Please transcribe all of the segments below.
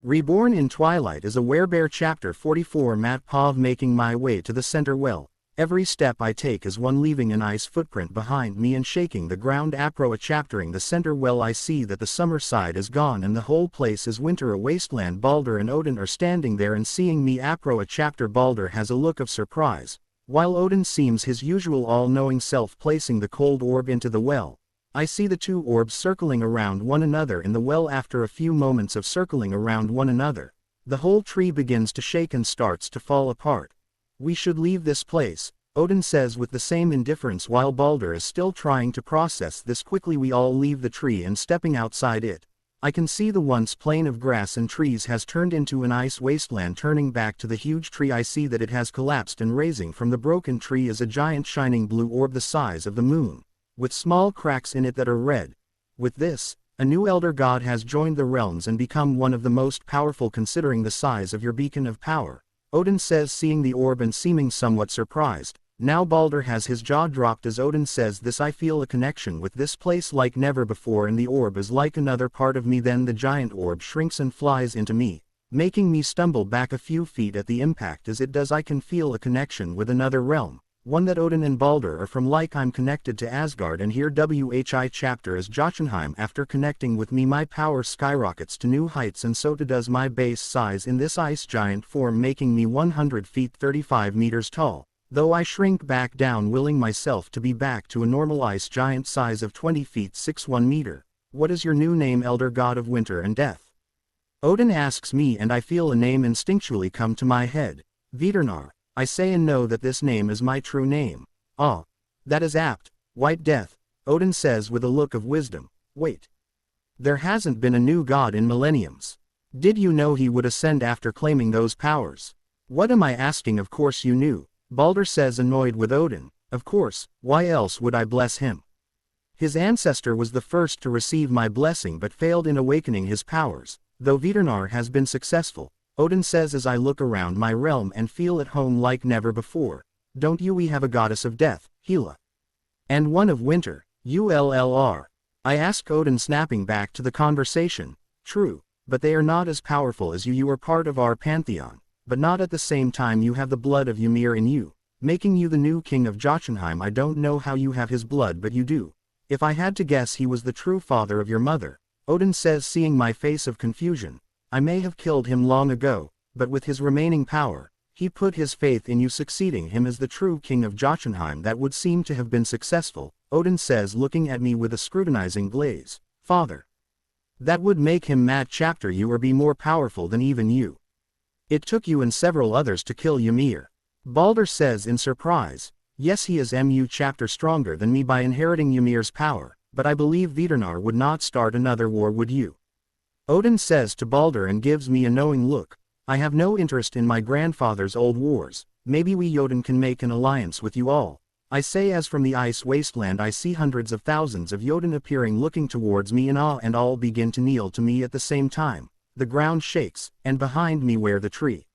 Reborn in Twilight is a Werebear chapter 44 Mat Pav making my way to the center well. Every step I take is one leaving an ice footprint behind me and shaking the ground. Apro a chaptering the center well. I see that the summer side is gone and the whole place is winter, a wasteland. Balder and Odin are standing there and seeing me. Apro a chapter. Balder has a look of surprise, while Odin seems his usual all-knowing self, placing the cold orb into the well. I see the two orbs circling around one another in the well. After a few moments of circling around one another, the whole tree begins to shake and starts to fall apart. We should leave this place, Odin says with the same indifference while Balder is still trying to process this. Quickly we all leave the tree and stepping outside it, I can see the once plain of grass and trees has turned into an ice wasteland. Turning back to the huge tree, I see that it has collapsed and raising from the broken tree is a giant shining blue orb the size of the moon, with small cracks in it that are red. With this, a new elder god has joined the realms and become one of the most powerful. Considering the size of your beacon of power, Odin says, seeing the orb and seeming somewhat surprised. Now Balder has his jaw dropped as Odin says this. I feel a connection with this place like never before, and the orb is like another part of me. Then the giant orb shrinks and flies into me, making me stumble back a few feet at the impact. As it does, I can feel a connection with another realm, one that Odin and Balder are from, like I'm connected to Asgard. And here WHI chapter is Jotunheim. After connecting with me, my power skyrockets to new heights, and so too does my base size in this ice giant form, making me 100 feet 35 meters tall. Though I shrink back down, willing myself to be back to a normal ice giant size of 20 feet 61 meter. What is your new name, elder god of winter and death? Odin asks me, and I feel a name instinctually come to my head. Vidurnar, I say, and know that this name is my true name. Ah, that is apt. White Death, Odin says with a look of wisdom. Wait. There hasn't been a new god in millenniums. Did you know he would ascend after claiming those powers? What am I asking? Of course you knew, Balder says, annoyed with Odin. Of course, why else would I bless him? His ancestor was the first to receive my blessing but failed in awakening his powers, though Vidurnar has been successful, Odin says as I look around my realm and feel at home like never before. Don't you? We have a goddess of death, Hela, and one of winter, Ullr. I ask Odin, snapping back to the conversation. True, but they are not as powerful as you. You are part of our pantheon, but not at the same time. You have the blood of Ymir in you, making you the new king of Jotunheim. I don't know how you have his blood, but you do. If I had to guess, he was the true father of your mother, Odin says, seeing my face of confusion. I may have killed him long ago, but with his remaining power, he put his faith in you, succeeding him as the true king of Jotunheim. That would seem to have been successful, Odin says, looking at me with a scrutinizing glaze. Father, that would make him mad. Chapter you or be more powerful than even you. It took you and several others to kill Ymir, Balder says in surprise. Yes, he is chapter stronger than me by inheriting Ymir's power, but I believe Vidurnar would not start another war, would you? Odin says to Balder and gives me a knowing look. I have no interest in my grandfather's old wars. Maybe we Jotun can make an alliance with you all, I say, as from the ice wasteland I see hundreds of thousands of Jotun appearing, looking towards me in awe, and all begin to kneel to me at the same time. The ground shakes, and behind me, where the tree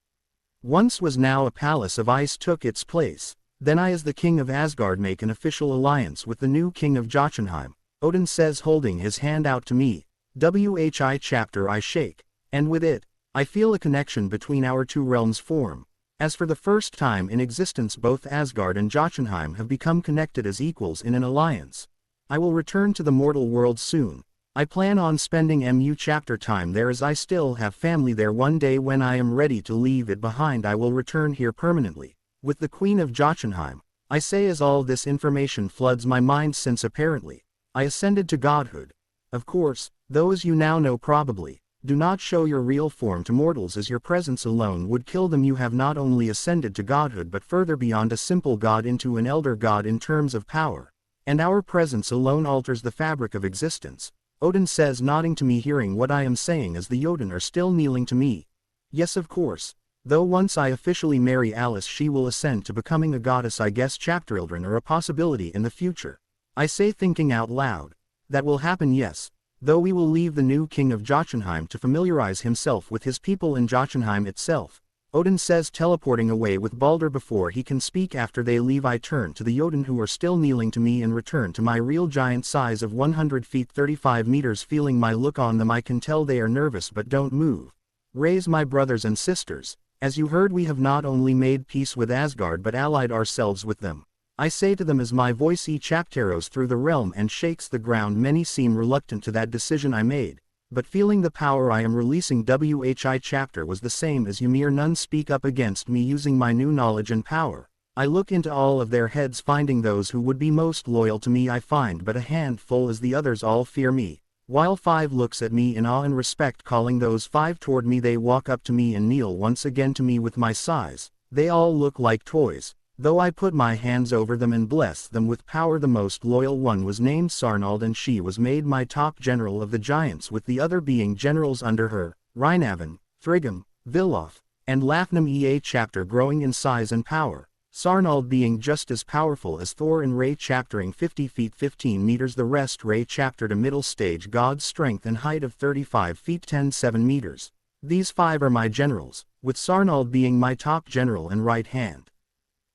once was, now a palace of ice took its place. Then I, as the king of Asgard, make an official alliance with the new king of Jotunheim, Odin says, holding his hand out to me. WHI chapter I shake, and with it, I feel a connection between our two realms form. As for the first time in existence, both Asgard and Jotunheim have become connected as equals in an alliance. I will return to the mortal world soon. I plan on spending chapter time there, as I still have family there. One day when I am ready to leave it behind, I will return here permanently, with the Queen of Jotunheim, I say, as all this information floods my mind, since apparently I ascended to godhood. Of course, those you now know probably do not show your real form to mortals, as your presence alone would kill them. You have not only ascended to godhood, but further beyond a simple god into an elder god in terms of power, and our presence alone alters the fabric of existence, Odin says, nodding to me, hearing what I am saying, as the Jotun are still kneeling to me. Yes, of course. Though once I officially marry Alice, she will ascend to becoming a goddess. I guess children are a possibility in the future, I say, thinking out loud. That will happen, yes. Though we will leave the new king of Jotunheim to familiarize himself with his people in Jotunheim itself, Odin says, teleporting away with Balder before he can speak. After they leave, I turn to the Jotun who are still kneeling to me and return to my real giant size of 100 feet 35 meters. Feeling my look on them, I can tell they are nervous but don't move. Raise my brothers and sisters. As you heard, we have not only made peace with Asgard but allied ourselves with them. I say to them as my voice echoes through the realm and shakes the ground. Many seem reluctant to that decision I made, but feeling the power I am releasing. Whi chapter was the same as Ymir. None speak up against me using my new knowledge and power. I look into all of their heads, finding those who would be most loyal to me I find but a handful, as the others all fear me. While 5 looks at me in awe and respect, calling those 5 toward me. They walk up to me and kneel once again to me with my size. They all look like toys, though I put my hands over them and bless them with power. The most loyal one was named Sarnald, and she was made my top general of the giants, with the other being generals under her, Rhinavan, Thrigum, Villoth, and Lafnum. Chapter growing in size and power. Sarnald being just as powerful as Thor and Ray chaptering 50 feet 15 meters. The rest Ray chaptered a middle stage god's strength and height of 35 feet 7 meters. These 5 are my generals, with Sarnald being my top general and right hand.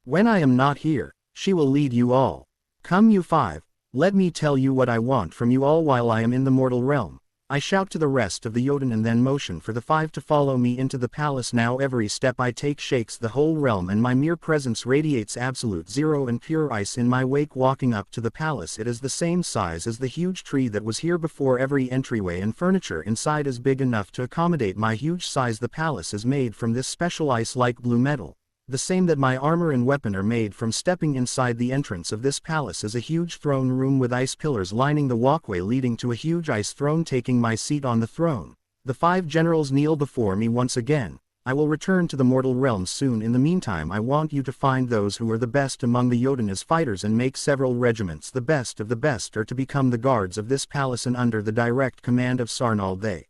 When I am not here, she will lead you all. Come you 5, let me tell you what I want from you all while I am in the mortal realm. I shout to the rest of the Jotun and then motion for the 5 to follow me into the palace. Now every step I take shakes the whole realm, and my mere presence radiates absolute zero and pure ice in my wake. Walking up to the palace, it is the same size as the huge tree that was here before. Every entryway and furniture inside is big enough to accommodate my huge size. The palace is made from this special ice-like blue metal, the same that my armor and weapon are made from. Stepping inside the entrance of this palace is a huge throne room with ice pillars lining the walkway leading to a huge ice throne. Taking my seat on the throne, the 5 generals kneel before me once again. I will return to the mortal realm soon. In the meantime, I want you to find those who are the best among the Jotun as fighters and make several regiments. The best of the best are to become the guards of this palace, and under the direct command of Sarnald they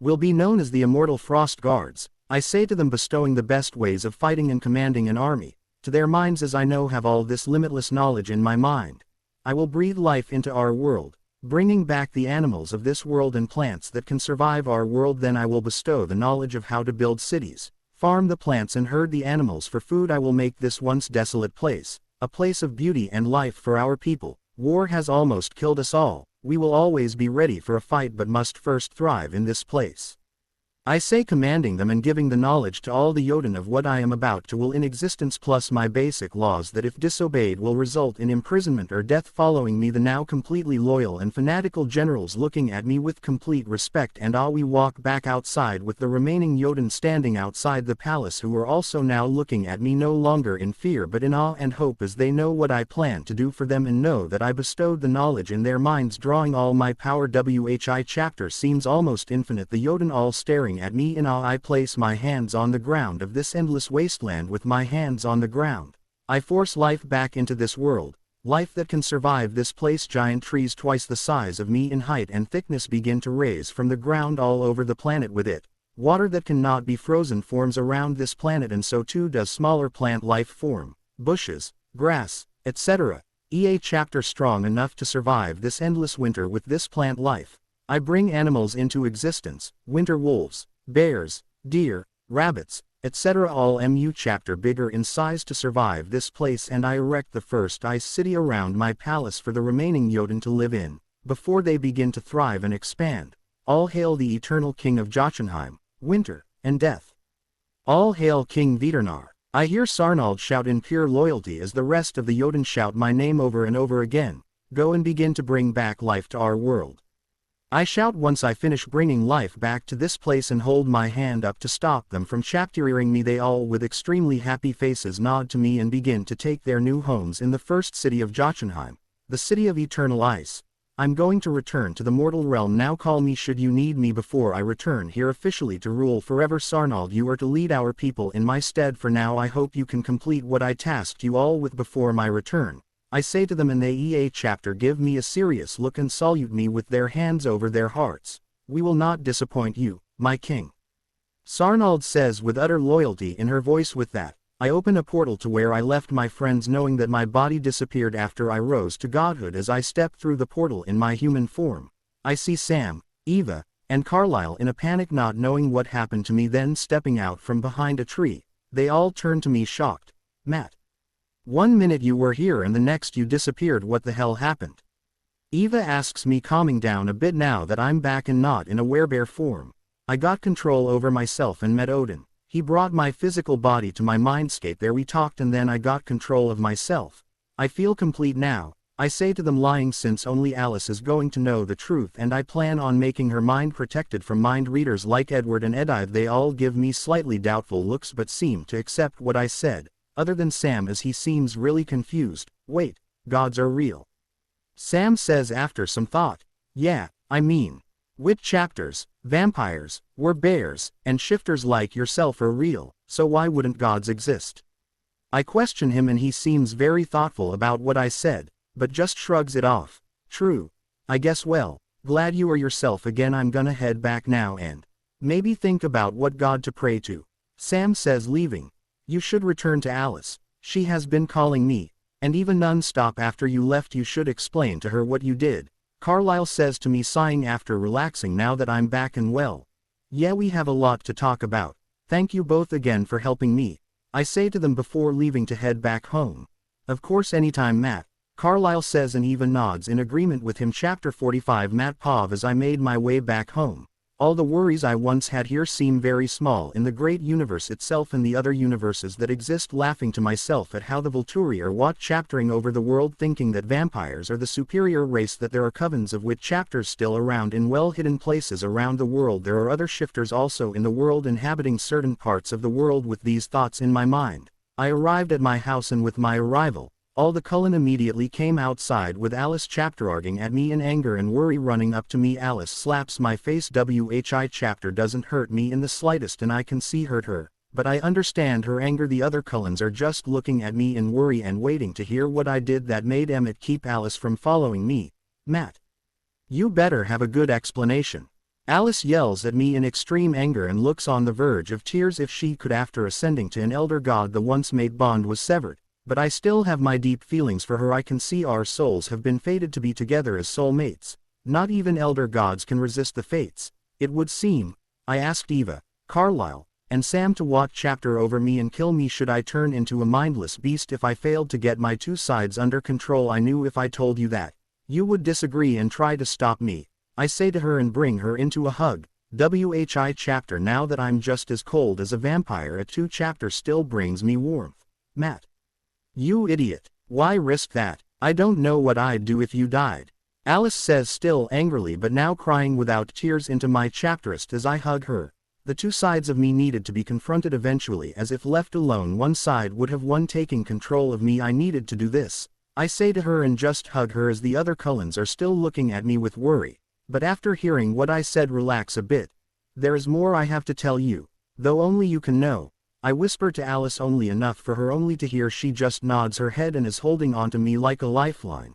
will be known as the Immortal Frost Guards. I say to them, bestowing the best ways of fighting and commanding an army to their minds, as I know have all this limitless knowledge in my mind. I will breathe life into our world, bringing back the animals of this world and plants that can survive our world. Then I will bestow the knowledge of how to build cities, farm the plants and herd the animals for food. I will make this once desolate place a place of beauty and life for our people. War has almost killed us all. We will always be ready for a fight, but must first thrive in this place. I say, commanding them and giving the knowledge to all the Jotun of what I am about to will in existence, plus my basic laws that if disobeyed will result in imprisonment or death. Following me, the now completely loyal and fanatical generals looking at me with complete respect and awe. We walk back outside with the remaining Jotun standing outside the palace, who are also now looking at me, no longer in fear but in awe and hope, as they know what I plan to do for them and know that I bestowed the knowledge in their minds, drawing all my power. Whi chapter seems almost infinite. The Jotun all staring at me in awe. I place my hands on the ground of this endless wasteland. With my hands on the ground, I force life back into this world, life that can survive this place. Giant trees twice the size of me in height and thickness begin to raise from the ground all over the planet. With it, water that cannot be frozen forms around this planet, and so too does smaller plant life form, bushes, grass, etc. Chapter strong enough to survive this endless winter. With this plant life, I bring animals into existence, winter wolves, bears, deer, rabbits, etc. All chapter bigger in size to survive this place, and I erect the first ice city around my palace for the remaining Jotun to live in, before they begin to thrive and expand. All hail the eternal king of Jotunheim, winter, and death. All hail King Vidurnar. I hear Sarnald shout in pure loyalty as the rest of the Jotun shout my name over and over again. Go and begin to bring back life to our world. I shout once I finish bringing life back to this place and hold my hand up to stop them from chaptering me. They all with extremely happy faces nod to me and begin to take their new homes in the first city of Jotunheim, the city of eternal ice. I'm going to return to the mortal realm now. Call me should you need me before I return here officially to rule forever. Sarnald, you are to lead our people in my stead for now. I hope you can complete what I tasked you all with before my return. I say to them, and they chapter give me a serious look and salute me with their hands over their hearts. We will not disappoint you, my king. Sarnald says with utter loyalty in her voice. With that, I open a portal to where I left my friends, knowing that my body disappeared after I rose to godhood. As I step through the portal in my human form, I see Sam, Eva, and Carlisle in a panic, not knowing what happened to me. Then stepping out from behind a tree, they all turn to me shocked. Matt, 1 minute you were here and the next you disappeared. What the hell happened? Eva asks me, calming down a bit now that I'm back and not in a werebear form. I got control over myself and met Odin. He brought my physical body to my mindscape, there we talked, and then I got control of myself. I feel complete now. I say to them, lying, since only Alice is going to know the truth, and I plan on making her mind protected from mind readers like Edward and Edive. They all give me slightly doubtful looks but seem to accept what I said, other than Sam, as he seems really confused. Wait, gods are real? Sam says after some thought. Yeah, I mean, witch chapters, vampires, werebears, and shifters like yourself are real, so why wouldn't gods exist? I question him and he seems very thoughtful about what I said, but just shrugs it off. True. I guess. Well, glad you are yourself again. I'm gonna head back now and maybe think about what god to pray to. Sam says, leaving. You should return to Alice. She has been calling me, and even non-stop after you left. You should explain to her what you did. Carlisle says to me, sighing after relaxing now that I'm back and well. Yeah, we have a lot to talk about. Thank you both again for helping me. I say to them before leaving to head back home. Of course, anytime, Matt. Carlisle says and even nods in agreement with him. Chapter 45. Matt Pov. As I made my way back home, all the worries I once had here seem very small in the great universe itself and the other universes that exist. Laughing to myself at how the Volturi are chaptering over the world, thinking that vampires are the superior race, that there are covens of witch chapters still around in well-hidden places around the world. There are other shifters also in the world inhabiting certain parts of the world. With these thoughts in my mind, I arrived at my house, and with my arrival, all the Cullen immediately came outside with Alice chapter-arguing at me in anger and worry. Running up to me, Alice slaps my face. Whi chapter doesn't hurt me in the slightest, and I can see hurt her, but I understand her anger. The other Cullens are just looking at me in worry and waiting to hear what I did that made Emmett keep Alice from following me. Matt, you better have a good explanation. Alice yells at me in extreme anger and looks on the verge of tears. If she could, after ascending to an elder god, the once made bond was severed. But I still have my deep feelings for her. I can see our souls have been fated to be together as soulmates. Not even elder gods can resist the fates, it would seem. I asked Eva, Carlisle, and Sam to watch chapter over me and kill me should I turn into a mindless beast if I failed to get my two sides under control. I knew if I told you that, you would disagree and try to stop me. I say to her and bring her into a hug. Whi chapter, now that I'm just as cold as a vampire at 2 chapter still brings me warmth. Matt, you idiot, why risk that? I don't know what I'd do if you died. Alice says, still angrily but now crying without tears into my chapterist as I hug her. The two sides of me needed to be confronted eventually, as if left alone one side would have won, taking control of me. I needed to do this. I say to her and just hug her as the other Cullens are still looking at me with worry, but after hearing what I said, relax a bit. There is more I have to tell you, though only you can know. I whisper to Alice, only enough for her only to hear. She just nods her head and is holding on to me like a lifeline.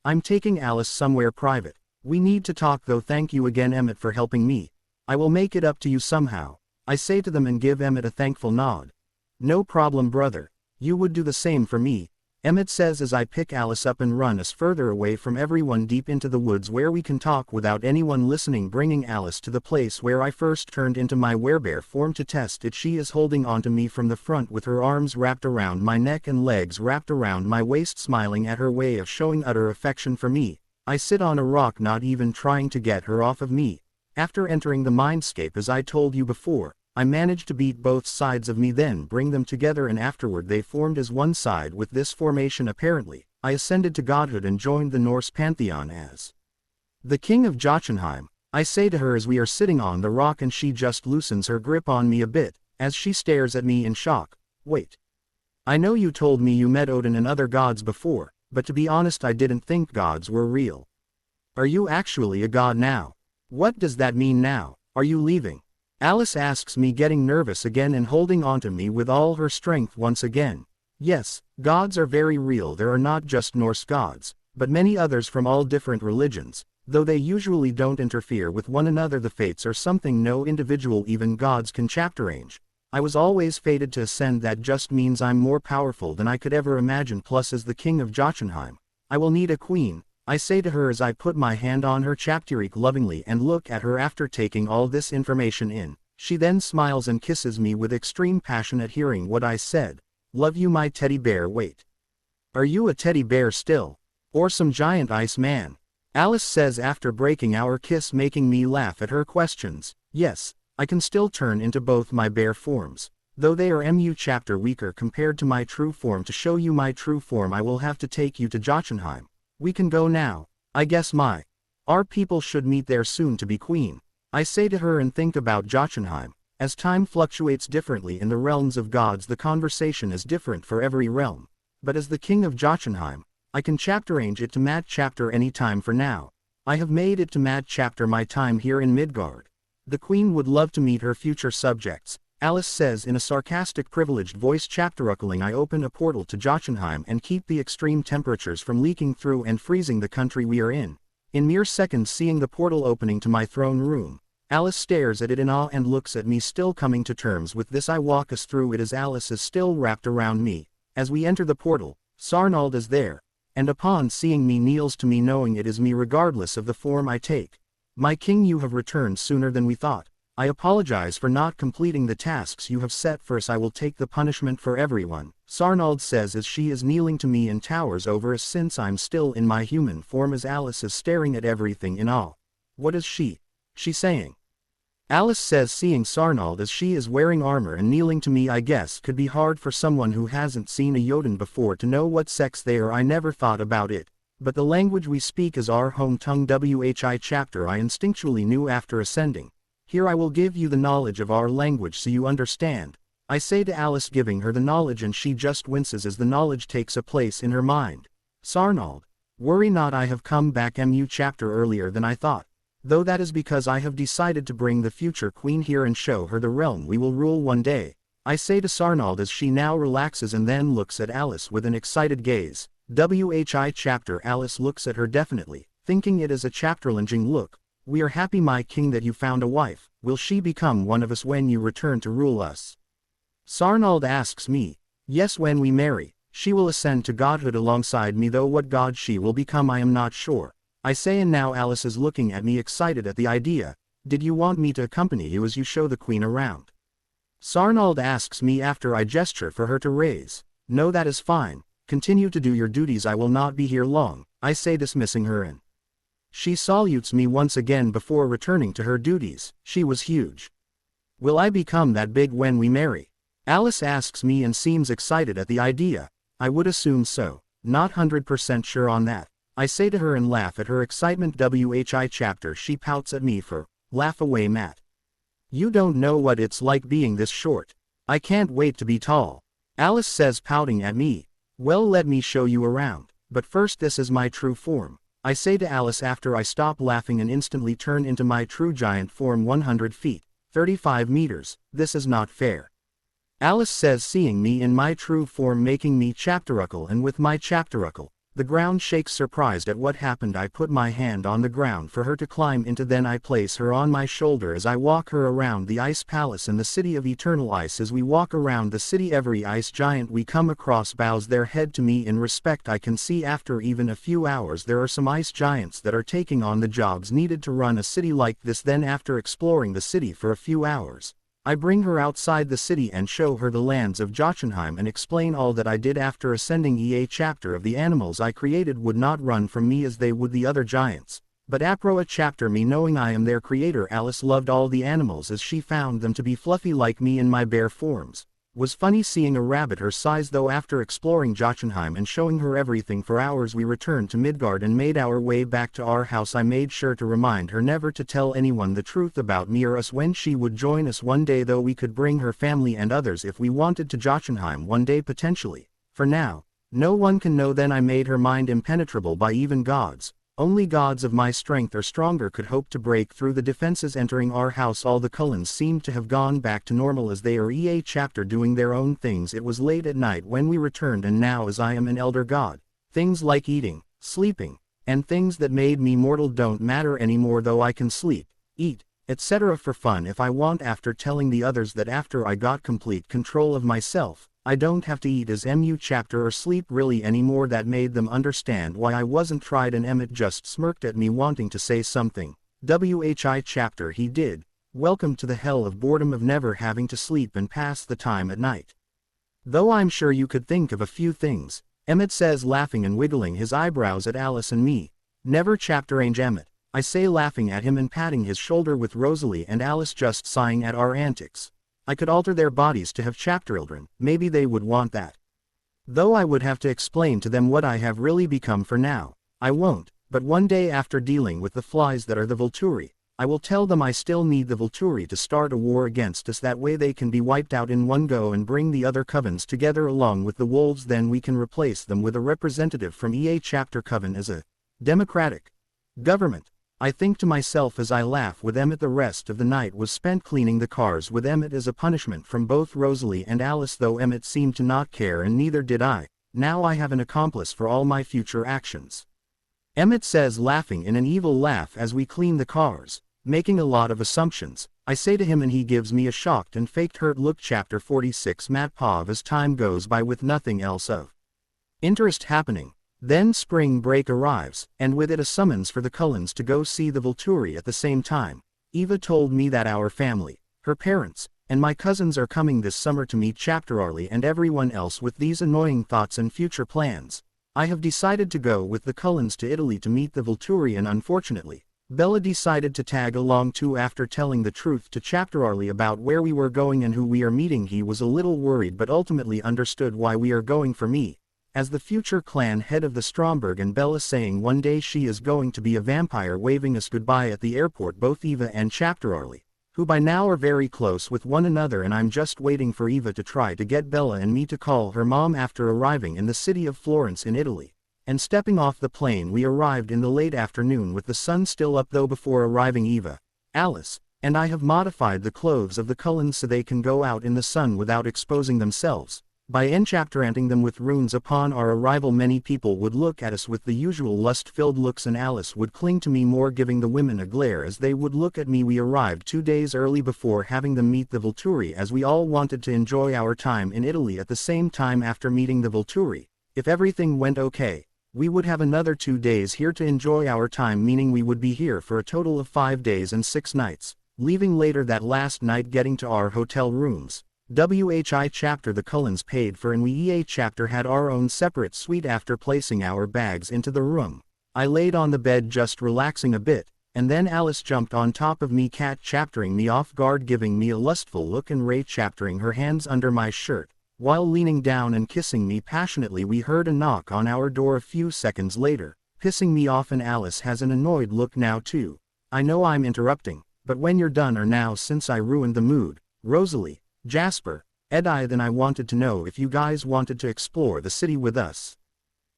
I'm taking Alice somewhere private. We need to talk though. Thank you again, Emmett, for helping me. I will make it up to you somehow. I say to them and give Emmett a thankful nod. No problem, brother. You would do the same for me, Emmett says as I pick Alice up and run us further away from everyone, deep into the woods where we can talk without anyone listening, bringing Alice to the place where I first turned into my werebear form to test it. She is holding onto me from the front with her arms wrapped around my neck and legs wrapped around my waist, smiling at her way of showing utter affection for me. I sit on a rock, not even trying to get her off of me. After entering the mindscape, as I told you before, I managed to beat both sides of me, then bring them together, and afterward they formed as one side. With this formation apparently, I ascended to godhood and joined the Norse pantheon as the King of Jotunheim. I say to her as we are sitting on the rock, and she just loosens her grip on me a bit, as she stares at me in shock. Wait. I know you told me you met Odin and other gods before, but to be honest I didn't think gods were real. Are you actually a god now? What does that mean now? Are you leaving? Alice asks me, getting nervous again and holding onto me with all her strength once again. Yes, gods are very real. There are not just Norse gods, but many others from all different religions, though they usually don't interfere with one another. The fates are something no individual, even gods, can chapter-arrange. I was always fated to ascend. That just means I'm more powerful than I could ever imagine. Plus, as the King of Jotunheim, I will need a queen. I say to her as I put my hand on her chapterik lovingly and look at her after taking all this information in. She then smiles and kisses me with extreme passion at hearing what I said. Love you, my teddy bear. Wait. Are you a teddy bear still? Or some giant ice man? Alice says after breaking our kiss, making me laugh at her questions. Yes, I can still turn into both my bear forms. Though they are chapter weaker compared to my true form. To show you my true form I will have to take you to Jotunheim. We can go now. I guess our people should meet there soon to be queen. I say to her and think about Jotunheim. As time fluctuates differently in the realms of gods, the conversation is different for every realm. But as the king of Jotunheim, I can chapter-range it to Mat chapter any time for now. I have made it to Mat chapter my time here in Midgard. The queen would love to meet her future subjects, Alice says in a sarcastic privileged voice. Chapteruckling, I open a portal to Jotunheim and keep the extreme temperatures from leaking through and freezing the country we are in. In mere seconds, seeing the portal opening to my throne room, Alice stares at it in awe and looks at me. Still coming to terms with this, I walk us through it as Alice is still wrapped around me. As we enter the portal, Sarnald is there, and upon seeing me kneels to me, knowing it is me regardless of the form I take. My king, you have returned sooner than we thought. I apologize for not completing the tasks you have set for us. I will take the punishment for everyone, Sarnald says as she is kneeling to me and towers over us since I'm still in my human form. As Alice is staring at everything in awe. What is she saying? Alice says, seeing Sarnald as she is wearing armor and kneeling to me. I guess could be hard for someone who hasn't seen a Jotun before to know what sex they are. I never thought about it, but the language we speak is our home tongue. Whi chapter I instinctually knew after ascending. Here I will give you the knowledge of our language so you understand. I say to Alice, giving her the knowledge, and she just winces as the knowledge takes a place in her mind. Sarnald, worry not, I have come back chapter earlier than I thought. Though that is because I have decided to bring the future queen here and show her the realm we will rule one day. I say to Sarnald as she now relaxes and then looks at Alice with an excited gaze. Whi chapter Alice looks at her definitely, thinking it is a chapterlinging look. We are happy, my king, that you found a wife. Will she become one of us when you return to rule us? Sarnald asks me. Yes, when we marry, she will ascend to godhood alongside me, though what god she will become I am not sure. I say, and now Alice is looking at me excited at the idea. Did you want me to accompany you as you show the queen around? Sarnald asks me after I gesture for her to raise. No, that is fine. Continue to do your duties, I will not be here long, I say, dismissing her in. She salutes me once again before returning to her duties. She was huge. Will I become that big when we marry? Alice asks me and seems excited at the idea. I would assume so. Not 100% sure on that. I say to her and laugh at her excitement. Whi chapter she pouts at me for, laugh away, Matt. You don't know what it's like being this short. I can't wait to be tall. Alice says, pouting at me. Well, let me show you around. But first, this is my true form. I say to Alice after I stop laughing and instantly turn into my true giant form. 100 feet, 35 meters, this is not fair. Alice says, seeing me in my true form, making me chapteruckle, and with my chapteruckle, the ground shakes. Surprised at what happened, I put my hand on the ground for her to climb into, then I place her on my shoulder as I walk her around the ice palace in the city of eternal ice. As we walk around the city, every ice giant we come across bows their head to me in respect. I can see after even a few hours there are some ice giants that are taking on the jobs needed to run a city like this. Then after exploring the city for a few hours, I bring her outside the city and show her the lands of Jotunheim and explain all that I did after ascending. A chapter of the animals I created would not run from me as they would the other giants, but a chapter me, knowing I am their creator. Alice loved all the animals as she found them to be fluffy like me in my bear forms. Was funny seeing a rabbit her size, though. After exploring Jotunheim and showing her everything for hours, we returned to Midgard and made our way back to our house. I made sure to remind her never to tell anyone the truth about me or us when she would join us one day, though we could bring her family and others if we wanted to Jotunheim one day potentially. For now, no one can know. Then I made her mind impenetrable by even gods. Only gods of my strength or stronger could hope to break through the defenses. Entering our house, all the Cullens seemed to have gone back to normal as they are chapter doing their own things. It was late at night when we returned, and now as I am an elder god, things like eating, sleeping, and things that made me mortal don't matter anymore, though I can sleep, eat, etc. for fun if I want. After telling the others that after I got complete control of myself, I don't have to eat as chapter or sleep really anymore. That made them understand why I wasn't tried, and Emmett just smirked at me wanting to say something. Whi chapter he did. Welcome to the hell of boredom of never having to sleep and pass the time at night. Though I'm sure you could think of a few things, Emmett says, laughing and wiggling his eyebrows at Alice and me. Never chapter range, Emmett. I say, laughing at him and patting his shoulder, with Rosalie and Alice just sighing at our antics. I could alter their bodies to have children, maybe they would want that. Though I would have to explain to them what I have really become. For now, I won't, but one day, after dealing with the flies that are the Volturi, I will tell them I still need the Volturi to start a war against us. That way they can be wiped out in one go and bring the other covens together along with the wolves. Then we can replace them with a representative from EA chapter coven as a democratic government. I think to myself as I laugh with Emmett. The rest of the night was spent cleaning the cars with Emmett as a punishment from both Rosalie and Alice, though Emmett seemed to not care and neither did I. Now I have an accomplice for all my future actions, Emmett says, laughing in an evil laugh as we clean the cars, making a lot of assumptions. I say to him and he gives me a shocked and faked hurt look. Chapter 46 Matpov. As time goes by with nothing else of interest happening, then spring break arrives, and with it a summons for the Cullens to go see the Volturi. At the same time, Eva told me that our family, her parents, and my cousins are coming this summer to meet Chapter Arlie and everyone else. With these annoying thoughts and future plans, I have decided to go with the Cullens to Italy to meet the Volturi, and unfortunately, Bella decided to tag along too. After telling the truth to Chapter Arlie about where we were going and who we are meeting, he was a little worried but ultimately understood why we are going. For me, as the future clan head of the Stromberg, and Bella saying one day she is going to be a vampire, waving us goodbye at the airport, both Eva and Chapter Arlie, who by now are very close with one another, and I'm just waiting for Eva to try to get Bella and me to call her mom. After arriving in the city of Florence in Italy, and stepping off the plane, we arrived in the late afternoon with the sun still up, though before arriving Eva, Alice, and I have modified the clothes of the Cullens so they can go out in the sun without exposing themselves, by enchapteranting them with runes. Upon our arrival, many people would look at us with the usual lust-filled looks, and Alice would cling to me more, giving the women a glare as they would look at me. We arrived 2 days early before having them meet the Volturi, as we all wanted to enjoy our time in Italy. At the same time, after meeting the Volturi, if everything went okay, we would have another 2 days here to enjoy our time, meaning we would be here for a total of 5 days and 6 nights, leaving later that last night. Getting to our hotel rooms, WHI chapter the Cullens paid for, and we EA chapter had our own separate suite. After placing our bags into the room, I laid on the bed just relaxing a bit, and then Alice jumped on top of me, cat chaptering me off guard, giving me a lustful look, and Ray chaptering her hands under my shirt, while leaning down and kissing me passionately. We heard a knock on our door a few seconds later, pissing me off, and Alice has an annoyed look now too. I know I'm interrupting, but when you're done, or now since I ruined the mood, Rosalie, Jasper, Edi, then I wanted to know if you guys wanted to explore the city with us.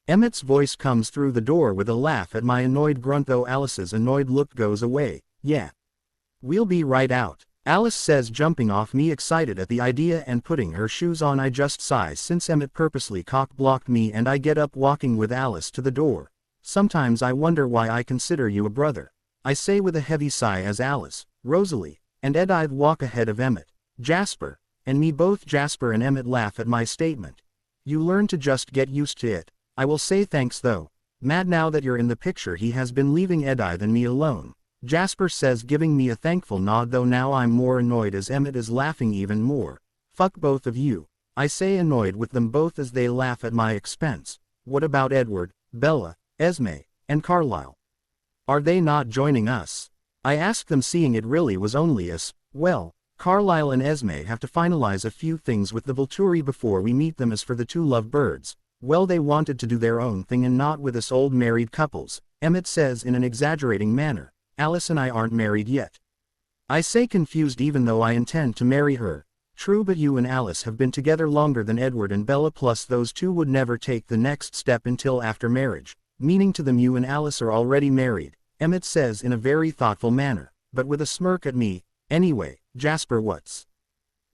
Emmett's voice comes through the door with a laugh at my annoyed grunt, though Alice's annoyed look goes away. Yeah, we'll be right out, Alice says, jumping off me excited at the idea and putting her shoes on. I just sigh since Emmett purposely cock-blocked me, and I get up, walking with Alice to the door. Sometimes I wonder why I consider you a brother, I say with a heavy sigh as Alice, Rosalie, and Edi walk ahead of Emmett, Jasper, and me. Both Jasper and Emmett laugh at my statement. You learn to just get used to it. I will say thanks though, Matt, now that you're in the picture. He has been leaving Edi than me alone, Jasper says, giving me a thankful nod, though now I'm more annoyed as Emmett is laughing even more. Fuck both of you, I say, annoyed with them both as they laugh at my expense. What about Edward, Bella, Esme, and Carlisle? Are they not joining us? I ask them, seeing it really was only us. Well, Carlisle and Esme have to finalize a few things with the Volturi before we meet them. As for the two lovebirds, well, they wanted to do their own thing and not with us old married couples, Emmett says in an exaggerating manner. Alice and I aren't married yet, I say, confused, even though I intend to marry her. True, but you and Alice have been together longer than Edward and Bella, plus those two would never take the next step until after marriage, meaning to them you and Alice are already married, Emmett says in a very thoughtful manner, but with a smirk at me. Anyway, Jasper, what's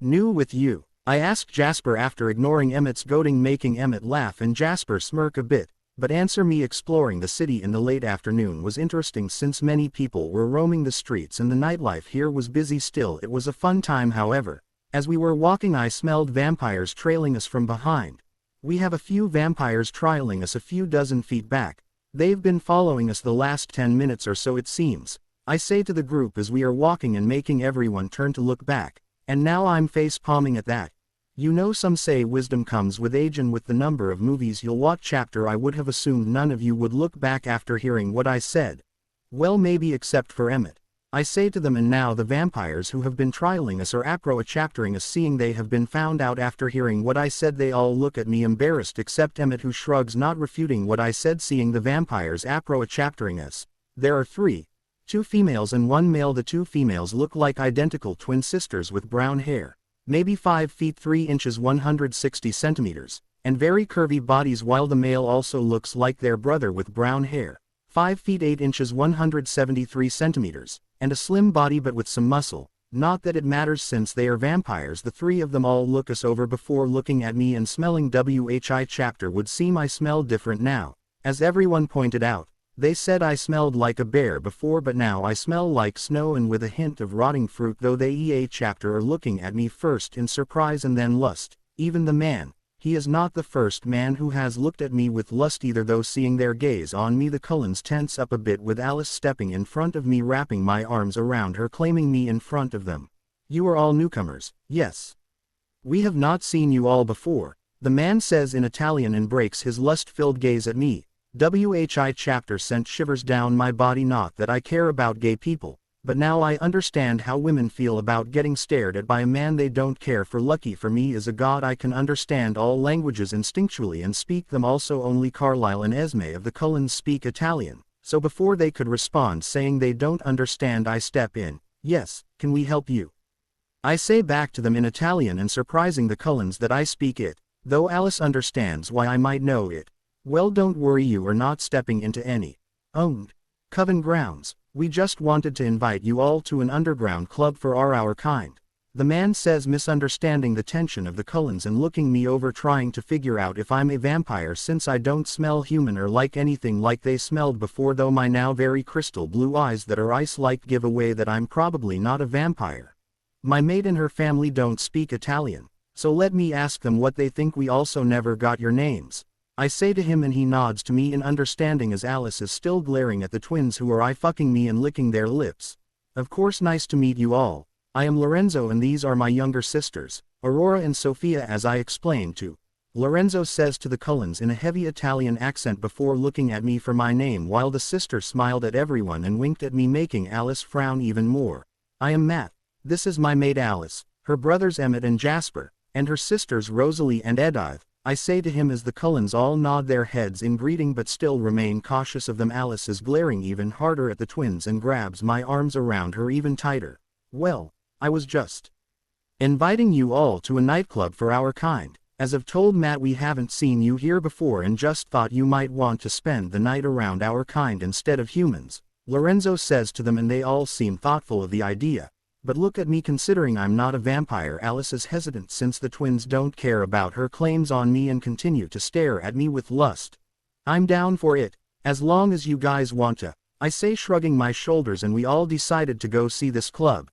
new with you? I ask Jasper after ignoring Emmett's goading, making Emmett laugh and Jasper smirk a bit, but answer me. Exploring the city in the late afternoon was interesting since many people were roaming the streets and the nightlife here was busy still. It was a fun time. However, as we were walking, I smelled vampires trailing us from behind. We have a few vampires trailing us a few dozen feet back. They've been following us the last 10 minutes or so, it seems, I say to the group as we are walking and making everyone turn to look back, and now I'm face palming at that. You know, some say wisdom comes with age, and with the number of movies you'll watch chapter, I would have assumed none of you would look back after hearing what I said. Well, maybe except for Emmett. I say to them, and now the vampires who have been trialing us or apro-chaptering us, seeing they have been found out after hearing what I said, they all look at me embarrassed except Emmett, who shrugs, not refuting what I said, seeing the vampires apro-chaptering us. There are three. 2 females and 1 male. The 2 females look like identical twin sisters with brown hair. Maybe 5 feet 3 inches 160 centimeters, and very curvy bodies, while the male also looks like their brother with brown hair. 5 feet 8 inches 173 centimeters, and a slim body but with some muscle. Not that it matters since they are vampires. The 3 of them all look us over before looking at me and smelling. WHI chapter would seem I smell different now. As everyone pointed out, they said I smelled like a bear before, but now I smell like snow and with a hint of rotting fruit, though they EA chapter are looking at me first in surprise and then lust. Even the man. He is not the first man who has looked at me with lust either, though seeing their gaze on me the Cullens tense up a bit, with Alice stepping in front of me, wrapping my arms around her, claiming me in front of them. You are all newcomers. Yes. We have not seen you all before, the man says in Italian and breaks his lust-filled gaze at me. WHI chapter sent shivers down my body. Not that I care about gay people, but now I understand how women feel about getting stared at by a man they don't care for. Lucky for me is a god I can understand all languages instinctually and speak them also. Only Carlisle and Esme of the Cullens speak Italian, so before they could respond saying they don't understand, I step in. Yes, can we help you? I say back to them in Italian, and surprising the Cullens that I speak it, though Alice understands why I might know it. Well, don't worry, you are not stepping into any owned coven grounds. We just wanted to invite you all to an underground club for our kind. The man says, misunderstanding the tension of the Cullens and looking me over, trying to figure out if I'm a vampire since I don't smell human or like anything like they smelled before, though my now very crystal blue eyes that are ice-like give away that I'm probably not a vampire. My maid and her family don't speak Italian, so let me ask them what they think. We also never got your names. I say to him and he nods to me in understanding as Alice is still glaring at the twins who are eye-fucking me and licking their lips. Of course, nice to meet you all. I am Lorenzo and these are my younger sisters, Aurora and Sophia, as I explained to. Lorenzo says to the Cullens in a heavy Italian accent before looking at me for my name, while the sister smiled at everyone and winked at me, making Alice frown even more. I am Matt. This is my maid Alice, her brothers Emmett and Jasper, and her sisters Rosalie and Edith. I say to him as the Cullens all nod their heads in greeting but still remain cautious of them. Alice is glaring even harder at the twins and grabs my arms around her even tighter. Well, I was just inviting you all to a nightclub for our kind. As I've told Matt, we haven't seen you here before and just thought you might want to spend the night around our kind instead of humans, Lorenzo says to them, and they all seem thoughtful of the idea. But look at me, considering I'm not a vampire. Alice is hesitant since the twins don't care about her claims on me and continue to stare at me with lust. I'm down for it, as long as you guys want to, I say, shrugging my shoulders, and we all decided to go see this club.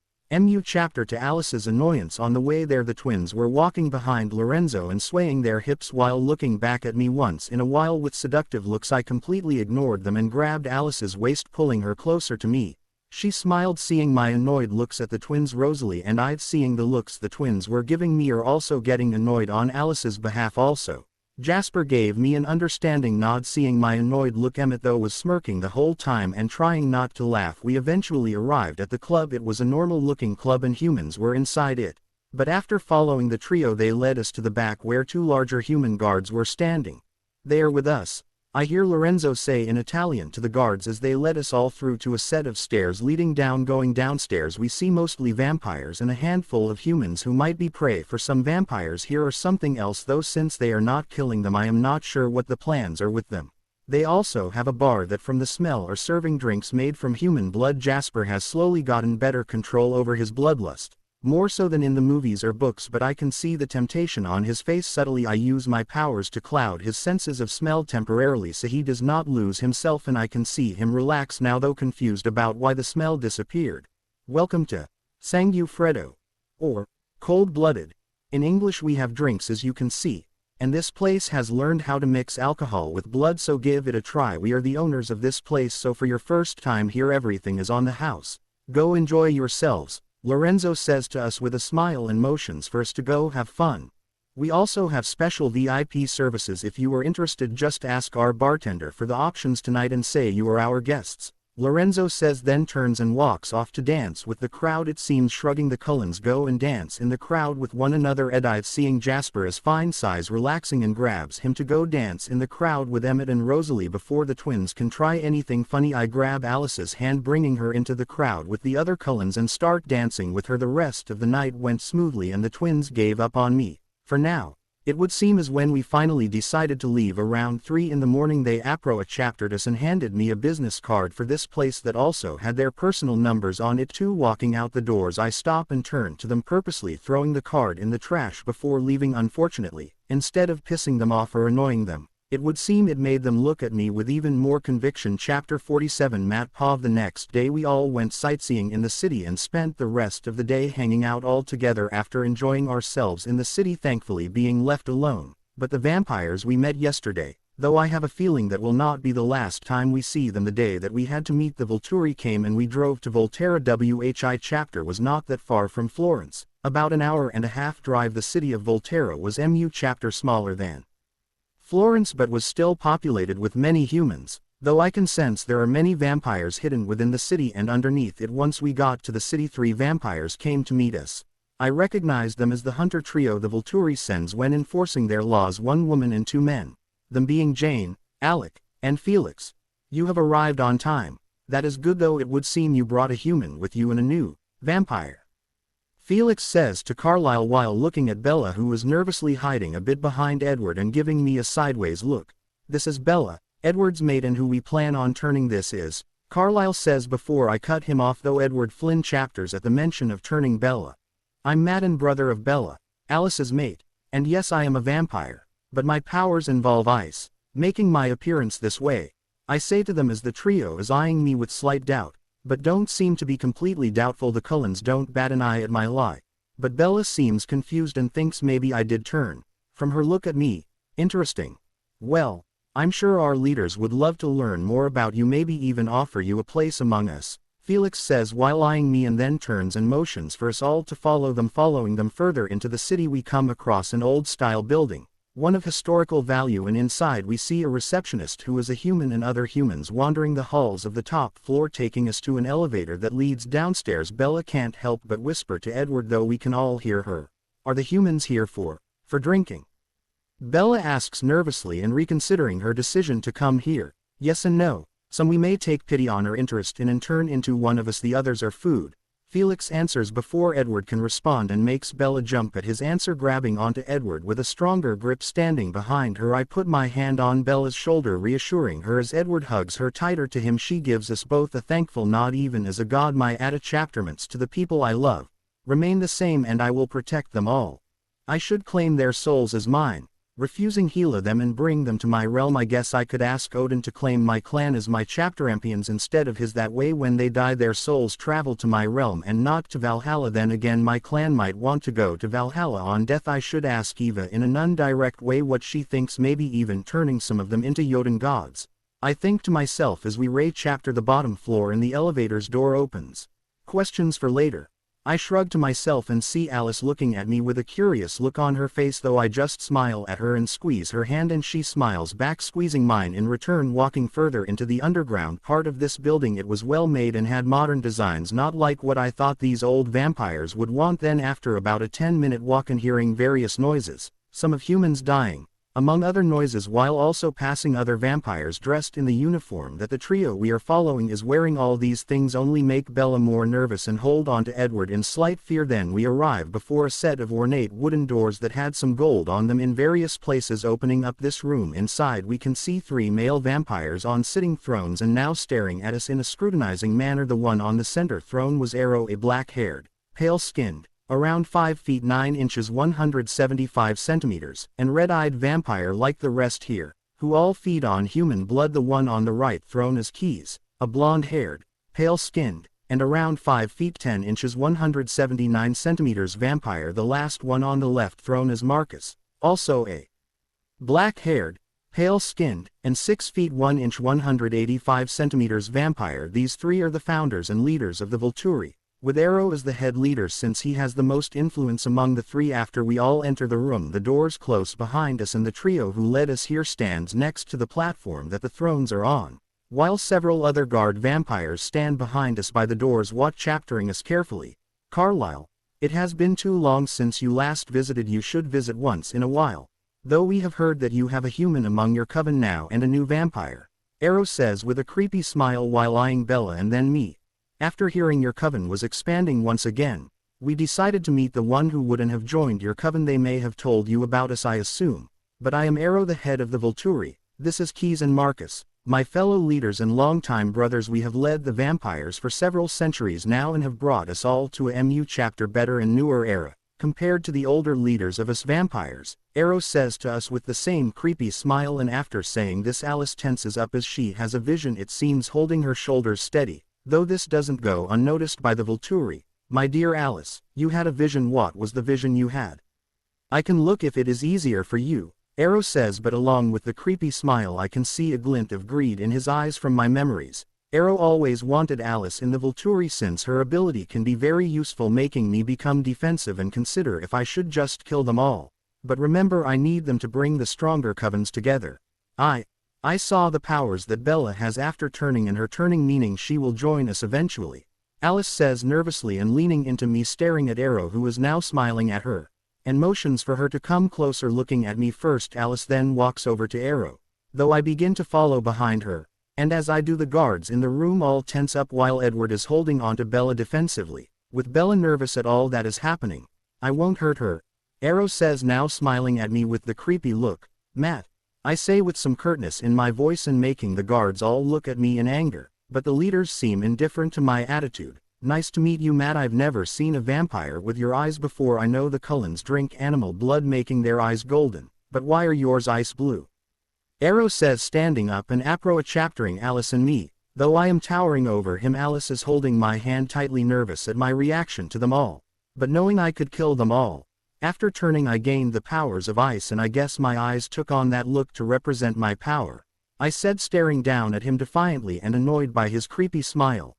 Chapter to Alice's annoyance. On the way there the twins were walking behind Lorenzo and swaying their hips while looking back at me once in a while with seductive looks. I completely ignored them and grabbed Alice's waist, pulling her closer to me. She smiled seeing my annoyed looks at the twins. Rosalie and I, seeing the looks the twins were giving me, are also getting annoyed on Alice's behalf also. Jasper gave me an understanding nod seeing my annoyed look. Emmett, though, was smirking the whole time and trying not to laugh. We eventually arrived at the club. It was a normal looking club and humans were inside it. But after following the trio they led us to the back where 2 larger human guards were standing. They are with us, I hear Lorenzo say in Italian to the guards as they led us all through to a set of stairs leading down. Going downstairs we see mostly vampires and a handful of humans who might be prey for some vampires here or something else, though since they are not killing them I am not sure what the plans are with them. They also have a bar that from the smell are serving drinks made from human blood. Jasper has slowly gotten better control over his bloodlust. More so than in the movies or books, but I can see the temptation on his face. Subtly I use my powers to cloud his senses of smell temporarily so he does not lose himself, and I can see him relax now, though confused about why the smell disappeared. Welcome to Sangue Freddo, or cold-blooded. In English we have drinks as you can see, and this place has learned how to mix alcohol with blood, so give it a try. We are the owners of this place, so for your first time here everything is on the house. Go enjoy yourselves, Lorenzo says to us with a smile and motions for us to go have fun. We also have special VIP services. If you are interested, just ask our bartender for the options tonight and say you are our guests. Lorenzo says, then turns and walks off to dance with the crowd. It seems shrugging. The Cullens go and dance in the crowd with one another. Edith, seeing Jasper as fine, sighs, relaxing, and grabs him to go dance in the crowd with Emmett and Rosalie. Before the twins can try anything funny, I grab Alice's hand, bringing her into the crowd with the other Cullens and start dancing with her. The rest of the night went smoothly and the twins gave up on me. For now. It would seem as when we finally decided to leave around 3 in the morning, they chaptered us and handed me a business card for this place that also had their personal numbers on it too. Walking out the doors, I stop and turn to them, purposely throwing the card in the trash before leaving. Unfortunately, instead of pissing them off or annoying them, it would seem it made them look at me with even more conviction. Chapter 47 Matt Pov. The next day we all went sightseeing in the city and spent the rest of the day hanging out all together after enjoying ourselves in the city, thankfully being left alone. But the vampires we met yesterday, though I have a feeling that will not be the last time we see them. The day that we had to meet the Volturi came and we drove to Volterra. Whi chapter was not that far from Florence, about an hour and a half drive. The city of Volterra was chapter smaller than Florence but was still populated with many humans, though I can sense there are many vampires hidden within the city and underneath it. Once we got to the city, 3 vampires came to meet us. I recognized them as the hunter trio the Volturi sends when enforcing their laws, 1 woman and 2 men, them being Jane, Alec, and Felix. You have arrived on time. That is good, though it would seem you brought a human with you and a new vampire, Felix says to Carlyle while looking at Bella, who was nervously hiding a bit behind Edward and giving me a sideways look. This is Bella, Edward's mate, and who we plan on turning. This is, Carlyle says before I cut him off, though Edward Flynn chapters at the mention of turning Bella. I'm Madden, brother of Bella, Alice's mate, and yes, I am a vampire, but my powers involve ice, making my appearance this way. I say to them as the trio is eyeing me with slight doubt, but don't seem to be completely doubtful. The Cullens don't bat an eye at my lie, but Bella seems confused and thinks maybe I did turn, from her look at me. Interesting. Well, I'm sure our leaders would love to learn more about you, maybe even offer you a place among us, Felix says while eyeing me, and then turns and motions for us all to follow them. Following them further into the city, we come across an old-style building, one of historical value, and inside we see a receptionist who is a human and other humans wandering the halls of the top floor, taking us to an elevator that leads downstairs. Bella can't help but whisper to Edward, though we can all hear her. Are the humans here for drinking? Bella asks nervously and reconsidering her decision to come here. Yes and no. Some we may take pity on or interest in and turn into one of us, the others are food. Felix answers before Edward can respond and makes Bella jump at his answer, grabbing onto Edward with a stronger grip. Standing behind her, I put my hand on Bella's shoulder, reassuring her as Edward hugs her tighter to him. She gives us both a thankful nod. Even as a god, my attachments to the people I love remain the same, and I will protect them all. I should claim their souls as mine, refusing heal them and bring them to my realm. I guess I could ask Odin to claim my clan as my champions instead of his. That way when they die their souls travel to my realm and not to Valhalla. Then again, my clan might want to go to Valhalla on death. I should ask Eva in an indirect way what she thinks, maybe even turning some of them into Jotun gods. I think to myself as we chapter the bottom floor and the elevator's door opens. Questions for later. I shrug to myself and see Alice looking at me with a curious look on her face, though I just smile at her and squeeze her hand, and she smiles back, squeezing mine in return. Walking further into the underground part of this building, it was well made and had modern designs, not like what I thought these old vampires would want. Then after about a 10-minute walk and hearing various noises, some of humans dying, among other noises, while also passing other vampires dressed in the uniform that the trio we are following is wearing. All these things only make Bella more nervous and hold on to Edward in slight fear. Then we arrive before a set of ornate wooden doors that had some gold on them in various places. Opening up this room, inside we can see 3 male vampires on sitting thrones and now staring at us in a scrutinizing manner. The one on the center throne was Arrow, a black-haired, pale-skinned, around 5 feet 9 inches 175 centimeters, and red-eyed vampire like the rest here, who all feed on human blood. The one on the right throne is Keys, a blonde-haired, pale-skinned, and around 5 feet 10 inches 179 centimeters vampire. The last one on the left throne is Marcus, also a black-haired, pale-skinned, and 6 feet 1 inch 185 centimeters vampire. These 3 are the founders and leaders of the Volturi, with Arrow as the head leader since he has the most influence among the 3. After we all enter the room, the doors close behind us and the trio who led us here stands next to the platform that the thrones are on. while several other guard vampires stand behind us by the doors chaptering us carefully. Carlyle, it has been too long since you last visited. You should visit once in a while. Though we have heard that you have a human among your coven now and a new vampire. Arrow says with a creepy smile while eyeing Bella and then me. After hearing your coven was expanding once again, we decided to meet the one who wouldn't have joined your coven. They may have told you about us, I assume. But I am Arrow, the head of the Volturi. This is Keys and Marcus, my fellow leaders and longtime brothers. We have led the vampires for several centuries now and have brought us all to a MU chapter better and newer era, compared to the older leaders of us vampires, Arrow says to us with the same creepy smile, and after saying this Alice tenses up as she has a vision, it seems, holding her shoulders steady, though this doesn't go unnoticed by the Volturi. My dear Alice, you had a vision. What was the vision you had? I can look if it is easier for you, Arrow says, but along with the creepy smile I can see a glint of greed in his eyes from my memories. Arrow always wanted Alice in the Volturi since her ability can be very useful, making me become defensive and consider if I should just kill them all. But remember, I need them to bring the stronger covens together. I saw the powers that Bella has after turning, and her turning meaning she will join us eventually, Alice says nervously and leaning into me, staring at Arrow who is now smiling at her, and motions for her to come closer. Looking at me first, Alice then walks over to Arrow, though I begin to follow behind her. And as I do, the guards in the room all tense up while Edward is holding on to Bella defensively, with Bella nervous at all that is happening. I won't hurt her, Arrow says, now smiling at me with the creepy look. Matt, I say with some curtness in my voice and making the guards all look at me in anger, but the leaders seem indifferent to my attitude. Nice to meet you, Matt. I've never seen a vampire with your eyes before. I know the Cullens drink animal blood, making their eyes golden, but why are yours ice blue? Arrow says, standing up and chaptering Alice and me, though I am towering over him. Alice is holding my hand tightly, nervous at my reaction to them all, but knowing I could kill them all. After turning, I gained the powers of ice, and I guess my eyes took on that look to represent my power, I said, staring down at him defiantly and annoyed by his creepy smile.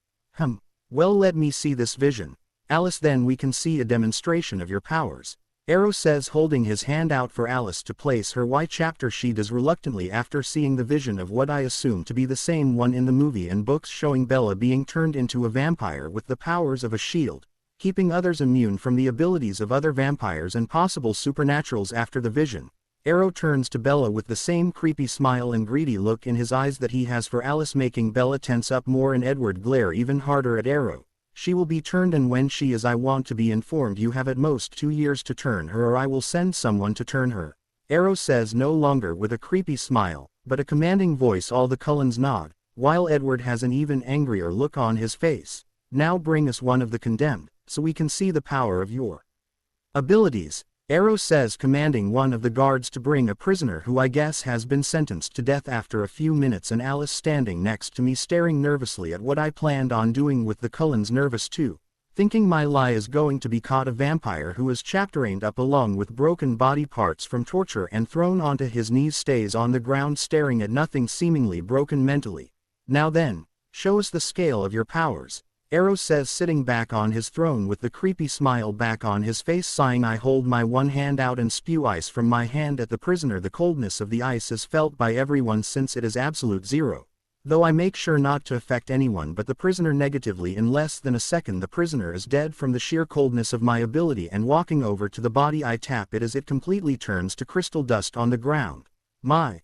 Well, let me see this vision, Alice, then we can see a demonstration of your powers, Arrow says, holding his hand out for Alice to place her chapter. She does reluctantly after seeing the vision of what I assume to be the same one in the movie and books, showing Bella being turned into a vampire with the powers of a shield, keeping others immune from the abilities of other vampires and possible supernaturals. After the vision, Arrow turns to Bella with the same creepy smile and greedy look in his eyes that he has for Alice, making Bella tense up more and Edward glare even harder at Arrow. She will be turned, and when she is, I want to be informed you have at most 2 years to turn her, or I will send someone to turn her, Arrow says, no longer with a creepy smile, but a commanding voice. All the Cullens nod, while Edward has an even angrier look on his face. Now bring us one of the condemned, so we can see the power of your abilities, Arrow says, commanding one of the guards to bring a prisoner who I guess has been sentenced to death. After a few minutes, and Alice standing next to me staring nervously at what I planned on doing with the Cullens, nervous too, thinking my lie is going to be caught. A vampire who is chapterained up along with broken body parts from torture and thrown onto his knees stays on the ground staring at nothing, seemingly broken mentally. Now then, show us the scale of your powers, Arrow says, sitting back on his throne with the creepy smile back on his face. Sighing, I hold my one hand out and spew ice from my hand at the prisoner. The coldness of the ice is felt by everyone since it is absolute zero, though I make sure not to affect anyone but the prisoner negatively. In less than a second the prisoner is dead from the sheer coldness of my ability, and walking over to the body I tap it as it completely turns to crystal dust on the ground. My,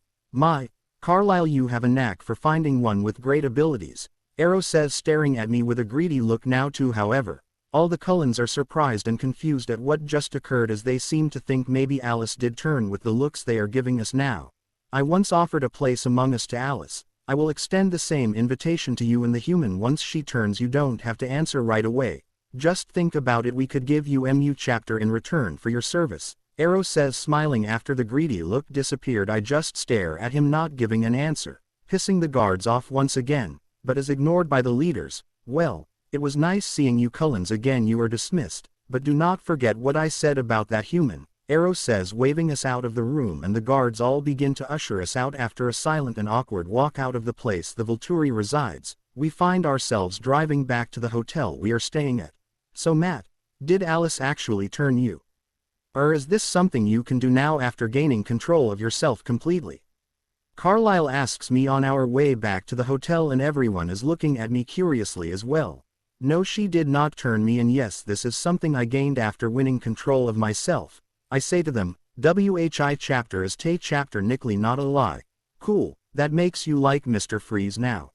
Carlyle, you have a knack for finding one with great abilities, Arrow says, staring at me with a greedy look now too. However, all the Cullens are surprised and confused at what just occurred, as they seem to think maybe Alice did turn with the looks they are giving us now. I once offered a place among us to Alice. I will extend the same invitation to you and the human. Once she turns, you don't have to answer right away. Just think about it. We could give you MU chapter in return for your service, Arrow says, smiling. After the greedy look disappeared, I just stare at him, not giving an answer, pissing the guards off once again, but is ignored by the leaders. Well, it was nice seeing you Cullens again. You are dismissed, but do not forget what I said about that human, Arrow says, waving us out of the room, and the guards all begin to usher us out. After a silent and awkward walk out of the place the Volturi resides, we find ourselves driving back to the hotel we are staying at. So Matt, did Alice actually turn you? Or is this something you can do now after gaining control of yourself completely? Carlisle asks me on our way back to the hotel and everyone is looking at me curiously as well. No, she did not turn me, and yes, this is something I gained after winning control of myself. I say to them, WHI chapter is Tay chapter Nickley, not a lie. Cool, that makes you like Mr. Freeze now.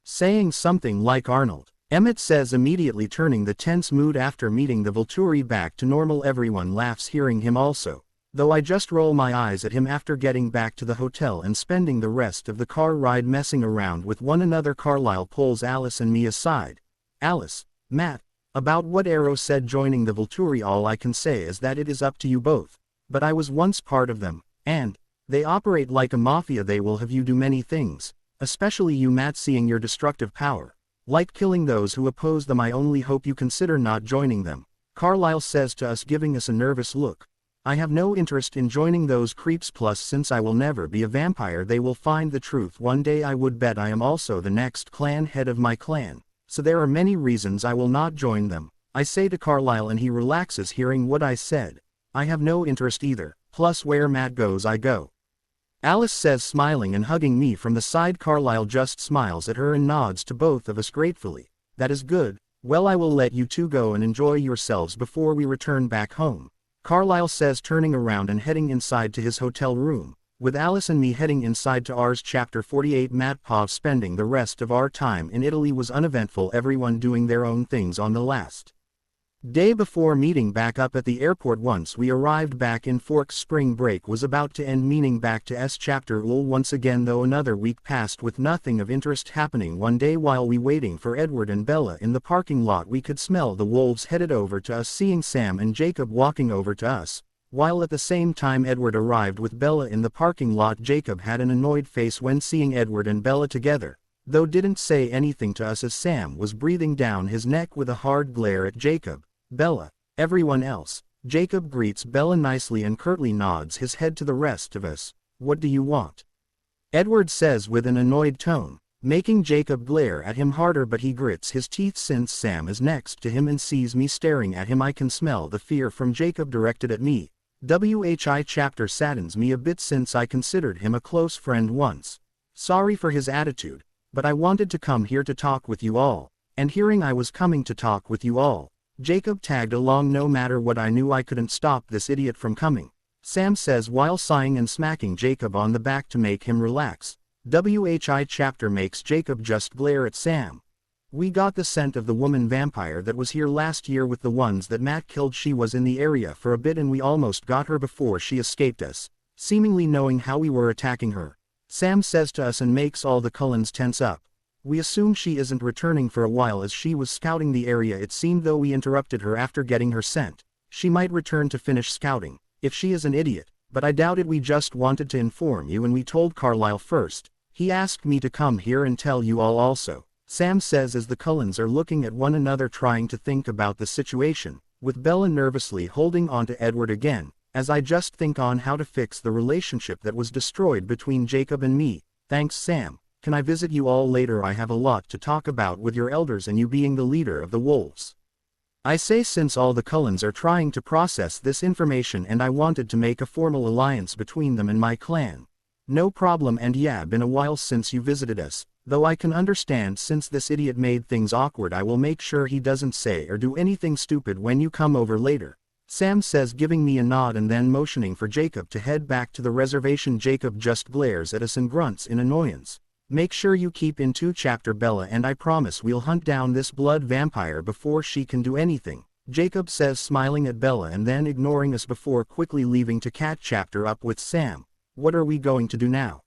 Saying something like Arnold. Emmett says, immediately turning the tense mood after meeting the Volturi back to normal. Everyone laughs hearing him also, though I just roll my eyes at him after getting back to the hotel and spending the rest of the car ride messing around with one another. Carlisle pulls Alice and me aside. Alice, Matt, about what Arrow said joining the Volturi, all I can say is that it is up to you both, but I was once part of them, and they operate like a mafia. They will have you do many things, especially you, Matt, seeing your destructive power, like killing those who oppose them. I only hope you consider not joining them, Carlisle says to us, giving us a nervous look. I have no interest in joining those creeps, plus since I will never be a vampire, they will find the truth one day. I would bet I am also the next clan head of my clan, so there are many reasons I will not join them, I say to Carlisle, and he relaxes hearing what I said. I have no interest either, plus where Matt goes I go, Alice says, smiling and hugging me from the side. Carlisle just smiles at her and nods to both of us gratefully. That is good. Well, I will let you two go and enjoy yourselves before we return back home, Carlisle says, turning around and heading inside to his hotel room, with Alice and me heading inside to ours. Chapter 48. Matt Pov. Spending the rest of our time in Italy was uneventful, everyone doing their own things on the last day before meeting back up at the airport. Once we arrived back in Forks, spring break was about to end, meaning back to S chapter UL once again, though another week passed with nothing of interest happening. One day while we waiting for Edward and Bella in the parking lot, we could smell the wolves headed over to us, seeing Sam and Jacob walking over to us, while at the same time Edward arrived with Bella in the parking lot. Jacob had an annoyed face when seeing Edward and Bella together, though didn't say anything to us as Sam was breathing down his neck with a hard glare at Jacob, Bella, everyone else. Jacob greets Bella nicely and curtly nods his head to the rest of us. What do you want? Edward says with an annoyed tone, making Jacob glare at him harder, but he grits his teeth since Sam is next to him and sees me staring at him. I can smell the fear from Jacob directed at me. WHI chapter saddens me a bit since I considered him a close friend once. Sorry for his attitude, but I wanted to come here to talk with you all, and hearing I was coming to talk with you all, Jacob tagged along. No matter what, I knew I couldn't stop this idiot from coming, Sam says while sighing and smacking Jacob on the back to make him relax. WHI chapter makes Jacob just glare at Sam. We got the scent of the woman vampire that was here last year with the ones that Matt killed. She was in the area for a bit and we almost got her before she escaped us, seemingly knowing how we were attacking her, Sam says to us, and makes all the Cullens tense up. We assume she isn't returning for a while as she was scouting the area. It seemed though we interrupted her after getting her scent, she might return to finish scouting, if she is an idiot, but I doubt it. We just wanted to inform you and we told Carlisle first. He asked me to come here and tell you all also, Sam says as the Cullens are looking at one another trying to think about the situation, with Bella nervously holding on to Edward again, as I just think on how to fix the relationship that was destroyed between Jacob and me. Thanks, Sam. Can I visit you all later? I have a lot to talk about with your elders and you being the leader of the wolves, I say, since all the Cullens are trying to process this information and I wanted to make a formal alliance between them and my clan. No problem, and yeah, been a while since you visited us, though I can understand since this idiot made things awkward. I will make sure he doesn't say or do anything stupid when you come over later, Sam says, giving me a nod and then motioning for Jacob to head back to the reservation. Jacob just glares at us and grunts in annoyance. Make sure you keep in two chapter Bella, and I promise we'll hunt down this blood vampire before she can do anything, Jacob says, smiling at Bella and then ignoring us before quickly leaving to catch chapter up with Sam. What are we going to do now?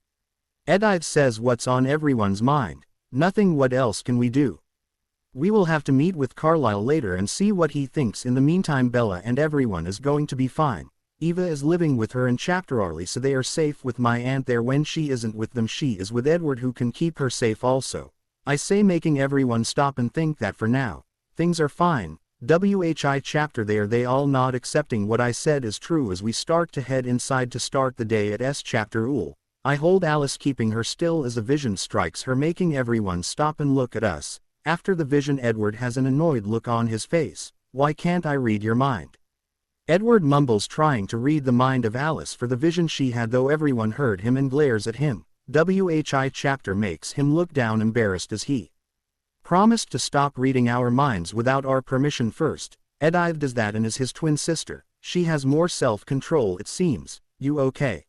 Edith says, what's on everyone's mind? Nothing. What else can we do? We will have to meet with Carlisle later and see what he thinks. In the meantime, Bella and everyone is going to be fine. Eva is living with her in chapter Arley, so they are safe with my aunt there. When she isn't with them, she is with Edward, who can keep her safe also, I say, making everyone stop and think that for now, things are fine. WHI chapter there. They all nod, accepting what I said is true as we start to head inside to start the day at S chapter UL. I hold Alice, keeping her still as a vision strikes her, making everyone stop and look at us. After the vision, Edward has an annoyed look on his face. Why can't I read your mind? Edward mumbles, trying to read the mind of Alice for the vision she had, though everyone heard him and glares at him. WHI chapter makes him look down embarrassed as he promised to stop reading our minds without our permission first. Edith does that and is his twin sister. She has more self-control it seems. You okay?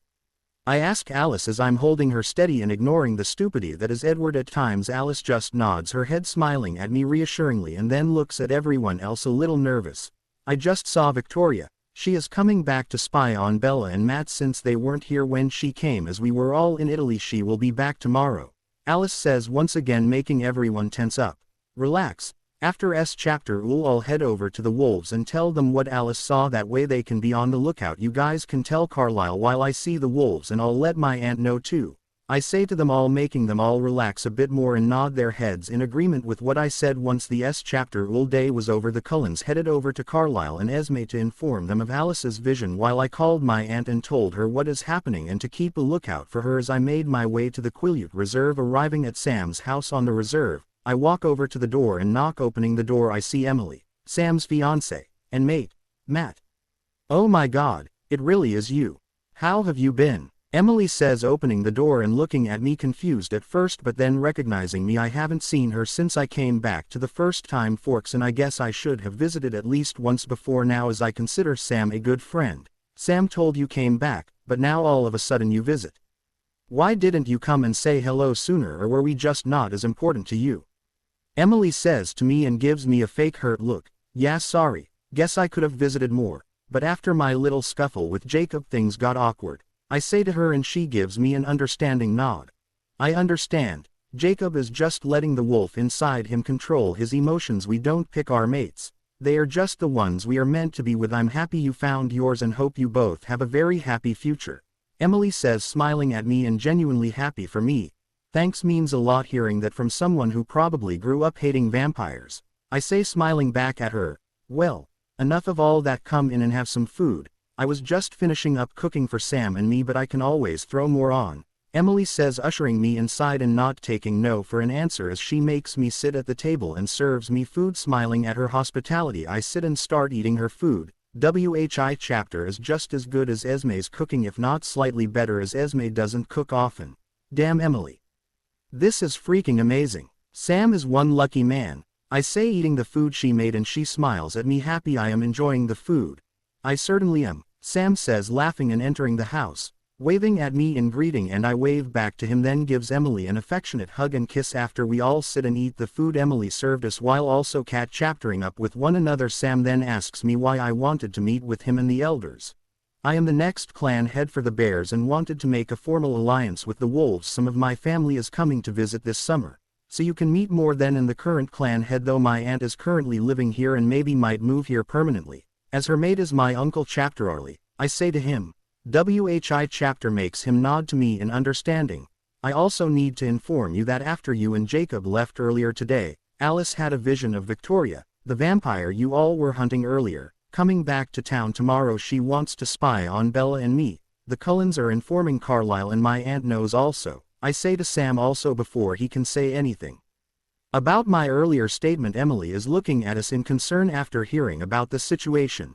I ask Alice as I'm holding her steady and ignoring the stupidity that is Edward at times. Alice just nods her head smiling at me reassuringly and then looks at everyone else a little nervous. I just saw Victoria. She is coming back to spy on Bella and Matt since they weren't here when she came as we were all in Italy. She will be back tomorrow. Alice says once again making everyone tense up. Relax. After chapter we'll all head over to the wolves and tell them what Alice saw, that way they can be on the lookout. You guys can tell Carlisle while I see the wolves and I'll let my aunt know too. I say to them all, making them all relax a bit more and nod their heads in agreement with what I said. Once the chapter day was over, the Cullens headed over to Carlisle and Esme to inform them of Alice's vision, while I called my aunt and told her what is happening and to keep a lookout for her as I made my way to the Quileute Reserve. Arriving at Sam's house on the reserve, I walk over to the door and knock. Opening the door, I see Emily, Sam's fiancé and mate, Matt. Oh my God, it really is you. How have you been? Emily says, opening the door and looking at me confused at first but then recognizing me. I haven't seen her since I came back to the first time Forks, and I guess I should have visited at least once before now as I consider Sam a good friend. Sam told you came back, but now all of a sudden you visit. Why didn't you come and say hello sooner, or were we just not as important to you? Emily says to me and gives me a fake hurt look. Yeah, sorry, guess I could have visited more, but after my little scuffle with Jacob things got awkward. I say to her and she gives me an understanding nod. I understand. Jacob is just letting the wolf inside him control his emotions. We don't pick our mates. They are just the ones we are meant to be with. I'm happy you found yours and hope you both have a very happy future. Emily says, smiling at me and genuinely happy for me. Thanks, means a lot hearing that from someone who probably grew up hating vampires. I say, smiling back at her. Well, enough of all that, come in and have some food. I was just finishing up cooking for Sam and me, but I can always throw more on. Emily says, ushering me inside and not taking no for an answer as she makes me sit at the table and serves me food. Smiling at her hospitality, I sit and start eating her food. WHI chapter is just as good as Esme's cooking, if not slightly better, as Esme doesn't cook often. Damn, Emily. This is freaking amazing. Sam is one lucky man. I say, eating the food she made, and she smiles at me, happy I am enjoying the food. I certainly am, Sam says, laughing and entering the house, waving at me in greeting, and I wave back to him, then gives Emily an affectionate hug and kiss after we all sit and eat the food Emily served us while also cat-chaptering up with one another. Sam then asks me why I wanted to meet with him and the elders. I am the next clan head for the Bears and wanted to make a formal alliance with the Wolves. Some of my family is coming to visit this summer, so you can meet more than in the current clan head, though my aunt is currently living here and maybe might move here permanently, as her mate is my uncle Chapter Arley. I say to him. WHI chapter makes him nod to me in understanding. I also need to inform you that after you and Jacob left earlier today, Alice had a vision of Victoria, the vampire you all were hunting earlier, coming back to town tomorrow. She wants to spy on Bella and me. The Cullens are informing Carlisle and my aunt knows also. I say to Sam also before he can say anything about my earlier statement. Emily is looking at us in concern after hearing about the situation.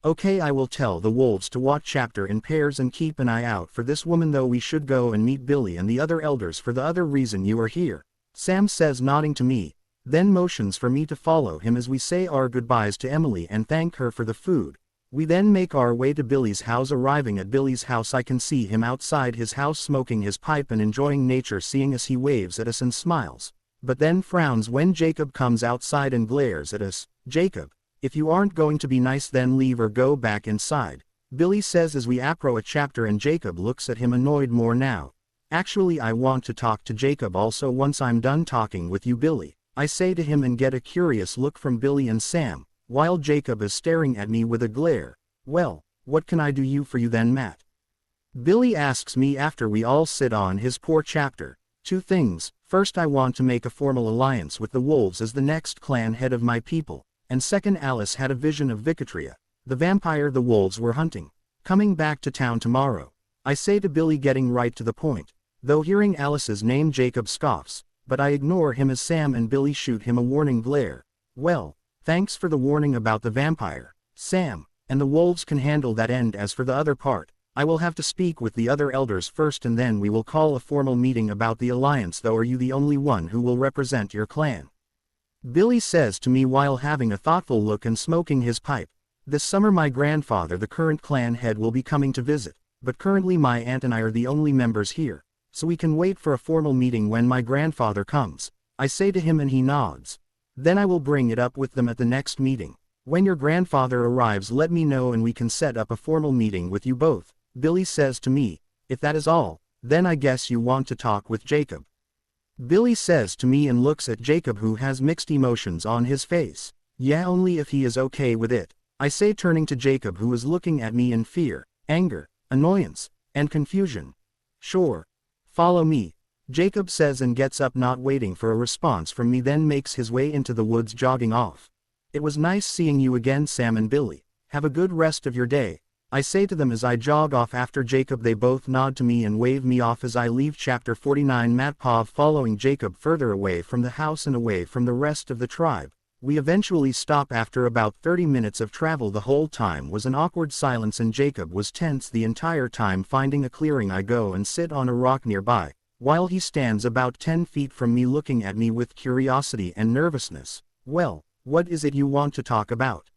Okay, I will tell the wolves to watch chapter in pairs and keep an eye out for this woman, though we should go and meet Billy and the other elders for the other reason you are here, Sam says, nodding to me, then motions for me to follow him as we say our goodbyes to Emily and thank her for the food. We then make our way to Billy's house. Arriving at Billy's house, I can see him outside his house smoking his pipe and enjoying nature. Seeing us, he waves at us and smiles, but then frowns when Jacob comes outside and glares at us. Jacob, if you aren't going to be nice, then leave or go back inside, Billy says as we approach a chapter, and Jacob looks at him annoyed more now. Actually, I want to talk to Jacob also once I'm done talking with you, Billy, I say to him, and get a curious look from Billy and Sam, while Jacob is staring at me with a glare. Well, what can I do you for you then, Matt? Billy asks me after we all sit on his poor chapter. Two things. First, I want to make a formal alliance with the wolves as the next clan head of my people. And second, Alice had a vision of Victoria, the vampire the wolves were hunting, coming back to town tomorrow. I say to Billy, getting right to the point, though hearing Alice's name. Jacob scoffs, but I ignore him as Sam and Billy shoot him a warning glare. Well, thanks for the warning about the vampire, Sam, and the wolves can handle that end. As for the other part, I will have to speak with the other elders first and then we will call a formal meeting about the alliance. Though are you the only one who will represent your clan? Billy says to me while having a thoughtful look and smoking his pipe. This summer my grandfather, the current clan head, will be coming to visit, but currently my aunt and I are the only members here, so we can wait for a formal meeting when my grandfather comes. I say to him and he nods. Then I will bring it up with them at the next meeting. When your grandfather arrives let me know and we can set up a formal meeting with you both. Billy says to me, if that is all, then I guess you want to talk with Jacob. Billy says to me and looks at Jacob, who has mixed emotions on his face. Yeah, only if he is okay with it. I say, turning to Jacob, who is looking at me in fear, anger, annoyance, and confusion. Sure. Follow me. Jacob says and gets up, not waiting for a response from me, then makes his way into the woods, jogging off. It was nice seeing you again, Sam and Billy. Have a good rest of your day. I say to them as I jog off after Jacob. They both nod to me and wave me off as I leave. Chapter 49. Matt Pov following Jacob further away from the house and away from the rest of the tribe. We eventually stop after about 30 minutes of travel. The whole time was an awkward silence and Jacob was tense the entire time. Finding a clearing I go and sit on a rock nearby, while he stands about 10 feet from me looking at me with curiosity and nervousness. Well, what is it you want to talk about?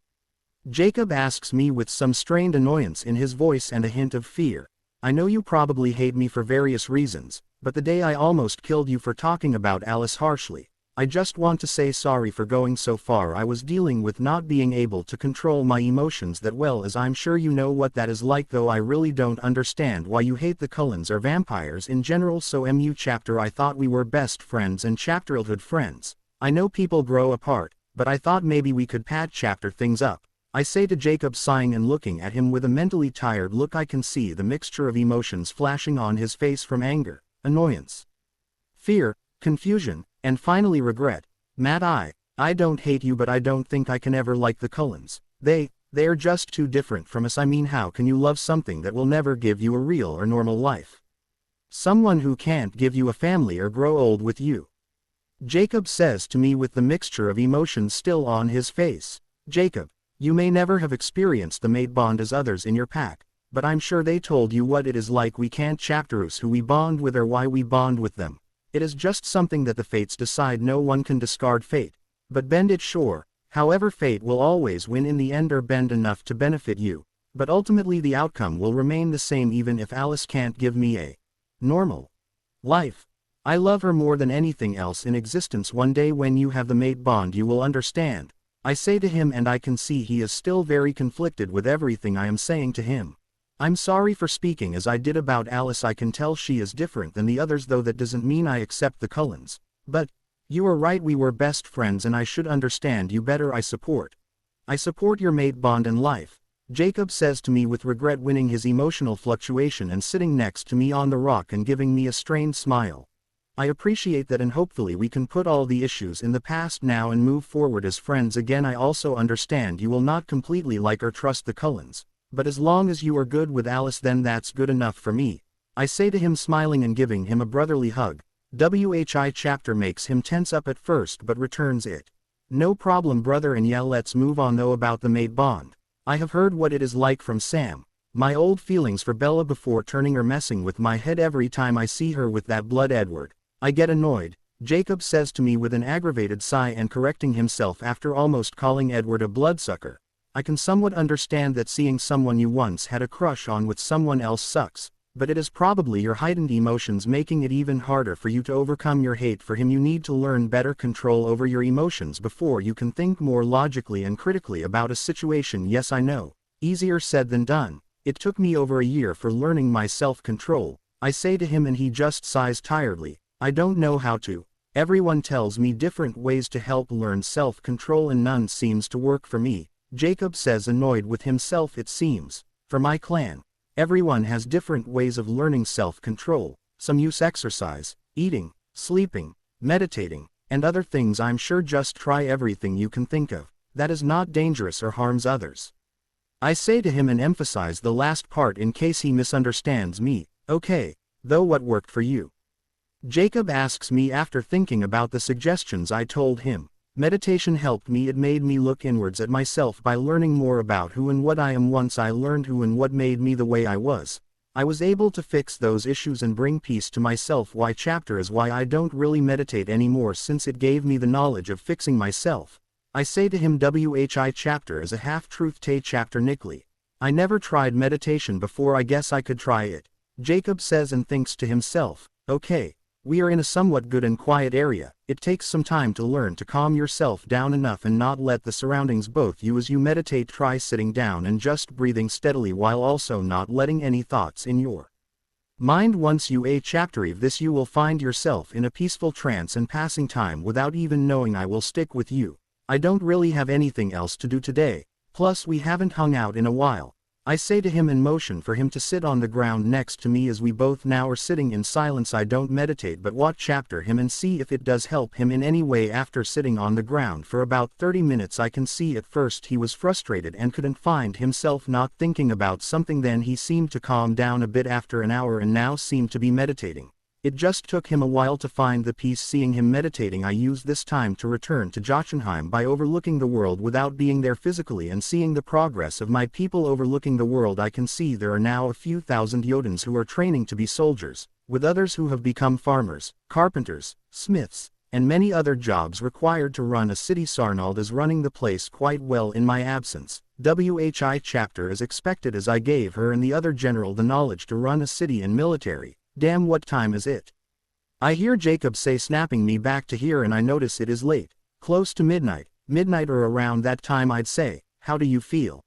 Jacob asks me with some strained annoyance in his voice and a hint of fear. I know you probably hate me for various reasons, but the day I almost killed you for talking about Alice harshly, I just want to say sorry for going so far. I was dealing with not being able to control my emotions that well, as I'm sure you know what that is like, though I really don't understand why you hate the Cullens or vampires in general. So chapter, I thought we were best friends and childhood friends. I know people grow apart, but I thought maybe we could patch chapter things up. I say to Jacob, sighing and looking at him with a mentally tired look. I can see the mixture of emotions flashing on his face, from anger, annoyance, fear, confusion, and finally regret. Matt, I don't hate you, but I don't think I can ever like the Cullens. They're just too different from us. I mean, how can you love something that will never give you a real or normal life? Someone who can't give you a family or grow old with you. Jacob says to me with the mixture of emotions still on his face. Jacob, you may never have experienced the mate bond as others in your pack, but I'm sure they told you what it is like. We can't chapters who we bond with or why we bond with them. It is just something that the fates decide. No one can discard fate, but bend it. Sure, however, fate will always win in the end, or bend enough to benefit you, but ultimately the outcome will remain the same even if Alice can't give me a normal life. I love her more than anything else in existence. One day when you have the mate bond you will understand. I say to him, and I can see he is still very conflicted with everything I am saying to him. I'm sorry for speaking as I did about Alice. I can tell she is different than the others, though that doesn't mean I accept the Cullens. But you are right, we were best friends and I should understand you better. I support your mate bond and life. Jacob says to me with regret, winning his emotional fluctuation and sitting next to me on the rock and giving me a strained smile. I appreciate that, and hopefully we can put all the issues in the past now and move forward as friends again. I also understand you will not completely like or trust the Cullens, but as long as you are good with Alice, then that's good enough for me. I say to him, smiling and giving him a brotherly hug. Chapter makes him tense up at first but returns it. No problem, brother, and yeah, let's move on though. About the mate bond, I have heard what it is like from Sam. My old feelings for Bella before turning are messing with my head every time I see her with that blood. Edward, I get annoyed, Jacob says to me with an aggravated sigh, and correcting himself after almost calling Edward a bloodsucker. I can somewhat understand that seeing someone you once had a crush on with someone else sucks, but it is probably your heightened emotions making it even harder for you to overcome your hate for him. You need to learn better control over your emotions before you can think more logically and critically about a situation. Yes, I know, easier said than done. It took me over a year for learning my self-control, I say to him, and he just sighs tiredly. I don't know how to. Everyone tells me different ways to help learn self-control and none seems to work for me, Jacob says, annoyed with himself. It seems, for my clan, everyone has different ways of learning self-control. Some use exercise, eating, sleeping, meditating, and other things. I'm sure just try everything you can think of that is not dangerous or harms others. I say to him and emphasize the last part in case he misunderstands me. Okay, though, what worked for you? Jacob asks me after thinking about the suggestions I told him. Meditation helped me. It made me look inwards at myself by learning more about who and what I am. Once I learned who and what made me the way I was, I was able to fix those issues and bring peace to myself. Why chapter is why I don't really meditate anymore, since it gave me the knowledge of fixing myself. I say to him, whi chapter is a half-truth te chapter Nickley. I never tried meditation before, I guess I could try it. Jacob says and thinks to himself, okay, we are in a somewhat good and quiet area. It takes some time to learn to calm yourself down enough and not let the surroundings both you as you meditate. Try sitting down and just breathing steadily while also not letting any thoughts in your mind. Once you a chapter of this, you will find yourself in a peaceful trance and passing time without even knowing. I will stick with you. I don't really have anything else to do today, plus we haven't hung out in a while. I say to him in motion for him to sit on the ground next to me as we both now are sitting in silence. I don't meditate but watch chapter him and see if it does help him in any way. After sitting on the ground for about 30 minutes, I can see at first he was frustrated and couldn't find himself not thinking about something. Then he seemed to calm down a bit after an hour and now seemed to be meditating. It just took him a while to find the peace. Seeing him meditating, I used this time to return to Jotunheim by overlooking the world without being there physically and seeing the progress of my people. Overlooking the world, I can see there are now a few thousand Jotuns who are training to be soldiers, with others who have become farmers, carpenters, smiths, and many other jobs required to run a city. Sarnald is running the place quite well in my absence. Whi chapter is expected as I gave her and the other general the knowledge to run a city and military. Damn, what time is it? I hear Jacob say, snapping me back to here, and I notice it is late, close to midnight or around that time. I'd say, how do you feel?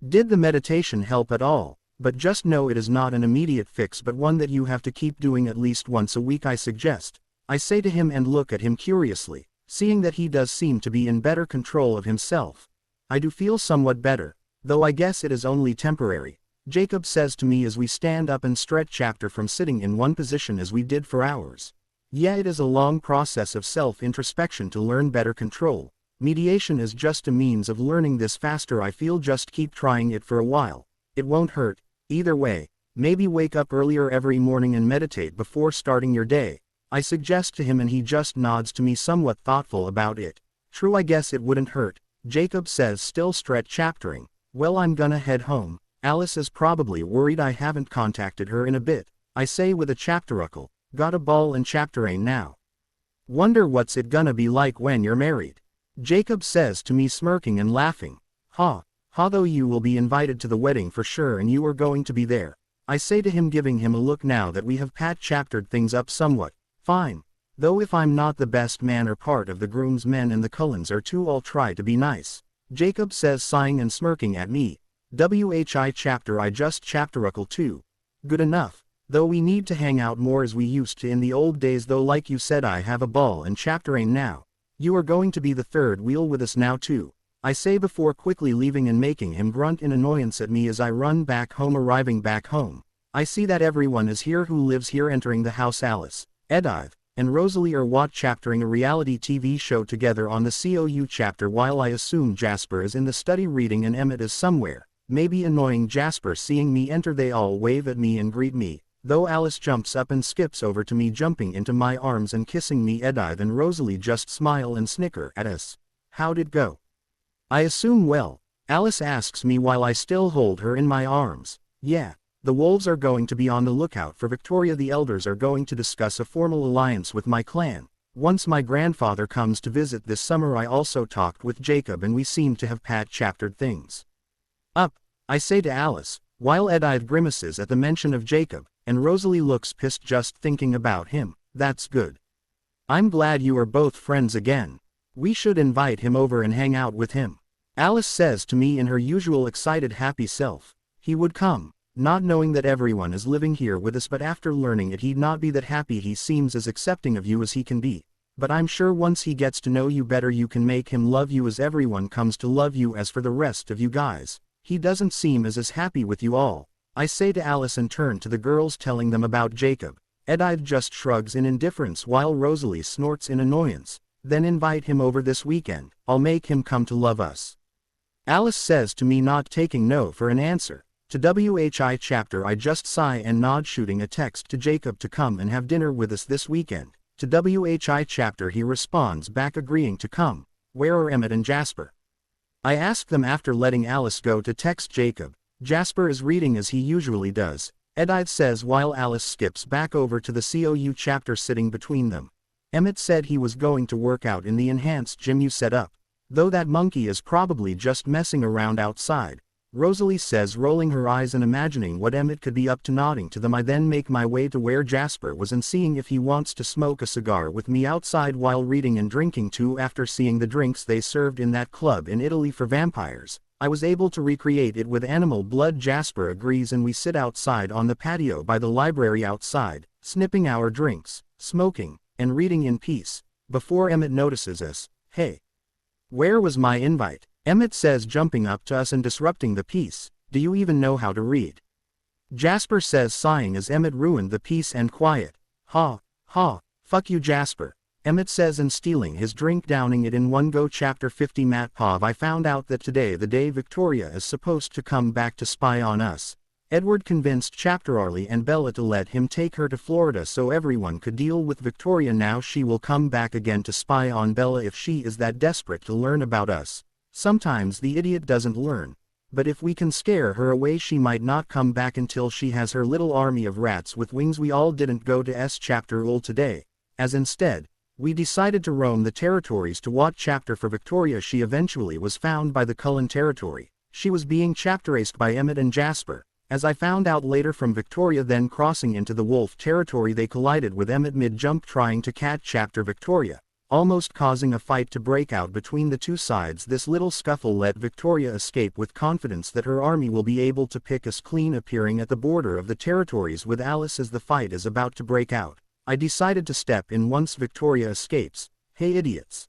Did the meditation help at all? But just know it is not an immediate fix but one that you have to keep doing at least once a week, I suggest. I say to him and look at him curiously, seeing that he does seem to be in better control of himself. I do feel somewhat better, though I guess it is only temporary. Jacob says to me as we stand up and stretch chapter from sitting in one position as we did for hours. Yeah, it is a long process of self-introspection to learn better control. Mediation is just a means of learning this faster. I feel just keep trying it for a while. It won't hurt. Either way, maybe wake up earlier every morning and meditate before starting your day. I suggest to him and he just nods to me, somewhat thoughtful about it. True, I guess it wouldn't hurt. Jacob says, still stretch chaptering. Well, I'm gonna head home. Alice is probably worried I haven't contacted her in a bit. I say with a chapteruckle, got a ball and chaptering now. Wonder what's it gonna be like when you're married. Jacob says to me, smirking and laughing. Ha, though you will be invited to the wedding for sure and you are going to be there. I say to him, giving him a look now that we have chaptered things up somewhat. Fine. Though if I'm not the best man or part of the groomsmen and the Cullens are too, I'll try to be nice. Jacob says, sighing and smirking at me. Whi chapter, I just chapteruckle too. Good enough. Though we need to hang out more as we used to in the old days, though like you said I have a ball and chaptering now. You are going to be the third wheel with us now too. I say before quickly leaving and making him grunt in annoyance at me as I run back home. Arriving back home, I see that everyone is here who lives here. Entering the house, Alice, Edive, and Rosalie are chaptering a reality TV show together on the COU chapter, while I assume Jasper is in the study reading and Emmett is somewhere, maybe annoying Jasper. Seeing me enter, they all wave at me and greet me, though Alice jumps up and skips over to me, jumping into my arms and kissing me. Edive and Rosalie just smile and snicker at us. How'd it go? I assume well. Alice asks me while I still hold her in my arms. Yeah. The wolves are going to be on the lookout for Victoria. The elders are going to discuss a formal alliance with my clan. Once my grandfather comes to visit this summer. I also talked with Jacob and we seem to have chaptered things up, I say to Alice, while Edive grimaces at the mention of Jacob, and Rosalie looks pissed just thinking about him. That's good. I'm glad you are both friends again. We should invite him over and hang out with him. Alice says to me in her usual excited happy self. He would come, not knowing that everyone is living here with us, but after learning it he'd not be that happy. He seems as accepting of you as he can be. But I'm sure once he gets to know you better you can make him love you as everyone comes to love you. As for the rest of you guys, he doesn't seem as happy with you all. I say to Alice and turn to the girls, telling them about Jacob. Edive just shrugs in indifference while Rosalie snorts in annoyance. Then invite him over this weekend. I'll make him come to love us. Alice says to me, not taking no for an answer. To Whi chapter I just sigh and nod, shooting a text to Jacob to come and have dinner with us this weekend. To Whi chapter he responds back agreeing to come. Where are Emmett and Jasper? I ask them after letting Alice go to text Jacob. Jasper is reading as he usually does. Edith says while Alice skips back over to the COU chapter sitting between them. Emmett said he was going to work out in the enhanced gym you set up. Though that monkey is probably just messing around outside. Rosalie says, rolling her eyes and imagining what Emmett could be up to. Nodding to them, I then make my way to where Jasper was and seeing if he wants to smoke a cigar with me outside while reading and drinking too. After seeing the drinks they served in that club in Italy for vampires, I was able to recreate it with animal blood. Jasper agrees and we sit outside on the patio by the library outside, snipping our drinks, smoking, and reading in peace, before Emmett notices us. Hey. Where was my invite? Emmett says, jumping up to us and disrupting the peace. Do you even know how to read? Jasper says, sighing as Emmett ruined the peace and quiet. Ha, ha, fuck you Jasper. Emmett says, and stealing his drink, downing it in one go. Chapter 50 Matt Pov. I found out that today the day Victoria is supposed to come back to spy on us. Edward convinced Chapter Arlie and Bella to let him take her to Florida so everyone could deal with Victoria. Now she will come back again to spy on Bella if she is that desperate to learn about us. Sometimes the idiot doesn't learn. But if we can scare her away she might not come back until she has her little army of rats with wings. We all didn't go to Chapter Ul today, as instead, we decided to roam the territories to watch chapter for Victoria. She eventually was found by the Cullen territory. She was being chapter-aced by Emmett and Jasper. As I found out later from Victoria, then crossing into the wolf territory they collided with Emmett mid-jump trying to catch chapter Victoria, almost causing a fight to break out between the two sides. This little scuffle let Victoria escape with confidence that her army will be able to pick us clean. Appearing at the border of the territories with Alice as the fight is about to break out, I decided to step in once Victoria escapes. Hey idiots.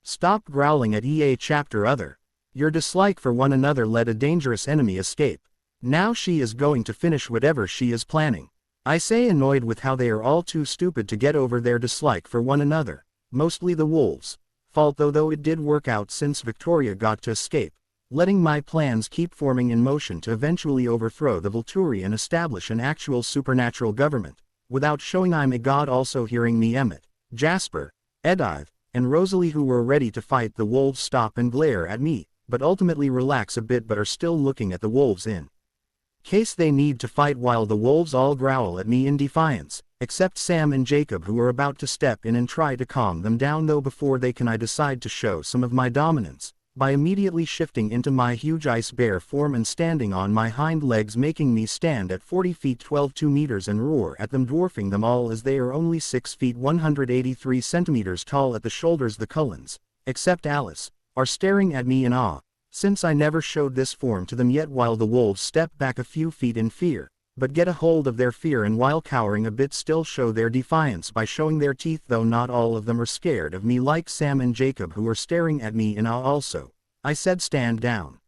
Stop growling at chapter other. Your dislike for one another let a dangerous enemy escape. Now she is going to finish whatever she is planning. I say, annoyed with how they are all too stupid to get over their dislike for one another. Mostly the wolves' fault though it did work out since Victoria got to escape, letting my plans keep forming in motion to eventually overthrow the Volturi and establish an actual supernatural government, without showing I'm a god. Also hearing me, Emmett, Jasper, Edith, and Rosalie, who were ready to fight the wolves, stop and glare at me, but ultimately relax a bit but are still looking at the wolves in case they need to fight, while the wolves all growl at me in defiance, except Sam and Jacob, who are about to step in and try to calm them down. Though before they can I decide to show some of my dominance, by immediately shifting into my huge ice bear form and standing on my hind legs, making me stand at 40 feet 2 meters and roar at them, dwarfing them all as they are only 6 feet 183 centimeters tall at the shoulders. The Cullens, except Alice, are staring at me in awe, since I never showed this form to them yet, while the wolves step back a few feet in fear, but get a hold of their fear and while cowering a bit still show their defiance by showing their teeth. Though not all of them are scared of me like Sam and Jacob, who are staring at me in awe also. I said, stand down.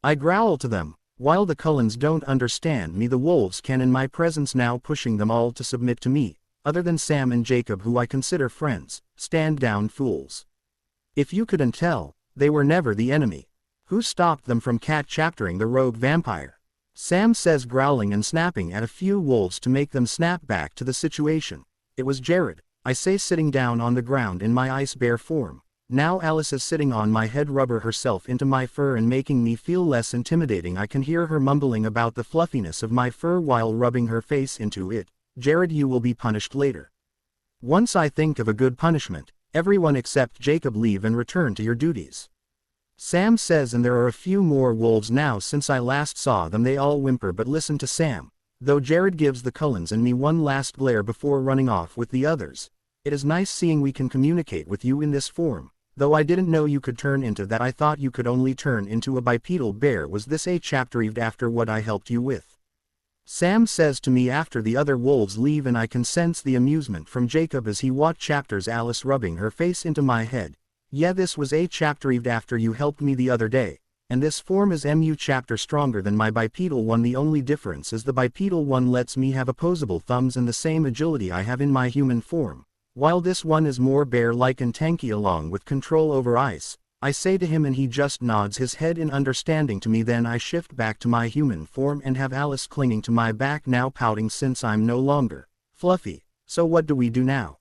I growl to them. While the Cullens don't understand me, the wolves can in my presence, now pushing them all to submit to me, other than Sam and Jacob, who I consider friends. Stand down, fools. If you couldn't tell, they were never the enemy. Who stopped them from chaptering the rogue vampire? Sam says, growling and snapping at a few wolves to make them snap back to the situation. It was Jared, I say, sitting down on the ground in my ice bear form. Now Alice is sitting on my head, rubber herself into my fur and making me feel less intimidating. I can hear her mumbling about the fluffiness of my fur while rubbing her face into it. Jared, you will be punished later. Once I think of a good punishment, everyone except Jacob leave and return to your duties. Sam says, and there are a few more wolves now since I last saw them. They all whimper but listen to Sam, though Jared gives the Cullens and me one last glare before running off with the others. It is nice seeing we can communicate with you in this form, though I didn't know you could turn into that. I thought you could only turn into a bipedal bear. Was this a chapter even after what I helped you with? Sam says to me after the other wolves leave, and I can sense the amusement from Jacob as he watched chapters. Alice rubbing her face into my head. Yeah, this was a chapter even after you helped me the other day, and this form is mu chapter stronger than my bipedal one. The only difference is the bipedal one lets me have opposable thumbs and the same agility I have in my human form, while this one is more bear-like and tanky along with control over ice. I say to him and he just nods his head in understanding to me. Then I shift back to my human form and have Alice clinging to my back, now pouting since I'm no longer fluffy. So what do we do now?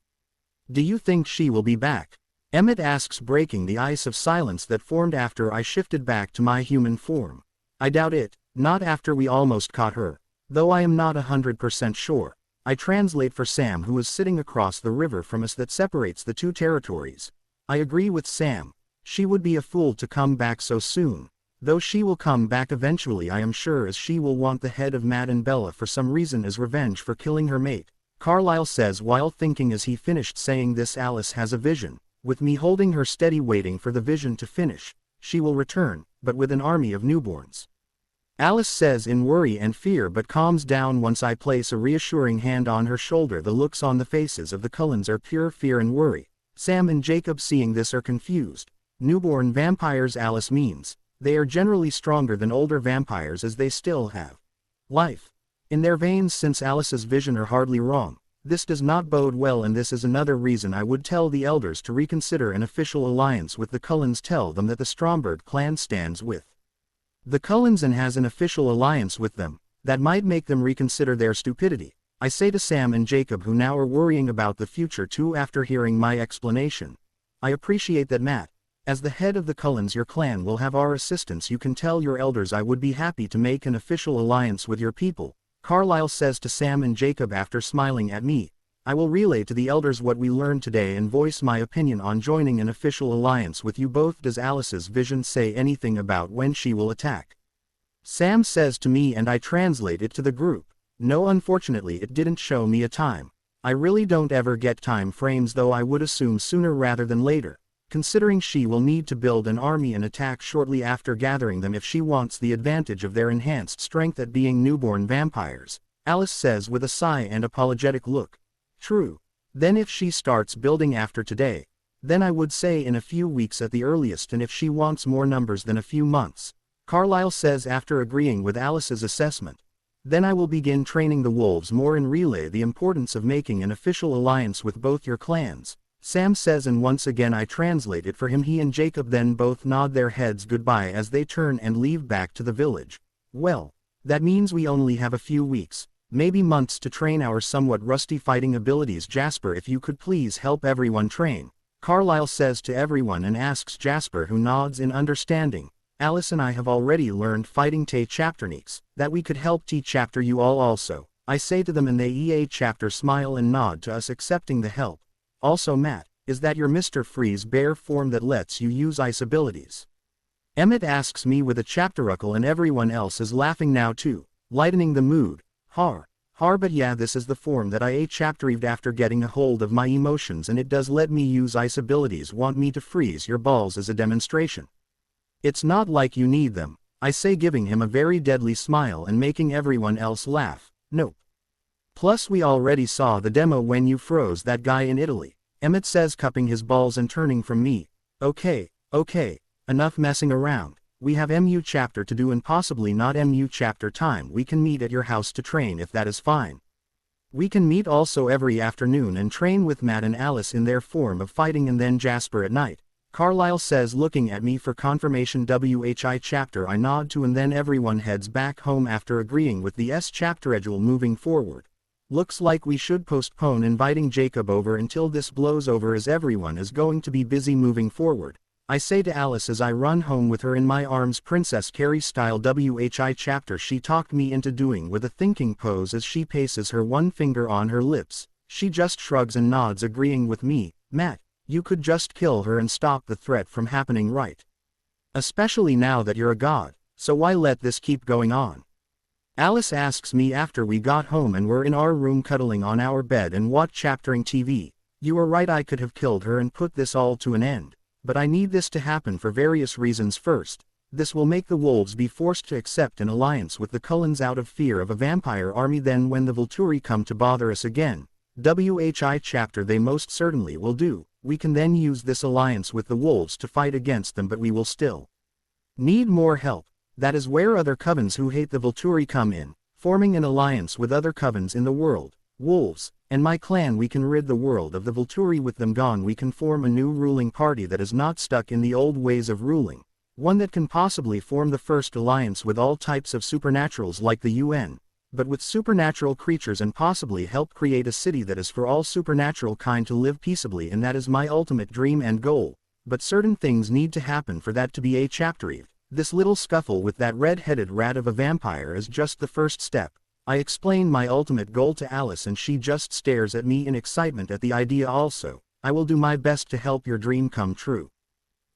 Do you think she will be back? Emmett asks, breaking the ice of silence that formed after I shifted back to my human form. I doubt it, not after we almost caught her. Though I am not 100% sure. I translate for Sam, who is sitting across the river from us that separates the two territories. I agree with Sam. She would be a fool to come back so soon. Though she will come back eventually, I am sure, as she will want the head of Matt and Bella for some reason as revenge for killing her mate. Carlisle says while thinking. As he finished saying this, Alice has a vision, with me holding her steady waiting for the vision to finish. She will return, but with an army of newborns. Alice says in worry and fear, but calms down once I place a reassuring hand on her shoulder. The looks on the faces of the Cullens are pure fear and worry. Sam and Jacob, seeing this, are confused. Newborn vampires, Alice means. They are generally stronger than older vampires, as they still have life in their veins since Alice's vision are hardly wrong. This does not bode well, and this is another reason I would tell the elders to reconsider an official alliance with the Cullens. Tell them that the Stromberg clan stands with the Cullens and has an official alliance with them. That might make them reconsider their stupidity. I say to Sam and Jacob, who now are worrying about the future too after hearing my explanation. I appreciate that, Matt. As the head of the Cullens, your clan will have our assistance. You can tell your elders I would be happy to make an official alliance with your people. Carlisle says to Sam and Jacob after smiling at me. I will relay to the elders what we learned today and voice my opinion on joining an official alliance with you both. Does Alice's vision say anything about when she will attack? Sam says to me, and I translate it to the group. No, unfortunately it didn't show me a time. I really don't ever get time frames, though I would assume sooner rather than later, considering she will need to build an army and attack shortly after gathering them if she wants the advantage of their enhanced strength at being newborn vampires. Alice says with a sigh and apologetic look. True. Then if she starts building after today, then I would say in a few weeks at the earliest, and if she wants more numbers, then a few months. Carlisle says after agreeing with Alice's assessment. Then I will begin training the wolves more and relay the importance of making an official alliance with both your clans. Sam says, and once again I translate it for him. He and Jacob then both nod their heads goodbye as they turn and leave back to the village. Well, that means we only have a few weeks, maybe months, to train our somewhat rusty fighting abilities. Jasper, if you could please help everyone train. Carlisle says to everyone and asks Jasper, who nods in understanding. Alice and I have already learned fighting chapterniques, that we could help chapter you all also. I say to them, and they chapter smile and nod to us, accepting the help. Also, Matt, is that your Mr. Freeze bear form that lets you use ice abilities? Emmett asks me with a chapteruckle, and everyone else is laughing now too, lightening the mood. Har, but yeah, this is the form that I chapterived after getting a hold of my emotions, and it does let me use ice abilities. Want me to freeze your balls as a demonstration? It's not like you need them, I say, giving him a very deadly smile and making everyone else laugh. Nope. Plus we already saw the demo when you froze that guy in Italy, Emmett says, cupping his balls and turning from me. Okay, enough messing around. We have MU chapter to do, and possibly not MU chapter time. We can meet at your house to train if that is fine. We can meet also every afternoon and train with Matt and Alice in their form of fighting, and then Jasper at night. Carlisle says, looking at me for confirmation. WHI chapter I nod to, and then everyone heads back home after agreeing with the S chapter schedule moving forward. Looks like we should postpone inviting Jacob over until this blows over, as everyone is going to be busy moving forward. I say to Alice as I run home with her in my arms, Princess Carrie style. WHI chapter she talked me into doing with a thinking pose as she paces her one finger on her lips. She just shrugs and nods, agreeing with me. Matt, you could just kill her and stop the threat from happening, right? Especially now that you're a god, so why let this keep going on? Alice asks me after we got home and were in our room cuddling on our bed and chaptering TV. You were right, I could have killed her and put this all to an end. But I need this to happen for various reasons. First, this will make the wolves be forced to accept an alliance with the Cullens out of fear of a vampire army. Then when the Volturi come to bother us again, WHI chapter they most certainly will do, we can then use this alliance with the wolves to fight against them, but we will still need more help. That is where other covens who hate the Volturi come in, forming an alliance with other covens in the world, wolves, and my clan. We can rid the world of the Volturi. With them gone, we can form a new ruling party that is not stuck in the old ways of ruling, one that can possibly form the first alliance with all types of supernaturals like the UN, but with supernatural creatures, and possibly help create a city that is for all supernatural kind to live peaceably. And that is my ultimate dream and goal, but certain things need to happen for that to be a chapterived. This little scuffle with that red-headed rat of a vampire is just the first step. I explain my ultimate goal to Alice and she just stares at me in excitement at the idea also. I will do my best to help your dream come true.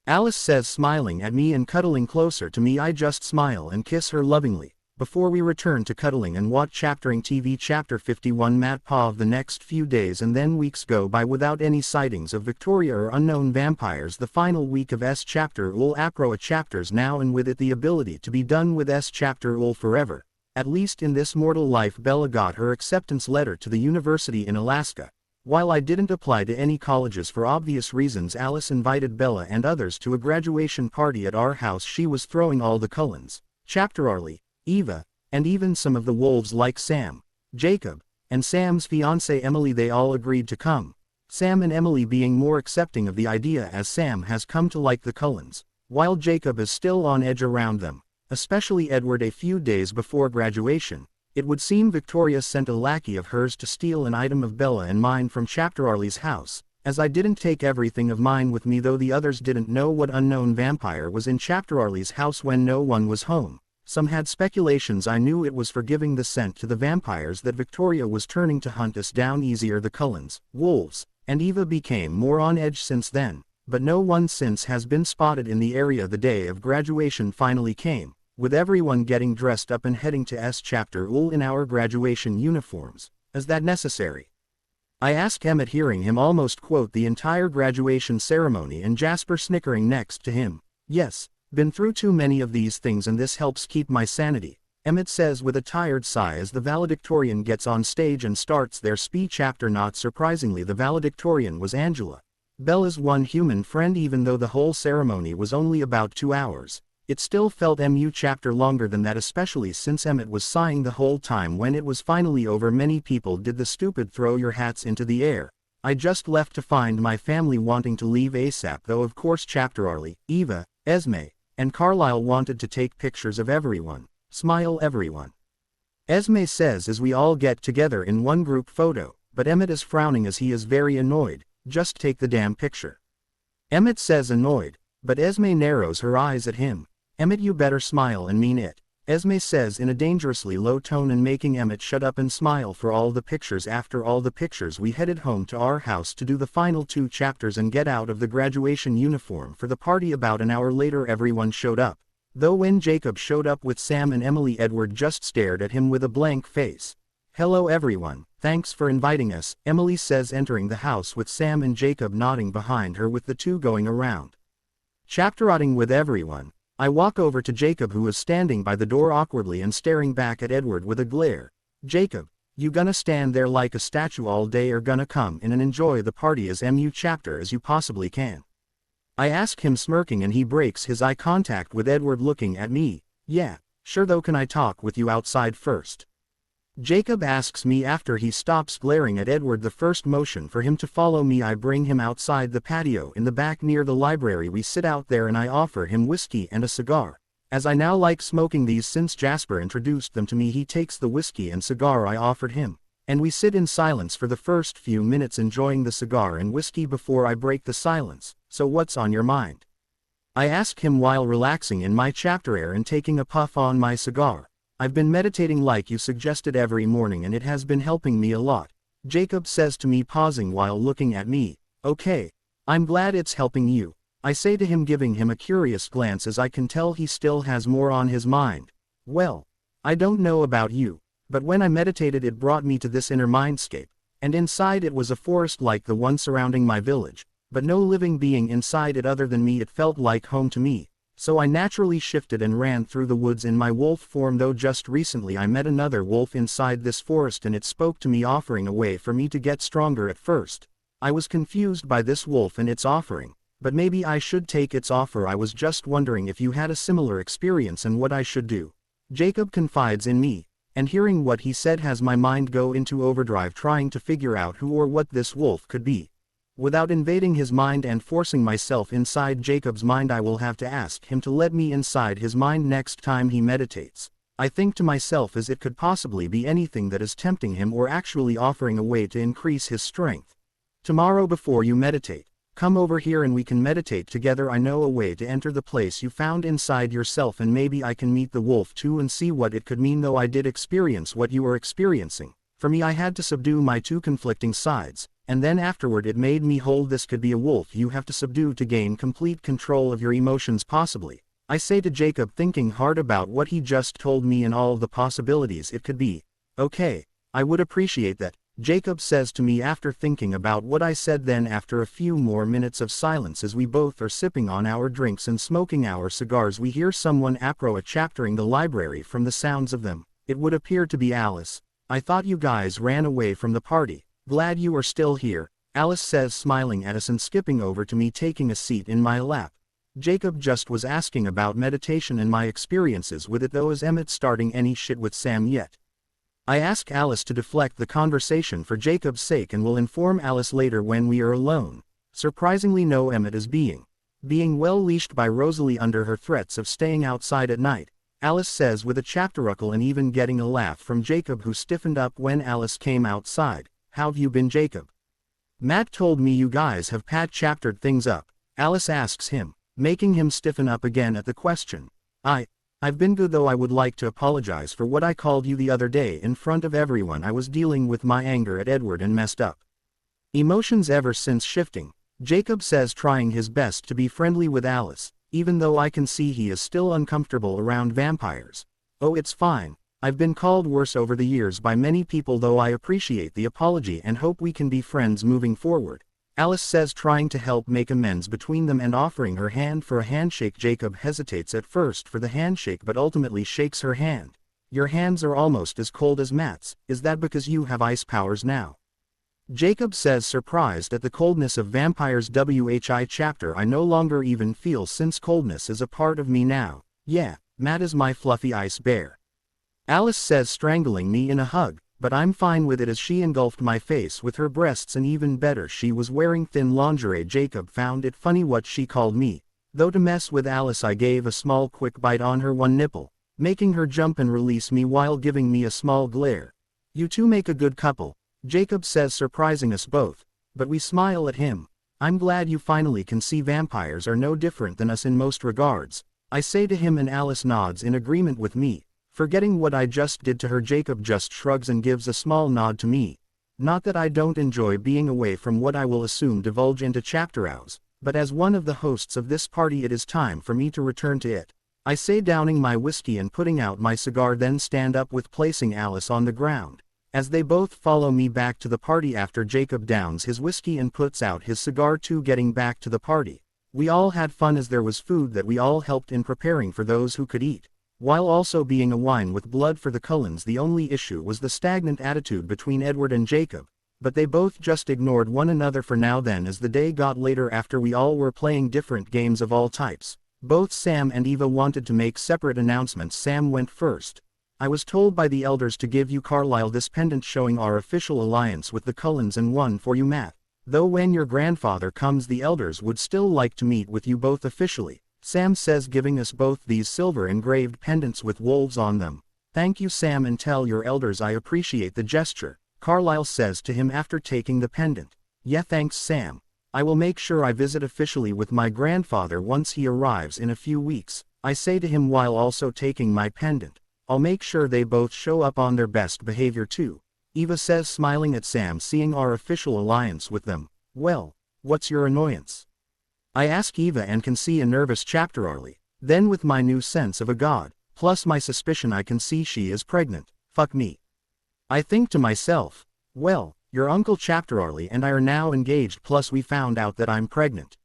Alice says, smiling at me and cuddling closer to me. I just smile and kiss her lovingly, before we return to cuddling and watch chaptering TV. Chapter 51 Matt Pov. The next few days and then weeks go by without any sightings of Victoria or unknown vampires. The final week of S chapter ul Aproa chapters now, and with it the ability to be done with S chapter ul forever. At least in this mortal life. Bella got her acceptance letter to the university in Alaska. While I didn't apply to any colleges for obvious reasons, Alice invited Bella and others to a graduation party at our house. She was throwing all the Cullens, Chapter Arlie, Eva, and even some of the wolves like Sam, Jacob, and Sam's fiancée Emily. They all agreed to come, Sam and Emily being more accepting of the idea as Sam has come to like the Cullens, while Jacob is still on edge around them, especially Edward. A few days before graduation, it would seem Victoria sent a lackey of hers to steal an item of Bella and mine from Chapter Arlie's house, as I didn't take everything of mine with me, though the others didn't know what unknown vampire was in Chapter Arlie's house when no one was home. Some had speculations. I knew it was for giving the scent to the vampires that Victoria was turning to hunt us down easier. The Cullens, wolves, and Eva became more on edge since then, but no one since has been spotted in the area. The day of graduation finally came, with everyone getting dressed up and heading to S chapter ul in our graduation uniforms. Is that necessary? I ask Emmett, hearing him almost quote the entire graduation ceremony, and Jasper snickering next to him. Yes, been through too many of these things and this helps keep my sanity, Emmett says with a tired sigh as the valedictorian gets on stage and starts their speech. After, not surprisingly, the valedictorian was Angela, Bella's one human friend. Even though the whole ceremony was only about 2 hours, it still felt MU chapter longer than that, especially since Emmett was sighing the whole time when it was finally over. Many people did the stupid throw your hats into the air. I just left to find my family wanting to leave ASAP, though of course Chapter Arlie, Eva, Esme, and Carlisle wanted to take pictures of everyone. Smile everyone, Esme says as we all get together in one group photo, but Emmett is frowning as he is very annoyed. Just take the damn picture, Emmett says, annoyed, but Esme narrows her eyes at him. Emmett, you better smile and mean it, Esme says in a dangerously low tone, and making Emmett shut up and smile. For all the pictures. After all the pictures, we headed home to our house to do the final 2 chapters and get out of the graduation uniform for the party. About an hour later everyone showed up, though when Jacob showed up with Sam and Emily, Edward just stared at him with a blank face. Hello everyone, thanks for inviting us, Emily says, entering the house with Sam and Jacob nodding behind her with the two going around chapteroting with everyone. I walk over to Jacob, who is standing by the door awkwardly and staring back at Edward with a glare. Jacob, you gonna stand there like a statue all day or gonna come in and enjoy the party as MU chapter as you possibly can? I ask him, smirking, and he breaks his eye contact with Edward, looking at me. Yeah, sure, though can I talk with you outside first? Jacob asks me after he stops glaring at Edward. The first motion for him to follow me, I bring him outside the patio in the back near the library. We sit out there and I offer him whiskey and a cigar, as I now like smoking these since Jasper introduced them to me. He takes the whiskey and cigar I offered him, and we sit in silence for the first few minutes enjoying the cigar and whiskey before I break the silence. So what's on your mind? I ask him while relaxing in my chapter air and taking a puff on my cigar. I've been meditating like you suggested every morning and it has been helping me a lot, Jacob says to me, pausing while looking at me. Okay, I'm glad it's helping you, I say to him, giving him a curious glance as I can tell he still has more on his mind. Well, I don't know about you, but when I meditated it brought me to this inner mindscape, and inside it was a forest like the one surrounding my village, but no living being inside it other than me. It felt like home to me. So I naturally shifted and ran through the woods in my wolf form, though just recently I met another wolf inside this forest and it spoke to me, offering a way for me to get stronger. At first, I was confused by this wolf and its offering, but maybe I should take its offer. I was just wondering if you had a similar experience and what I should do. Jacob confides in me, and hearing what he said has my mind go into overdrive, trying to figure out who or what this wolf could be. Without invading his mind and forcing myself inside Jacob's mind, I will have to ask him to let me inside his mind next time he meditates. I think to myself, as it could possibly be anything that is tempting him or actually offering a way to increase his strength. Tomorrow before you meditate, Come over here and we can meditate together. I know a way to enter the place you found inside yourself, and maybe I can meet the wolf too and see what it could mean. Though I did experience what you are experiencing, for me I had to subdue my two conflicting sides, and then afterward it made me whole. This could be a wolf you have to subdue to gain complete control of your emotions possibly, I say to Jacob, thinking hard about what he just told me and all of the possibilities it could be. Okay, I would appreciate that, Jacob says to me after thinking about what I said. Then after a few more minutes of silence as we both are sipping on our drinks and smoking our cigars, we hear someone chaptering the library. From the sounds of them, it would appear to be Alice. I thought you guys ran away from the party. Glad you are still here, Alice says, smiling at us and skipping over to me, taking a seat in my lap. Jacob just was asking about meditation and my experiences with it, though. Is Emmett starting any shit with Sam yet? I ask Alice to deflect the conversation for Jacob's sake and will inform Alice later when we are alone. Surprisingly no, Emmett is being well leashed by Rosalie under her threats of staying outside at night, Alice says with a chapteruckle, and even getting a laugh from Jacob, who stiffened up when Alice came outside. How've you been, Jacob? Matt told me you guys have chaptered things up, Alice asks him, making him stiffen up again at the question. I've been good, though I would like to apologize for what I called you the other day in front of everyone. I was dealing with my anger at Edward and messed up emotions ever since shifting, Jacob says, trying his best to be friendly with Alice, even though I can see he is still uncomfortable around vampires. Oh, it's fine. I've been called worse over the years by many people, though I appreciate the apology and hope we can be friends moving forward, Alice says, trying to help make amends between them and offering her hand for a handshake. Jacob hesitates at first for the handshake but ultimately shakes her hand. Your hands are almost as cold as Matt's. Is that because you have ice powers now? Jacob says, surprised at the coldness of vampires. WHI chapter I no longer even feel, since coldness is a part of me now. Yeah, Matt is my fluffy ice bear, Alice says, strangling me in a hug. But I'm fine with it, as she engulfed my face with her breasts, and even better, she was wearing thin lingerie. Jacob found it funny what she called me, though to mess with Alice I gave a small quick bite on her one nipple, making her jump and release me while giving me a small glare. You two make a good couple, Jacob says, surprising us both, but we smile at him. I'm glad you finally can see vampires are no different than us in most regards, I say to him, and Alice nods in agreement with me. Forgetting what I just did to her, Jacob just shrugs and gives a small nod to me. Not that I don't enjoy being away from what I will assume divulge into chapter hours, but as one of the hosts of this party it is time for me to return to it, I say, downing my whiskey and putting out my cigar, then stand up with placing Alice on the ground, as they both follow me back to the party after Jacob downs his whiskey and puts out his cigar too. Getting back to the party, we all had fun as there was food that we all helped in preparing for those who could eat, while also being a wine with blood for the Cullens. The only issue was the stagnant attitude between Edward and Jacob, but they both just ignored one another for now. Then as the day got later, after we all were playing different games of all types, both Sam and Eva wanted to make separate announcements. Sam went first. I was told by the elders to give you, Carlisle, this pendant showing our official alliance with the Cullens, and one for you, Matt, though when your grandfather comes the elders would still like to meet with you both officially, Sam says, giving us both these silver engraved pendants with wolves on them. Thank you, Sam, and tell your elders I appreciate the gesture, Carlisle says to him after taking the pendant. Yeah, thanks, Sam. I will make sure I visit officially with my grandfather once he arrives in a few weeks, I say to him while also taking my pendant. I'll make sure they both show up on their best behavior too, Eva says, smiling at Sam, seeing our official alliance with them. Well, what's your annoyance? I ask Eva, and can see a nervous chapter Arlie. Then with my new sense of a god, plus my suspicion, I can see she is pregnant. Fuck me. I think to myself, well, your uncle chapter Arlie and I are now engaged, plus we found out that I'm pregnant,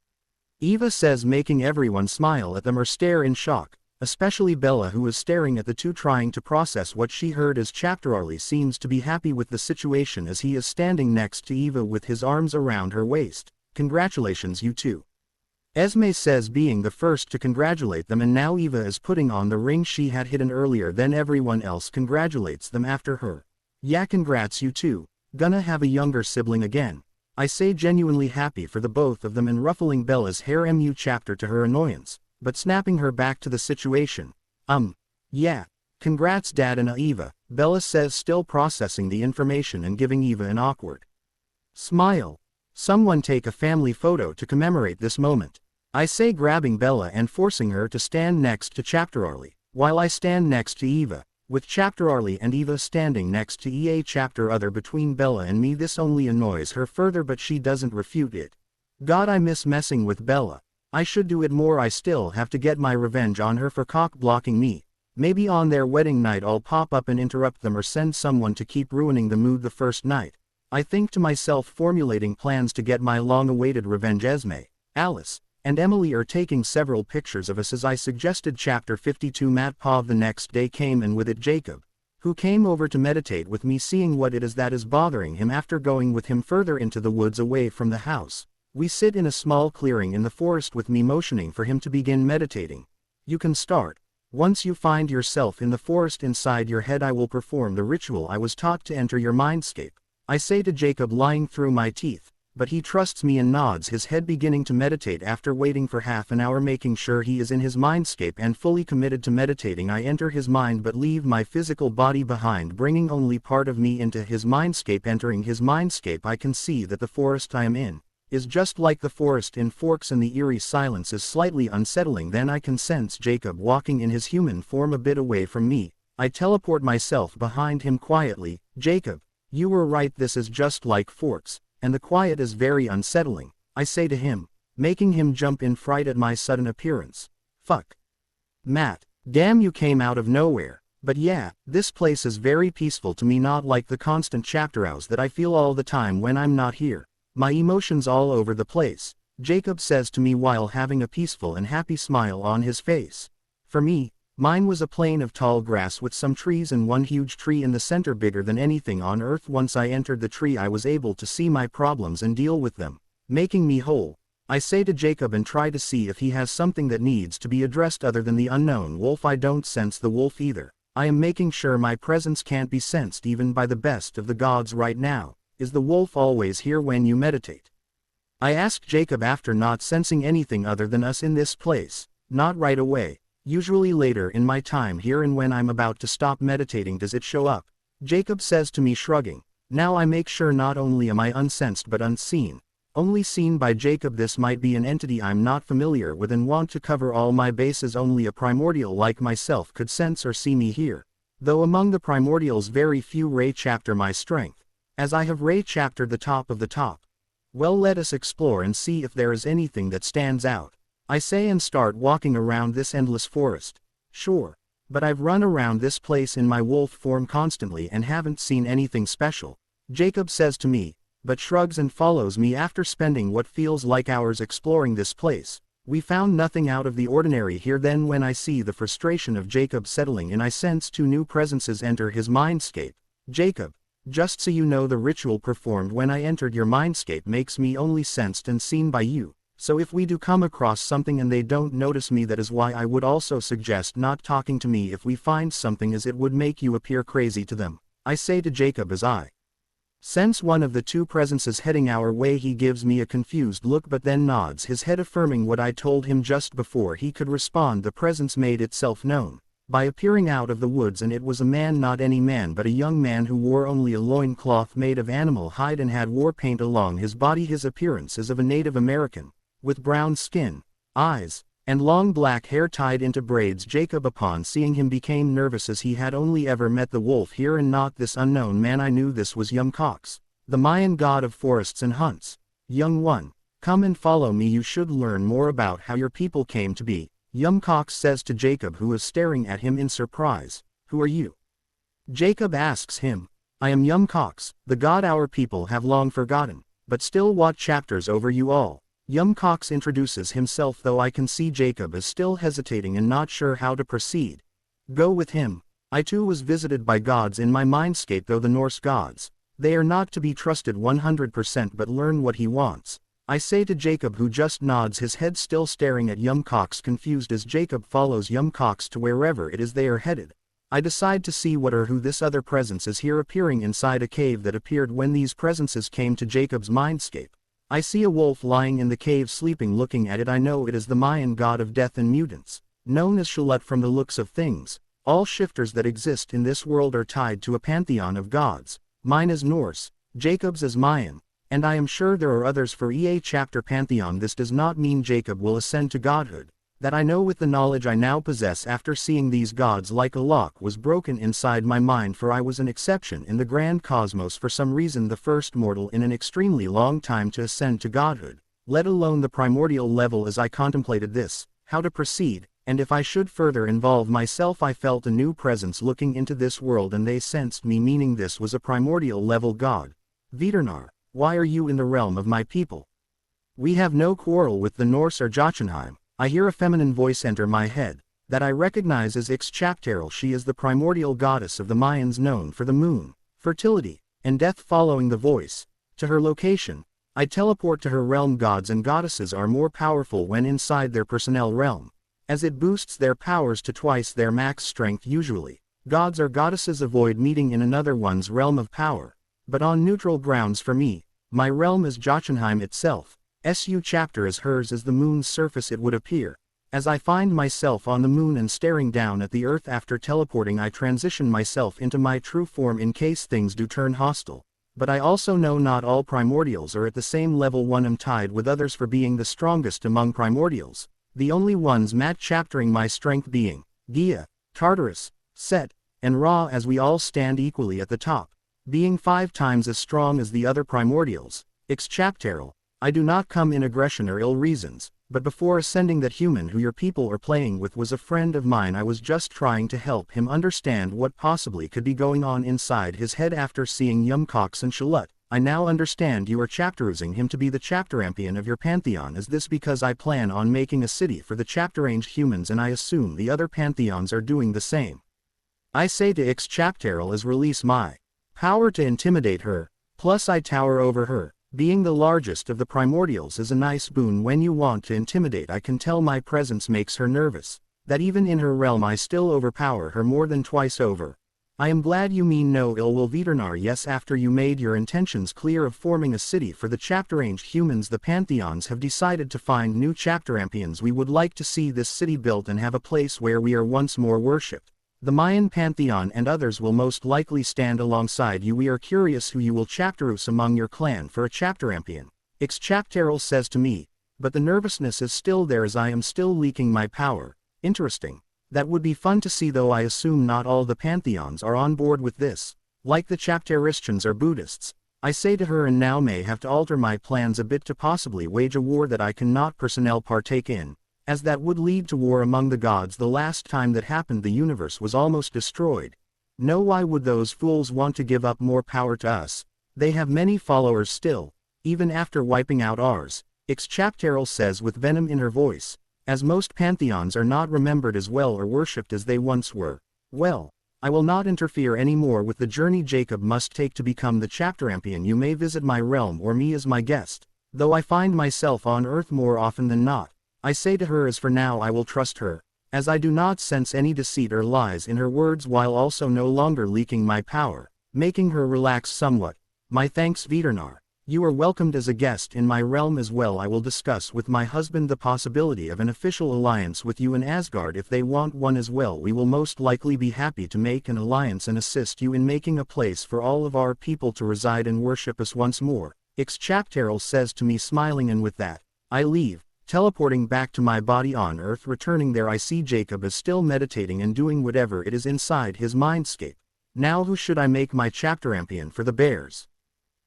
Eva says, making everyone smile at them or stare in shock, especially Bella, who is staring at the two trying to process what she heard, as chapter Arlie seems to be happy with the situation as he is standing next to Eva with his arms around her waist. Congratulations, you two, Esme says, being the first to congratulate them, and now Eva is putting on the ring she had hidden earlier. Then everyone else congratulates them after her. Yeah, congrats, you two. Gonna have a younger sibling again, I say, genuinely happy for the both of them and ruffling Bella's hair. Mu chapter to her annoyance, but snapping her back to the situation. Yeah, congrats, Dad and Eva, Bella says, still processing the information and giving Eva an awkward smile. Someone take a family photo to commemorate this moment. I say, grabbing Bella and forcing her to stand next to Chapterarlie, while I stand next to Eva, with Chapterarlie and Eva standing next to EA Chapter Other between Bella and me. This only annoys her further, but she doesn't refute it. God, I miss messing with Bella. I should do it more. I still have to get my revenge on her for cock-blocking me. Maybe on their wedding night I'll pop up and interrupt them, or send someone to keep ruining the mood the first night. I think to myself, formulating plans to get my long-awaited revenge. Esme, Alice, and Emily are taking several pictures of us as I suggested. Chapter 52. Matt Pov. The next day came, and with it Jacob, who came over to meditate with me, seeing what it is that is bothering him. After going with him further into the woods away from the house, we sit in a small clearing in the forest, with me motioning for him to begin meditating. You can start. Once you find yourself in the forest inside your head, I will perform the ritual I was taught to enter your mindscape, I say to Jacob, lying through my teeth, but he trusts me and nods his head, beginning to meditate. After waiting for half an hour, making sure he is in his mindscape and fully committed to meditating, I enter his mind but leave my physical body behind, bringing only part of me into his mindscape. Entering his mindscape, I can see that the forest I am in is just like the forest in Forks, and the eerie silence is slightly unsettling. Then I can sense Jacob walking in his human form a bit away from me. I teleport myself behind him quietly. Jacob, you were right, this is just like Forks, and the quiet is very unsettling, I say to him, making him jump in fright at my sudden appearance. Fuck. Matt, damn, you came out of nowhere. But yeah, this place is very peaceful to me, not like the constant chapterhouse that I feel all the time when I'm not here. My emotions all over the place, Jacob says to me while having a peaceful and happy smile on his face. For me, mine was a plain of tall grass with some trees and one huge tree in the center, bigger than anything on earth. Once I entered the tree, I was able to see my problems and deal with them, making me whole. I say to Jacob and try to see if he has something that needs to be addressed other than the unknown wolf. I don't sense the wolf either. I am making sure my presence can't be sensed even by the best of the gods right now. Is the wolf always here when you meditate? I ask Jacob after not sensing anything other than us in this place. Not right away. Usually later in my time here, and when I'm about to stop meditating does it show up, Jacob says to me, shrugging. Now I make sure not only am I unsensed but unseen. Only seen by Jacob. This might be an entity I'm not familiar with and want to cover all my bases. Only a primordial like myself could sense or see me here. Though among the primordials very few Ray chapter my strength, as I have Ray chaptered the top of the top. Well, let us explore and see if there is anything that stands out, I say, and start walking around this endless forest. Sure, but I've run around this place in my wolf form constantly and haven't seen anything special, Jacob says to me, but shrugs and follows me. After spending what feels like hours exploring this place, we found nothing out of the ordinary here. Then when I see the frustration of Jacob settling in, I sense two new presences enter his mindscape. Jacob, just so you know, the ritual performed when I entered your mindscape makes me only sensed and seen by you. So if we do come across something and they don't notice me, that is why I would also suggest not talking to me if we find something, as it would make you appear crazy to them, I say to Jacob as I sense one of the two presences heading our way. He gives me a confused look but then nods his head, affirming what I told him just before he could respond. The presence made itself known by appearing out of the woods, and it was a man, not any man but a young man who wore only a loincloth made of animal hide and had war paint along his body. His appearance is of a Native American, with brown skin, eyes, and long black hair tied into braids. Jacob, upon seeing him, became nervous, as he had only ever met the wolf here and not this unknown man. I knew this was Cox, the Mayan god of forests and hunts. Young one, come and follow me. You should learn more about how your people came to be, Cox says to Jacob, who is staring at him in surprise. Who are you? Jacob asks him. I am Cox, the god our people have long forgotten, but still watch chapters over you all. Cox introduces himself, though I can see Jacob is still hesitating and not sure how to proceed. Go with him. I too was visited by gods in my mindscape, though the Norse gods, they are not to be trusted 100%, but learn what he wants, I say to Jacob, who just nods his head, still staring at Cox, confused as Jacob follows Cox to wherever it is they are headed. I decide to see what or who this other presence is here, appearing inside a cave that appeared when these presences came to Jacob's mindscape. I see a wolf lying in the cave sleeping. Looking at it, I know it is the Mayan god of death and mutants, known as Shalut. From the looks of things, all shifters that exist in this world are tied to a pantheon of gods. Mine is Norse, Jacob's is Mayan. and I am sure there are others for EA chapter pantheon. This does not mean Jacob will ascend to godhood. That I know with the knowledge I now possess after seeing these gods like a lock was broken inside my mind, for I was an exception in the grand cosmos, for some reason the first mortal in an extremely long time to ascend to godhood, let alone the primordial level. As I contemplated this, how to proceed, and if I should further involve myself, I felt a new presence looking into this world, and they sensed me, meaning this was a primordial level god. Vidurnar, why are you in the realm of my people? We have no quarrel with the Norse or Jotunheim. I hear a feminine voice enter my head, that I recognize as Ixchapterel. She is the primordial goddess of the Mayans, known for the moon, fertility, and death. Following the voice to her location, I teleport to her realm. Gods and goddesses are more powerful when inside their personnel realm, as it boosts their powers to twice their max strength. Usually, gods or goddesses avoid meeting in another one's realm of power, but on neutral grounds. For me, my realm is Jotunheim itself. Su chapter as hers is the moon's surface, it would appear. As I find myself on the moon and staring down at the earth after teleporting, I transition myself into my true form in case things do turn hostile. But I also know not all primordials are at the same level. One am tied with others for being the strongest among primordials, the only ones mat chaptering my strength being Gia, Tartarus, Set, and Ra, as we all stand equally at the top, being 5 times as strong as the other primordials. Ixchapterel, I do not come in aggression or ill reasons, but before ascending, that human who your people are playing with was a friend of mine. I was just trying to help him understand what possibly could be going on inside his head. After seeing Yumcox and Shalut, I now understand you are chapterusing him to be the chapterampion of your pantheon. Is this because I plan on making a city for the chapter-ranged humans, and I assume the other pantheons are doing the same? I say to Ixchapterel as release my power to intimidate her, plus I tower over her. Being the largest of the primordials is a nice boon when you want to intimidate. I can tell my presence makes her nervous, that even in her realm I still overpower her more than twice over. I am glad you mean no ill will, Vidurnar. Yes, after you made your intentions clear of forming a city for the chapter-ranged humans, the pantheons have decided to find new chapterampions. We would like to see this city built and have a place where we are once more worshipped. The Mayan pantheon and others will most likely stand alongside you. We are curious who you will chapterus among your clan for a chapterampion. Ixchapterel says to me, but the nervousness is still there as I am still leaking my power. Interesting. That would be fun to see, though I assume not all the pantheons are on board with this. Like the chapteristians or Buddhists, I say to her, and now may have to alter my plans a bit to possibly wage a war that I cannot personnel partake in, as that would lead to war among the gods. The last time that happened, the universe was almost destroyed. No, why would those fools want to give up more power to us? They have many followers still, even after wiping out ours, Ixchapterel says with venom in her voice, as most pantheons are not remembered as well or worshipped as they once were. Well, I will not interfere any more with the journey Jacob must take to become the chapterampion. You may visit my realm or me as my guest, though I find myself on earth more often than not. I say to her, as for now I will trust her, as I do not sense any deceit or lies in her words, while also no longer leaking my power, making her relax somewhat. My thanks, Vidurnar. You are welcomed as a guest in my realm as well. I will discuss with my husband the possibility of an official alliance with you in Asgard if they want one as well. We will most likely be happy to make an alliance and assist you in making a place for all of our people to reside and worship us once more, Ixchapterel says to me, smiling, and with that, I leave. Teleporting back to my body on Earth. Returning there, I see Jacob is still meditating and doing whatever it is inside his mindscape. Now who should I make my chapterampion for the bears?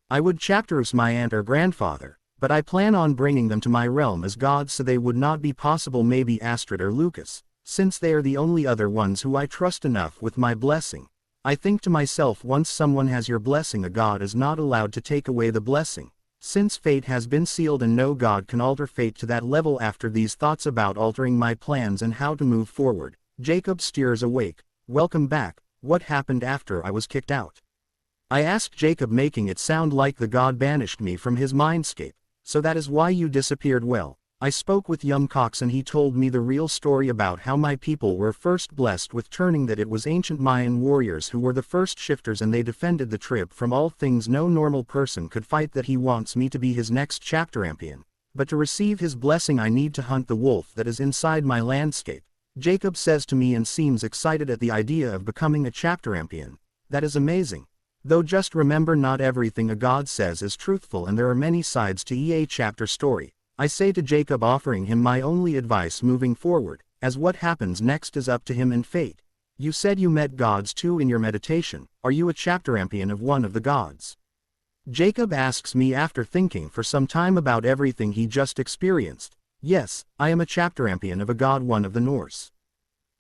I would chapterus my aunt or grandfather, but I plan on bringing them to my realm as gods, so they would not be possible. Maybe Astrid or Lucas, since they are the only other ones who I trust enough with my blessing. I think to myself, once someone has your blessing, a god is not allowed to take away the blessing, since fate has been sealed and no god can alter fate to that level. After these thoughts about altering my plans and how to move forward, Jacob steers awake. Welcome back. What happened after I was kicked out? I asked Jacob, making it sound like the god banished me from his mindscape. So that is why you disappeared. Well, I spoke with Yumcox and he told me the real story about how my people were first blessed with turning, that it was ancient Mayan warriors who were the first shifters and they defended the trib from all things no normal person could fight. That he wants me to be his next chapterampion, but to receive his blessing I need to hunt the wolf that is inside my landscape. Jacob says to me and seems excited at the idea of becoming a chapterampion. That is amazing. Though just remember, not everything a god says is truthful, and there are many sides to a chapter story. I say to Jacob, offering him my only advice moving forward, as what happens next is up to him and fate. You said you met gods too in your meditation. Are you a chapter-champion of one of the gods? Jacob asks me after thinking for some time about everything he just experienced. Yes, I am a chapter-champion of a god, one of the Norse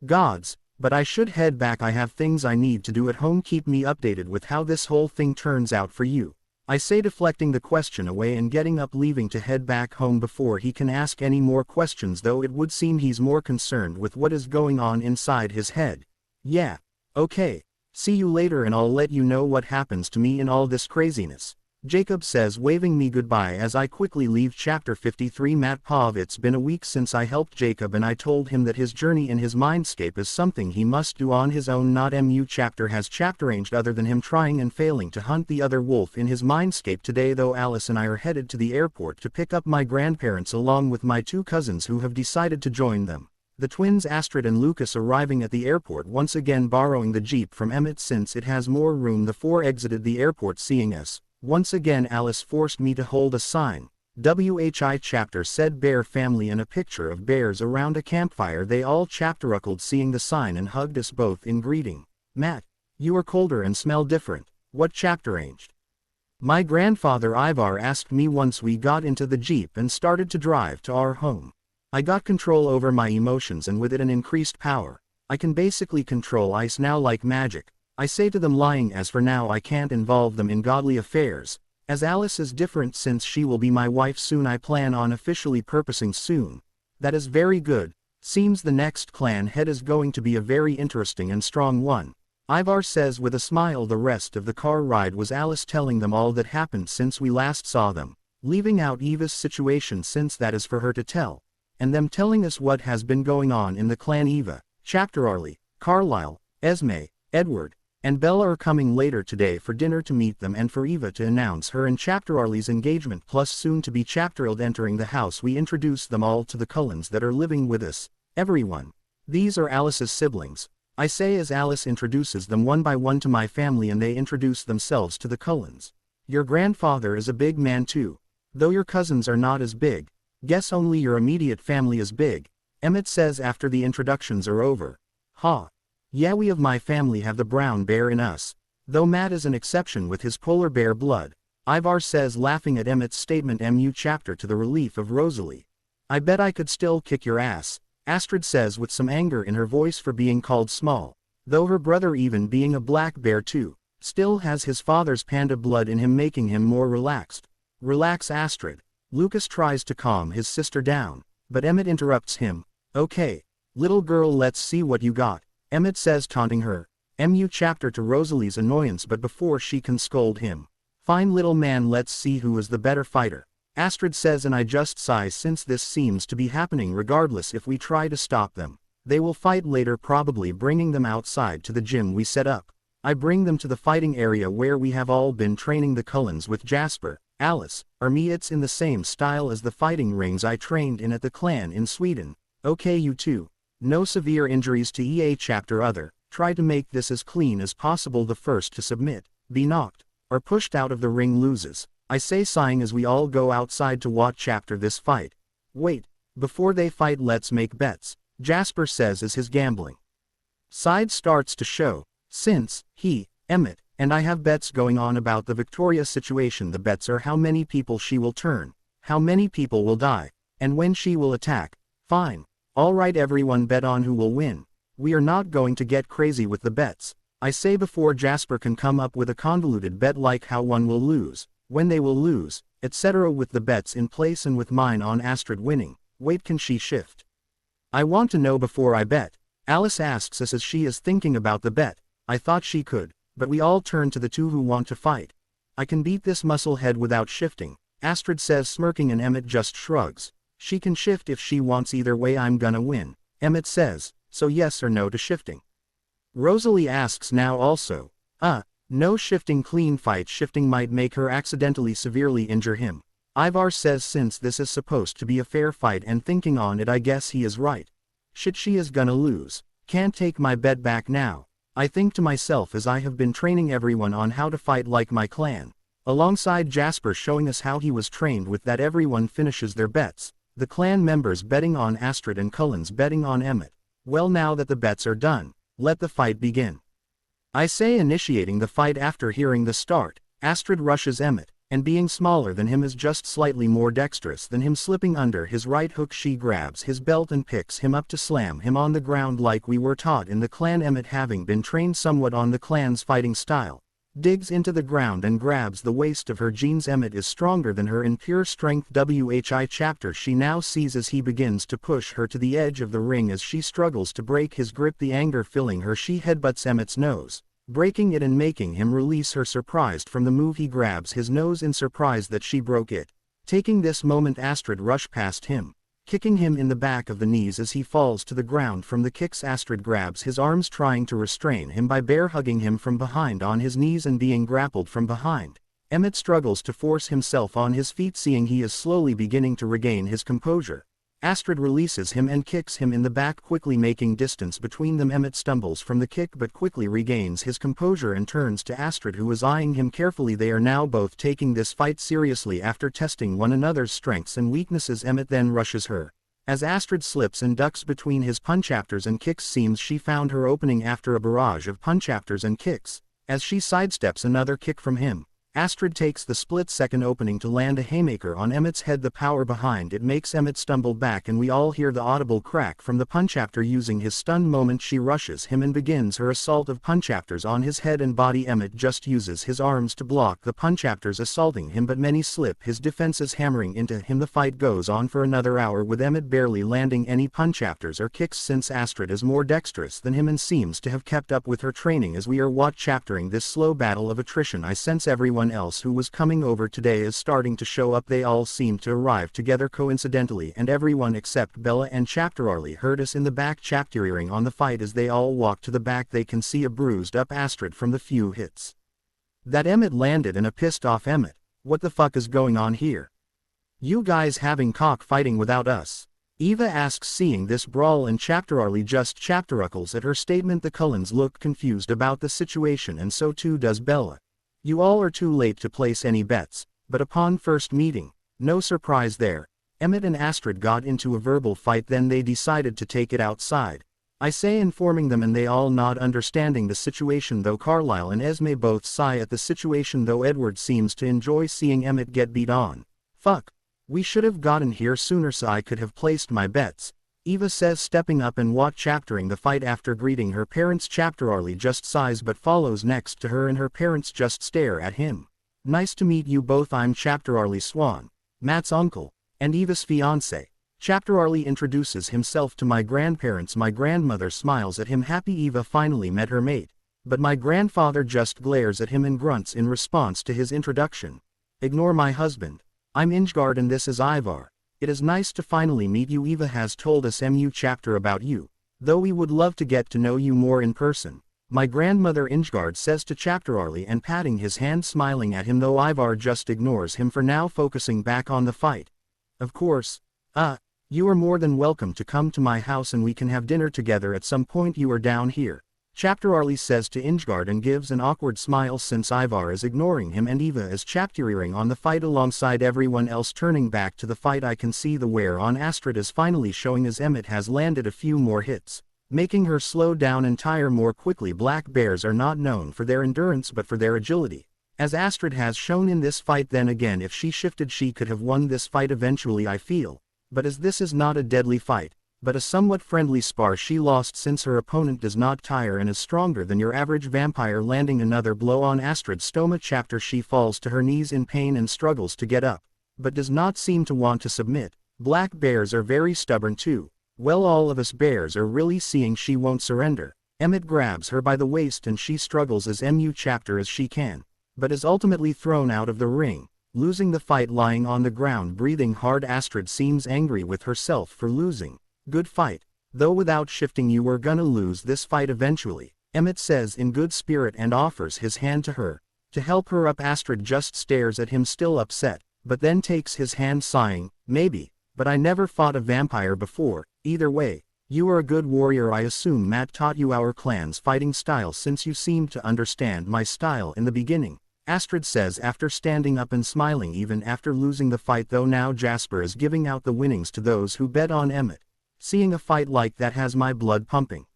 gods, but I should head back. I have things I need to do at home. Keep me updated with how this whole thing turns out for you. I say, deflecting the question away and getting up, leaving to head back home before he can ask any more questions, though it would seem he's more concerned with what is going on inside his head. Yeah. Okay. See you later, and I'll let you know what happens to me in all this craziness, Jacob says, waving me goodbye as I quickly leave. Chapter 53. Matt Pov. It's been a week since I helped Jacob, and I told him that his journey in his mindscape is something he must do on his own. Not chapter has chapter changed other than him trying and failing to hunt the other wolf in his mindscape today, though Alice and I are headed to the airport to pick up my grandparents along with my two cousins who have decided to join them. The twins Astrid and Lucas arriving at the airport once again, borrowing the Jeep from Emmett since it has more room. The four exited the airport. Seeing us once again, Alice forced me to hold a sign. WHI chapter said bear family and a picture of bears around a campfire. They all chapteruckled seeing the sign and hugged us both in greeting. Matt, you are colder and smell different. What chapter changed? My grandfather Ivar asked me once we got into the Jeep and started to drive to our home. I got control over my emotions, and with it an increased power. I can basically control ice now like magic. I say to them, lying, as for now I can't involve them in godly affairs, as Alice is different since she will be my wife soon. I plan on officially purposing soon. That is very good. Seems the next clan head is going to be a very interesting and strong one, Ivar says with a smile. The rest of the car ride was Alice telling them all that happened since we last saw them, leaving out Eva's situation since that is for her to tell, and them telling us what has been going on in the clan. Eva, chapter Arlie, Carlisle, Esme, Edward, and Bella are coming later today for dinner to meet them and for Eva to announce her and chapter Arlie's engagement, plus soon to be chapter Ild entering the house. We introduce them all to the Cullens that are living with us. Everyone. These are Alice's siblings, I say as Alice introduces them one by one to my family, and they introduce themselves to the Cullens. Your grandfather is a big man too. Though your cousins are not as big. Guess only your immediate family is big, Emmett says after the introductions are over. Ha. Yeah, we of my family have the brown bear in us, though Matt is an exception with his polar bear blood, Ivar says, laughing at Emmett's statement. Chapter to the relief of Rosalie. I bet I could still kick your ass, Astrid says with some anger in her voice for being called small, though her brother, even being a black bear too, still has his father's panda blood in him, making him more relaxed. Relax, Astrid. Lucas tries to calm his sister down, but Emmett interrupts him. Okay, little girl, let's see what you got, Emmett says, taunting her. Chapter to Rosalie's annoyance, but before she can scold him. Fine little man, let's see who is the better fighter, Astrid says, and I just sigh since this seems to be happening regardless. If we try to stop them, they will fight later, probably bringing them outside to the gym we set up. I bring them to the fighting area where we have all been training the Cullens with Jasper, Alice, or me. It's in the same style as the fighting rings I trained in at the clan in Sweden. Okay, you two. No severe injuries to chapter other. Try to make this as clean as possible. The first to submit, be knocked, or pushed out of the ring loses, I say, sighing as we all go outside to watch chapter this fight. Wait, before they fight let's make bets, Jasper says as his gambling side starts to show, since he, Emmett, and I have bets going on about the Victoria situation. The bets are how many people she will turn, how many people will die, and when she will attack. Fine. Alright, everyone bet on who will win. We are not going to get crazy with the bets, I say, before Jasper can come up with a convoluted bet like how one will lose, when they will lose, etc. With the bets in place and with mine on Astrid winning. Wait, can she shift? I want to know before I bet, Alice asks us as she is thinking about the bet. I thought she could, but we all turn to the two who want to fight. I can beat this muscle head without shifting, Astrid says, smirking, and Emmett just shrugs. She can shift if she wants. Either way I'm gonna win, Emmett says, so yes or no to shifting? Rosalie asks now also. No shifting, clean fight. Shifting might make her accidentally severely injure him, Ivar says, since this is supposed to be a fair fight, and thinking on it I guess he is right. Shit, she is gonna lose. Can't take my bet back now. I think to myself as I have been training everyone on how to fight like my clan. Alongside Jasper showing us how he was trained with that everyone finishes their bets, the clan members betting on Astrid and Cullens betting on Emmett. Well, now that the bets are done, let the fight begin. I say, initiating the fight after hearing the start. Astrid rushes Emmett, and being smaller than him is just slightly more dexterous than him, slipping under his right hook she grabs his belt and picks him up to slam him on the ground like we were taught in the clan. Emmett, having been trained somewhat on the clan's fighting style, digs into the ground and grabs the waist of her jeans. Emmett is stronger than her in pure strength. WHI chapter. She now sees as he begins to push her to the edge of the ring as she struggles to break his grip, the anger filling her. She headbutts Emmett's nose, breaking it and making him release her. Surprised from the move, he grabs his nose in surprise that she broke it. Taking this moment, Astrid rushed past him, kicking him in the back of the knees as he falls to the ground from the kicks. Astrid grabs his arms, trying to restrain him by bear hugging him from behind on his knees and being grappled from behind. Emmett struggles to force himself on his feet, seeing he is slowly beginning to regain his composure. Astrid releases him and kicks him in the back, quickly making distance between them. Emmett stumbles from the kick but quickly regains his composure and turns to Astrid, who is eyeing him carefully. They are now both taking this fight seriously after testing one another's strengths and weaknesses. Emmett then rushes her, as Astrid slips and ducks between his punchapters and kicks. Seems she found her opening after a barrage of punchapters and kicks. As she sidesteps another kick from him, Astrid takes the split-second opening to land a haymaker on Emmett's head. The power behind it makes Emmett stumble back, and we all hear the audible crack from the punchapter. Using his stunned moment, she rushes him and begins her assault of punchapters on his head and body. Emmett just uses his arms to block the punchapters assaulting him, but many slip his defenses, hammering into him. The fight goes on for another hour, with Emmett barely landing any punchapters or kicks, since Astrid is more dexterous than him and seems to have kept up with her training. As we are chaptering this slow battle of attrition, I sense everyone else who was coming over today is starting to show up. They all seem to arrive together coincidentally, and everyone except Bella and Chapterarly heard us in the back chaptering on the fight. As they all walk to the back, they can see a bruised up Astrid from the few hits that Emmett landed and a pissed off Emmett. What the fuck is going on here? You guys having cockfighting without us? Eva asks, seeing this brawl, and Chapterarly just chapteruckles at her statement. The Cullens look confused about the situation, and so too does Bella. You all are too late to place any bets, but upon first meeting, no surprise there. Emmett and Astrid got into a verbal fight, then they decided to take it outside. I say, informing them, and they all nod, understanding the situation, though Carlisle and Esme both sigh at the situation, though Edward seems to enjoy seeing Emmett get beat on. Fuck. We should have gotten here sooner so I could have placed my bets, Eva says, stepping up and chaptering the fight. After greeting her parents, Chapterarly just sighs but follows next to her, and her parents just stare at him. Nice to meet you both. I'm Chapterarly Swan, Matt's uncle, and Eva's fiancé. Chapterarly introduces himself to my grandparents. My grandmother smiles at him, happy Eva finally met her mate, but my grandfather just glares at him and grunts in response to his introduction. Ignore my husband. I'm Ingard and this is Ivar. It is nice to finally meet you. Eva has told us MU chapter about you, though we would love to get to know you more in person, my grandmother Ingard says to Chapterarly, and patting his hand, smiling at him, though Ivar just ignores him for now, focusing back on the fight. Of course. You are more than welcome to come to my house and we can have dinner together at some point. You are down here, Chapterarly says to Ingard, and gives an awkward smile since Ivar is ignoring him and Eva is chaptering on the fight alongside everyone else. Turning back to the fight, I can see the wear on Astrid is finally showing as Emmett has landed a few more hits, making her slow down and tire more quickly. Black bears are not known for their endurance but for their agility, as Astrid has shown in this fight. Then again, if she shifted, she could have won this fight eventually, I feel. But as this is not a deadly fight, but a somewhat friendly spar, she lost since her opponent does not tire and is stronger than your average vampire. Landing another blow on Astrid's stomach chapter, she falls to her knees in pain and struggles to get up, but does not seem to want to submit. Black bears are very stubborn too. Well, all of us bears are really seeing she won't surrender. Emmett grabs her by the waist and she struggles as MU chapter as she can, but is ultimately thrown out of the ring, losing the fight. Lying on the ground breathing hard, Astrid seems angry with herself for losing. Good fight, though without shifting you were gonna lose this fight eventually, Emmett says in good spirit and offers his hand to her, to help her up. Astrid just stares at him, still upset, but then takes his hand, sighing, maybe, but I never fought a vampire before. Either way, You are a good warrior. I assume Matt taught you our clan's fighting style since you seemed to understand my style in the beginning, Astrid says after standing up and smiling even after losing the fight, though now Jasper is giving out the winnings to those who bet on Emmett. Seeing a fight like that has my blood pumping.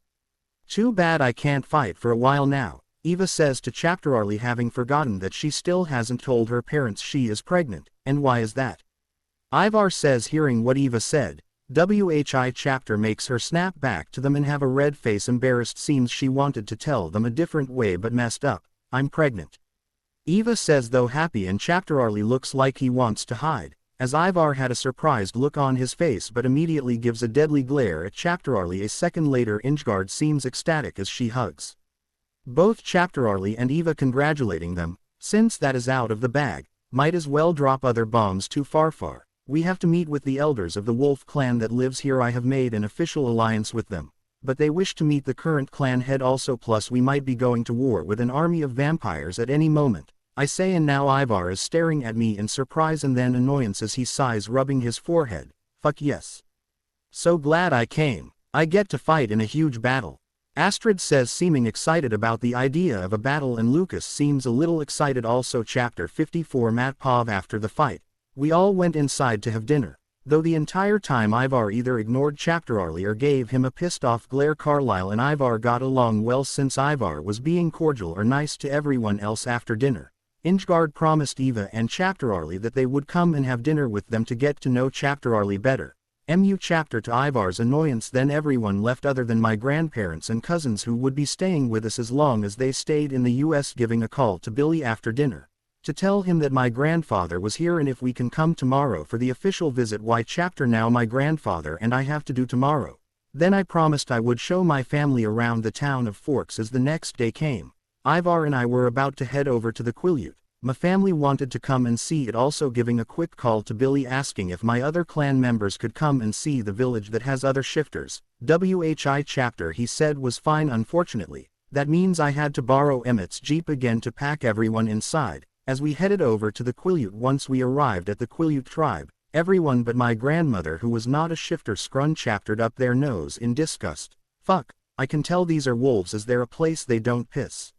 Too bad I can't fight for a while now, Eva says to Chapterarly, having forgotten that she still hasn't told her parents she is pregnant. And why is that? Ivar says, hearing what Eva said. WHI Chapter makes her snap back to them and have a red face, embarrassed. Seems she wanted to tell them a different way but messed up. I'm pregnant. Eva says, though happy, and Chapterarly looks like he wants to hide, as Ivar had a surprised look on his face but immediately gives a deadly glare at Chapterarly. A second later, Ingegard seems ecstatic as she hugs both Chapterarly and Eva, congratulating them. Since that is out of the bag, might as well drop other bombs too. Far. We have to meet with the elders of the wolf clan that lives here. I have made an official alliance with them, but they wish to meet the current clan head also, plus we might be going to war with an army of vampires at any moment, I say. And now Ivar is staring at me in surprise and then annoyance as he sighs, rubbing his forehead. Fuck yes. So glad I came. I get to fight in a huge battle. Astrid says, seeming excited about the idea of a battle, and Lucas seems a little excited also. Chapter 54 Matt Pov. After the fight, we all went inside to have dinner, though the entire time Ivar either ignored Chapterarly or gave him a pissed-off glare. Carlisle and Ivar got along well since Ivar was being cordial or nice to everyone else. After dinner, Ingegard promised Eva and Chapterarly that they would come and have dinner with them to get to know Chapterarly better. Chapter. To Ivar's annoyance, then everyone left other than my grandparents and cousins, who would be staying with us as long as they stayed in the US, giving a call to Billy after dinner to tell him that my grandfather was here and if we can come tomorrow for the official visit. Why, Chapter, now my grandfather and I have to do tomorrow? Then I promised I would show my family around the town of Forks. As the next day came, Ivar and I were about to head over to the Quileute. My family wanted to come and see it also, giving a quick call to Billy asking if my other clan members could come and see the village that has other shifters. WHI Chapter, he said, was fine. Unfortunately, that means I had to borrow Emmett's Jeep again to pack everyone inside. As we headed over to the Quileute, once we arrived at the Quileute tribe, everyone but my grandmother, who was not a shifter, Chaptered up their nose in disgust. Fuck, I can tell these are wolves. Is there a place they don't piss?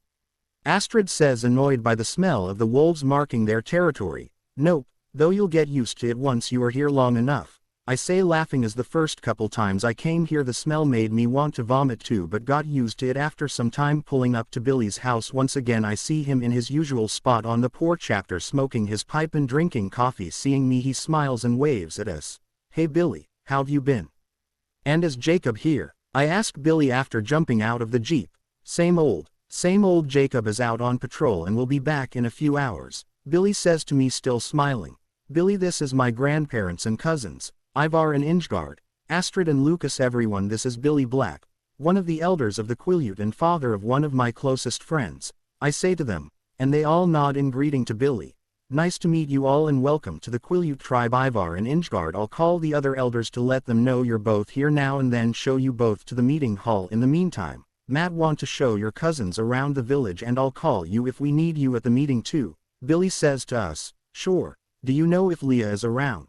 Astrid says, annoyed by the smell of the wolves marking their territory. Nope, though you'll get used to it once you are here long enough, I say, laughing, as the first couple times I came here the smell made me want to vomit too, but got used to it after some time. Pulling up to Billy's house once again, I see him in his usual spot on the porch, Chapter, smoking his pipe and drinking coffee. Seeing me, he smiles and waves at us. Hey Billy, how've you been? And is Jacob here? I ask Billy after jumping out of the Jeep. Same old. Jacob is out on patrol and will be back in a few hours, Billy says to me, still smiling. Billy, this is my grandparents and cousins, Ivar and Ingegard, Astrid and Lucas. Everyone, this is Billy Black, one of the elders of the Quileute and father of one of my closest friends, I say to them, and they all nod in greeting to Billy. Nice to meet you all and welcome to the Quileute tribe. Ivar and Ingegard, I'll call the other elders to let them know you're both here now and then show you both to the meeting hall. In the meantime, Matt, want to show your cousins around the village and I'll call you if we need you at the meeting too, Billy says to us. Sure. Do you know if Leah is around?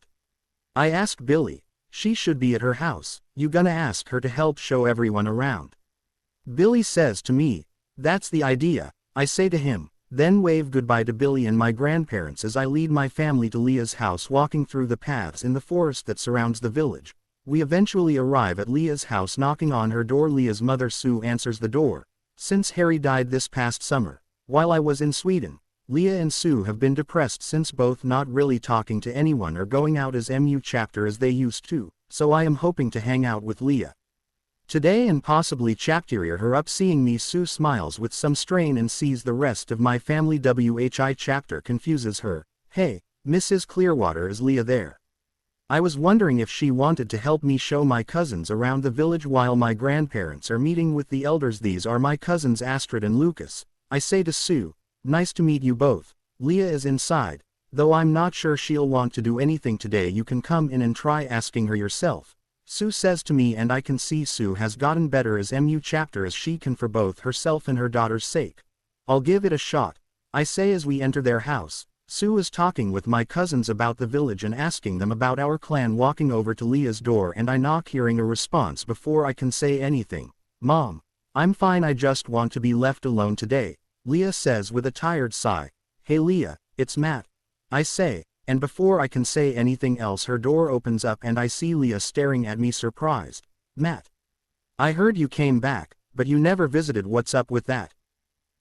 I ask Billy. She should be at her house. You gonna ask her to help show everyone around? Billy says to me. That's the idea, I say to him, then wave goodbye to Billy and my grandparents as I lead my family to Leah's house, walking through the paths in the forest that surrounds the village. We eventually arrive at Leah's house, knocking on her door. Leah's mother Sue answers the door. Since Harry died this past summer, while I was in Sweden, Leah and Sue have been depressed since both not really talking to anyone or going out as Chapter as they used to, so I am hoping to hang out with Leah today and possibly chapter her up. Seeing me, Sue smiles with some strain and sees the rest of my family. WHI Chapter confuses her. Hey, Mrs. Clearwater, is Leah there? I was wondering if she wanted to help me show my cousins around the village while my grandparents are meeting with the elders. These are my cousins Astrid and Lucas, I say to Sue. Nice to meet you both. Leah is inside, though I'm not sure she'll want to do anything today. You can come in and try asking her yourself, Sue says to me, and I can see Sue has gotten better as Chapter as she can for both herself and her daughter's sake. I'll give it a shot, I say as we enter their house. Sue is talking with my cousins about the village and asking them about our clan. Walking over to Leah's door and I knock, hearing a response before I can say anything. Mom. I'm fine, I just want to be left alone today, Leah says with a tired sigh. Hey Leah, it's Matt. I say, and before I can say anything else her door opens up and I see Leah staring at me surprised. Matt. I heard you came back, but you never visited. What's up with that?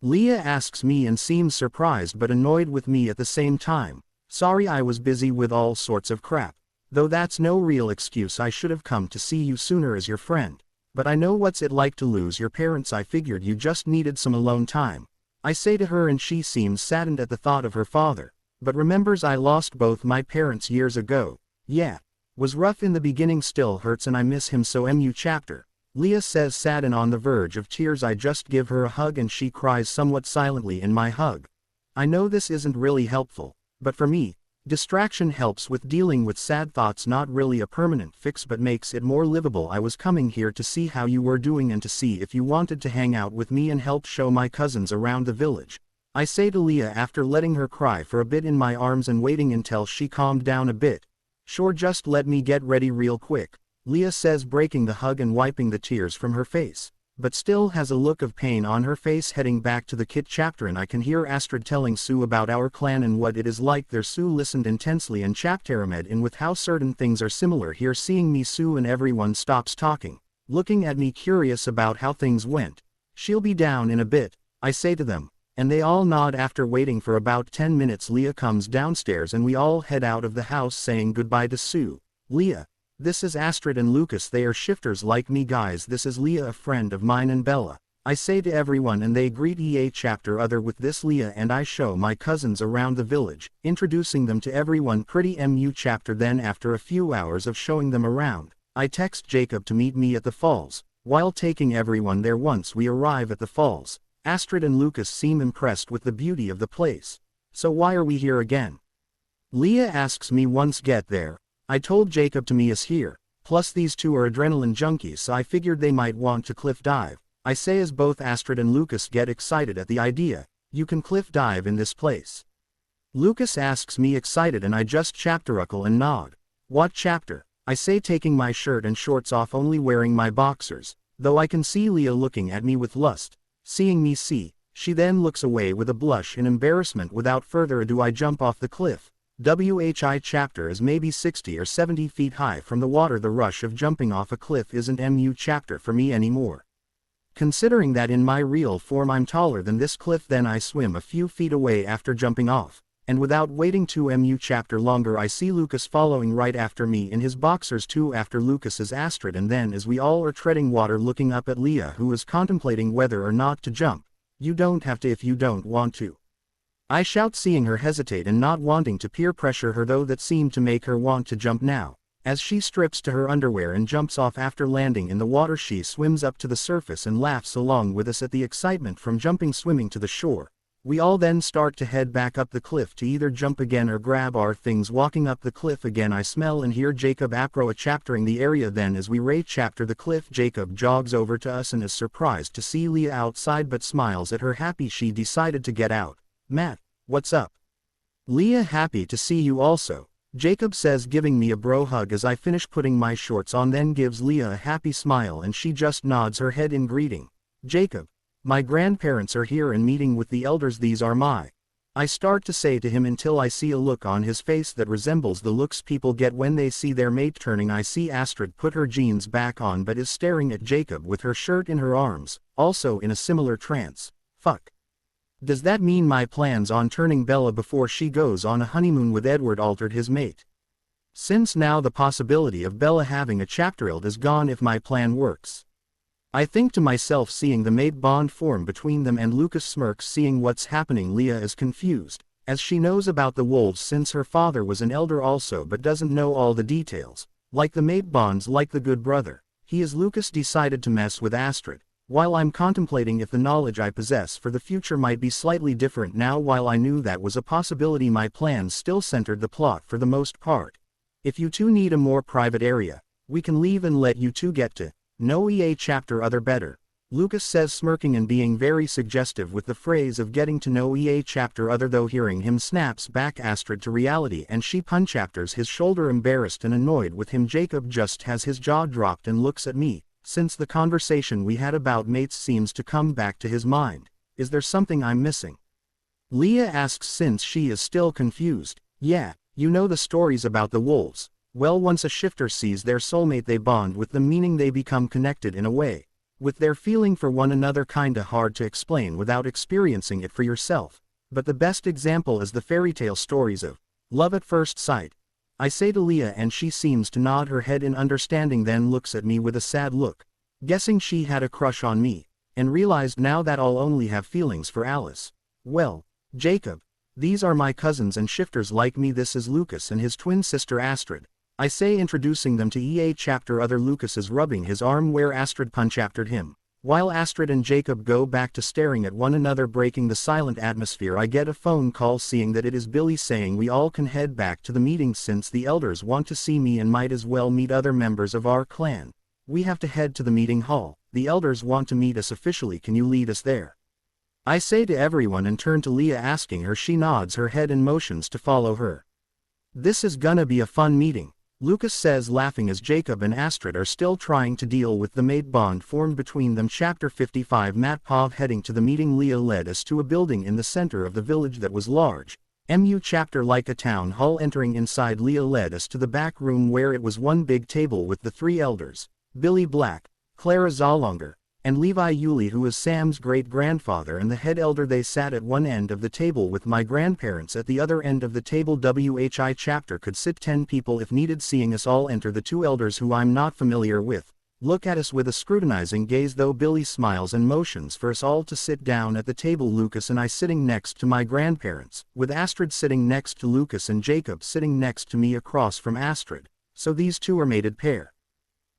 Leah asks me and seems surprised but annoyed with me at the same time. Sorry, I was busy with all sorts of crap. Though that's no real excuse, I should have come to see you sooner as your friend. But I know what's it like to lose your parents. I figured you just needed some alone time, I say to her, and she seems saddened at the thought of her father, but remembers I lost both my parents years ago. Yeah. Was rough in the beginning, still hurts and I miss him so. Chapter. Leah says, sad and on the verge of tears. I just give her a hug and she cries somewhat silently in my hug. I know this isn't really helpful, but for me, distraction helps with dealing with sad thoughts. Not really a permanent fix but makes it more livable. I was coming here to see how you were doing and to see if you wanted to hang out with me and help show my cousins around the village, I say to Leah after letting her cry for a bit in my arms and waiting until she calmed down a bit. Sure, just let me get ready real quick, Leah says, breaking the hug and wiping the tears from her face, but still has a look of pain on her face. Heading back to the kit chapter and I can hear Astrid telling Sue about our clan and what it is like there. Sue listened intensely and chapter med in with how certain things are similar here. Seeing me, Sue and everyone stops talking, looking at me curious about how things went. She'll be down in a bit, I say to them, and they all nod. After waiting for about 10 minutes Leah comes downstairs and we all head out of the house saying goodbye to Sue. Leah. This is Astrid and Lucas, they are shifters like me guys. This is Leah, a friend of mine, and Bella, I say to everyone, and they greet chapter other. With this Leah and I show my cousins around the village, introducing them to everyone. Pretty chapter. Then after a few hours of showing them around, I text Jacob to meet me at the falls. While taking everyone there, once we arrive at the falls, Astrid and Lucas seem impressed with the beauty of the place. So why are we here again? Leah asks me once get there. I told Jacob to meet us here, plus these two are adrenaline junkies so I figured they might want to cliff dive, I say as both Astrid and Lucas get excited at the idea. You can cliff dive in this place? Lucas asks me, excited, and I just chapteruckle and nod. What chapter? I say, taking my shirt and shorts off, only wearing my boxers, though I can see Leah looking at me with lust. Seeing me she then looks away with a blush in embarrassment. Without further ado I jump off the cliff. WHI chapter is maybe 60 or 70 feet high from the water. The rush of jumping off a cliff isn't chapter for me anymore, considering that in my real form I'm taller than this cliff. Then I swim a few feet away after jumping off, and without waiting to chapter longer I see Lucas following right after me in his boxers too. After Lucas is Astrid, and then as we all are treading water looking up at Leah, who is contemplating whether or not to jump. You don't have to if you don't want to, I shout, seeing her hesitate and not wanting to peer pressure her, though that seemed to make her want to jump now. As she strips to her underwear and jumps off after landing in the water, she swims up to the surface and laughs along with us at the excitement from jumping swimming to the shore. We all then start to head back up the cliff to either jump again or grab our things. Walking up the cliff again I smell and hear Jacob chaptering the area. Then as we chapter the cliff, Jacob jogs over to us and is surprised to see Leah outside but smiles at her, happy she decided to get out. Matt, what's up? Leah, happy to see you also, Jacob says, giving me a bro hug as I finish putting my shorts on, then gives Leah a happy smile and she just nods her head in greeting. Jacob, my grandparents are here and meeting with the elders. These are my, I start to say to him until I see a look on his face that resembles the looks people get when they see their mate. Turning I see Astrid put her jeans back on but is staring at Jacob with her shirt in her arms, also in a similar trance. Fuck. Does that mean my plans on turning Bella before she goes on a honeymoon with Edward altered his mate? Since now the possibility of Bella having a chapterild is gone if my plan works. I think to myself, seeing the mate bond form between them, and Lucas smirks seeing what's happening. Leah is confused, as she knows about the wolves since her father was an elder also but doesn't know all the details. Like the mate bonds like the good brother, he is Lucas decided to mess with Astrid. While I'm contemplating if the knowledge I possess for the future might be slightly different now. While I knew that was a possibility, my plans still centered the plot for the most part. If you two need a more private area, we can leave and let you two get to know chapter other better. Lucas says, smirking and being very suggestive with the phrase of getting to know EA chapter other, though hearing him snaps back Astrid to reality and she punchapters his shoulder, embarrassed and annoyed with him. Jacob just has his jaw dropped and looks at me. Since the conversation we had about mates seems to come back to his mind. Is there something I'm missing? Leah asks, since she is still confused. Yeah, you know the stories about the wolves. Well, once a shifter sees their soulmate they bond with them, meaning they become connected in a way. With their feeling for one another, kinda hard to explain without experiencing it for yourself. But the best example is the fairy tale stories of love at first sight. I say to Leah and she seems to nod her head in understanding, then looks at me with a sad look. Guessing she had a crush on me, and realized now that I'll only have feelings for Alice. Well, Jacob, these are my cousins and shifters like me. This is Lucas and his twin sister Astrid. I say, introducing them to EA chapter other. Lucas is rubbing his arm where Astrid punchaptered him. While Astrid and Jacob go back to staring at one another, breaking the silent atmosphere, I get a phone call seeing that it is Billy, saying we all can head back to the meeting since the elders want to see me and might as well meet other members of our clan. We have to head to the meeting hall. The elders want to meet us officially. Can you lead us there? I say to everyone and turn to Leah asking her. She nods her head and motions to follow her. This is gonna be a fun meeting, Lucas says, laughing as Jacob and Astrid are still trying to deal with the mate bond formed between them. Chapter 55. Matt Pov heading to the meeting. Leah led us to a building in the center of the village that was large. Chapter like a town hall. Entering inside, Leah led us to the back room where it was one big table with the three elders, Billy Black, Clara Zolonger, and Levi Yulee, who is Sam's great-grandfather and the head elder. They sat at one end of the table with my grandparents at the other end of the table. WHI chapter could sit 10 people if needed. Seeing us all enter, the two elders, who I'm not familiar with, look at us with a scrutinizing gaze, though Billy smiles and motions for us all to sit down at the table. Lucas and I sitting next to my grandparents, with Astrid sitting next to Lucas and Jacob sitting next to me across from Astrid. So these two are mated pair,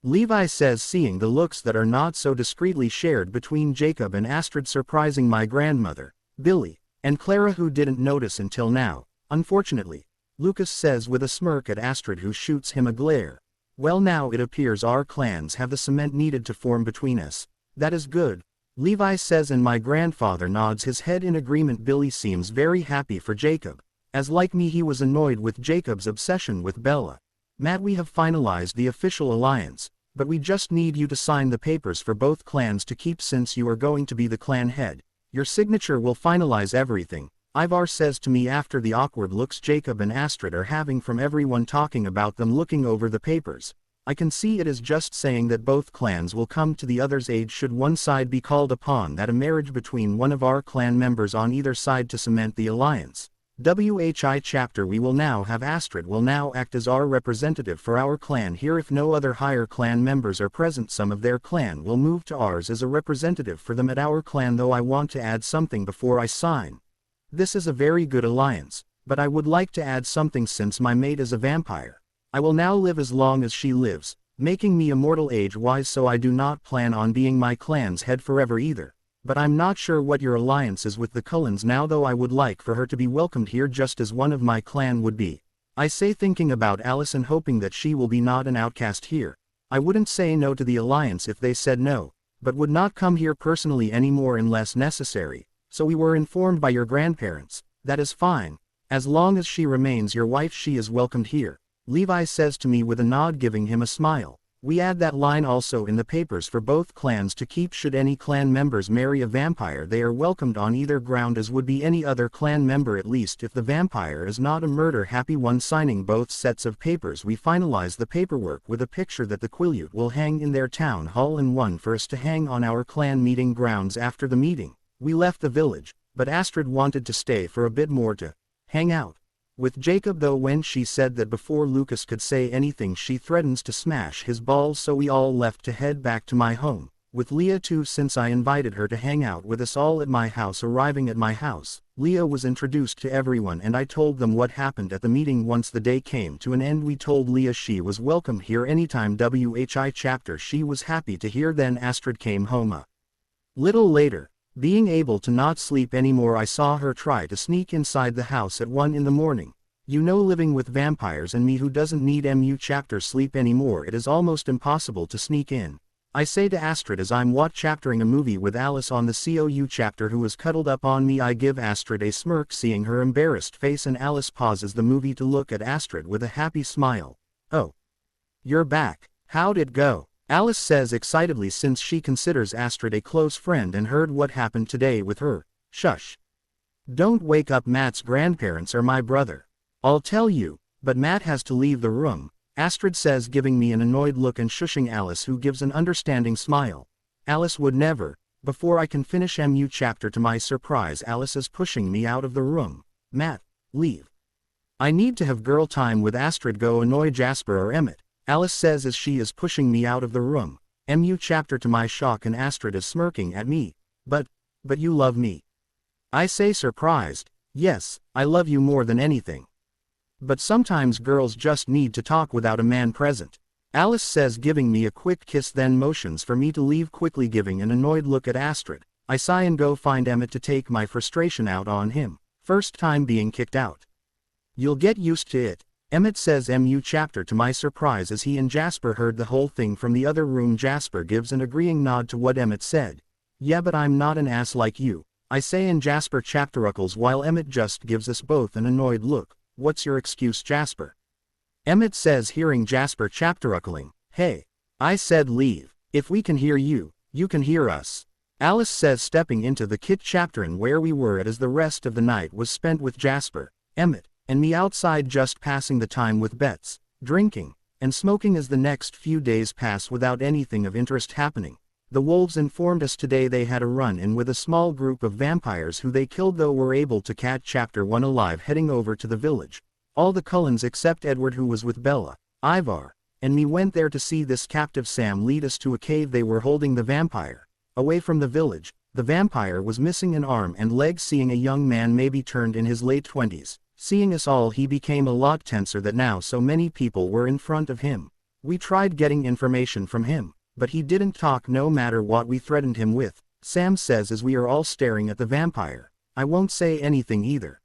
Levi says, seeing the looks that are not so discreetly shared between Jacob and Astrid, surprising my grandmother, Billy, and Clara, who didn't notice until now, unfortunately. Lucas says with a smirk at Astrid, who shoots him a glare. Well, now it appears our clans have the cement needed to form between us. That is good, Levi says, and my grandfather nods his head in agreement. Billy seems very happy for Jacob, as like me he was annoyed with Jacob's obsession with Bella. Matt, we have finalized the official alliance, but we just need you to sign the papers for both clans to keep, since you are going to be the clan head. Your signature will finalize everything, Ivar says to me after the awkward looks Jacob and Astrid are having from everyone talking about them looking over the papers. I can see it is just saying that both clans will come to the other's aid should one side be called upon, that a marriage between one of our clan members on either side to cement the alliance. WHI chapter, we will now have Astrid will now act as our representative for our clan here. If no other higher clan members are present, some of their clan will move to ours as a representative for them at our clan. Though I want to add something before I sign. This is a very good alliance, but I would like to add something. Since my mate is a vampire, I will now live as long as she lives, making me immortal age-wise, so I do not plan on being my clan's head forever either. But I'm not sure what your alliance is with the Cullens now, though I would like for her to be welcomed here just as one of my clan would be. I say, thinking about Alice and hoping that she will be not an outcast here. I wouldn't say no to the alliance if they said no, but would not come here personally anymore unless necessary. So we were informed by your grandparents. That is fine. As long as she remains your wife, she is welcomed here, Levi says to me with a nod, giving him a smile. We add that line also in the papers for both clans to keep. Should any clan members marry a vampire, they are welcomed on either ground as would be any other clan member, at least if the vampire is not a murder-happy one. Signing both sets of papers, we finalize the paperwork with a picture that the Quileute will hang in their town hall and one for us to hang on our clan meeting grounds. After the meeting, we left the village, but Astrid wanted to stay for a bit more to hang out with Jacob, though when she said that before Lucas could say anything she threatens to smash his balls. So we all left to head back to my home, with Leah too, since I invited her to hang out with us all at my house. Arriving at my house, Leah was introduced to everyone and I told them what happened at the meeting. Once the day came to an end, we told Leah she was welcome here anytime. WHI chapter, she was happy to hear. Then Astrid came home a little later. Being able to not sleep anymore, I saw her try to sneak inside the house at 1 in the morning. You know, living with vampires and me, who doesn't need chapter sleep anymore, it is almost impossible to sneak in. I say to Astrid as I'm chaptering a movie with Alice on the COU chapter who is cuddled up on me. I give Astrid a smirk seeing her embarrassed face and Alice pauses the movie to look at Astrid with a happy smile. Oh. You're back. How'd it go? Alice says excitedly since she considers Astrid a close friend and heard what happened today with her. Shush. Don't wake up. Matt's grandparents are my brother. I'll tell you, but Matt has to leave the room, Astrid says giving me an annoyed look and shushing Alice who gives an understanding smile. Alice would never. Before I can finish chapter to my surprise Alice is pushing me out of the room. Matt, leave. I need to have girl time with Astrid. Go annoy Jasper or Emmett, Alice says as she is pushing me out of the room. Chapter to my shock and Astrid is smirking at me. But you love me. I say surprised. Yes, I love you more than anything. But sometimes girls just need to talk without a man present, Alice says giving me a quick kiss then motions for me to leave quickly giving an annoyed look at Astrid. I sigh and go find Emmett to take my frustration out on him. First time being kicked out. You'll get used to it, Emmett says chapter to my surprise as he and Jasper heard the whole thing from the other room. Jasper gives an agreeing nod to what Emmett said. Yeah, but I'm not an ass like you, I say, and Jasper chapteruckles while Emmett just gives us both an annoyed look. What's your excuse, Jasper? Emmett says hearing Jasper chapteruckling. Hey. I said leave. If we can hear you, you can hear us, Alice says stepping into the kit chapterin where we were at as the rest of the night was spent with Jasper, Emmett, and me outside just passing the time with bets, drinking, and smoking as the next few days pass without anything of interest happening. The wolves informed us today they had a run-in with a small group of vampires who they killed though were able to catch chapter 1 alive heading over to the village. All the Cullens except Edward who was with Bella, Ivar, and me went there to see this captive Sam lead us to a cave they were holding the vampire. Away from the village, the vampire was missing an arm and leg. Seeing a young man maybe turned in his late 20s, seeing us all he became a lot tenser that now so many people were in front of him. We tried getting information from him, but he didn't talk no matter what we threatened him with, Sam says as we are all staring at the vampire. I won't say anything either.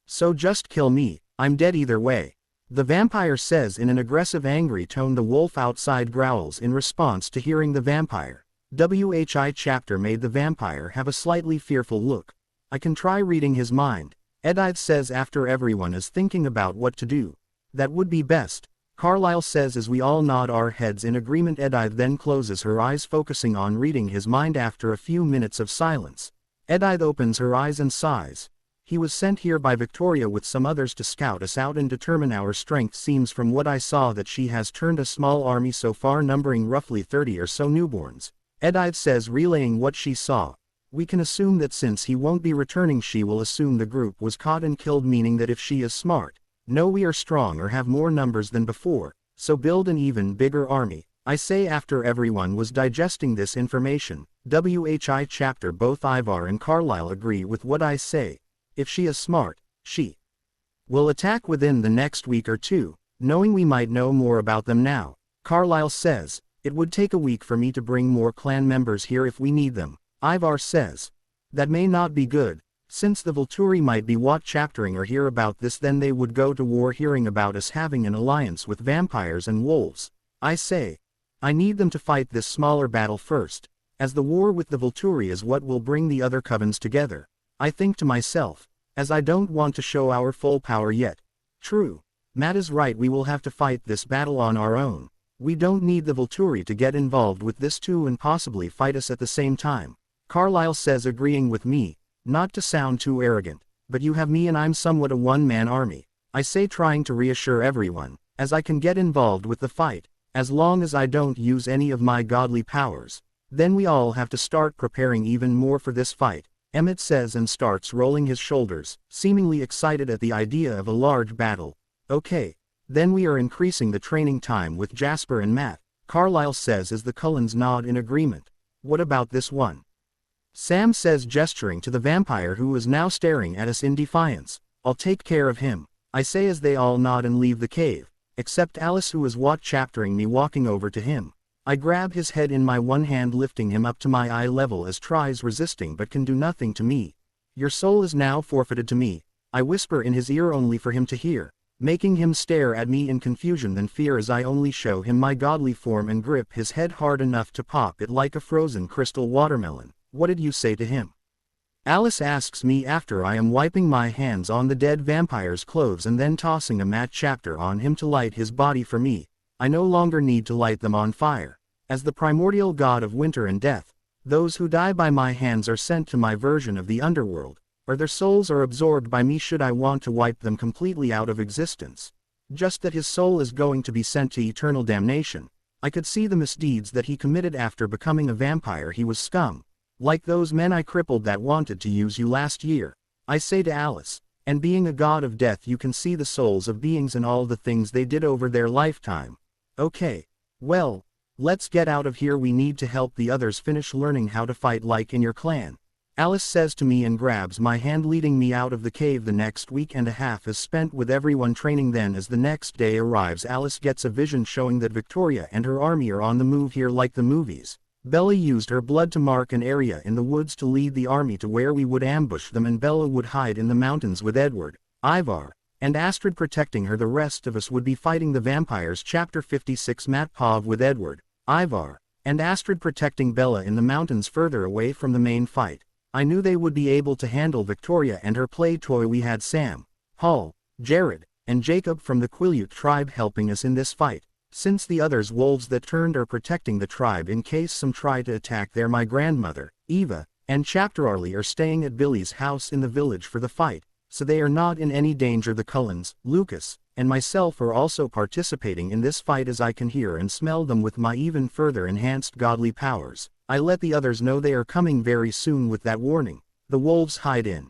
So just kill me, I'm dead either way, the vampire says in an aggressive angry tone. The wolf outside growls in response to hearing the vampire. WHI chapter made the vampire have a slightly fearful look. I can try reading his mind, Edith says after everyone is thinking about what to do. That would be best, Carlisle says as we all nod our heads in agreement. Edith then closes her eyes focusing on reading his mind. After a few minutes of silence, Edith opens her eyes and sighs. He was sent here by Victoria with some others to scout us out and determine our strength. Seems from what I saw that she has turned a small army so far numbering roughly 30 or so newborns, Edith says relaying what she saw. We can assume that since he won't be returning she will assume the group was caught and killed, meaning that if she is smart, no, we are strong or have more numbers than before, so build an even bigger army, I say after everyone was digesting this information. WHI chapter both Ivar and Carlisle agree with what I say. If she is smart, she will attack within the next week or two, knowing we might know more about them now. Carlisle says, it would take a week for me to bring more clan members here if we need them. Ivar says, that may not be good. Since the Volturi might be chaptering or hear about this, then they would go to war hearing about us having an alliance with vampires and wolves. I say, I need them to fight this smaller battle first, as the war with the Volturi is what will bring the other covens together. I think to myself, as I don't want to show our full power yet. True, Matt is right, we will have to fight this battle on our own. We don't need the Volturi to get involved with this too and possibly fight us at the same time. Carlisle says agreeing with me. Not to sound too arrogant, but you have me and I'm somewhat a one-man army, I say trying to reassure everyone, as I can get involved with the fight, as long as I don't use any of my godly powers. Then we all have to start preparing even more for this fight, Emmett says and starts rolling his shoulders, seemingly excited at the idea of a large battle. Okay, then we are increasing the training time with Jasper and Matt, Carlisle says as the Cullens nod in agreement. What about this one? Sam says gesturing to the vampire who is now staring at us in defiance. I'll take care of him, I say as they all nod and leave the cave, except Alice who is chaptering me walking over to him. I grab his head in my one hand lifting him up to my eye level as tries resisting but can do nothing to me. Your soul is now forfeited to me, I whisper in his ear only for him to hear. making him stare at me in confusion then fear as I only show him my godly form and grip his head hard enough to pop it like a frozen crystal watermelon. What did you say to him? Alice asks me after I am wiping my hands on the dead vampire's clothes and then tossing a mat chapter on him to light his body for me. I no longer need to light them on fire. As the primordial god of winter and death, those who die by my hands are sent to my version of the underworld, or their souls are absorbed by me should I want to wipe them completely out of existence. Just that his soul is going to be sent to eternal damnation. I could see the misdeeds that he committed after becoming a vampire. He was scum. Like those men I crippled that wanted to use you last year. I say to Alice, and being a god of death you can see the souls of beings and all the things they did over their lifetime. Okay. Well, let's get out of here. We need to help the others finish learning how to fight like in your clan. Alice says to me and grabs my hand leading me out of the cave. The next week and a half is spent with everyone training. Then as the next day arrives Alice gets a vision showing that Victoria and her army are on the move here like the movies. Bella used her blood to mark an area in the woods to lead the army to where we would ambush them and Bella would hide in the mountains with Edward, Ivar, and Astrid protecting her. The rest of us would be fighting the vampires. Chapter 56 Matt Pov with Edward, Ivar, and Astrid protecting Bella in the mountains further away from the main fight. I knew they would be able to handle Victoria and her play toy. We had Sam, Paul, Jared, and Jacob from the Quileute tribe helping us in this fight. Since the others wolves that turned are protecting the tribe in case some try to attack there. My grandmother, Eva, and Chapter Arlie are staying at Billy's house in the village for the fight, so they are not in any danger. The Cullens, Lucas, and myself are also participating in this fight as I can hear and smell them with my even further enhanced godly powers. I let the others know they are coming very soon. With that warning, the wolves hide in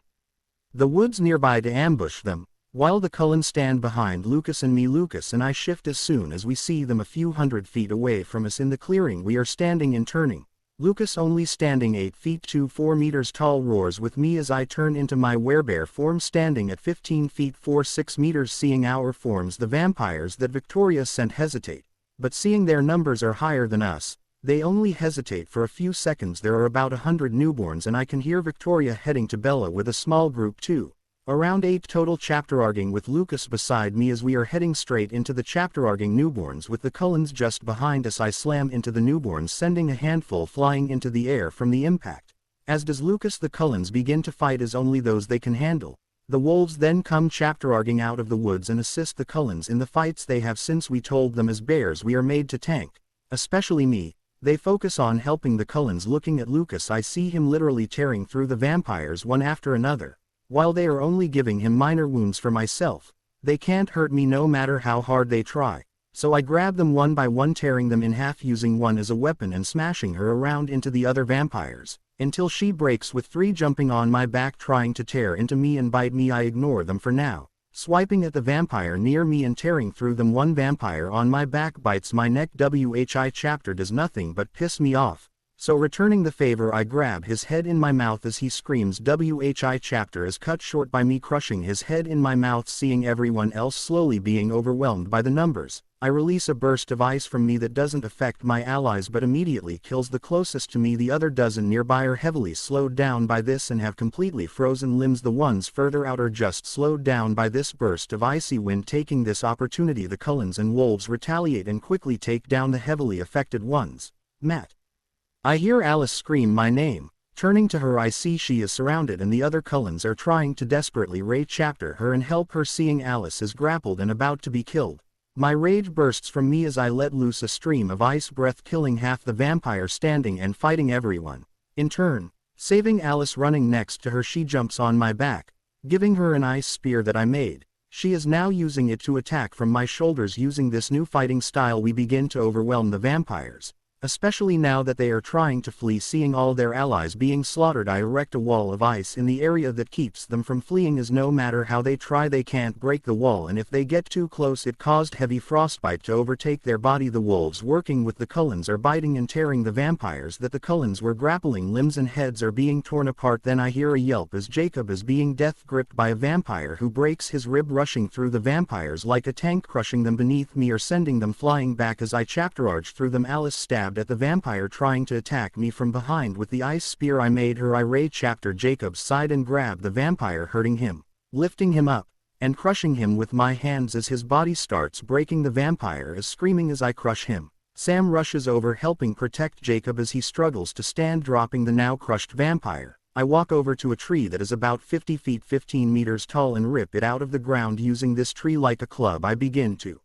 the woods nearby to ambush them, while the Cullens stand behind Lucas and me. Lucas and I shift as soon as we see them a few hundred feet away from us in the clearing we are standing in. Turning, Lucas only standing 8 feet to 4 meters tall roars with me as I turn into my werebear form standing at 15 feet 6 meters. Seeing our forms the vampires that Victoria sent hesitate, but seeing their numbers are higher than us, they only hesitate for a few seconds. There are about 100 newborns and I can hear Victoria heading to Bella with a small group too. Around 8 total. Chapter arguing with Lucas beside me as we are heading straight into the chapter arguing newborns with the Cullens just behind us. I slam into the newborns sending a handful flying into the air from the impact. As does Lucas. The Cullens begin to fight as only those they can handle. The wolves then come chapter arguing out of the woods and assist the Cullens in the fights they have. Since we told them as bears we are made to tank, especially me, they focus on helping the Cullens. Looking at Lucas I see him literally tearing through the vampires one after another. While they are only giving him minor wounds. For myself, they can't hurt me no matter how hard they try, so I grab them one by one tearing them in half using one as a weapon and smashing her around into the other vampires, until she breaks with 3 jumping on my back trying to tear into me and bite me. I ignore them for now, swiping at the vampire near me and tearing through them. One vampire on my back bites my neck. Whi chapter does nothing but piss me off. So returning the favor I grab his head in my mouth as he screams. Whi chapter is cut short by me crushing his head in my mouth. Seeing everyone else slowly being overwhelmed by the numbers, I release a burst of ice from me that doesn't affect my allies but immediately kills the closest to me. The other dozen nearby are heavily slowed down by this and have completely frozen limbs. The ones further out are just slowed down by this burst of icy wind. Taking this opportunity the Cullens and wolves retaliate and quickly take down the heavily affected ones. Matt. I hear Alice scream my name. Turning to her I see she is surrounded and the other Cullens are trying to desperately chapter her and help her. Seeing Alice is grappled and about to be killed, my rage bursts from me as I let loose a stream of ice breath killing half the vampire standing and fighting everyone. In turn, saving Alice. Running next to her she jumps on my back, giving her an ice spear that I made. She is now using it to attack from my shoulders. Using this new fighting style we begin to overwhelm the vampires, especially now that they are trying to flee. Seeing all their allies being slaughtered I erect a wall of ice in the area that keeps them from fleeing as no matter how they try they can't break the wall and if they get too close it caused heavy frostbite to overtake their body. The wolves working with the Cullens are biting and tearing the vampires that the Cullens were grappling. Limbs and heads are being torn apart. Then I hear a yelp as Jacob is being death gripped by a vampire who breaks his rib. Rushing through the vampires like a tank crushing them beneath me or sending them flying back as I chapter arch through them. Alice stabbed at the vampire trying to attack me from behind with the ice spear I made her. I chapter Jacob's side and grab the vampire hurting him, lifting him up, and crushing him with my hands as his body starts breaking. The vampire is screaming as I crush him. Sam rushes over helping protect Jacob as he struggles to stand, dropping the now crushed vampire. I walk over to a tree that is about 50 feet 15 meters tall and rip it out of the ground. Using this tree like a club, I begin to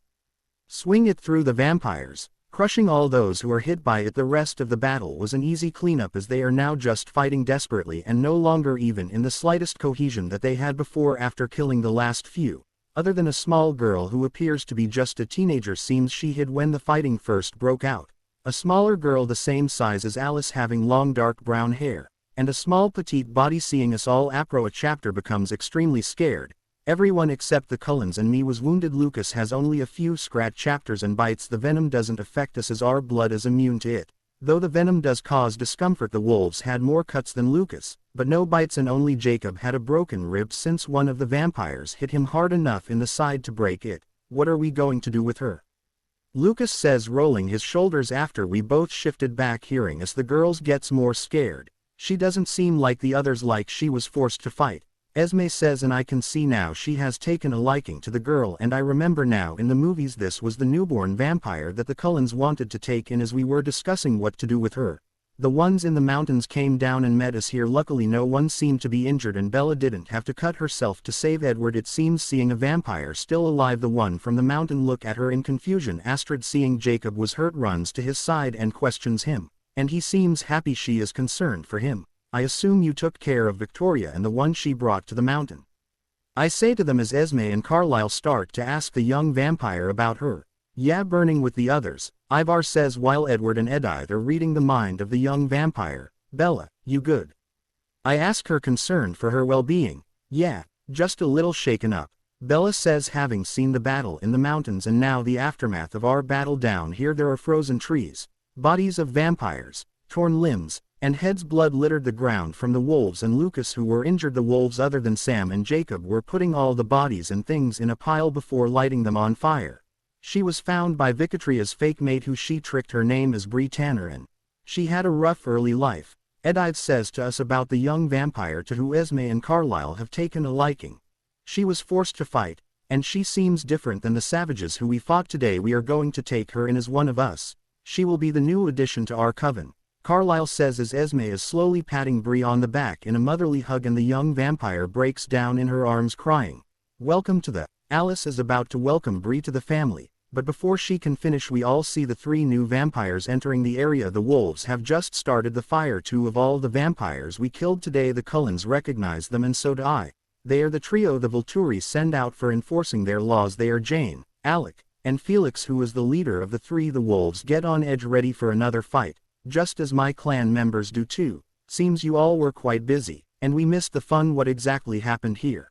swing it through the vampires, crushing all those who are hit by it. The rest of the battle was an easy cleanup as they are now just fighting desperately and no longer even in the slightest cohesion that they had before after killing the last few. Other than a small girl who appears to be just a teenager, seems she hid when the fighting first broke out. A smaller girl the same size as Alice having long dark brown hair, and a small petite body. Seeing us all, a chapter becomes extremely scared. Everyone except the Cullens and me was wounded. Lucas has only a few scratch chapters and bites. The venom doesn't affect us as our blood is immune to it. Though the venom does cause discomfort. The wolves had more cuts than Lucas, but no bites, and only Jacob had a broken rib since one of the vampires hit him hard enough in the side to break it. What are we going to do with her? Lucas says, rolling his shoulders after we both shifted back. Hearing us, the girls gets more scared. She doesn't seem like the others, like she was forced to fight. Esme says, and I can see now she has taken a liking to the girl, and I remember now in the movies this was the newborn vampire that the Cullens wanted to take in. As we were discussing what to do with her, the ones in the mountains came down and met us here. Luckily no one seemed to be injured and Bella didn't have to cut herself to save Edward. It seems seeing a vampire still alive. The one from the mountain look at her in confusion. Astrid, seeing Jacob was hurt, runs to his side and questions him, and he seems happy. She is concerned for him. I assume you took care of Victoria and the one she brought to the mountain. I say to them as Esme and Carlisle start to ask the young vampire about her. Yeah, burning with the others, Ivar says while Edward and Edith are reading the mind of the young vampire. Bella, you good? I ask her, concerned for her well-being. Yeah, just a little shaken up, Bella says, having seen the battle in the mountains and now the aftermath of our battle down here. There are frozen trees, bodies of vampires, torn limbs, and heads. Blood littered the ground from the wolves and Lucas who were injured. The wolves, other than Sam and Jacob, were putting all the bodies and things in a pile before lighting them on fire. She was found by Vicatria's fake mate who she tricked. Her name is Bree Tanner and she had a rough early life. Edith says to us about the young vampire to who Esme and Carlisle have taken a liking. She was forced to fight, and she seems different than the savages who we fought today. We are going to take her in as one of us. She will be the new addition to our coven, Carlisle says as Esme is slowly patting Bree on the back in a motherly hug, and the young vampire breaks down in her arms crying. Welcome to the... Alice is about to welcome Bree to the family, but before she can finish we all see the three new vampires entering the area. The wolves have just started the fire. Two of all the vampires we killed today. The Cullens recognize them, and so do I. They are the trio the Volturi send out for enforcing their laws. They are Jane, Alec, and Felix, who is the leader of the three. The wolves get on edge ready for another fight, just as my clan members do too. Seems you all were quite busy, and we missed the fun. What exactly happened here?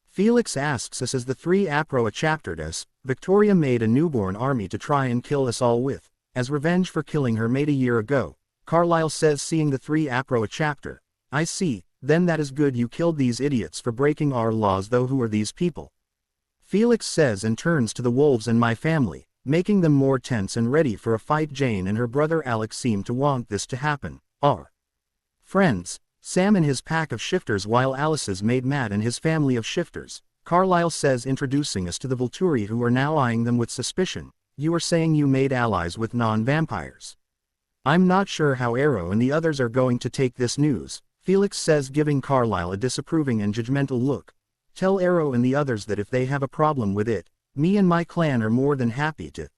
Felix asks us as the three chaptered us. Victoria made a newborn army to try and kill us all with, as revenge for killing her mate a year ago, Carlisle says, seeing the three chapter. I see, then that is good. You killed these idiots for breaking our laws, though. Who are these people? Felix says, and turns to the wolves and my family, making them more tense and ready for a fight. Jane and her brother Alec seem to want this to happen. Our friends, Sam and his pack of shifters, while Alice's made Matt and his family of shifters, Carlisle says, introducing us to the Volturi, who are now eyeing them with suspicion. You are saying you made allies with non-vampires? I'm not sure how Arrow and the others are going to take this news, Felix says, giving Carlisle a disapproving and judgmental look. Tell Arrow and the others that if they have a problem with it, me and my clan are more than happy to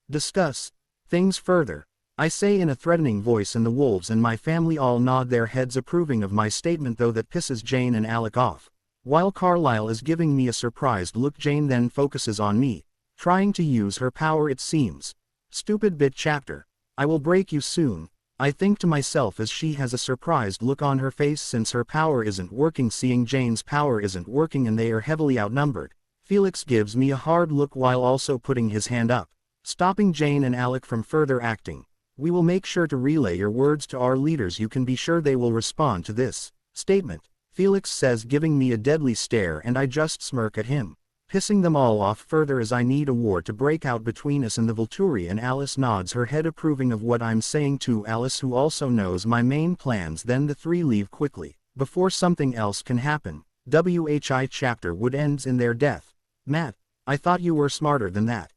discuss things further, I say in a threatening voice, and the wolves and my family all nod their heads approving of my statement, though that pisses Jane and Alec off. While Carlisle is giving me a surprised look, Jane then focuses on me, trying to use her power it seems. Stupid bit chapter. I will break you soon, I think to myself as she has a surprised look on her face since her power isn't working. Seeing Jane's power isn't working and they are heavily outnumbered, Felix gives me a hard look while also putting his hand up, stopping Jane and Alec from further acting. We will make sure to relay your words to our leaders. You can be sure they will respond to this statement, Felix says, giving me a deadly stare, and I just smirk at him, pissing them all off further as I need a war to break out between us and the Volturi. And Alice nods her head approving of what I'm saying too. Alice, who also knows my main plans. Then the three leave quickly, before something else can happen. WHI chapter would ends in their death. Matt, I thought you were smarter than that.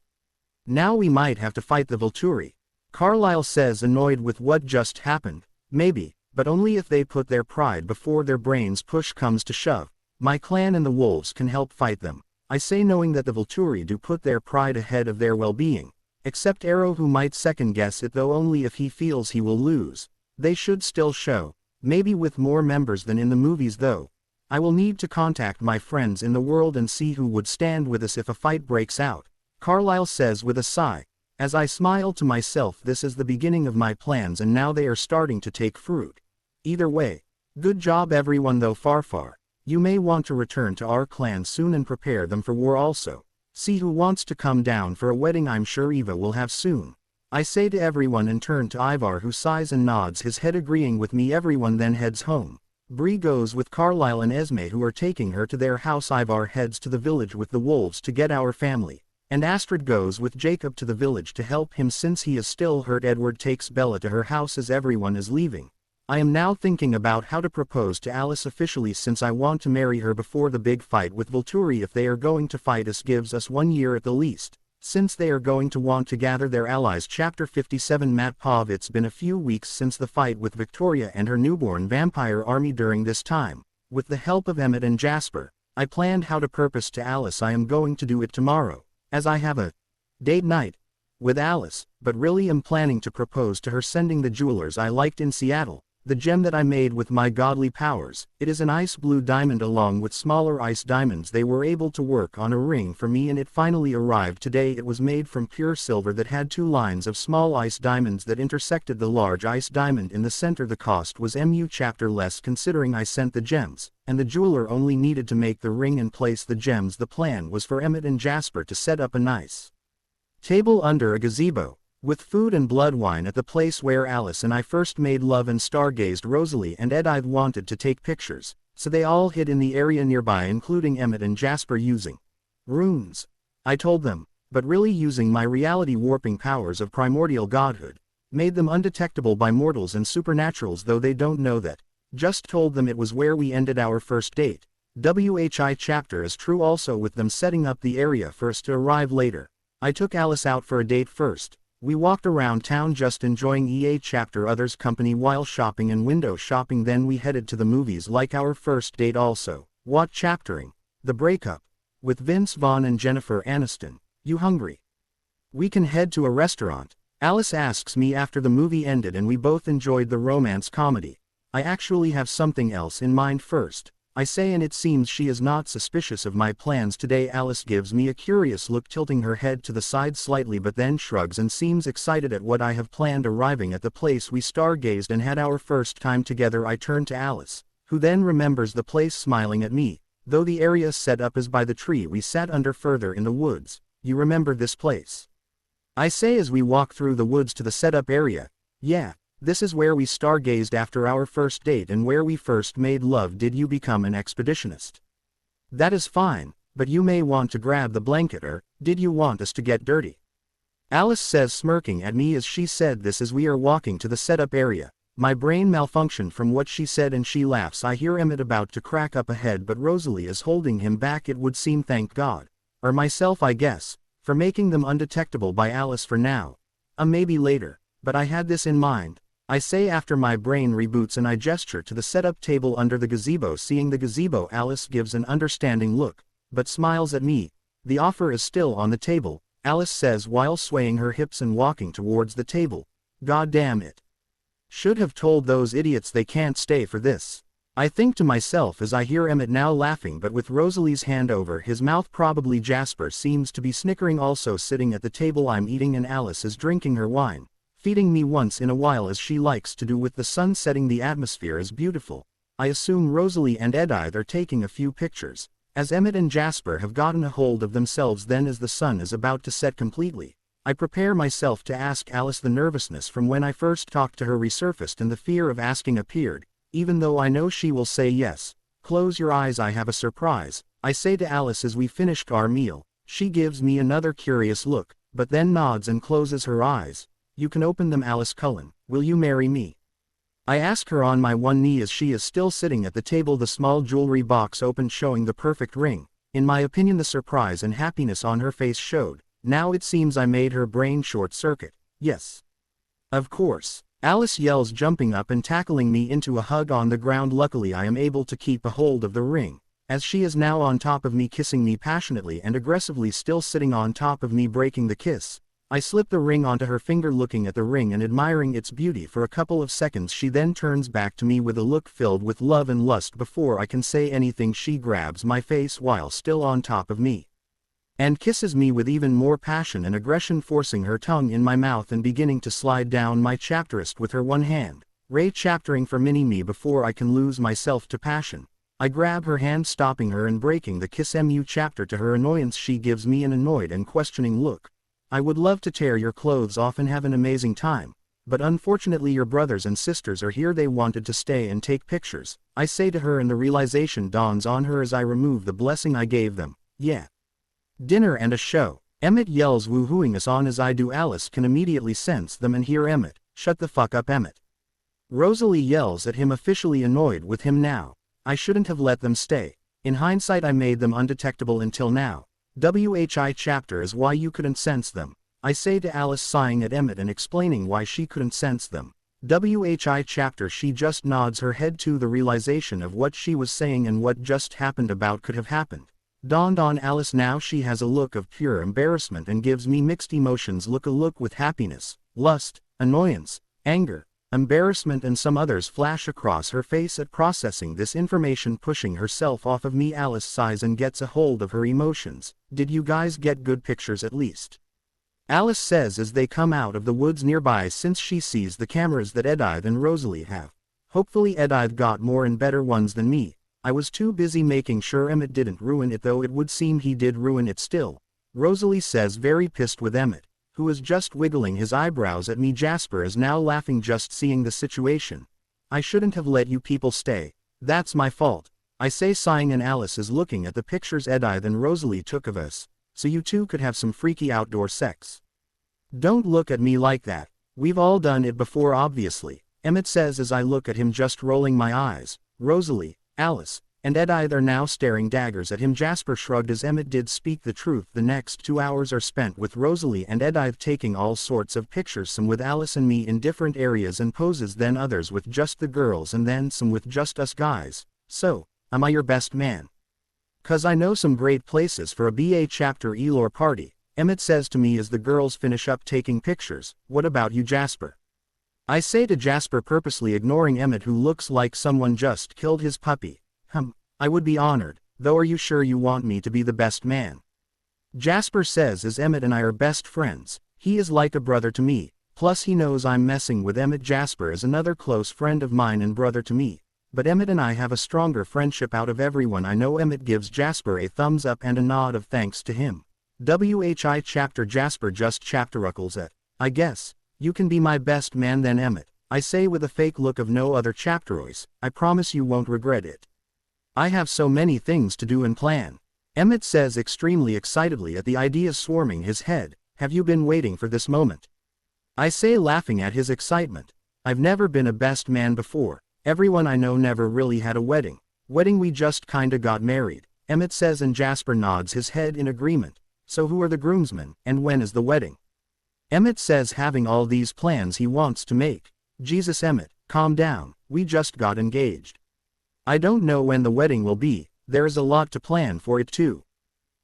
Now we might have to fight the Volturi. Carlyle says, annoyed with what just happened. Maybe, but only if they put their pride before their brains. Push comes to shove. My clan and the wolves can help fight them. I say, knowing that the Volturi do put their pride ahead of their well-being. Except Arrow, who might second-guess it, though only if he feels he will lose. They should still show. Maybe with more members than in the movies though. I will need to contact my friends in the world and see who would stand with us if a fight breaks out. Carlyle says with a sigh. As I smile to myself, this is the beginning of my plans, and now they are starting to take fruit. Either way, good job everyone, though Farfar. You may want to return to our clan soon and prepare them for war also. See who wants to come down for a wedding I'm sure Eva will have soon. I say to everyone and turn to Ivar, who sighs and nods his head agreeing with me. Everyone then heads home. Bree goes with Carlyle and Esme, who are taking her to their house. Ivar heads to the village with the wolves to get our family. And Astrid goes with Jacob to the village to help him since he is still hurt. Edward takes Bella to her house as everyone is leaving. I am now thinking about how to propose to Alice officially, since I want to marry her before the big fight with Volturi. If they are going to fight us, gives us 1 year at the least, since they are going to want to gather their allies. Chapter 57 Matt Pov. It's been a few weeks since the fight with Victoria and her newborn vampire army. During this time, with the help of Emmett and Jasper, I planned how to propose to Alice. I am going to do it tomorrow, as I have a date night with Alice, but really am planning to propose to her sending the jewelers I liked in Seattle, the gem that I made with my godly powers. It is an ice blue diamond along with smaller ice diamonds. They were able to work on a ring for me and it finally arrived today. It was made from pure silver that had 2 lines of small ice diamonds that intersected the large ice diamond in the center. The cost was MU chapter less considering I sent the gems, and the jeweler only needed to make the ring and place the gems. The plan was for Emmett and Jasper to set up a nice table under a gazebo, with food and blood wine at the place where Alice and I first made love and stargazed. Rosalie and Ed I wanted to take pictures, so they all hid in the area nearby, including Emmett and Jasper using runes, I told them, but really using my reality warping powers of primordial godhood, made them undetectable by mortals and supernaturals, though they don't know that. Just told them it was where we ended our first date. WHI chapter is true also, with them setting up the area for us to arrive later. I took Alice out for a date first. We walked around town just enjoying EA chapter others' company while shopping and window shopping. Then we headed to the movies like our first date also. What chaptering? The breakup with Vince Vaughn and Jennifer Aniston. You hungry? We can head to a restaurant. Alice asks me after the movie ended and we both enjoyed the romance comedy. I actually have something else in mind first, I say, and it seems she is not suspicious of my plans today. Alice gives me a curious look, tilting her head to the side slightly, but then shrugs and seems excited at what I have planned. Arriving at the place we stargazed and had our first time together, I turn to Alice, who then remembers the place, smiling at me, though the area set up is by the tree we sat under further in the woods. You remember this place? I say as we walk through the woods to the setup area. Yeah. This is where we stargazed after our first date and where we first made love. Did you become an expeditionist? That is fine, but you may want to grab the blanket, or did you want us to get dirty? Alice says, smirking at me as she said this as we are walking to the setup area. My brain malfunctioned from what she said and she laughs. I hear Emmett about to crack up ahead, but Rosalie is holding him back, it would seem. Thank God. Or myself, I guess, for making them undetectable by Alice for now. Maybe later, but I had this in mind, I say after my brain reboots, and I gesture to the setup table under the gazebo. Seeing the gazebo, Alice gives an understanding look, but smiles at me. The offer is still on the table, Alice says while swaying her hips and walking towards the table. God damn it. Should have told those idiots they can't stay for this. I think to myself as I hear Emmett now laughing, but with Rosalie's hand over his mouth. Probably Jasper seems to be snickering also. Sitting at the table I'm eating and Alice is drinking her wine, feeding me once in a while as she likes to do. With the sun setting, the atmosphere is beautiful. I assume Rosalie and Edith are taking a few pictures, as Emmett and Jasper have gotten a hold of themselves. Then as the sun is about to set completely, I prepare myself to ask Alice. The nervousness from when I first talked to her resurfaced and the fear of asking appeared, even though I know she will say yes. Close your eyes, I have a surprise, I say to Alice as we finished our meal. She gives me another curious look, but then nods and closes her eyes. You can open them. Alice Cullen, will you marry me? I ask her on my one knee as she is still sitting at the table, the small jewelry box open showing the perfect ring. In my opinion the surprise and happiness on her face showed. Now it seems I made her brain short circuit. Yes. Of course. Alice yells, jumping up and tackling me into a hug on the ground. Luckily I am able to keep a hold of the ring, as she is now on top of me, kissing me passionately and aggressively, still sitting on top of me, breaking the kiss. I slip the ring onto her finger, looking at the ring and admiring its beauty for a couple of seconds. She then turns back to me with a look filled with love and lust. Before I can say anything, she grabs my face while still on top of me and kisses me with even more passion and aggression, forcing her tongue in my mouth and beginning to slide down my chapterist with her one hand, chaptering for me before I can lose myself to passion. I grab her hand, stopping her and breaking the kiss. Chapter. To her annoyance, she gives me an annoyed and questioning look. I would love to tear your clothes off and have an amazing time, but unfortunately your brothers and sisters are here. They wanted to stay and take pictures, I say to her, and the realization dawns on her as I remove the blessing I gave them. Yeah. Dinner and a show. Emmett yells, woohooing us on as I do. Alice can immediately sense them and hear Emmett. Shut the fuck up, Emmett. Rosalie yells at him, officially annoyed with him now. I shouldn't have let them stay. In hindsight I made them undetectable until now. WHI chapter is why you couldn't sense them, I say to Alice, sighing at Emmett and explaining why she couldn't sense them. WHI chapter. She just nods her head to the realization of what she was saying and what just happened about could have happened dawned on Alice. Now she has a look of pure embarrassment and gives me mixed emotions. A look with happiness, lust, annoyance, anger, embarrassment and some others flash across her face at processing this information. Pushing herself off of me, Alice sighs and gets a hold of her emotions. Did you guys get good pictures at least? Alice says as they come out of the woods nearby, since she sees the cameras that Edith and Rosalie have. Hopefully Edith got more and better ones than me. I was too busy making sure Emmett didn't ruin it, though it would seem he did ruin it still, Rosalie says, very pissed with Emmett, who is just wiggling his eyebrows at me. Jasper is now laughing just seeing the situation. I shouldn't have let you people stay. That's my fault, I say, sighing, and Alice is looking at the pictures Edith and Rosalie took of us, so you two could have some freaky outdoor sex. Don't look at me like that. We've all done it before, obviously, Emmett says as I look at him, just rolling my eyes. Rosalie, Alice, and Edith are now staring daggers at him. Jasper shrugged as Emmett did speak the truth. The next 2 hours are spent with Rosalie and Edith taking all sorts of pictures, some with Alice and me in different areas and poses, then others with just the girls, and then some with just us guys. So, am I your best man? 'Cause I know some great places for a BA chapter Elor party, Emmett says to me as the girls finish up taking pictures. What about you, Jasper? I say to Jasper, purposely ignoring Emmett, who looks like someone just killed his puppy. I would be honored, though. Are you sure you want me to be the best man? Jasper says as Emmett and I are best friends. He is like a brother to me, plus he knows I'm messing with Emmett. Jasper is another close friend of mine and brother to me, but Emmett and I have a stronger friendship out of everyone I know. Emmett gives Jasper a thumbs up and a nod of thanks to him. WHI chapter. Jasper just chapteruckles at, I guess you can be my best man then, Emmett, I say with a fake look of no other chapterois. I promise you won't regret it. I have so many things to do and plan, Emmett says extremely excitedly at the idea swarming his head. Have you been waiting for this moment? I say, laughing at his excitement. I've never been a best man before. Everyone I know never really had a wedding. We just kinda got married, Emmett says, and Jasper nods his head in agreement. So who are the groomsmen, and when is the wedding? Emmett says, having all these plans he wants to make. Jesus, Emmett, calm down, we just got engaged. I don't know when the wedding will be. There is a lot to plan for it too.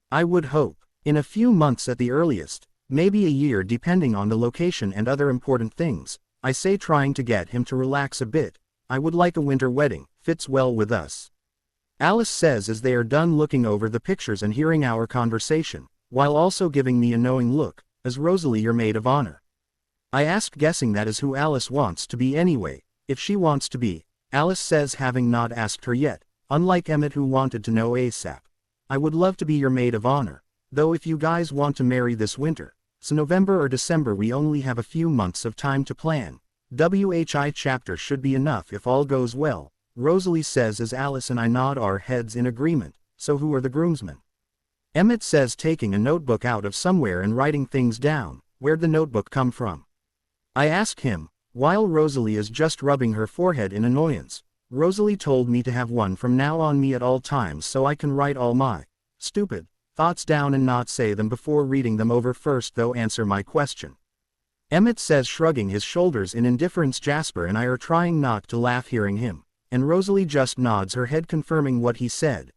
I would hope in a few months at the earliest, maybe a year depending on the location and other important things, I say, trying to get him to relax a bit. I would like a winter wedding, fits well with us, Alice says as they are done looking over the pictures and hearing our conversation, while also giving me a knowing look. Is Rosalie your maid of honor? I ask, guessing that is who Alice wants to be anyway. If she wants to be, Alice says, having not asked her yet, unlike Emmett who wanted to know ASAP. I would love to be your maid of honor, though if you guys want to marry this winter, so November or December, we only have a few months of time to plan. WHI chapter should be enough if all goes well, Rosalie says as Alice and I nod our heads in agreement. So who are the groomsmen? Emmett says, taking a notebook out of somewhere and writing things down. Where'd the notebook come from? I ask him. while Rosalie is just rubbing her forehead in annoyance. Rosalie told me to have one from now on me at all times so I can write all my stupid thoughts down and not say them before reading them over first though answer my question. Emmett says, shrugging his shoulders in indifference. Jasper and I are trying not to laugh hearing him, and Rosalie just nods her head confirming what he said.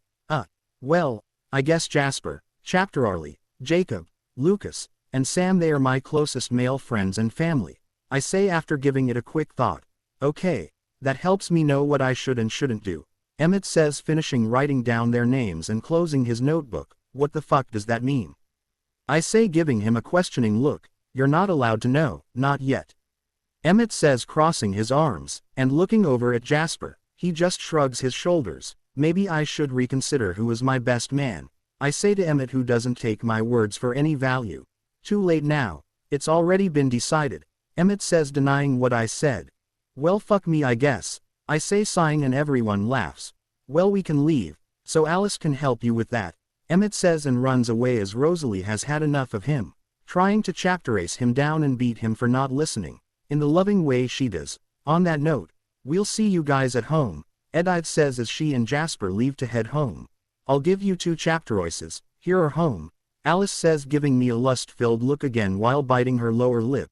Well, I guess Jasper, Chapter Arlie, Jacob, Lucas, and Sam, they are my closest male friends and family, I say after giving it a quick thought. Okay, that helps me know what I should and shouldn't do, Emmett says, finishing writing down their names and closing his notebook. What the fuck does that mean? I say, giving him a questioning look. You're not allowed to know, not yet, Emmett says, crossing his arms, and looking over at Jasper. He just shrugs his shoulders. Maybe I should reconsider who is my best man, I say to Emmett, who doesn't take my words for any value. Too late now, it's already been decided, Emmett says, denying what I said. Well, fuck me, I guess, I say, sighing, and everyone laughs. Well, we can leave, so Alice can help you with that, Emmett says, and runs away as Rosalie has had enough of him, trying to chapterace him down and beat him for not listening, in the loving way she does. On that note, we'll see you guys at home, Edith says as she and Jasper leave to head home. I'll give you 2 chapteroises, here are home, Alice says, giving me a lust-filled look again while biting her lower lip.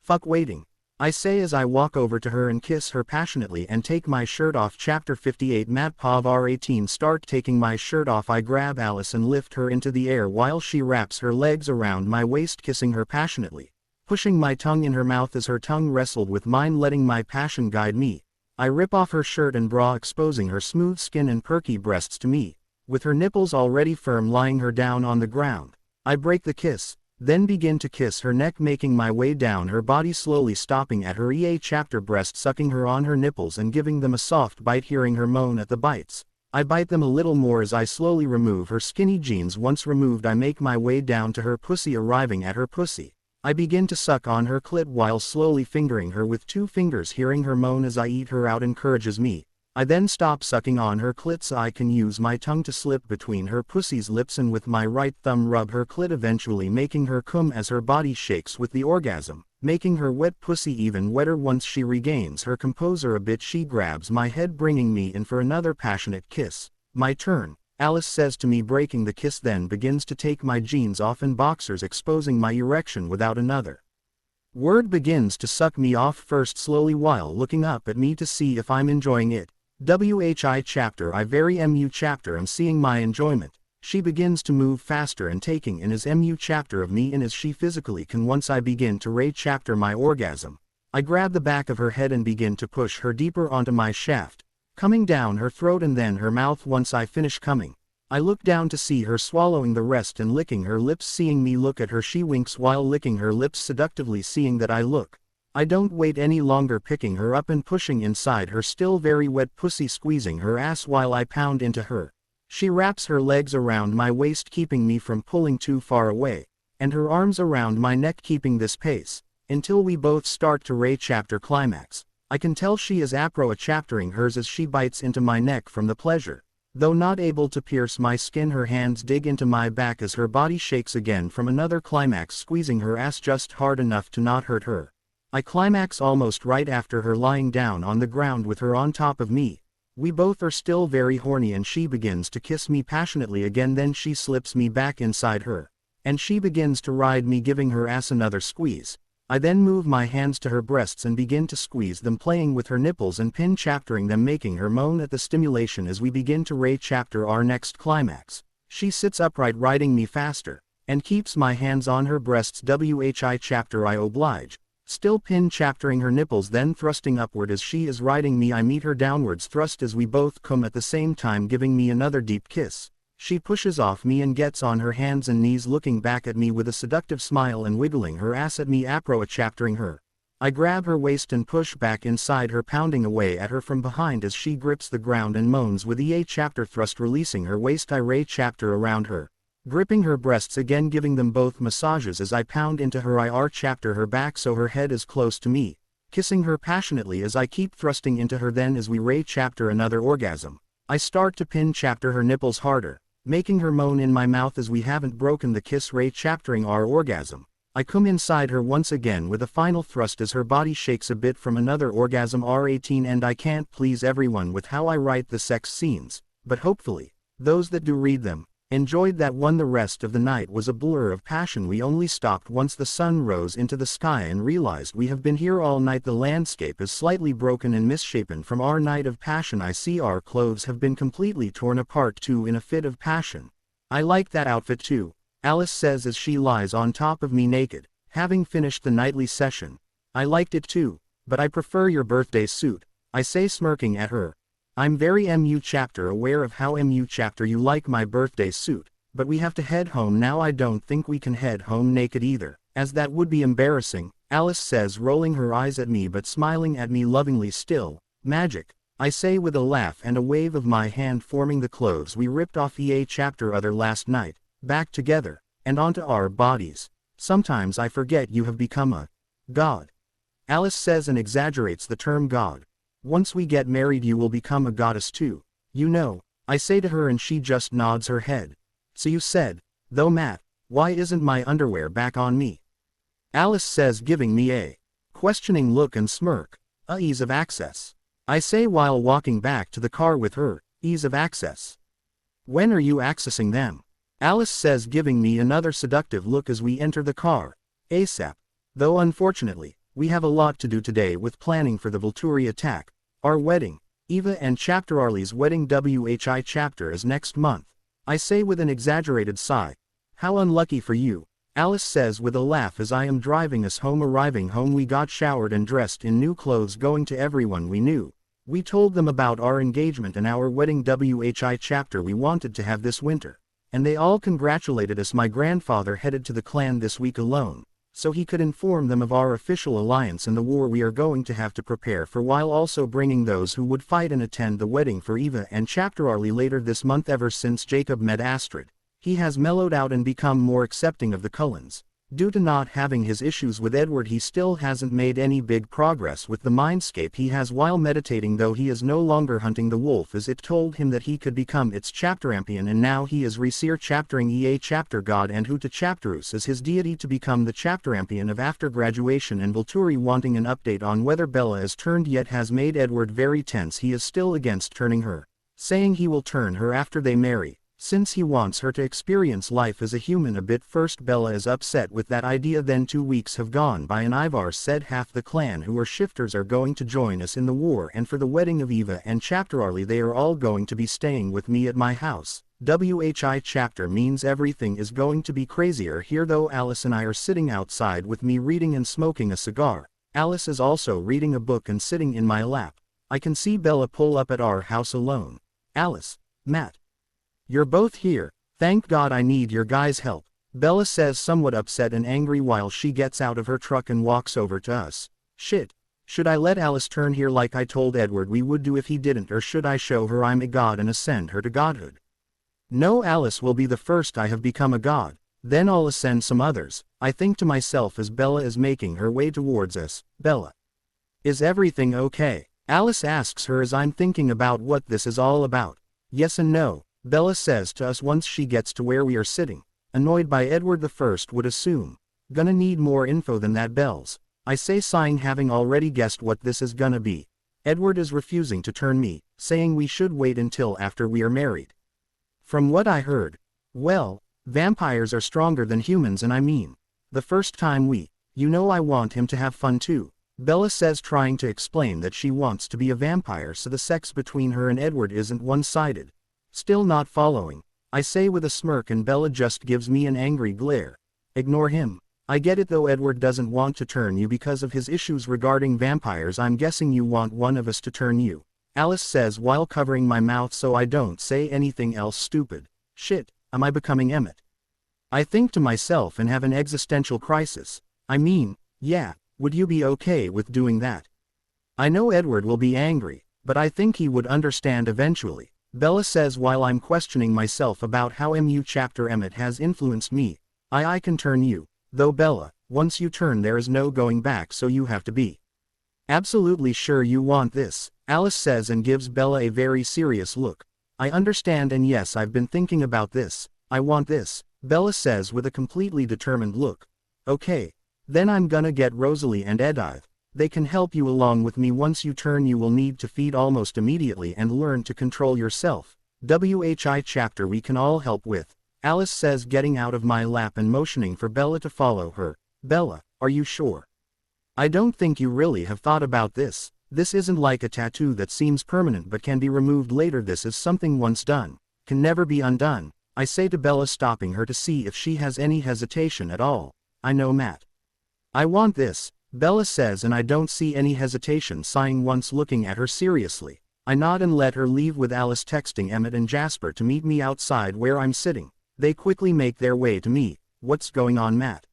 Fuck waiting, I say as I walk over to her and kiss her passionately and take my shirt off. Chapter 58 Matpov R18 Start taking my shirt off. I grab Alice and lift her into the air while she wraps her legs around my waist, kissing her passionately, pushing my tongue in her mouth as her tongue wrestled with mine, letting my passion guide me. I rip off her shirt and bra, exposing her smooth skin and perky breasts to me, with her nipples already firm, lying her down on the ground. I break the kiss, then begin to kiss her neck, making my way down her body, slowly stopping at her EA chapter breast, sucking her on her nipples and giving them a soft bite, hearing her moan at the bites. I bite them a little more as I slowly remove her skinny jeans. Once removed, I make my way down to her pussy. Arriving at her pussy, I begin to suck on her clit while slowly fingering her with 2 fingers. Hearing her moan as I eat her out encourages me. I then stop sucking on her clit so I can use my tongue to slip between her pussy's lips and with my right thumb rub her clit, eventually making her cum as her body shakes with the orgasm, making her wet pussy even wetter. Once she regains her composure a bit, she grabs my head, bringing me in for another passionate kiss. My turn, Alice says to me, breaking the kiss, then begins to take my jeans off and boxers, exposing my erection without another word. Begins to suck me off first slowly while looking up at me to see if I'm enjoying it. WHI chapter I very MU chapter I'm seeing my enjoyment. She begins to move faster and taking in as MU chapter of me in as she physically can. Once I begin to rate chapter my orgasm, I grab the back of her head and begin to push her deeper onto my shaft, coming down her throat and then her mouth. Once I finish coming, I look down to see her swallowing the rest and licking her lips. Seeing me look at her, she winks while licking her lips seductively. Seeing that I look, I don't wait any longer, picking her up and pushing inside her still very wet pussy, squeezing her ass while I pound into her. She wraps her legs around my waist, keeping me from pulling too far away, and her arms around my neck, keeping this pace until we both start to rate chapter climax. I can tell she is apro chaptering hers as she bites into my neck from the pleasure. Though not able to pierce my skin, her hands dig into my back as her body shakes again from another climax, squeezing her ass just hard enough to not hurt her. I climax almost right after her, lying down on the ground with her on top of me. We both are still very horny and she begins to kiss me passionately again. Then she slips me back inside her, and she begins to ride me, giving her ass another squeeze. I then move my hands to her breasts and begin to squeeze them, playing with her nipples and pin chaptering them, making her moan at the stimulation as we begin to rate chapter our next climax. She sits upright, riding me faster, and keeps my hands on her breasts. WHI chapter I oblige, still pin chaptering her nipples, then thrusting upward as she is riding me. I meet her downwards thrust as we both come at the same time, giving me another deep kiss. She pushes off me and gets on her hands and knees, looking back at me with a seductive smile and wiggling her ass at me, apro chaptering her. I grab her waist and push back inside her, pounding away at her from behind as she grips the ground and moans with EA chapter thrust, releasing her waist. I ray chapter around her, gripping her breasts again, giving them both massages as I pound into her. I R chapter her back so her head is close to me, kissing her passionately as I keep thrusting into her. Then as we ray chapter another orgasm, I start to pin chapter her nipples harder, making her moan in my mouth as we haven't broken the kiss, ray chaptering our orgasm. I come inside her once again with a final thrust as her body shakes a bit from another orgasm R18, and I can't please everyone with how I write the sex scenes, but hopefully, those that do read them, enjoyed that one. The rest of the night was a blur of passion. We only stopped once the sun rose into the sky and realized we have been here all night. The landscape is slightly broken and misshapen from our night of passion. I see our clothes have been completely torn apart too in a fit of passion. I like that outfit too, Alice says as she lies on top of me naked, having finished the nightly session. I liked it too, but I prefer your birthday suit, I say, smirking at her. I'm very MU chapter aware of how MU chapter you like my birthday suit, but we have to head home now. I don't think we can head home naked either, as that would be embarrassing, Alice says, rolling her eyes at me but smiling at me lovingly still. Magic, I say with a laugh and a wave of my hand, forming the clothes we ripped off EA chapter other last night, back together, and onto our bodies. Sometimes I forget you have become a god, Alice says, and exaggerates the term god. Once we get married you will become a goddess too, you know, I say to her, and she just nods her head. So you said, though Matt, why isn't my underwear back on me? Alice says, giving me a questioning look and smirk. Ease of access, I say while walking back to the car with her. Ease of access? When are you accessing them? Alice says, giving me another seductive look as we enter the car. ASAP. Though unfortunately, we have a lot to do today with planning for the Volturi attack. Our wedding, Eva and Chapter Arlie's wedding WHI chapter, is next month, I say with an exaggerated sigh. How unlucky for you, Alice says with a laugh as I am driving us home. Arriving home we got showered and dressed in new clothes. Going to everyone we knew, we told them about our engagement and our wedding WHI chapter we wanted to have this winter, and they all congratulated us. My grandfather headed to the clan this week alone, so he could inform them of our official alliance and the war we are going to have to prepare for, while also bringing those who would fight and attend the wedding for Eva and Chapter Arlie later this month. Ever since Jacob met Astrid, he has mellowed out and become more accepting of the Cullens. Due to not having his issues with Edward, he still hasn't made any big progress with the mindscape he has while meditating, though he is no longer hunting the wolf as it told him that he could become its chapterampion, and now he is Reseer chaptering EA chapter god and Huta chapterus as his deity to become the chapterampion of after graduation. And Volturi wanting an update on whether Bella is turned yet has made Edward very tense. He is still against turning her, saying he will turn her after they marry, since he wants her to experience life as a human a bit first. Bella is upset with that idea. Then 2 weeks have gone by and Ivar said half the clan who are shifters are going to join us in the war, and for the wedding of Eva and Chapter Arlie they are all going to be staying with me at my house. WHI chapter means everything is going to be crazier here, though Alice and I are sitting outside with me reading and smoking a cigar. Alice is also reading a book and sitting in my lap. I can see Bella pull up at our house alone. Alice, Matt, you're both here. Thank God, I need your guys' help, Bella says, somewhat upset and angry while she gets out of her truck and walks over to us. Shit. Should I let Alice turn here like I told Edward we would do if he didn't, or should I show her I'm a god and ascend her to godhood? No, Alice will be the first I have become a god, then I'll ascend some others, I think to myself as Bella is making her way towards us. Bella, is everything okay? Alice asks her as I'm thinking about what this is all about. Yes and no, Bella says to us once she gets to where we are sitting, annoyed by Edward the First would assume. Gonna need more info than that, Bells, I say, sighing, having already guessed what this is gonna be. Edward is refusing to turn me, saying we should wait until after we are married. From what I heard, well, vampires are stronger than humans, and I mean, the first time you know, I want him to have fun too, Bella says, trying to explain that she wants to be a vampire so the sex between her and Edward isn't one-sided. Still not following, I say with a smirk, and Bella just gives me an angry glare. Ignore him. I get it though, Edward doesn't want to turn you because of his issues regarding vampires. I'm guessing you want one of us to turn you, Alice says while covering my mouth so I don't say anything else stupid. Shit, am I becoming Emmett? I think to myself and have an existential crisis. I mean, yeah, would you be okay with doing that? I know Edward will be angry, but I think he would understand eventually, Bella says while I'm questioning myself about how MU chapter Emmett has influenced me. I can turn you, though Bella, once you turn there is no going back, so you have to be absolutely sure you want this, Alice says and gives Bella a very serious look. I understand, and yes, I've been thinking about this. I want this, Bella says with a completely determined look. Okay. Then I'm gonna get Rosalie and Edith. They can help you along with me. Once you turn you will need to feed almost immediately and learn to control yourself. WHI chapter we can all help with. Alice says, getting out of my lap and motioning for Bella to follow her. Bella, are you sure? I don't think you really have thought about this. This isn't like a tattoo that seems permanent but can be removed later. This is something once done, can never be undone. I say to Bella, stopping her to see if she has any hesitation at all. I know, Matt. I want this, Bella says, and I don't see any hesitation, sighing once looking at her seriously. I nod and let her leave with Alice texting Emmett and Jasper to meet me outside where I'm sitting. They quickly make their way to me. What's going on, Matt?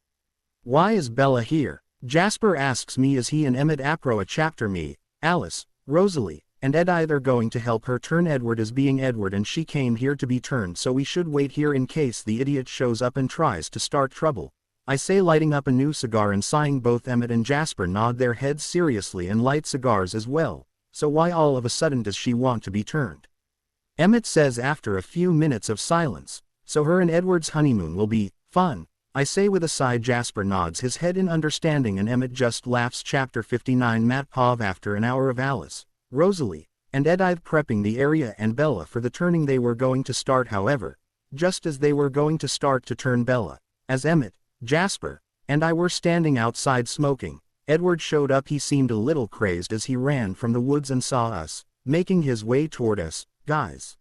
Why is Bella here? Jasper asks me as he and Emmett approach chapter me. Alice, Rosalie, and Edith are going to help her turn. Edward is being Edward and she came here to be turned, so we should wait here in case the idiot shows up and tries to start trouble. I say, lighting up a new cigar and sighing. Both Emmett and Jasper nod their heads seriously and light cigars as well. So why all of a sudden does she want to be turned? Emmett says after a few minutes of silence. So her and Edward's honeymoon will be fun. I say with a sigh. Jasper nods his head in understanding and Emmett just laughs. Chapter 59 Matt Pov. After an hour of Alice, Rosalie, and Edith prepping the area and Bella for the turning they were going to start, however, just as they were going to start to turn Bella, as Emmett, Jasper, and I were standing outside smoking, Edward showed up. He seemed a little crazed as he ran from the woods and saw us, making his way toward us. Guys,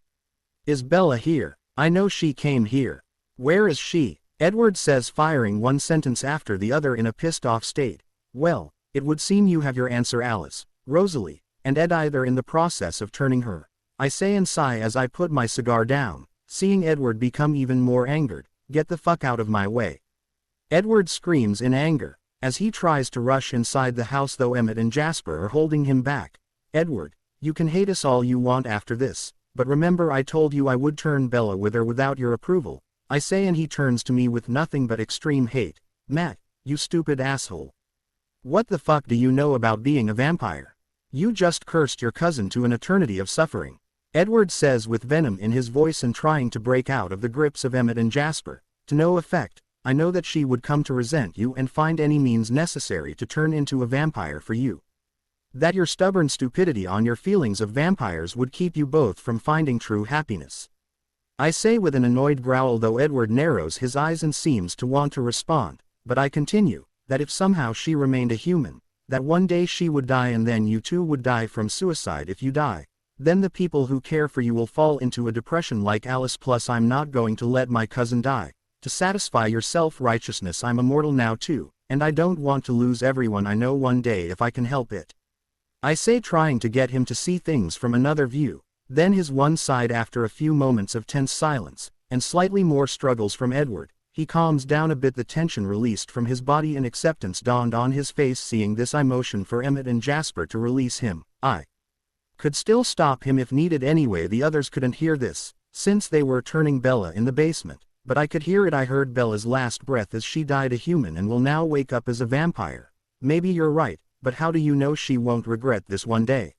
is Bella here? I know she came here. Where is she? Edward says, firing one sentence after the other in a pissed off state. Well, it would seem you have your answer. Alice, Rosalie, and Edith are in the process of turning her. I say and sigh as I put my cigar down, seeing Edward become even more angered. Get the fuck out of my way. Edward screams in anger, as he tries to rush inside the house, though Emmett and Jasper are holding him back. Edward, you can hate us all you want after this, but remember I told you I would turn Bella with or without your approval. I say, and he turns to me with nothing but extreme hate. Matt, you stupid asshole. What the fuck do you know about being a vampire? You just cursed your cousin to an eternity of suffering. Edward says with venom in his voice and trying to break out of the grips of Emmett and Jasper. To no effect. I know that she would come to resent you and find any means necessary to turn into a vampire for you. That your stubborn stupidity on your feelings of vampires would keep you both from finding true happiness. I say with an annoyed growl, though Edward narrows his eyes and seems to want to respond, but I continue, that if somehow she remained a human, that one day she would die and then you too would die from suicide. If you die, then the people who care for you will fall into a depression like Alice. Plus I'm not going to let my cousin die. To satisfy your self-righteousness, I'm immortal now too, and I don't want to lose everyone I know one day if I can help it. I say, trying to get him to see things from another view. Then his one side. After a few moments of tense silence, and slightly more struggles from Edward, he calms down a bit. The tension released from his body and acceptance dawned on his face. Seeing this, I motioned for Emmett and Jasper to release him. I could still stop him if needed anyway. The others couldn't hear this, since they were turning Bella in the basement, but I could hear it. I heard Bella's last breath as she died a human and will now wake up as a vampire. Maybe you're right, but how do you know she won't regret this one day?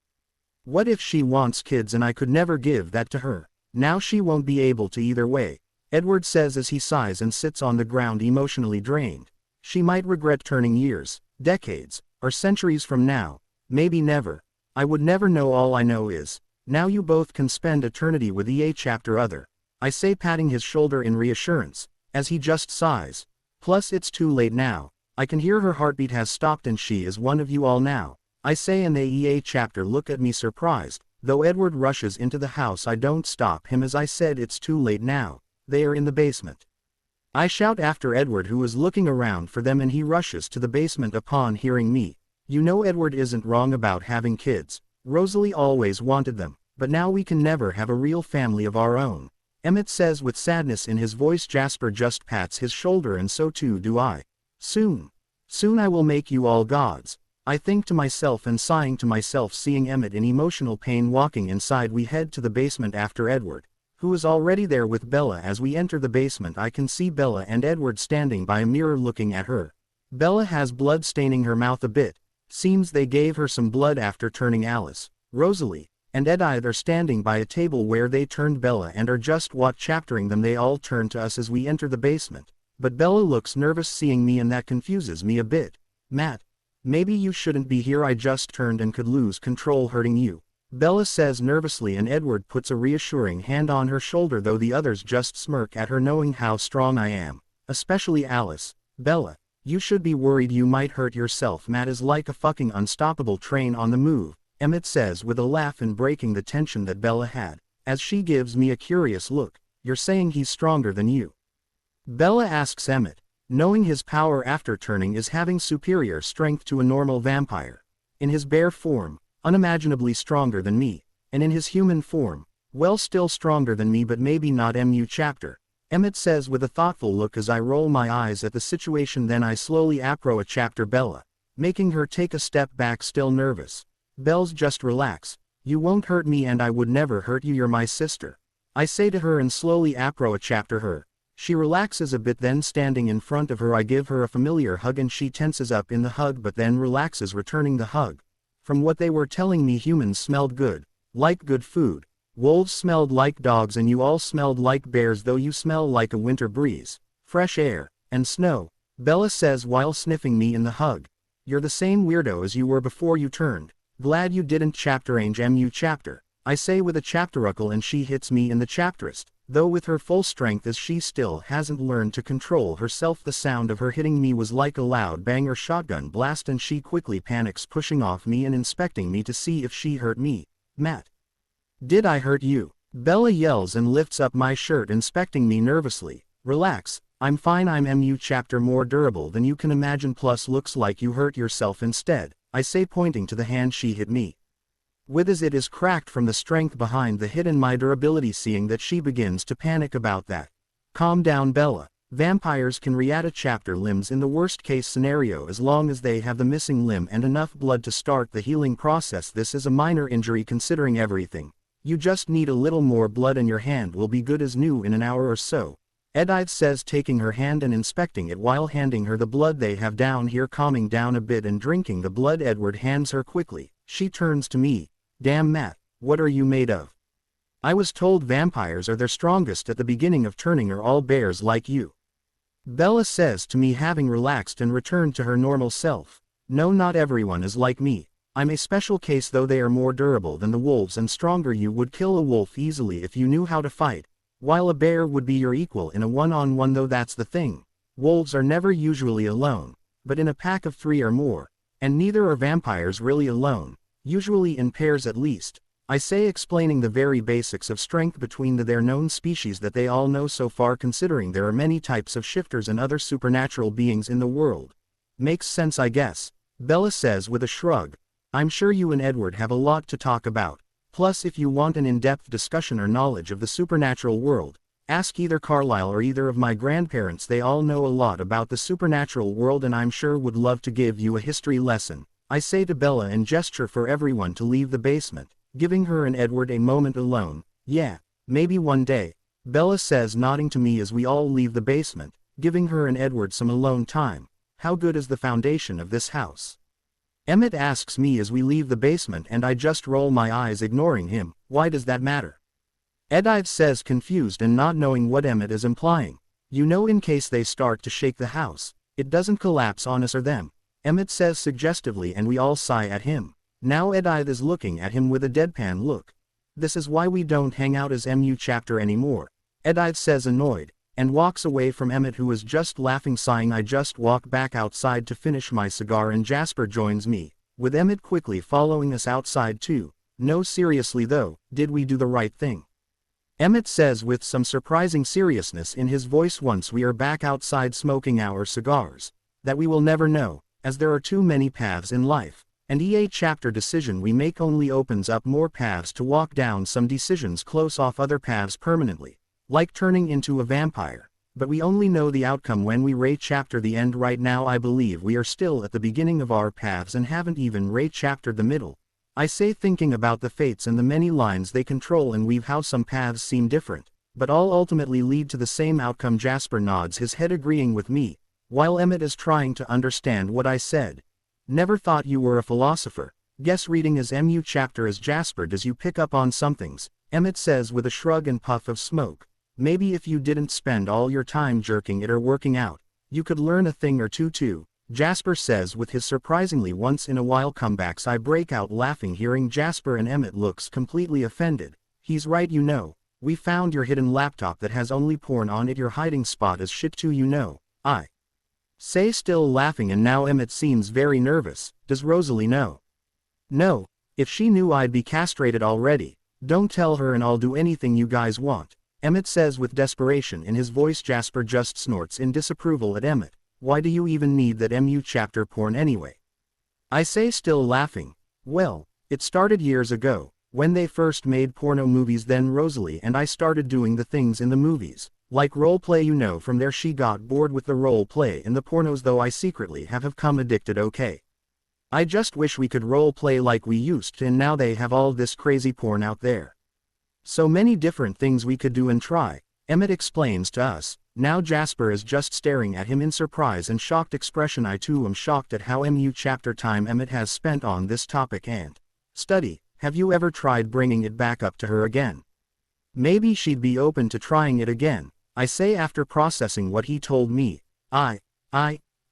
What if she wants kids and I could never give that to her? Now she won't be able to either way, Edward says as he sighs and sits on the ground emotionally drained. She might regret turning years, decades, or centuries from now. Maybe never. I would never know. All I know is, now you both can spend eternity with EA chapter other. I say, patting his shoulder in reassurance, as he just sighs. Plus it's too late now. I can hear her heartbeat has stopped and she is one of you all now. I say, and the EA chapter look at me surprised, though Edward rushes into the house. I don't stop him as I said, it's too late now. They are in the basement. I shout after Edward, who is looking around for them, and he rushes to the basement upon hearing me. You know, Edward isn't wrong about having kids. Rosalie always wanted them, but now we can never have a real family of our own, Emmett says with sadness in his voice. Jasper just pats his shoulder, and so too do I. Soon I will make you all gods, I think to myself, and sighing to myself. Seeing Emmett in emotional pain walking inside, we head to the basement after Edward, who is already there with Bella. As we enter the basement, I can see Bella and Edward standing by a mirror looking at her. Bella has blood staining her mouth a bit. Seems they gave her some blood after turning. Alice, Rosalie, and Edith are standing by a table where they turned Bella and are just chaptering them. They all turn to us as we enter the basement. but Bella looks nervous seeing me and that confuses me a bit. Matt, maybe you shouldn't be here, I just turned and could lose control hurting you, Bella says nervously, and Edward puts a reassuring hand on her shoulder, though the others just smirk at her knowing how strong I am, especially Alice. Bella, you should be worried, you might hurt yourself. Matt is like a fucking unstoppable train on the move, Emmett says with a laugh and breaking the tension that Bella had, as she gives me a curious look. You're saying he's stronger than you? Bella asks Emmett, knowing his power after turning is having superior strength to a normal vampire. In his bear form, unimaginably stronger than me, and in his human form, well, still stronger than me, but maybe not. Chapter, Emmett says with a thoughtful look as I roll my eyes at the situation. Then I slowly approach chapter Bella, making her take a step back, still nervous. Bells, just relax, you won't hurt me and I would never hurt you, you're my sister, I say to her and slowly approach chapter her. She relaxes a bit, then standing in front of her I give her a familiar hug and she tenses up in the hug but then relaxes, returning the hug. From what they were telling me, humans smelled good, like good food. Wolves smelled like dogs and you all smelled like bears, though you smell like a winter breeze, fresh air, and snow, Bella says while sniffing me in the hug. You're the same weirdo as you were before you turned. Glad you didn't chapter change chapter, I say with a chapteruckle, and she hits me in the chapterist, though with her full strength, as she still hasn't learned to control herself. The sound of her hitting me was like a loud banger shotgun blast and she quickly panics, pushing off me and inspecting me to see if she hurt me. Matt, did I hurt you? Bella yells and lifts up my shirt, inspecting me nervously. Relax, I'm fine, I'm chapter more durable than you can imagine, plus looks like you hurt yourself instead, I say, pointing to the hand she hit me with as it is cracked from the strength behind the hit and my durability. Seeing that she begins to panic about that. Calm down, Bella. Vampires can reattach chapter limbs in the worst case scenario as long as they have the missing limb and enough blood to start the healing process. This is a minor injury considering everything. You just need a little more blood and your hand will be good as new in an hour or so, Edith says, taking her hand and inspecting it while handing her the blood they have down here. Calming down a bit and drinking the blood Edward hands her quickly, she turns to me. Damn, Matt, what are you made of? I was told vampires are their strongest at the beginning of turning, are all bears like you? Bella says to me, having relaxed and returned to her normal self. No, not everyone is like me. I'm a special case, though they are more durable than the wolves and stronger. You would kill a wolf easily if you knew how to fight, while a bear would be your equal in a one-on-one, though that's the thing. Wolves are never usually alone, but in a pack of 3 or more, and neither are vampires really alone. Usually in pairs at least, I say, explaining the very basics of strength between their known species that they all know so far, considering there are many types of shifters and other supernatural beings in the world. Makes sense, I guess, Bella says with a shrug. I'm sure you and Edward have a lot to talk about. Plus, if you want an in-depth discussion or knowledge of the supernatural world, ask either Carlisle or either of my grandparents. They all know a lot about the supernatural world and I'm sure would love to give you a history lesson, I say to Bella and gesture for everyone to leave the basement, giving her and Edward a moment alone. Yeah, maybe one day, Bella says, nodding to me as we all leave the basement, giving her and Edward some alone time. How good is the foundation of this house? Emmett asks me as we leave the basement and I just roll my eyes, ignoring him. Why does that matter? Edith says, confused and not knowing what Emmett is implying. You know, in case they start to shake the house, it doesn't collapse on us or them, Emmett says suggestively, and we all sigh at him. Now Edith is looking at him with a deadpan look. This is why we don't hang out as chapter anymore, Edith says, annoyed, and walks away from Emmett, who is just laughing, sighing. I just walk back outside to finish my cigar and Jasper joins me, with Emmett quickly following us outside too. No, seriously though, did we do the right thing? Emmett says with some surprising seriousness in his voice once we are back outside smoking our cigars. That we will never know, as there are too many paths in life, and chapter decision we make only opens up more paths to walk down. Some decisions close off other paths permanently, like turning into a vampire, but we only know the outcome when we chapter the end. Right now I believe we are still at the beginning of our paths and haven't even chaptered the middle, I say, thinking about the fates and the many lines they control and weave, how some paths seem different, but all ultimately lead to the same outcome. Jasper nods his head, agreeing with me, while Emmett is trying to understand what I said. Never thought you were a philosopher. Guess reading as chapter as Jasper does you pick up on some things, Emmett says with a shrug and puff of smoke. Maybe if you didn't spend all your time jerking it or working out, you could learn a thing or two too, Jasper says with his surprisingly once-in-a-while comebacks. I break out laughing hearing Jasper, and Emmett looks completely offended. He's right, you know. We found your hidden laptop that has only porn on it. Your hiding spot is shit too, you know. I say, still laughing, and now Emmett seems very nervous. Does Rosalie know? No. If she knew I'd be castrated already. Don't tell her and I'll do anything you guys want, Emmett says with desperation in his voice. Jasper just snorts in disapproval at Emmett. Why do you even need that MU chapter porn anyway? I say, still laughing. Well, it started years ago, when they first made porno movies. Then Rosalie and I started doing the things in the movies, like role play, you know. From there she got bored with the role play in the pornos, though I secretly have become addicted. Okay. I just wish we could role play like we used to, and now they have all this crazy porn out there. So many different things we could do and try, Emmett explains to us. Now Jasper is just staring at him in surprise and shocked expression. I too am shocked at how MU chapter time Emmett has spent on this topic and study. Have you ever tried bringing it back up to her again? Maybe she'd be open to trying it again, I say after processing what he told me.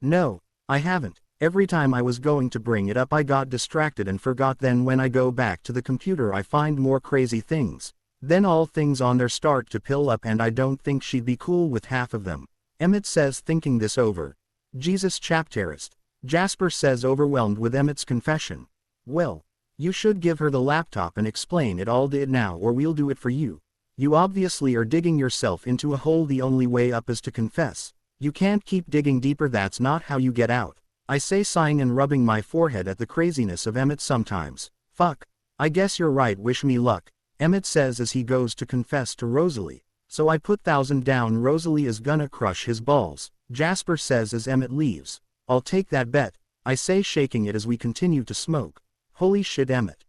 No, I haven't. Every time I was going to bring it up I got distracted and forgot. Then when I go back to the computer I find more crazy things. Then all things on there start to pile up, and I don't think she'd be cool with half of them, Emmett says, thinking this over. Jesus chapterist, Jasper says, overwhelmed with Emmett's confession. Well, you should give her the laptop and explain it all to it now, or we'll do it for you. You obviously are digging yourself into a hole. The only way up is to confess. You can't keep digging deeper. That's not how you get out, I say, sighing and rubbing my forehead at the craziness of Emmett sometimes. Fuck. I guess you're right, wish me luck, Emmett says as he goes to confess to Rosalie. So I put 1,000 down. Rosalie is gonna crush his balls, Jasper says as Emmett leaves. I'll take that bet, I say, shaking it as we continue to smoke. Holy shit, Emmett.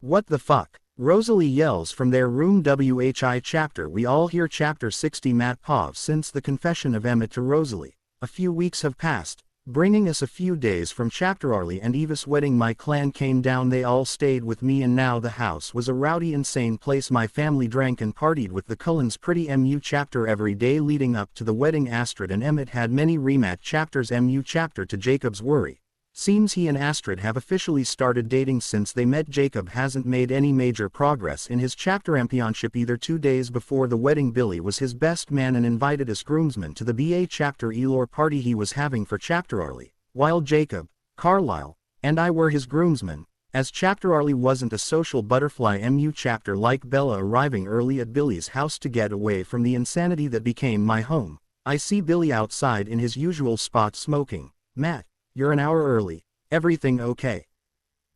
What the fuck? Rosalie yells from their room. WHI chapter. We all hear chapter 60 Matt Pov. Since the confession of Emmett to Rosalie, a few weeks have passed, bringing us a few days from chapter Arlie and Eva's wedding. My clan came down, they all stayed with me, and now the house was a rowdy, insane place. My family drank and partied with the Cullens. Pretty MU chapter every day leading up to the wedding. Astrid and Emmett had many rematch chapters. MU chapter to Jacob's worry. Seems he and Astrid have officially started dating since they met. Jacob hasn't made any major progress in his chapter championship either. 2 days before the wedding, Billy was his best man and invited as groomsman to the BA chapter Elor party he was having for chapter Arlie, while Jacob, Carlisle, and I were his groomsmen. As chapter Arlie wasn't a social butterfly, MU chapter like Bella arriving early at Billy's house to get away from the insanity that became my home. I see Billy outside in his usual spot smoking. Matt, you're an hour early. Everything okay?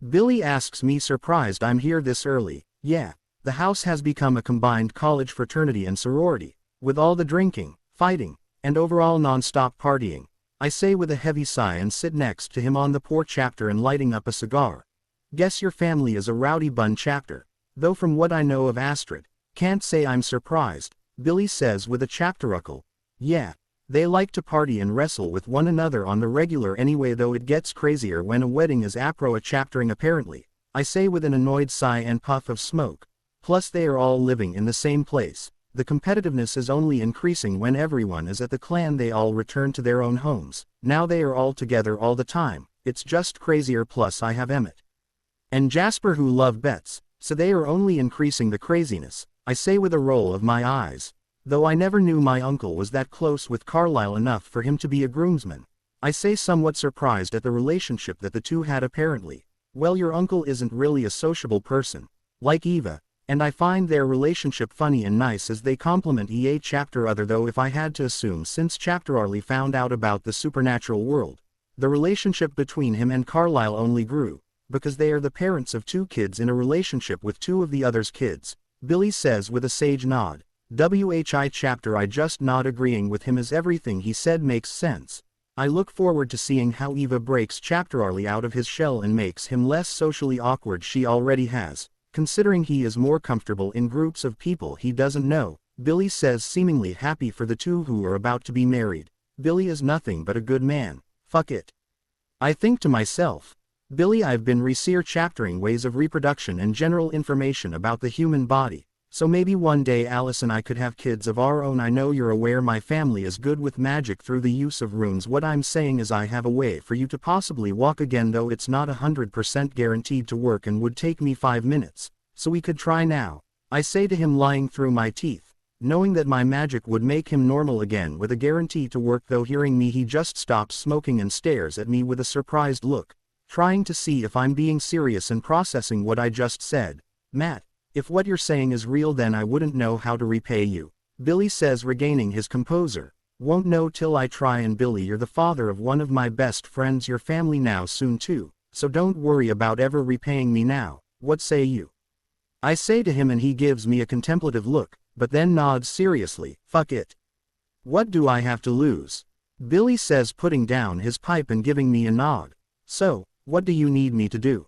Billy asks me, surprised I'm here this early. Yeah, the house has become a combined college fraternity and sorority, with all the drinking, fighting, and overall non-stop partying, I say with a heavy sigh and sit next to him on the porch chapter and lighting up a cigar. Guess your family is a rowdy bun chapter, though from what I know of Astrid, can't say I'm surprised, Billy says with a chapteruckle. Yeah. They like to party and wrestle with one another on the regular anyway, though it gets crazier when a wedding is apro a chaptering apparently, I say with an annoyed sigh and puff of smoke. Plus they are all living in the same place. The competitiveness is only increasing when everyone is at the clan. They all return to their own homes. Now they are all together all the time. It's just crazier. Plus I have Emmett and Jasper who love bets, so they are only increasing the craziness, I say with a roll of my eyes. Though I never knew my uncle was that close with Carlisle enough for him to be a groomsman, I say, somewhat surprised at the relationship that the two had apparently. Well, your uncle isn't really a sociable person, like Eva, and I find their relationship funny and nice as they complement EA chapter other, though if I had to assume, since chapter Arlie found out about the supernatural world, the relationship between him and Carlisle only grew, because they are the parents of 2 kids in a relationship with 2 of the other's kids, Billy says with a sage nod. WHI chapter. I just nod, agreeing with him as everything he said makes sense. I look forward to seeing how Eva breaks chapter Arlie out of his shell and makes him less socially awkward. She already has, considering he is more comfortable in groups of people he doesn't know, Billy says, seemingly happy for the 2 who are about to be married. Billy is nothing but a good man. Fuck it, I think to myself. Billy, I've been chaptering ways of reproduction and general information about the human body. So maybe one day Alice and I could have kids of our own. I know you're aware my family is good with magic through the use of runes. What I'm saying is I have a way for you to possibly walk again, though it's not 100% guaranteed to work and would take me 5 minutes. So we could try now. I say to him, lying through my teeth, knowing that my magic would make him normal again with a guarantee to work. Though hearing me, he just stops smoking and stares at me with a surprised look, trying to see if I'm being serious and processing what I just said. Matt, if what you're saying is real, then I wouldn't know how to repay you, Billy says, regaining his composure. Won't know till I try. And Billy, you're the father of one of my best friends, your family now soon too, so don't worry about ever repaying me now. What say you? I say to him, and he gives me a contemplative look, but then nods seriously. Fuck it. What do I have to lose? Billy says, putting down his pipe and giving me a nod. So, what do you need me to do?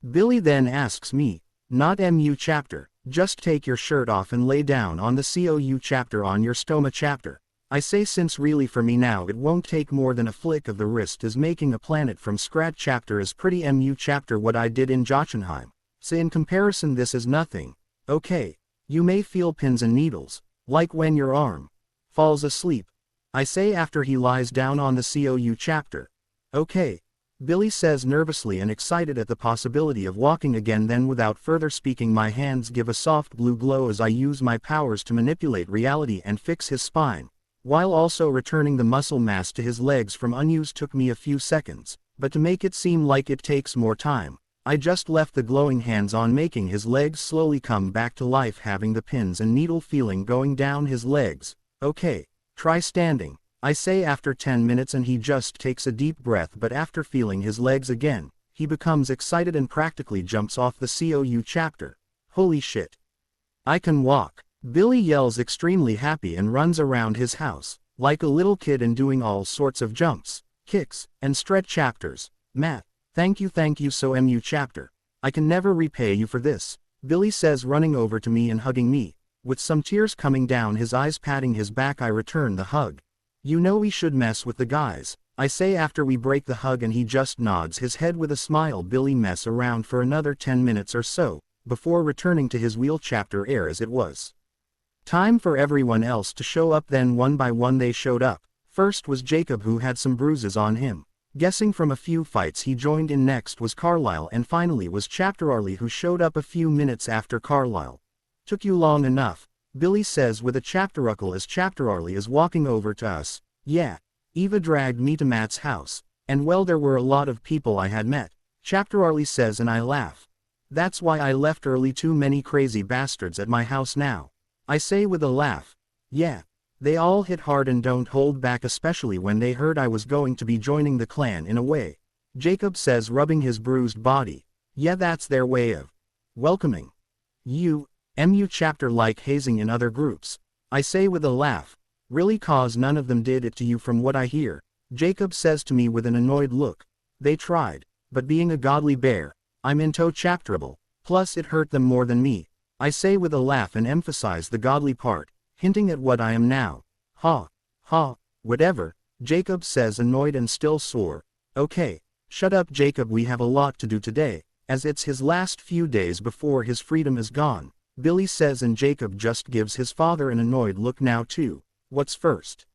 Billy then asks me. Not MU chapter, just take your shirt off and lay down on the COU chapter on your stoma chapter. I say, since really for me now it won't take more than a flick of the wrist, as making a planet from scratch chapter is pretty MU chapter what I did in Jotunheim. So in comparison this is nothing. Okay. You may feel pins and needles, like when your arm falls asleep. I say after he lies down on the COU chapter. Okay. Billy says nervously and excited at the possibility of walking again. Then without further speaking my hands give a soft blue glow as I use my powers to manipulate reality and fix his spine, while also returning the muscle mass to his legs from unused. Took me a few seconds, but to make it seem like it takes more time, I just left the glowing hands on, making his legs slowly come back to life, having the pins and needle feeling going down his legs. Okay, try standing, I say after 10 minutes, and he just takes a deep breath, but after feeling his legs again, he becomes excited and practically jumps off the COU chapter. Holy shit. I can walk. Billy yells, extremely happy, and runs around his house, like a little kid, and doing all sorts of jumps, kicks, and stretch chapters. Matt, thank you so MU chapter. I can never repay you for this, Billy says, running over to me and hugging me, with some tears coming down his eyes, patting his back. I return the hug. You know we should mess with the guys, I say after we break the hug, and he just nods his head with a smile. Billy mess around for another 10 minutes or so, before returning to his wheel chapter air as it was time for everyone else to show up. Then one by one they showed up. First was Jacob, who had some bruises on him, guessing from a few fights he joined in. Next was Carlisle, and finally was Chapter Arlie, who showed up a few minutes after Carlisle. Took you long enough, Billy says with a chapteruckle as Chapter Arlie is walking over to us. Yeah. Eva dragged me to Matt's house, and well, there were a lot of people I had met, Chapter Arlie says, and I laugh. That's why I left early, too many crazy bastards at my house now, I say with a laugh. Yeah. They all hit hard and don't hold back, especially when they heard I was going to be joining the clan in a way, Jacob says, rubbing his bruised body. Yeah, that's their way of welcoming you, MU chapter, like hazing in other groups, I say with a laugh. Really, cause none of them did it to you from what I hear, Jacob says to me with an annoyed look. They tried, but being a godly bear, I'm into chapterable, plus it hurt them more than me, I say with a laugh and emphasize the godly part, hinting at what I am now. Ha, ha, whatever, Jacob says, annoyed and still sore. Okay, shut up Jacob, we have a lot to do today, as it's his last few days before his freedom is gone, Billy says, and Jacob just gives his father an annoyed look now too. What's first?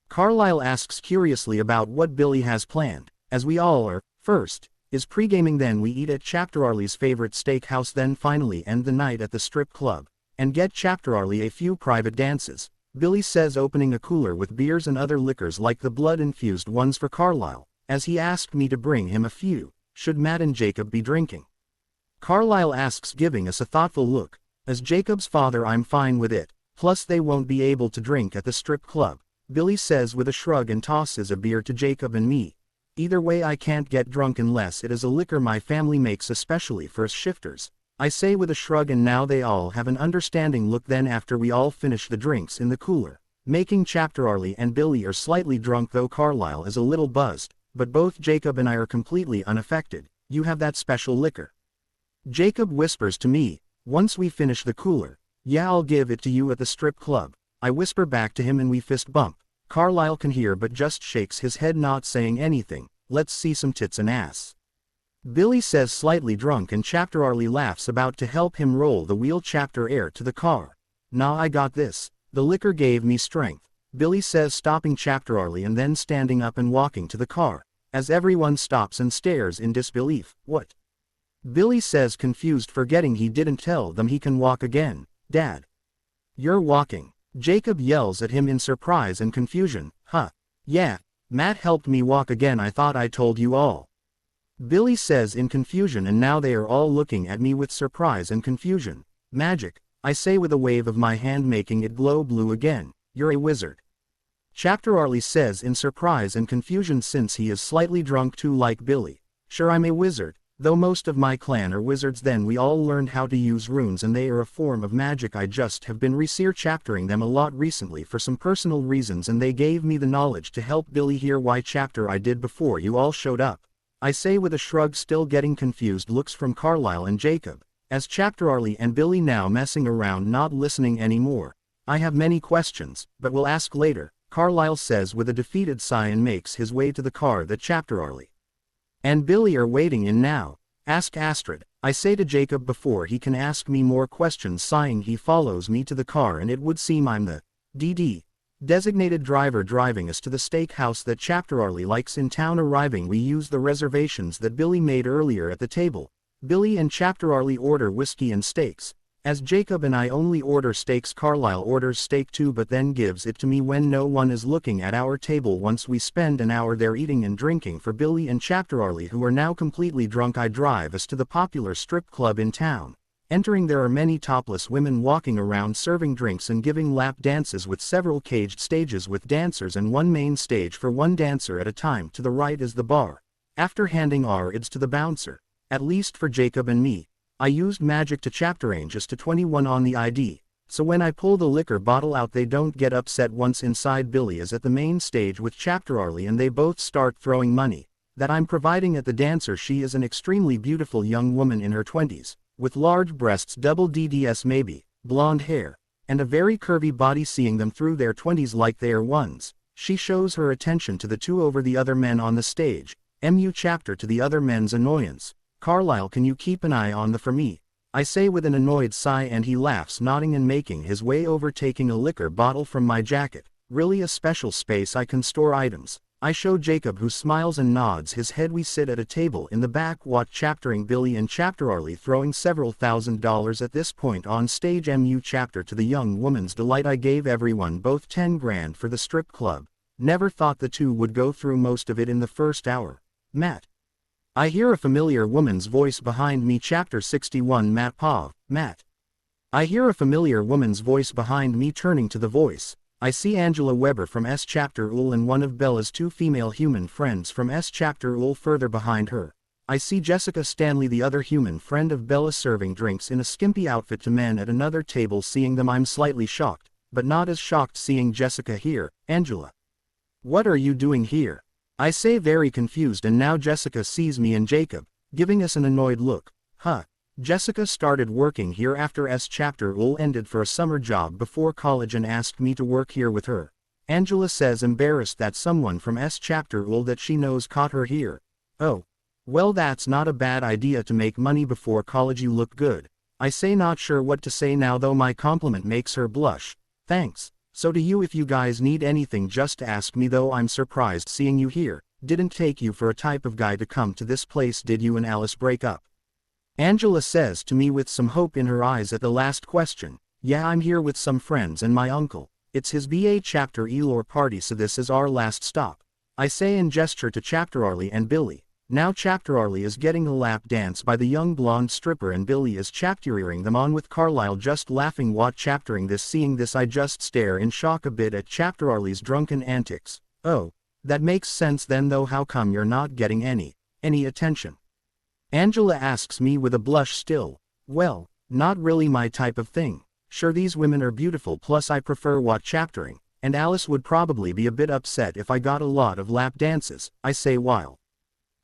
Carlisle asks curiously about what Billy has planned, as we all are. First is pre-gaming, then we eat at Chapter Arlie's favorite steakhouse, then finally end the night at the strip club, and get Chapter Arlie a few private dances, Billy says, opening a cooler with beers and other liquors like the blood-infused ones for Carlisle, as he asked me to bring him a few, should Matt and Jacob be drinking. Carlisle asks, giving us a thoughtful look. As Jacob's father, I'm fine with it, plus they won't be able to drink at the strip club, Billy says with a shrug, and tosses a beer to Jacob and me. Either way, I can't get drunk unless it is a liquor my family makes especially for us shifters, I say with a shrug, and now they all have an understanding look. Then after we all finish the drinks in the cooler, making Chapter Arlie and Billy are slightly drunk, though Carlisle is a little buzzed, but both Jacob and I are completely unaffected. You have that special liquor? Jacob whispers to me, once we finish the cooler. Yeah, I'll give it to you at the strip club, I whisper back to him, and we fist bump. Carlisle can hear but just shakes his head, not saying anything. Let's see some tits and ass. Billy says slightly drunk and Chapter Arlie laughs about to help him roll the wheel Chapter Air to the car. Nah, I got this. The liquor gave me strength, Billy says, stopping Chapter Arlie and then standing up and walking to the car. As everyone stops and stares in disbelief. What? Billy says, confused, forgetting he didn't tell them he can walk again. Dad. You're walking. Jacob yells at him in surprise and confusion. Huh. Yeah. Matt helped me walk again, I thought I told you all. Billy says in confusion, and now they are all looking at me with surprise and confusion. Magic, I say with a wave of my hand making it glow blue again. You're a wizard. Chapter Arlie says in surprise and confusion, since he is slightly drunk too like Billy. Sure, I'm a wizard. Though most of my clan are wizards, then we all learned how to use runes and they are a form of magic. I just have been chaptering them a lot recently for some personal reasons, and they gave me the knowledge to help Billy here. Why chapter I did before you all showed up. I say with a shrug, still getting confused looks from Carlisle and Jacob. As Chapter Arlie and Billy now messing around, not listening anymore. I have many questions, but we'll ask later, Carlisle says with a defeated sigh and makes his way to the car that Chapter Arlie and Billy are waiting in now. Ask Astrid, I say to Jacob before he can ask me more questions. Sighing, he follows me to the car, and it would seem I'm the designated driver driving us to the steakhouse that Chapter Arlie likes in town. Arriving, we use the reservations that Billy made earlier at the table. Billy and Chapter Arlie order whiskey and steaks. As Jacob and I only order steaks, Carlisle orders steak too, but then gives it to me when no one is looking at our table. Once we spend an hour there eating and drinking for Billy and Chapter Arlie, who are now completely drunk, I drive us to the popular strip club in town. Entering, there are many topless women walking around serving drinks and giving lap dances, with several caged stages with dancers and one main stage for one dancer at a time. To the right is the bar. After handing our IDs to the bouncer, at least for Jacob and me, I used magic to chapter range us to 21 on the ID, so when I pull the liquor bottle out they don't get upset. Once inside, Billy is at the main stage with Chapter Arlie and they both start throwing money that I'm providing at the dancer. She is an extremely beautiful young woman in her 20s, with large breasts, double DDS maybe, blonde hair, and a very curvy body. Seeing them through their 20s like they are ones, she shows her attention to the two over the other men on the stage. Chapter to the other men's annoyance. Carlisle, can you keep an eye on the for me? I say with an annoyed sigh, and he laughs, nodding and making his way over, taking a liquor bottle from my jacket. Really a special space I can store items. I show Jacob, who smiles and nods his head. We sit at a table in the back, watch chaptering Billy and Chapter Arlie throwing several $1,000s at this point on stage. Chapter to the young woman's delight, I gave everyone both 10 grand for the strip club. Never thought the two would go through most of it in the first hour. Matt. I hear a familiar woman's voice behind me. Chapter 61 Matt Pav. Matt. I hear a familiar woman's voice behind me. Turning to the voice, I see Angela Weber from S Chapter Ul and one of Bella's two female human friends from S Chapter Ul. Further behind her, I see Jessica Stanley, the other human friend of Bella, serving drinks in a skimpy outfit to men at another table. Seeing them, I'm slightly shocked, but not as shocked seeing Jessica here. Angela, what are you doing here? I say, very confused, and now Jessica sees me and Jacob, giving us an annoyed look. Huh. Jessica started working here after S Chapter Ul ended for a summer job before college and asked me to work here with her. Angela says, embarrassed that someone from S Chapter Ul that she knows caught her here. Oh. Well, that's not a bad idea to make money before college. You look good. I say, not sure what to say now, though my compliment makes her blush. Thanks. So do you. If you guys need anything, just ask me, though I'm surprised seeing you here. Didn't take you for a type of guy to come to this place, did you and Alice break up? Angela says to me with some hope in her eyes at the last question. Yeah, I'm here with some friends and my uncle. It's his BA Chapter Elor party, so this is our last stop. I say and gesture to Chapter Arlie and Billy. Now Chapter Arlie is getting a lap dance by the young blonde stripper and Billy is chaptering them on with Carlisle just laughing. What chaptering this? Seeing this, I just stare in shock a bit at Chapter Arlie's drunken antics. Oh, that makes sense then, though. How come you're not getting any attention? Angela asks me with a blush still. Well, not really my type of thing. Sure, these women are beautiful, plus I prefer what chaptering, and Alice would probably be a bit upset if I got a lot of lap dances, I say, while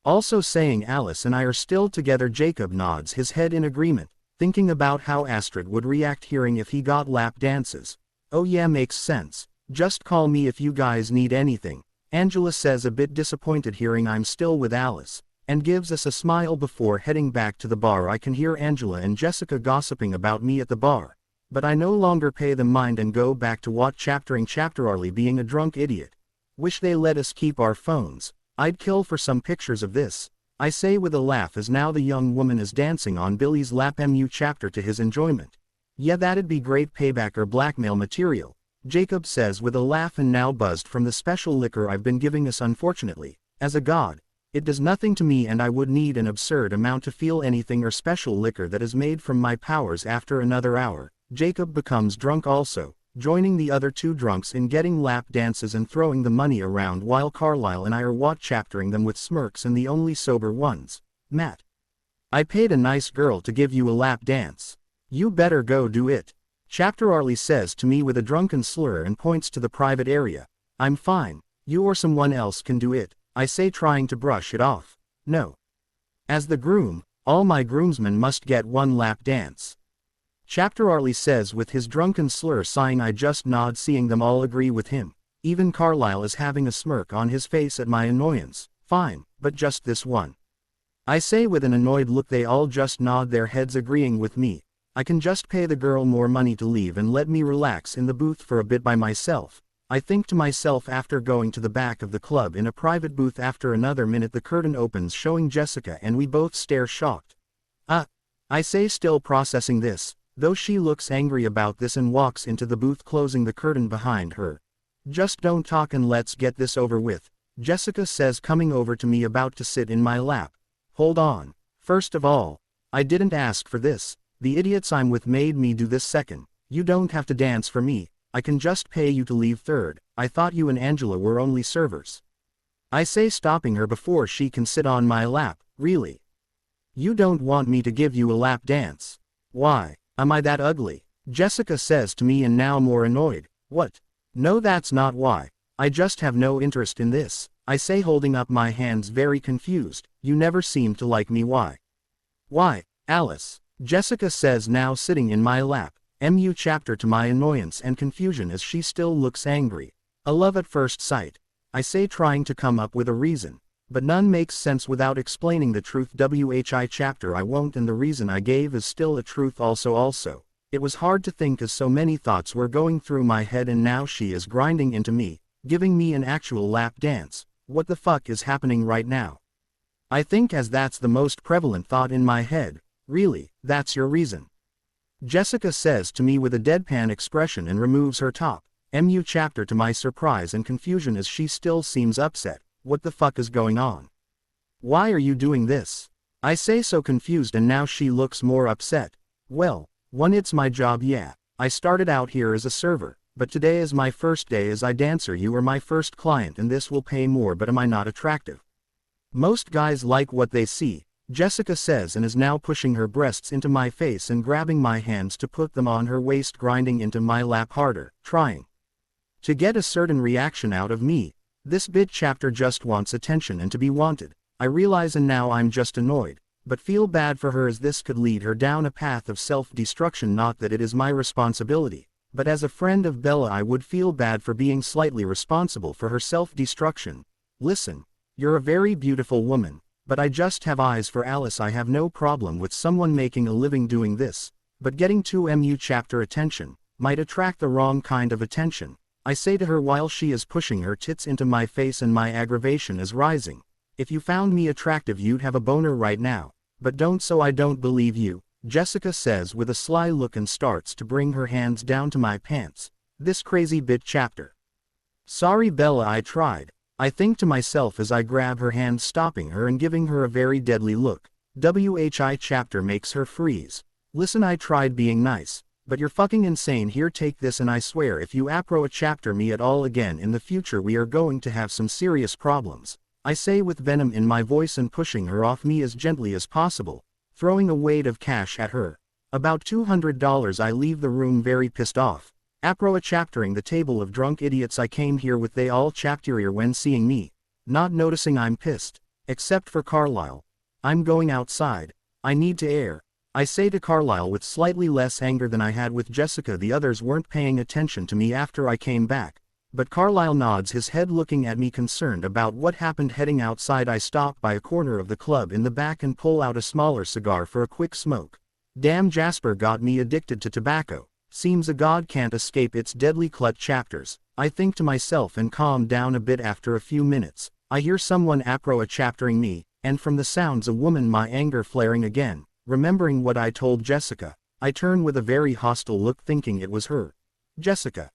also saying Alice and I are still together. Jacob nods his head in agreement, thinking about how Astrid would react hearing if he got lap dances. Oh yeah, makes sense. Just call me if you guys need anything, Angela says, a bit disappointed hearing I'm still with Alice. and gives us a smile before heading back to the bar. I can hear Angela and Jessica gossiping about me at the bar, but I no longer pay them mind and go back to chaptering Chapterarly being a drunk idiot. Wish they let us keep our phones. I'd kill for some pictures of this, I say with a laugh as now the young woman is dancing on Billy's lap. Chapter to his enjoyment. Yeah, that'd be great payback or blackmail material, Jacob says with a laugh and now buzzed from the special liquor I've been giving us. Unfortunately, as a god, it does nothing to me and I would need an absurd amount to feel anything or special liquor that is made from my powers. After another hour, Jacob becomes drunk also, joining the other two drunks in getting lap dances and throwing the money around while Carlisle and I are chaptering them with smirks and the only sober ones. Matt, I paid a nice girl to give you a lap dance. You better go do it. Chapterarly says to me with a drunken slur and points to the private area. I'm fine, you or someone else can do it, I say, trying to brush it off. No. As the groom, all my groomsmen must get one lap dance. Chapterarly says with his drunken slur, sighing. I just nod, seeing them all agree with him. Even Carlisle is having a smirk on his face at my annoyance. Fine, but just this one, I say with an annoyed look. They all just nod their heads, agreeing with me. I can just pay the girl more money to leave and let me relax in the booth for a bit by myself, I think to myself after going to the back of the club in a private booth. After another minute the curtain opens, showing Jessica, and we both stare shocked. I say, still processing this, though she looks angry about this and walks into the booth, closing the curtain behind her. Just don't talk and let's get this over with, Jessica says, coming over to me, about to sit in my lap. Hold on. First of all, I didn't ask for this. The idiots I'm with made me do this. Second, you don't have to dance for me, I can just pay you to leave. Third, I thought you and Angela were only servers, I say, stopping her before she can sit on my lap. Really? You don't want me to give you a lap dance? Why, am I that ugly? Jessica says to me, and now more annoyed. What? No, that's not why. I just have no interest in this, I say, holding up my hands, very confused. You never seem to like me. Why? Why, Alice? Jessica says, now sitting in my lap. Chapter to my annoyance and confusion as she still looks angry. A love at first sight, I say, trying to come up with a reason, but none makes sense without explaining the truth. Chapter I won't, and the reason I gave is still a truth also. It was hard to think as so many thoughts were going through my head, and now she is grinding into me, giving me an actual lap dance. What the fuck is happening right now? I think, as that's the most prevalent thought in my head. Really, that's your reason? Jessica says to me with a deadpan expression and removes her top. Chapter to my surprise and confusion as she still seems upset. What the fuck is going on? Why are you doing this? I say, so confused, and now she looks more upset. Well, one, it's my job. Yeah, I started out here as a server, but today is my first day as a dancer. You are my first client and this will pay more, but am I not attractive? Most guys like what they see, Jessica says, and is now pushing her breasts into my face and grabbing my hands to put them on her waist, grinding into my lap harder, trying to get a certain reaction out of me. This chapter just wants attention and to be wanted, I realize, and now I'm just annoyed, but feel bad for her as this could lead her down a path of self-destruction. Not that it is my responsibility, but as a friend of Bella I would feel bad for being slightly responsible for her self-destruction. Listen, you're a very beautiful woman, but I just have eyes for Alice. I have no problem with someone making a living doing this, but getting to chapter attention might attract the wrong kind of attention, I say to her while she is pushing her tits into my face and my aggravation is rising. If you found me attractive you'd have a boner right now, but don't, so I don't believe you, Jessica says with a sly look and starts to bring her hands down to my pants. This crazy chapter. Sorry Bella, I tried, I think to myself as I grab her hand, stopping her and giving her a very deadly look. Chapter makes her freeze. Listen, I tried being nice, but you're fucking insane. Here, take this, and I swear if you chapter me at all again in the future we are going to have some serious problems, I say with venom in my voice and pushing her off me as gently as possible, throwing a weight of cash at her. About $200. I leave the room very pissed off. Chaptering the table of drunk idiots I came here with. They all chapterier when seeing me, not noticing I'm pissed, except for Carlisle. I'm going outside, I need to air, I say to Carlisle with slightly less anger than I had with Jessica. The others weren't paying attention to me after I came back, But Carlisle nods his head looking at me concerned about what happened. Heading outside, I stop by a corner of the club in the back and pull out a smaller cigar for a quick smoke. Damn, Jasper got me addicted to tobacco. Seems a god can't escape its deadly clutch. Chapters, I think to myself and calm down a bit. After a few minutes, I hear someone chaptering me, and from the sounds a woman. My anger flaring again, remembering what I told Jessica, I turn with a very hostile look thinking it was her. Jessica.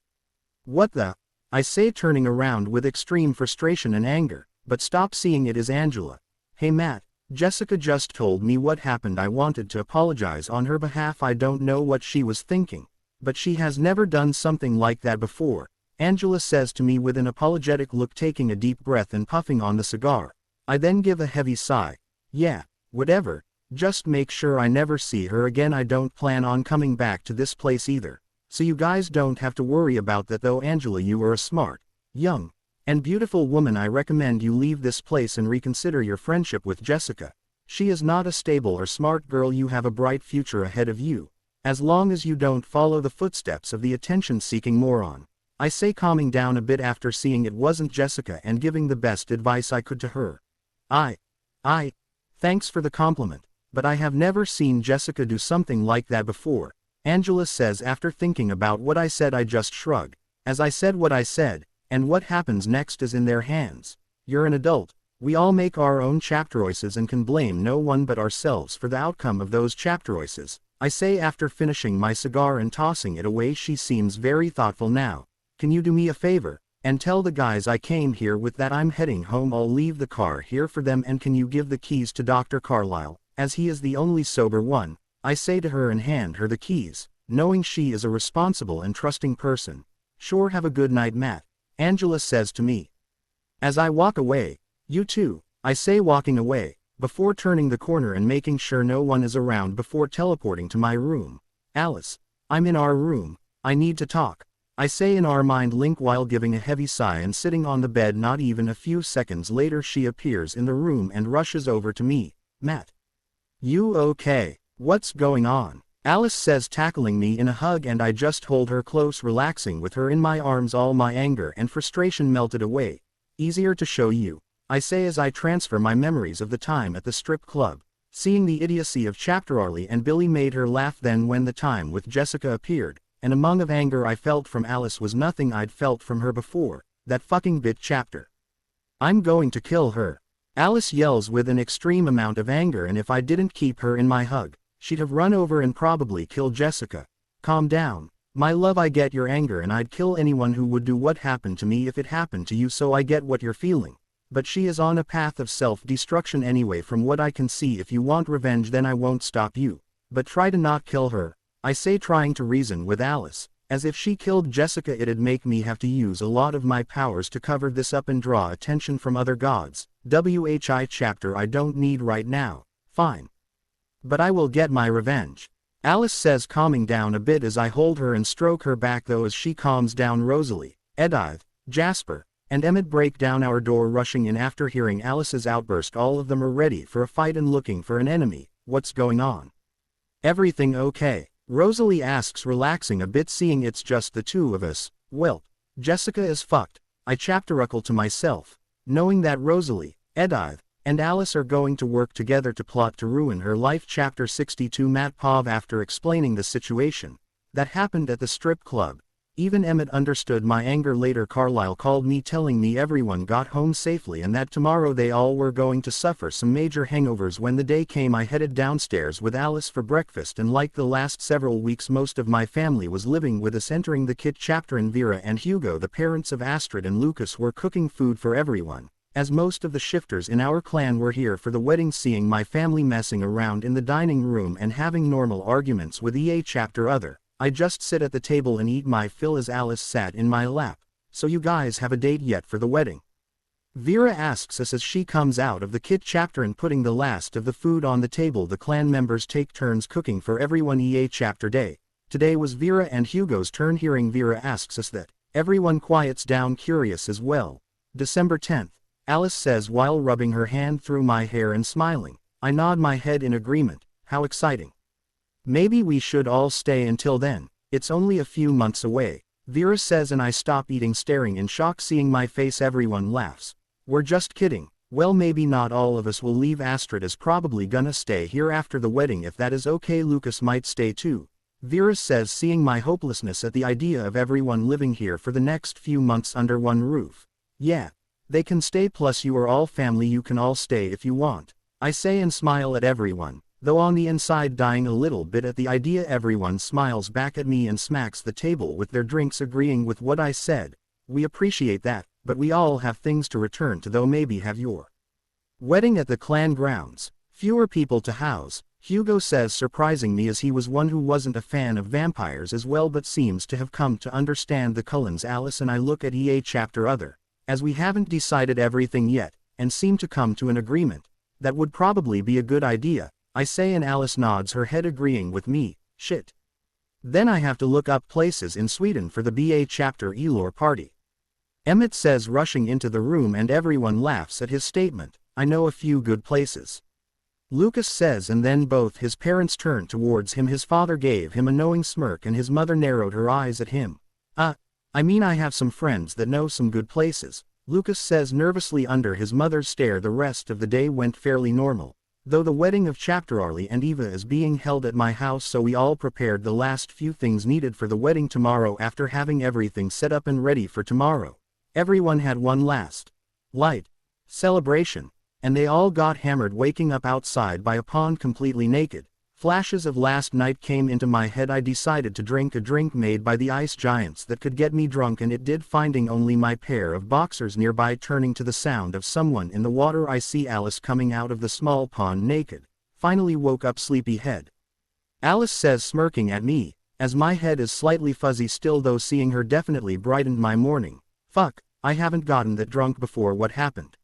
What the? I say, turning around with extreme frustration and anger, but stop seeing it is Angela. Hey Matt, Jessica just told me what happened. I wanted to apologize on her behalf. I don't know what she was thinking, but she has never done something like that before, Angela says to me with an apologetic look, taking a deep breath and puffing on the cigar. I then give a heavy sigh. Yeah, whatever, just make sure I never see her again. I don't plan on coming back to this place either. So you guys don't have to worry about that though. Angela, you are a smart, young, and beautiful woman. I recommend you leave this place and reconsider your friendship with Jessica. She is not a stable or smart girl. You have a bright future ahead of you, as long as you don't follow the footsteps of the attention-seeking moron. I say, calming down a bit after seeing it wasn't Jessica and giving the best advice I could to her. Thanks for the compliment, but I have never seen Jessica do something like that before, Angela says after thinking about what I said. I just shrug, as I said what I said, and what happens next is in their hands. You're an adult, we all make our own chapteroises and can blame no one but ourselves for the outcome of those chapteroises, I say after finishing my cigar and tossing it away. She seems very thoughtful now. Can you do me a favor, and tell the guys I came here with that I'm heading home? I'll leave the car here for them, and can you give the keys to Dr. Carlisle, as he is the only sober one, I say to her and hand her the keys, knowing she is a responsible and trusting person. Sure, have a good night Matt, Angela says to me. As I walk away, you too, I say, walking away, before turning the corner and making sure no one is around before teleporting to my room. Alice, I'm in our room, I need to talk, I say in our mind link while giving a heavy sigh and sitting on the bed. Not even a few seconds later she appears in the room and rushes over to me. Matt. You okay? What's going on? Alice says, tackling me in a hug, and I just hold her close, relaxing with her in my arms. All my anger and frustration melted away. Easier to show you, I say as I transfer my memories of the time at the strip club. Seeing the idiocy of Chapterarlie and Billy made her laugh. Then when the time with Jessica appeared, an amount of anger I felt from Alice was nothing I'd felt from her before. That fucking bitch Chapter. I'm going to kill her, Alice yells with an extreme amount of anger, and if I didn't keep her in my hug, she'd have run over and probably killed Jessica. Calm down, my love, I get your anger and I'd kill anyone who would do what happened to me if it happened to you, so I get what you're feeling. But she is on a path of self-destruction anyway from what I can see. If you want revenge then I won't stop you, but try to not kill her, I say, trying to reason with Alice, as if she killed Jessica it'd make me have to use a lot of my powers to cover this up and draw attention from other gods. WHI Chapter, I don't need right now, fine. But I will get my revenge, Alice says, calming down a bit as I hold her and stroke her back. Though as she calms down, Rosalie, Edith, Jasper, and Emmett break down our door, rushing in after hearing Alice's outburst. All of them are ready for a fight and looking for an enemy. What's going on? Everything okay? Rosalie asks, relaxing a bit seeing it's just the two of us. Well, Jessica is fucked, I chapteruckle to myself, knowing that Rosalie, Edith, and Alice are going to work together to plot to ruin her life. Chapter 62 Matt Pov. After explaining the situation that happened at the strip club, even Emmett understood my anger. Later Carlisle called me telling me everyone got home safely and that tomorrow they all were going to suffer some major hangovers. When the day came I headed downstairs with Alice for breakfast, and like the last several weeks most of my family was living with us. Entering the kit, Chapter and Vera and Hugo, the parents of Astrid and Lucas, were cooking food for everyone, as most of the shifters in our clan were here for the wedding. Seeing my family messing around in the dining room and having normal arguments with EA Chapter other, I just sit at the table and eat my fill as Alice sat in my lap. So you guys have a date yet for the wedding? Vera asks us as she comes out of the kit. Chapter and putting the last of the food on the table. The clan members take turns cooking for everyone. EA Chapter day. Today was Vera and Hugo's turn. Hearing Vera asks us that, everyone quiets down, curious as well. December 10th, Alice says while rubbing her hand through my hair and smiling. I nod my head in agreement. How exciting. Maybe we should all stay until then, it's only a few months away. Vera says, and I stop eating, staring in shock, seeing my face. Everyone laughs. We're just kidding. Well, maybe not all of us will leave. Astrid is probably gonna stay here after the wedding if that is okay. Lucas might stay too. Vera says, seeing my hopelessness at the idea of everyone living here for the next few months under one roof. Yeah. They can stay, plus you are all family, you can all stay if you want. I say and smile at everyone, though on the inside dying a little bit at the idea. Everyone smiles back at me and smacks the table with their drinks, agreeing with what I said. We appreciate that, but we all have things to return to, though. Maybe have your wedding at the clan grounds. Fewer people to house, Hugo says, surprising me as he was one who wasn't a fan of vampires as well, but seems to have come to understand the Cullens. Alice and I look at EA chapter other, as we haven't decided everything yet, and seem to come to an agreement. That would probably be a good idea, I say, and Alice nods her head, agreeing with me. Shit. Then I have to look up places in Sweden for the BA chapter Elor party. Emmett says, rushing into the room, and everyone laughs at his statement. I know a few good places. Lucas says, and then both his parents turn towards him. His father gave him a knowing smirk and his mother narrowed her eyes at him. I mean, I have some friends that know some good places, Lucas says nervously under his mother's stare. The rest of the day went fairly normal, though the wedding of Chapter Arlie and Eva is being held at my house, so we all prepared the last few things needed for the wedding tomorrow. After having everything set up and ready for tomorrow, everyone had one last light celebration, and they all got hammered, waking up outside by a pond completely naked. Flashes of last night came into my head. I decided to drink a drink made by the ice giants that could get me drunk, and it did, finding only my pair of boxers nearby. Turning to the sound of someone in the water, I see Alice coming out of the small pond naked. Finally woke up, sleepyhead, Alice says, smirking at me, as my head is slightly fuzzy still, though seeing her definitely brightened my morning. Fuck, I haven't gotten that drunk before. What happened?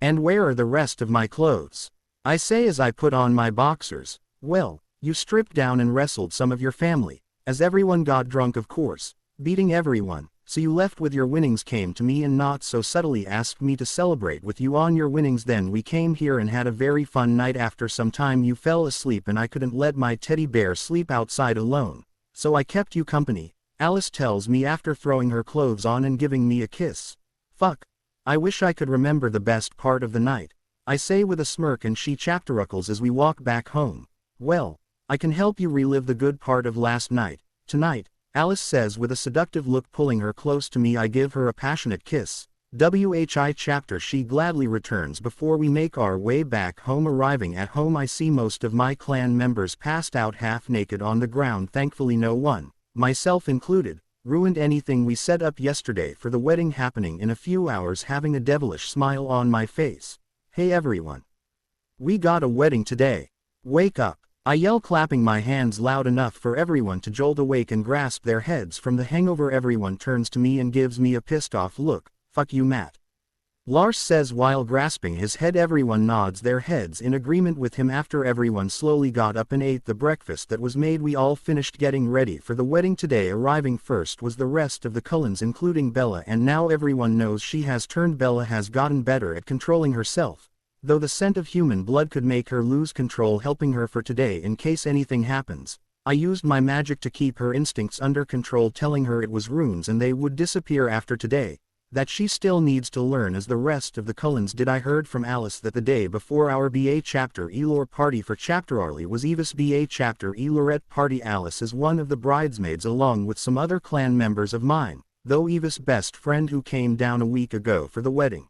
And where are the rest of my clothes? I say as I put on my boxers. Well, you stripped down and wrestled some of your family, as everyone got drunk, of course, beating everyone, so you left with your winnings, came to me and not so subtly asked me to celebrate with you on your winnings. Then we came here and had a very fun night. After some time you fell asleep and I couldn't let my teddy bear sleep outside alone, so I kept you company, Alice tells me after throwing her clothes on and giving me a kiss. Fuck. I wish I could remember the best part of the night, I say with a smirk, and she chapterruckles as we walk back home. Well, I can help you relive the good part of last night, tonight, Alice says with a seductive look, pulling her close to me. I give her a passionate kiss. WHI chapter. She gladly returns before we make our way back home. Arriving at home, I see most of my clan members passed out half naked on the ground. Thankfully no one, myself included, ruined anything we set up yesterday for the wedding happening in a few hours. Having a devilish smile on my face. Hey everyone. We got a wedding today. Wake up, I yell, clapping my hands loud enough for everyone to jolt awake and grasp their heads from the hangover. Everyone turns to me and gives me a pissed off look. Fuck you, Matt, Lars says while grasping his head. Everyone nods their heads in agreement with him. After everyone slowly got up and ate the breakfast that was made, we all finished getting ready for the wedding today. Arriving first was the rest of the Cullens, including Bella, and now everyone knows she has turned. Bella has gotten better at controlling herself, though the scent of human blood could make her lose control, helping her for today in case anything happens. I used my magic to keep her instincts under control, telling her it was runes and they would disappear after today, that she still needs to learn as the rest of the Cullens did. I heard from Alice that the day before our BA chapter Elor party for Chapter Arlie was Eva's BA chapter Elorette party. Alice is one of the bridesmaids along with some other clan members of mine, though Eva's best friend, who came down a week ago for the wedding,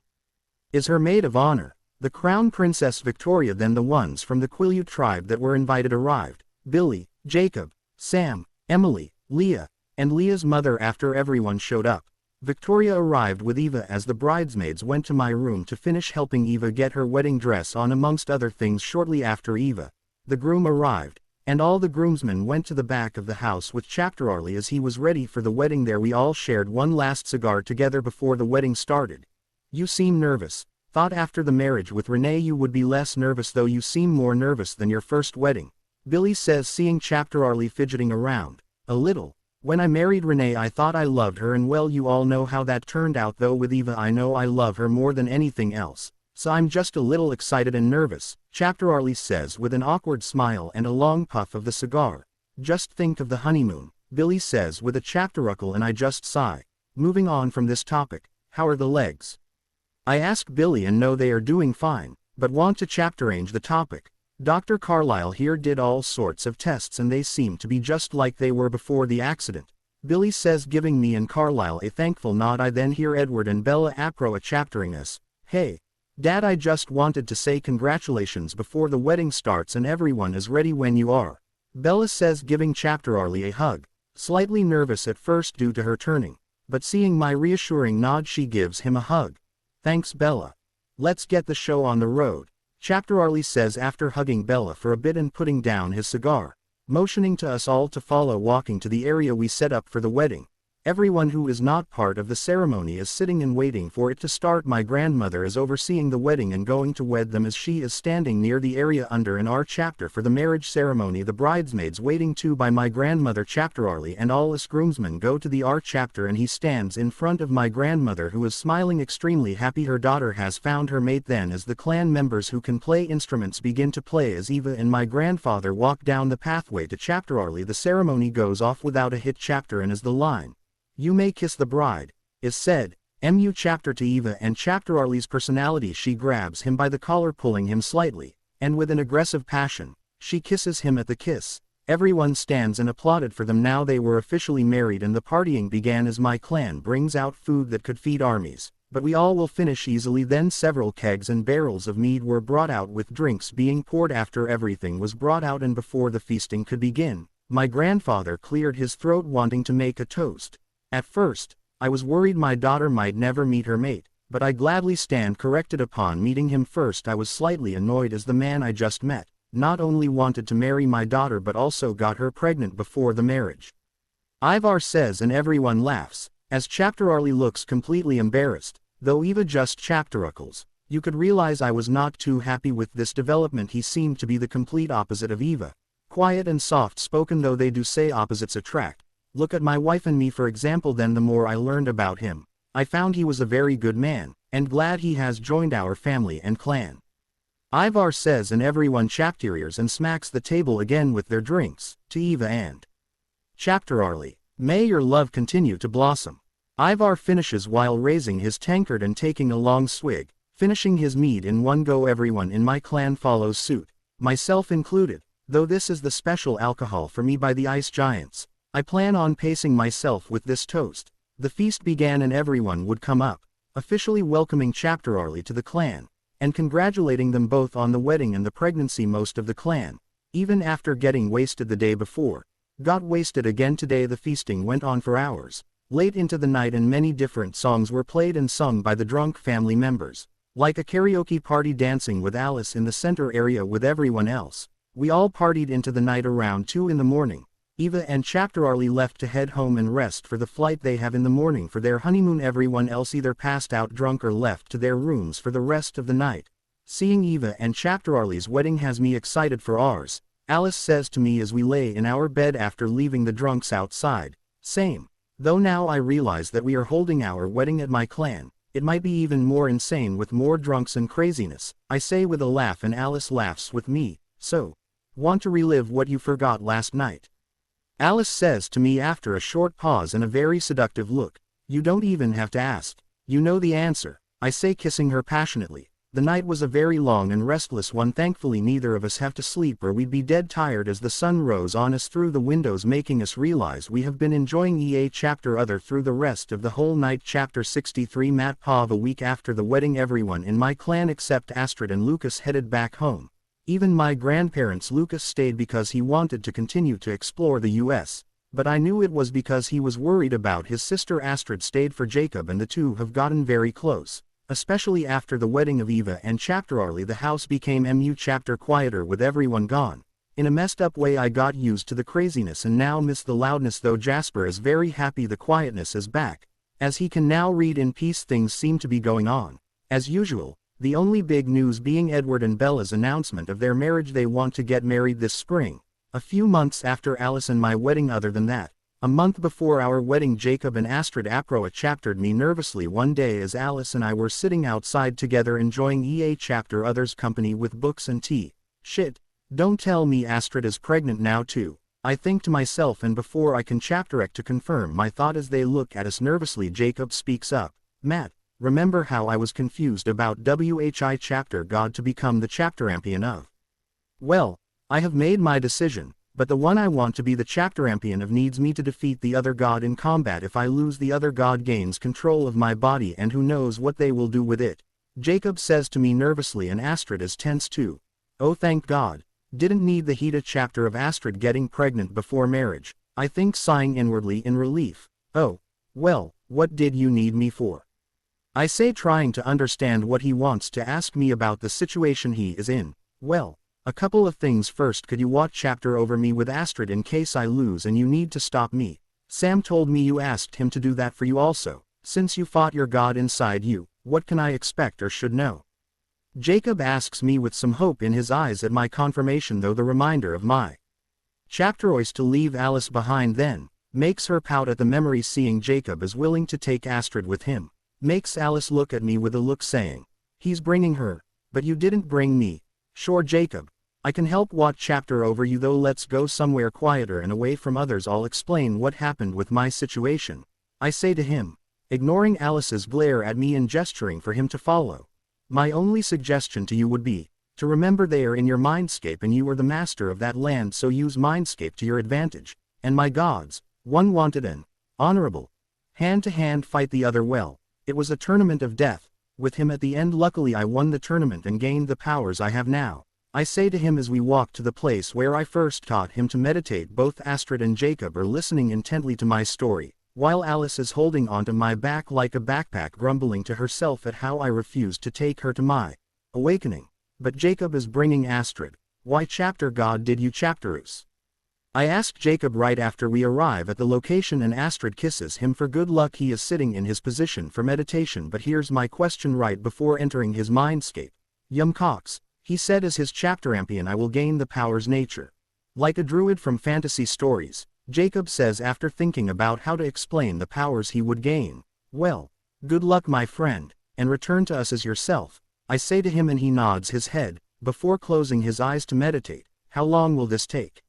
is her maid of honor, the Crown Princess Victoria. Then the ones from the Quileute tribe that were invited arrived: Billy, Jacob, Sam, Emily, Leah, and Leah's mother. After everyone showed up, Victoria arrived with Eva as the bridesmaids went to my room to finish helping Eva get her wedding dress on, amongst other things. Shortly after Eva, the groom arrived, and all the groomsmen went to the back of the house with Chapter Arlie as he was ready for the wedding. There we all shared one last cigar together before the wedding started. You seem nervous. Thought after the marriage with Renee you would be less nervous, though you seem more nervous than your first wedding, Billy says, seeing Chapter Arlie fidgeting around. A little. When I married Renee I thought I loved her, and well, you all know how that turned out, though with Eva I know I love her more than anything else, so I'm just a little excited and nervous, Chapter Arlie says with an awkward smile and a long puff of the cigar. Just think of the honeymoon. Billy says with a chapteruckle, and I just sigh. Moving on from this topic, how are the legs? I ask Billy and know they are doing fine, but want to chapterange the topic. Dr. Carlisle here did all sorts of tests and they seem to be just like they were before the accident. Billy says, giving me and Carlisle a thankful nod. I then hear Edward and Bella apro chaptering us. Hey, Dad, I just wanted to say congratulations before the wedding starts and everyone is ready when you are. Bella says, giving Chapter Arlie a hug. Slightly nervous at first due to her turning, but seeing my reassuring nod she gives him a hug. Thanks Bella. Let's get the show on the road. Chapter Arlie says after hugging Bella for a bit and putting down his cigar, motioning to us all to follow, walking to the area we set up for the wedding. Everyone who is not part of the ceremony is sitting and waiting for it to start. My grandmother is overseeing the wedding and going to wed them as she is standing near the area under an R chapter for the marriage ceremony. The bridesmaids waiting to by my grandmother Chapter Arlie and all us groomsmen go to the R chapter and he stands in front of my grandmother who is smiling extremely happy her daughter has found her mate. Then as the clan members who can play instruments begin to play as Eva and my grandfather walk down the pathway to Chapter Arlie, the ceremony goes off without a hit chapter and as the line, "You may kiss the bride," is said, MU chapter to Eva and Chapter Arlie's personality. She grabs him by the collar pulling him slightly, and with an aggressive passion, she kisses him at the kiss. Everyone stands and applauded for them. Now they were officially married and the partying began as my clan brings out food that could feed armies, but we all will finish easily. Then several kegs and barrels of mead were brought out with drinks being poured after everything was brought out and before the feasting could begin. My grandfather cleared his throat wanting to make a toast. At first, I was worried my daughter might never meet her mate, but I gladly stand corrected upon meeting him. First I was slightly annoyed as the man I just met not only wanted to marry my daughter but also got her pregnant before the marriage. Ivar says and everyone laughs, as Chapter Arlie looks completely embarrassed, though Eva just chapteruckles. You could realize I was not too happy with this development. He seemed to be the complete opposite of Eva. Quiet and soft spoken, though they do say opposites attract. Look at my wife and me for example. Then the more I learned about him, I found he was a very good man, and glad he has joined our family and clan. Ivar says and everyone chapteriers and smacks the table again with their drinks, to Eva and Chapter Arlie. May your love continue to blossom. Ivar finishes while raising his tankard and taking a long swig, finishing his mead in one go. Everyone in my clan follows suit, myself included, though this is the special alcohol for me by the ice giants. I plan on pacing myself with this toast. The feast began and everyone would come up, officially welcoming Chapter Arlie to the clan, and congratulating them both on the wedding and the pregnancy. Most of the clan, even after getting wasted the day before, got wasted again today. The feasting went on for hours, late into the night, and many different songs were played and sung by the drunk family members, like a karaoke party, dancing with Alice in the center area with everyone else. We all partied into the night. Around 2 in the morning, Eva and Chapter Arlie left to head home and rest for the flight they have in the morning for their honeymoon. Everyone else either passed out drunk or left to their rooms for the rest of the night. Seeing Eva and Chapter Arlie's wedding has me excited for ours, Alice says to me as we lay in our bed after leaving the drunks outside. Same. Though now I realize that we are holding our wedding at my clan, it might be even more insane with more drunks and craziness, I say with a laugh, and Alice laughs with me. So, want to relive what you forgot last night? Alice says to me after a short pause and a very seductive look. You don't even have to ask. You know the answer, I say, kissing her passionately. The night was a very long and restless one. Thankfully neither of us have to sleep or we'd be dead tired as the sun rose on us through the windows, making us realize we have been enjoying EA chapter other through the rest of the whole night. Chapter 63 Matt Pav. A week after the wedding, everyone in my clan except Astrid and Lucas headed back home. Even my grandparents. Lucas stayed because he wanted to continue to explore the US, but I knew it was because he was worried about his sister. Astrid stayed for Jacob and the two have gotten very close, especially after the wedding of Eva and Chapter Arlie. The house became MU chapter quieter with everyone gone. In a messed up way I got used to the craziness and now miss the loudness, though Jasper is very happy the quietness is back, as he can now read in peace. Things seem to be going on as usual. The only big news being Edward and Bella's announcement of their marriage. They want to get married this spring, a few months after Alice and my wedding. Other than that, a month before our wedding, Jacob and Astrid apro chaptered me nervously one day as Alice and I were sitting outside together enjoying EA chapter other's company with books and tea. Shit, don't tell me Astrid is pregnant now too. I think to myself, and before I can chapter to confirm my thought as they look at us nervously, Jacob speaks up. Matt, remember how I was confused about WHI chapter God to become the chapterampion of? Well, I have made my decision, but the one I want to be the chapterampion of needs me to defeat the other god in combat. If I lose, the other god gains control of my body, and who knows what they will do with it. Jacob says to me nervously, and Astrid is tense too. Oh, thank God. Didn't need the Heda chapter of Astrid getting pregnant before marriage, I think, sighing inwardly in relief. Oh, well, what did you need me for? I say, trying to understand what he wants to ask me about the situation he is in. Well, a couple of things. First, could you watch chapter over me with Astrid in case I lose and you need to stop me? Sam told me you asked him to do that for you also. Since you fought your god inside you, what can I expect or should know? Jacob asks me with some hope in his eyes at my confirmation, though the reminder of my chapter to leave Alice behind then makes her pout at the memory. Seeing Jacob is willing to take Astrid with him makes Alice look at me with a look saying, he's bringing her, but you didn't bring me. Sure, Jacob, I can help watch chapter over you, though let's go somewhere quieter and away from others. I'll explain what happened with my situation, I say to him, ignoring Alice's glare at me and gesturing for him to follow. My only suggestion to you would be to remember they are in your mindscape and you are the master of that land, so use mindscape to your advantage. And my gods, one wanted an honorable hand-to-hand fight, the other, well, it was a tournament of death, with him at the end. Luckily I won the tournament and gained the powers I have now, I say to him as we walk to the place where I first taught him to meditate. Both Astrid and Jacob are listening intently to my story, while Alice is holding onto my back like a backpack, grumbling to herself at how I refused to take her to my awakening. But Jacob is bringing Astrid. Why chapter god did you chapterus? I ask Jacob right after we arrive at the location, and Astrid kisses him for good luck. He is sitting in his position for meditation, but here's my question right before entering his mindscape. Cox, he said, as his chapterampion I will gain the powers nature. Like a druid from fantasy stories, Jacob says after thinking about how to explain the powers he would gain. Well, good luck my friend, and return to us as yourself, I say to him, and he nods his head, before closing his eyes to meditate. How long will this take?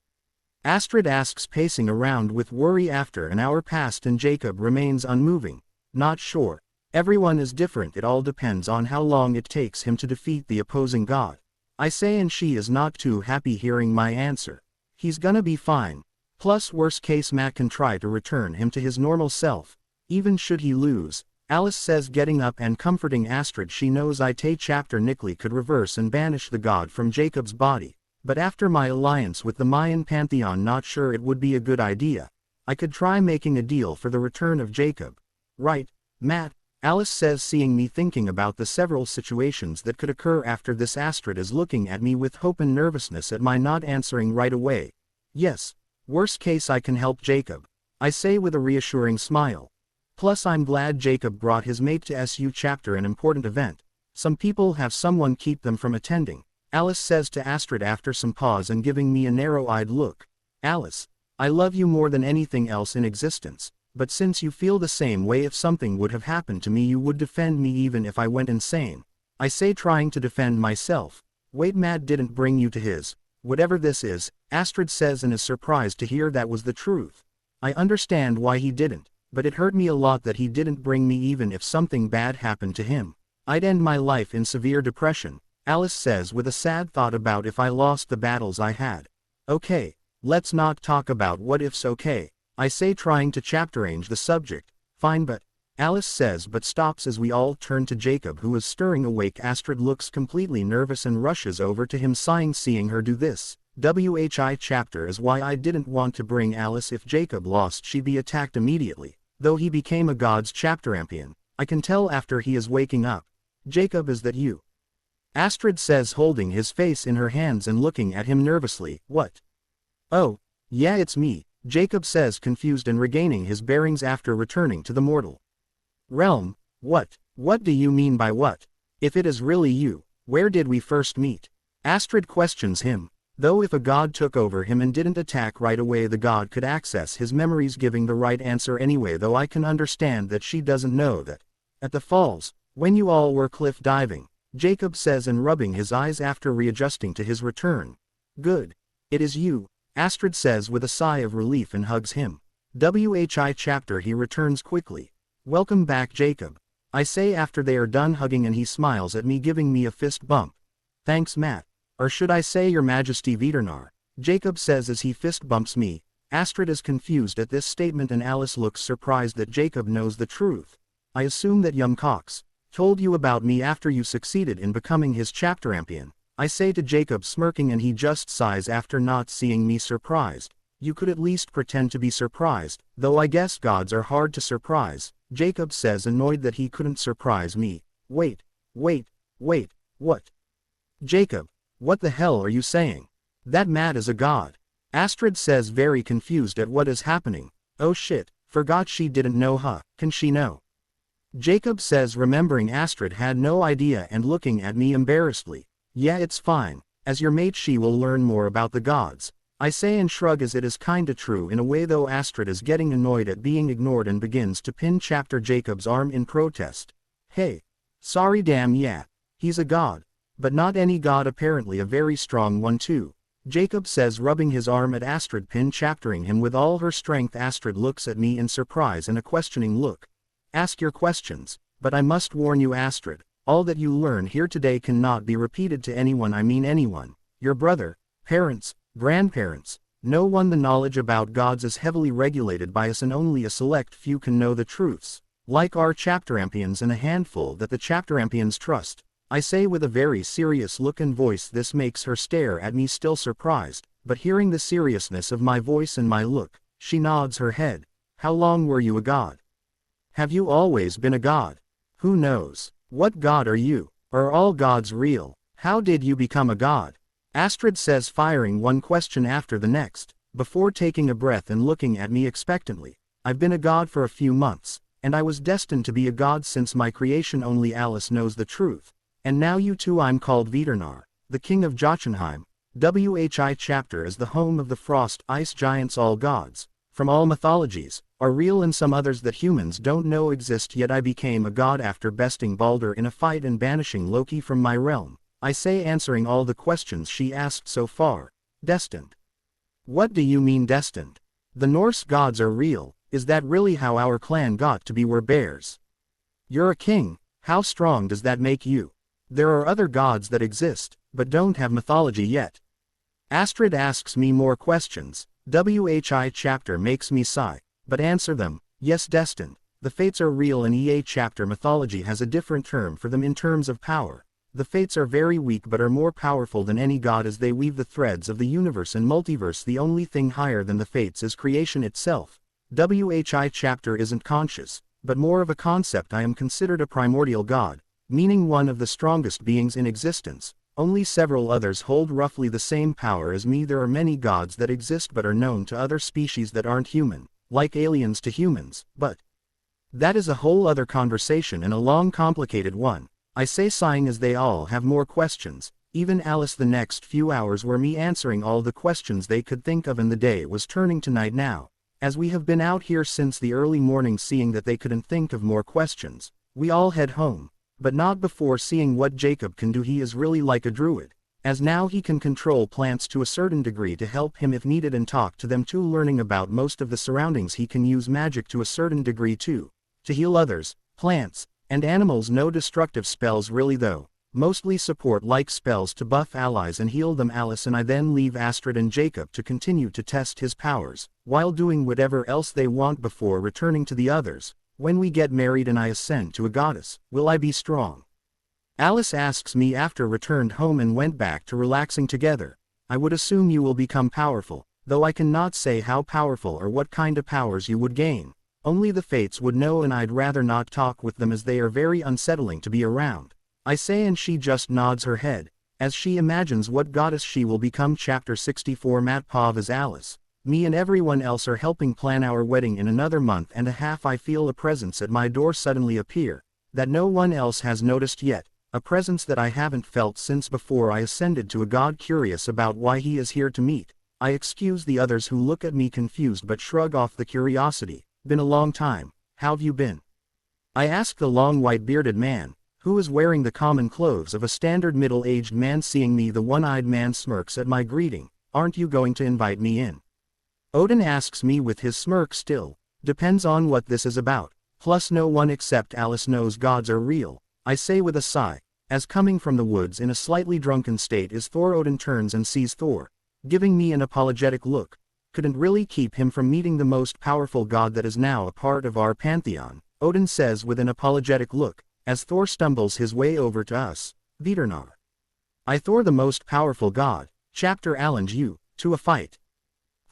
Astrid asks, pacing around with worry. After an hour passed and Jacob remains unmoving. Not sure. Everyone is different, it all depends on how long it takes him to defeat the opposing god, I say, and she is not too happy hearing my answer. He's gonna be fine. Plus, worst case, Matt can try to return him to his normal self, even should he lose, Alice says, getting up and comforting Astrid. She knows Ite chapter Nickley could reverse and banish the god from Jacob's body, but after my alliance with the Mayan pantheon, not sure it would be a good idea. I could try making a deal for the return of Jacob. Right, Matt? Alice says, seeing me thinking about the several situations that could occur after this. Astrid is looking at me with hope and nervousness at my not answering right away. Yes, worst case I can help Jacob, I say with a reassuring smile. Plus I'm glad Jacob brought his mate to SU chapter, an important event. Some people have someone keep them from attending, Alice says to Astrid after some pause and giving me a narrow-eyed look. Alice, I love you more than anything else in existence, but since you feel the same way, if something would have happened to me you would defend me even if I went insane, I say, trying to defend myself. Wait, Matt didn't bring you to his, whatever this is, Astrid says, and is surprised to hear that was the truth. I understand why he didn't, but it hurt me a lot that he didn't bring me. Even if something bad happened to him, I'd end my life in severe depression, Alice says with a sad thought about if I lost the battles I had. Okay, let's not talk about what ifs, okay, I say, trying to chapterange the subject. Fine, but, Alice says, but stops as we all turn to Jacob, who is stirring awake. Astrid looks completely nervous and rushes over to him, sighing. Seeing her do this, WHI chapter is why I didn't want to bring Alice. If Jacob lost, she'd be attacked immediately, though he became a god's chapterampion. I can tell after he is waking up. Jacob, is that you? Astrid says, holding his face in her hands and looking at him nervously. What? Oh, yeah, it's me, Jacob says, confused and regaining his bearings after returning to the mortal realm. What do you mean by what? If it is really you, where did we first meet? Astrid questions him. Though if a god took over him and didn't attack right away, the god could access his memories, giving the right answer anyway, though I can understand that she doesn't know that. At the falls, when you all were cliff diving, Jacob says, and rubbing his eyes after readjusting to his return. Good. It is you, Astrid says with a sigh of relief and hugs him. WHI chapter. He returns quickly. Welcome back, Jacob. I say after they are done hugging, and he smiles at me, giving me a fist bump. Thanks, Matt. Or should I say Your Majesty Veternar? Jacob says as he fist bumps me. Astrid is confused at this statement and Alice looks surprised that Jacob knows the truth. I assume that young Cox told you about me after you succeeded in becoming his chapterampion. I say to Jacob, smirking, and he just sighs after not seeing me surprised. You could at least pretend to be surprised, though I guess gods are hard to surprise, Jacob says, annoyed that he couldn't surprise me. Wait, what? Jacob, what the hell are you saying? That Matt is a god. Astrid says, very confused at what is happening. Oh shit, forgot she didn't know, huh? Can she know? Jacob says, remembering Astrid had no idea and looking at me embarrassedly. Yeah, it's fine. As your mate she will learn more about the gods. I say and shrug, as it is kinda true in a way, though Astrid is getting annoyed at being ignored and begins to pin chapter Jacob's arm in protest. Hey. Sorry, damn, yeah. He's a god. But not any god, apparently a very strong one too. Jacob says, rubbing his arm at Astrid, pin chaptering him with all her strength. Astrid looks at me in surprise and a questioning look. Ask your questions, but I must warn you, Astrid, all that you learn here today cannot be repeated to anyone. I mean anyone. Your brother, parents, grandparents, no one. The knowledge about gods is heavily regulated by us and only a select few can know the truths, like our chapterampions and a handful that the chapterampions trust. I say with a very serious look and voice. This makes her stare at me, still surprised, but hearing the seriousness of my voice and my look, she nods her head. How long were you a god? Have you always been a god? Who knows? What god are you? Are all gods real? How did you become a god? Astrid says, firing one question after the next, before taking a breath and looking at me expectantly. I've been a god for a few months, and I was destined to be a god since my creation. Only Alice knows the truth. And now you too. I'm called Veternar, the king of Jotunheim. WHI chapter is the home of the frost ice giants. All gods, from all mythologies, are real, and some others that humans don't know exist. Yet I became a god after besting Balder in a fight and banishing Loki from my realm. I say, answering all the questions she asked so far. Destined? What do you mean destined? The Norse gods are real. Is that really how our clan got to be Werebears? You're a king. How strong does that make you? There are other gods that exist, but don't have mythology yet. Astrid asks me more questions. WHI chapter makes me sigh, but answer them. Yes, destined. The fates are real, and EA chapter mythology has a different term for them in terms of power. The fates are very weak but are more powerful than any god as they weave the threads of the universe and multiverse. The only thing higher than the fates is creation itself. WHI chapter isn't conscious, but more of a concept. I am considered a primordial god, meaning one of the strongest beings in existence. Only several others hold roughly the same power as me. There are many gods that exist but are known to other species that aren't human, like aliens to humans, but that is a whole other conversation and a long, complicated one. I say, sighing as they all have more questions. Even Alice. The next few hours were me answering all the questions they could think of, and the day was turning to night now. As we have been out here since the early morning, seeing that they couldn't think of more questions, we all head home. But not before seeing what Jacob can do. He is really like a druid, as now he can control plants to a certain degree to help him if needed and talk to them too. Learning about most of the surroundings, he can use magic to a certain degree too, to heal others, plants, and animals. No destructive spells really though, mostly support-like spells to buff allies and heal them. Alice and I then leave Astrid and Jacob to continue to test his powers, while doing whatever else they want before returning to the others. When we get married and I ascend to a goddess, will I be strong? Alice asks me after returned home and went back to relaxing together. I would assume you will become powerful, though I cannot say how powerful or what kind of powers you would gain. Only the fates would know, and I'd rather not talk with them as they are very unsettling to be around. I say, and she just nods her head, as she imagines what goddess she will become. Chapter 64. Matt Pov as Alice. Me and everyone else are helping plan our wedding in another month and a half. I feel a presence at my door suddenly appear, that no one else has noticed yet, a presence that I haven't felt since before I ascended to a god. Curious about why he is here to meet, I excuse the others who look at me confused but shrug off the curiosity. Been a long time. How've you been? I ask the long white-bearded man, who is wearing the common clothes of a standard middle-aged man. Seeing me, the one-eyed man smirks at my greeting. aren't you going to invite me in? Odin asks me with his smirk still. Depends on what this is about. Plus no one except Alice knows gods are real, I say with a sigh. As coming from the woods in a slightly drunken state is Thor. Odin turns and sees Thor, giving me an apologetic look. Couldn't really keep him from meeting the most powerful god that is now a part of our pantheon, Odin says with an apologetic look, as Thor stumbles his way over to us. Vidurnar. I Thor the most powerful god, chapter challenge you, to a fight.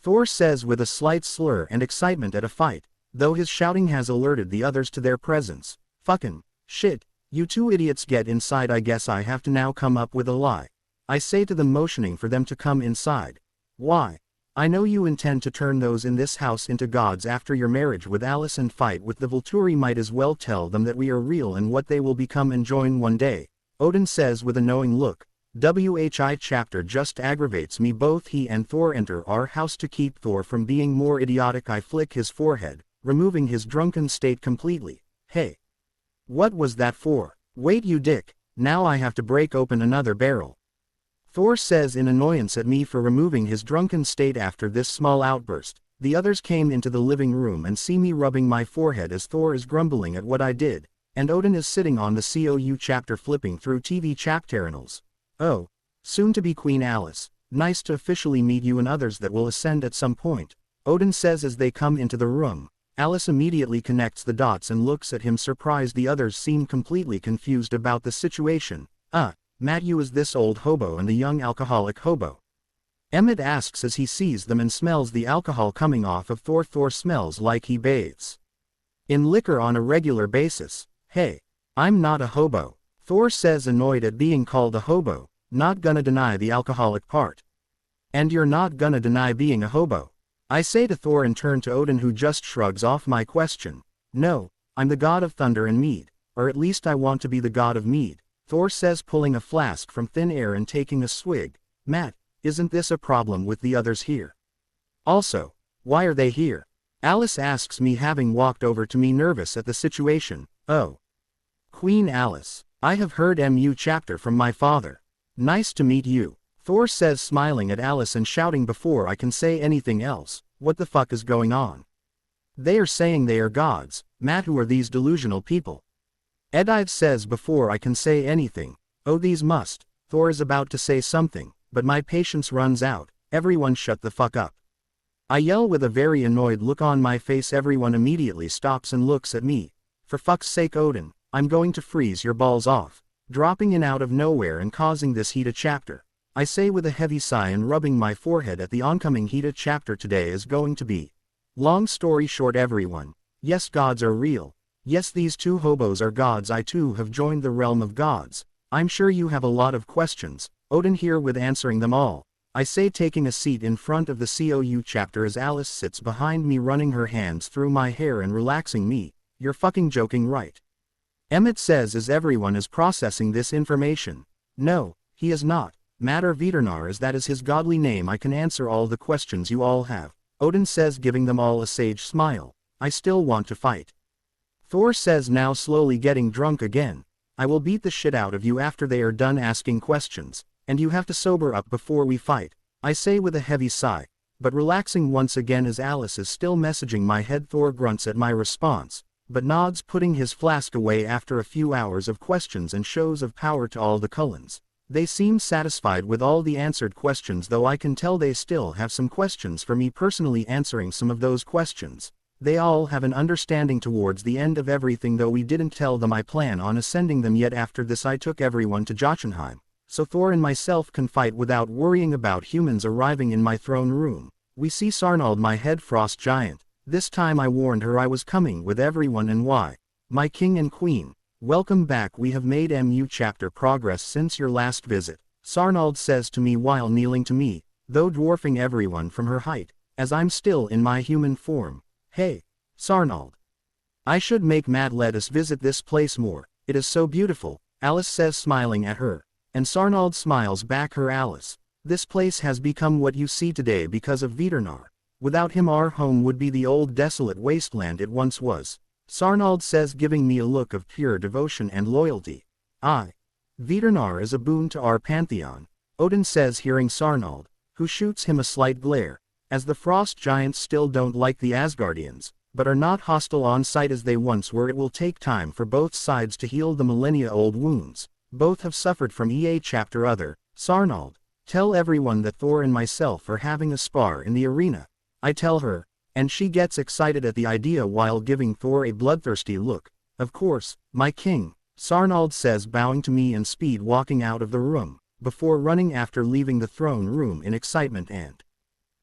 Thor says with a slight slur and excitement at a fight, though his shouting has alerted the others to their presence. Fucking shit, you two idiots get inside. I guess I have to now come up with a lie. I say to them, motioning for them to come inside. Why? I know you intend to turn those in this house into gods after your marriage with Alice and fight with the Volturi. Might as well tell them that we are real and what they will become and join one day, Odin says with a knowing look. Whi chapter just aggravates me. Both he and Thor enter our house to keep Thor from being more idiotic. I flick his forehead, removing his drunken state completely. Hey. What was that for? Wait, you dick, now I have to break open another barrel. Thor says in annoyance at me for removing his drunken state after this small outburst. The others came into the living room and see me rubbing my forehead as Thor is grumbling at what I did, and Odin is sitting on the COU chapter flipping through TV chapterals. Oh, soon to be Queen Alice, nice to officially meet you and others that will ascend at some point, Odin says as they come into the room. Alice immediately connects the dots and looks at him surprised. The others seem completely confused about the situation. Matt, you is this old hobo and the young alcoholic hobo? Emmett asks as he sees them and smells the alcohol coming off of Thor. Thor smells like he bathes in liquor on a regular basis. Hey, I'm not a hobo, Thor says, annoyed at being called a hobo. Not gonna deny the alcoholic part. And you're not gonna deny being a hobo, I say to Thor and turn to Odin, who just shrugs off my question. No, I'm the god of thunder and mead, or at least I want to be the god of mead, Thor says, pulling a flask from thin air and taking a swig. Matt, isn't this a problem with the others here? Also, why are they here? Alice asks me, having walked over to me nervous at the situation. Oh. Queen Alice, I have heard MU chapter from my father. Nice to meet you, Thor says, smiling at Alice and shouting before I can say anything else. What the fuck is going on? They are saying they are gods. Matt, who are these delusional people? Edive says before I can say anything. Oh, these must. Thor is about to say something, but my patience runs out. Everyone shut the fuck up, I yell with a very annoyed look on my face. Everyone immediately stops and looks at me. For fuck's sake, Odin, I'm going to freeze your balls off, dropping in out of nowhere and causing this heated chapter, I say with a heavy sigh and rubbing my forehead at the oncoming heated chapter. Today is going to be. Long story short, everyone. Yes, gods are real. Yes, these two hobos are gods. I too have joined the realm of gods. I'm sure you have a lot of questions, Odin here with answering them all, I say, taking a seat in front of the COU chapter as Alice sits behind me, running her hands through my hair and relaxing me. You're fucking joking, right? Emmett says as everyone is processing this information. No, he is not. Matter Vidurnar, as that is his godly name. I can answer all the questions you all have, Odin says, giving them all a sage smile. I still want to fight, Thor says, now slowly getting drunk again. I will beat the shit out of you after they are done asking questions, and you have to sober up before we fight, I say with a heavy sigh, but relaxing once again as Alice is still messaging my head. Thor grunts at my response, but nods, putting his flask away after a few hours of questions and shows of power to all the Cullens. They seem satisfied with all the answered questions, though I can tell they still have some questions for me personally. Answering some of those questions, they all have an understanding towards the end of everything, though we didn't tell them I plan on ascending them yet. After this I took everyone to Jotunheim, so Thor and myself can fight without worrying about humans arriving in my throne room. We see Sarnald, my head frost giant. This time I warned her I was coming with everyone. And why? My king and queen, welcome back. We have made MU chapter progress since your last visit, Sarnald says to me while kneeling to me, though dwarfing everyone from her height, as I'm still in my human form. Hey, Sarnald. I should make Matt let us visit this place more. It is so beautiful, Alice says, smiling at her. And Sarnald smiles back her. Alice, this place has become what you see today because of Vidurnar. Without him our home would be the old desolate wasteland it once was, Sarnald says, giving me a look of pure devotion and loyalty. Vidurnar is a boon to our pantheon, Odin says, hearing Sarnald, who shoots him a slight glare, as the frost giants still don't like the Asgardians, but are not hostile on sight as they once were. It will take time for both sides to heal the millennia-old wounds. Both have suffered from EA chapter other. Sarnald, tell everyone that Thor and myself are having a spar in the arena. I tell her, and she gets excited at the idea while giving Thor a bloodthirsty look. Of course, my king, Sarnald says, bowing to me and speed walking out of the room, before running after leaving the throne room in excitement and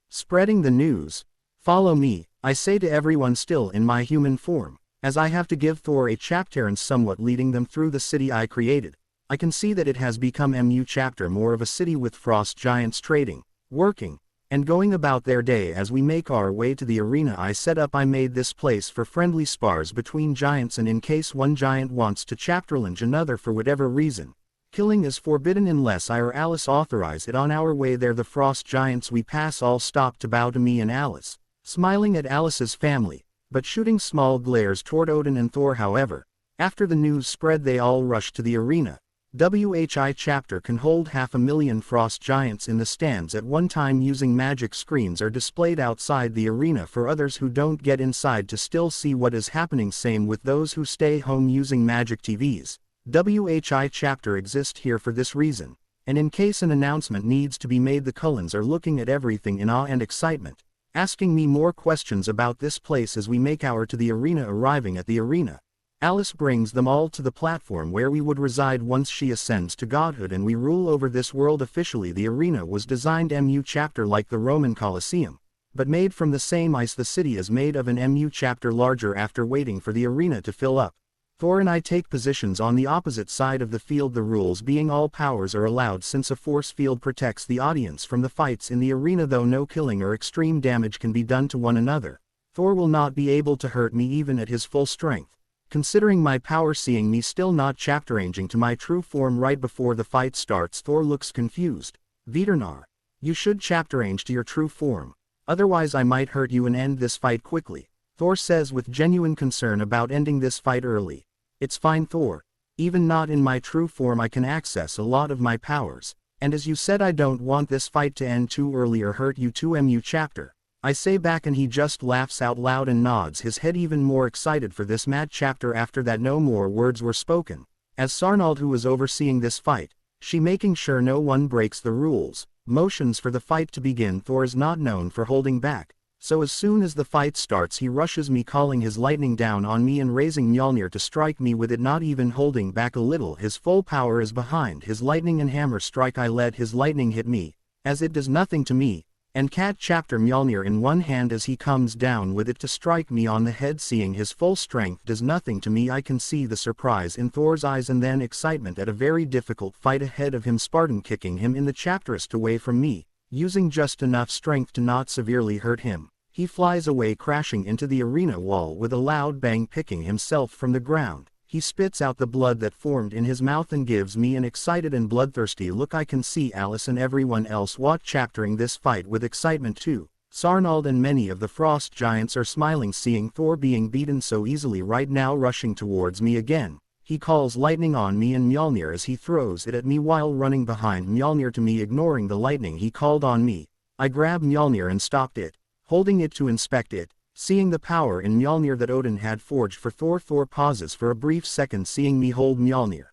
spreading the news. Follow me, I say to everyone still in my human form, as I have to give Thor a chapter and somewhat leading them through the city I created. I can see that it has become MU chapter more of a city with frost giants trading, working, and going about their day. As we make our way to the arena I set up, I made this place for friendly spars between giants, and in case one giant wants to chapterlinge another for whatever reason, killing is forbidden unless I or Alice authorize it. On our way there the frost giants we pass all stop to bow to me and Alice, smiling at Alice's family, but shooting small glares toward Odin and Thor. However, after the news spread they all rush to the arena. WHI chapter can hold 500,000 frost giants in the stands at one time. Using magic screens are displayed outside the arena for others who don't get inside to still see what is happening. Same with those who stay home using magic TVs. WHI chapter exist here for this reason, and in case an announcement needs to be made the Cullens are looking at everything in awe and excitement, asking me more questions about this place as we make our to the arena. Arriving at the arena, Alice brings them all to the platform where we would reside once she ascends to godhood and we rule over this world officially. The arena was designed MU chapter like the Roman Colosseum, but made from the same ice the city is made of, an MU chapter larger. After waiting for the arena to fill up, Thor and I take positions on the opposite side of the field, the rules being all powers are allowed since a force field protects the audience from the fights in the arena. Though no killing or extreme damage can be done to one another, Thor will not be able to hurt me even at his full strength. Considering my power, seeing me still not chapteranging to my true form right before the fight starts, Thor looks confused. Veternar, you should chapterange to your true form, otherwise I might hurt you and end this fight quickly, Thor says with genuine concern about ending this fight early. It's fine, Thor. Even not in my true form I can access a lot of my powers, and as you said I don't want this fight to end too early or hurt you too. MU chapter, I say back, and he just laughs out loud and nods his head, even more excited for this mad chapter. After that no more words were spoken, as Sarnald, who was overseeing this fight, she making sure no one breaks the rules, motions for the fight to begin. Thor is not known for holding back, so as soon as the fight starts he rushes me, calling his lightning down on me and raising Mjolnir to strike me with it, not even holding back a little. His full power is behind his lightning and hammer strike. I let his lightning hit me, as it does nothing to me, and cat chapter Mjolnir in one hand as he comes down with it to strike me on the head. Seeing his full strength does nothing to me, I can see the surprise in Thor's eyes and then excitement at a very difficult fight ahead of him. Spartan kicking him in the chapterist away from me, using just enough strength to not severely hurt him. He flies away, crashing into the arena wall with a loud bang, picking himself from the ground. He spits out the blood that formed in his mouth and gives me an excited and bloodthirsty look. I can see Alice and everyone else watch chaptering this fight with excitement too. Sarnald and many of the frost giants are smiling seeing Thor being beaten so easily right now. Rushing towards me again, he calls lightning on me and Mjolnir as he throws it at me while running behind Mjolnir to me. Ignoring the lightning he called on me, I grab Mjolnir and stopped it, holding it to inspect it. Seeing the power in Mjolnir that Odin had forged for Thor, Thor pauses for a brief second seeing me hold Mjolnir,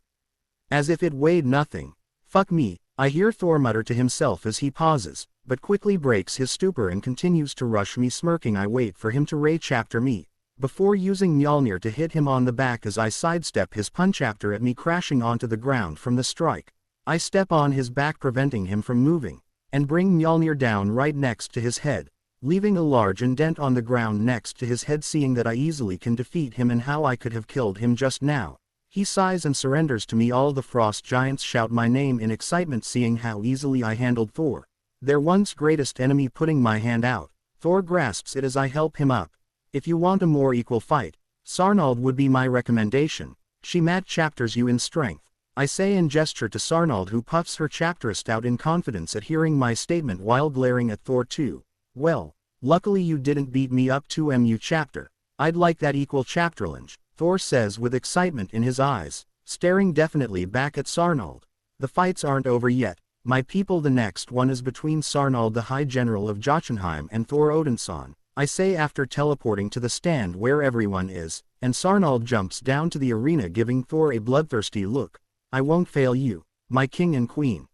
as if it weighed nothing. Fuck me, I hear Thor mutter to himself as he pauses, but quickly breaks his stupor and continues to rush me. Smirking, I wait for him to ray chapter me, before using Mjolnir to hit him on the back as I sidestep his punch after at me crashing onto the ground from the strike. I step on his back, preventing him from moving, and bring Mjolnir down right next to his head, leaving a large indent on the ground next to his head. Seeing that I easily can defeat him and how I could have killed him just now, he sighs and surrenders to me. All the frost giants shout my name in excitement seeing how easily I handled Thor, their once greatest enemy. Putting my hand out, Thor grasps it as I help him up. If you want a more equal fight, Sarnald would be my recommendation. She mat chapters you in strength, I say and gesture to Sarnald, who puffs her chapterist out in confidence at hearing my statement while glaring at Thor too. Well, luckily you didn't beat me up to MU chapter. I'd like that equal chapterlinge, Thor says with excitement in his eyes, staring definitely back at Sarnald. The fights aren't over yet. My people, the next one is between Sarnald the High General of Jotunheim and Thor Odinson, I say after teleporting to the stand where everyone is, and Sarnald jumps down to the arena giving Thor a bloodthirsty look. I won't fail you, my king and queen.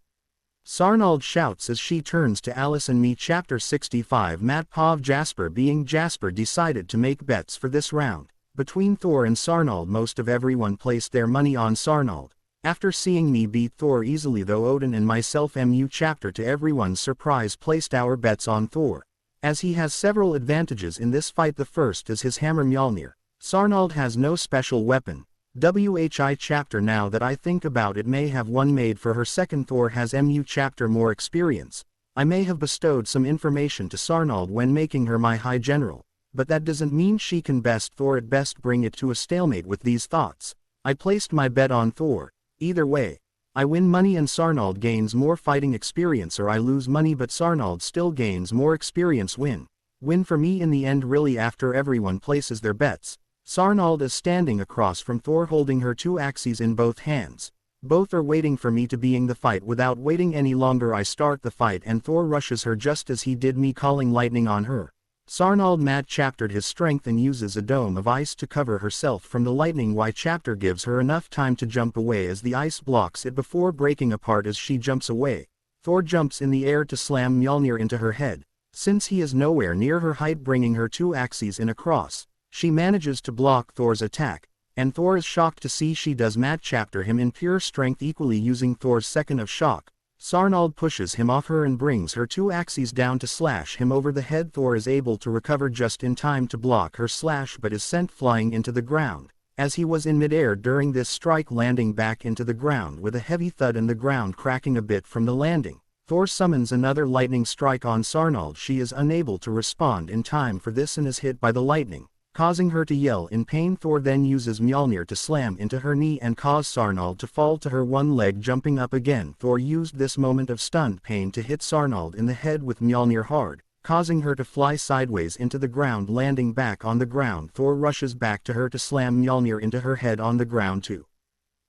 Sarnald shouts as she turns to Alice and me. Chapter 65 Matt Pov Jasper. Being Jasper decided to make bets for this round. Between Thor and Sarnald, most of everyone placed their money on Sarnald. After seeing me beat Thor easily, though, Odin and myself, chapter to everyone's surprise, placed our bets on Thor, as he has several advantages in this fight. The first is his hammer Mjolnir. Sarnald has no special weapon. WHI chapter. Now that I think about it, may have one made for her. Second, Thor has chapter more experience. I may have bestowed some information to Sarnald when making her my High General, but that doesn't mean she can best Thor. At best, bring it to a stalemate. With these thoughts, I placed my bet on Thor. Either way, I win money and Sarnald gains more fighting experience, or I lose money but Sarnald still gains more experience. Win for me in the end. Really, after everyone places their bets, Sarnald is standing across from Thor holding her two axes in both hands. Both are waiting for me to begin the fight. Without waiting any longer, I start the fight and Thor rushes her just as he did me, calling lightning on her. Sarnald mad chaptered his strength and uses a dome of ice to cover herself from the lightning. Y chapter gives her enough time to jump away as the ice blocks it before breaking apart. As she jumps away, Thor jumps in the air to slam Mjolnir into her head. Since he is nowhere near her height, bringing her two axes in a cross, she manages to block Thor's attack, and Thor is shocked to see she does mad chapter him in pure strength, equally using Thor's second of shock. Sarnald pushes him off her and brings her two axes down to slash him over the head. Thor is able to recover just in time to block her slash but is sent flying into the ground, as he was in midair during this strike, landing back into the ground with a heavy thud and the ground cracking a bit from the landing. Thor summons another lightning strike on Sarnald. She is unable to respond in time for this and is hit by the lightning, causing her to yell in pain. Thor then uses Mjolnir to slam into her knee and cause Sarnald to fall to her one leg. Jumping up again, Thor used this moment of stunned pain to hit Sarnald in the head with Mjolnir hard, causing her to fly sideways into the ground. Landing back on the ground, Thor rushes back to her to slam Mjolnir into her head on the ground to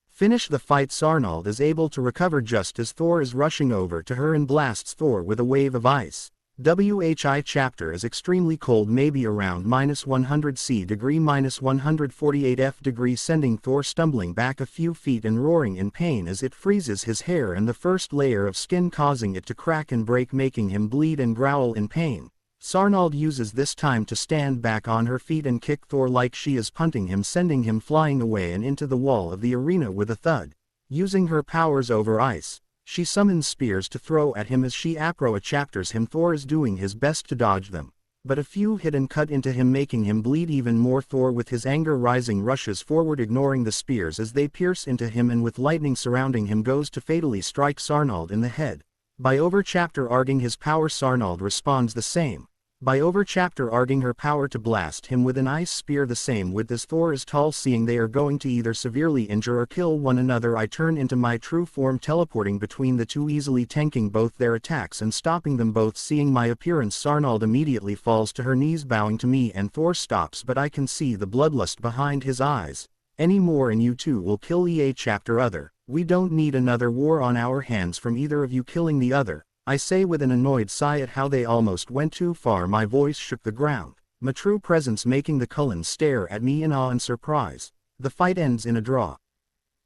finish the fight. Sarnald is able to recover just as Thor is rushing over to her and blasts Thor with a wave of ice. WHI chapter is extremely cold, maybe around -100 degree, -148 sending Thor stumbling back a few feet and roaring in pain as it freezes his hair and the first layer of skin, causing it to crack and break, making him bleed and growl in pain. Sarnald uses this time to stand back on her feet and kick Thor like she is punting him, sending him flying away and into the wall of the arena with a thud. Using her powers over ice, she summons spears to throw at him as she chapters him. Thor is doing his best to dodge them, but a few hit and cut into him, making him bleed even more. Thor, with his anger rising, rushes forward, ignoring the spears as they pierce into him, and with lightning surrounding him goes to fatally strike Sarnald in the head. By chapter arguing his power, Sarnald responds the same, by chapter arguing her power to blast him with an ice spear. The same with this. Thor is tall, seeing they are going to either severely injure or kill one another. I turn into my true form, teleporting between the two, easily tanking both their attacks and stopping them both. Seeing my appearance, Sarnald immediately falls to her knees, bowing to me, and Thor stops, but I can see the bloodlust behind his eyes. Any more and you two will kill chapter other. We don't need another war on our hands from either of you killing the other, I say with an annoyed sigh at how they almost went too far. My voice shook the ground, my true presence making the Cullens stare at me in awe and surprise. The fight ends in a draw.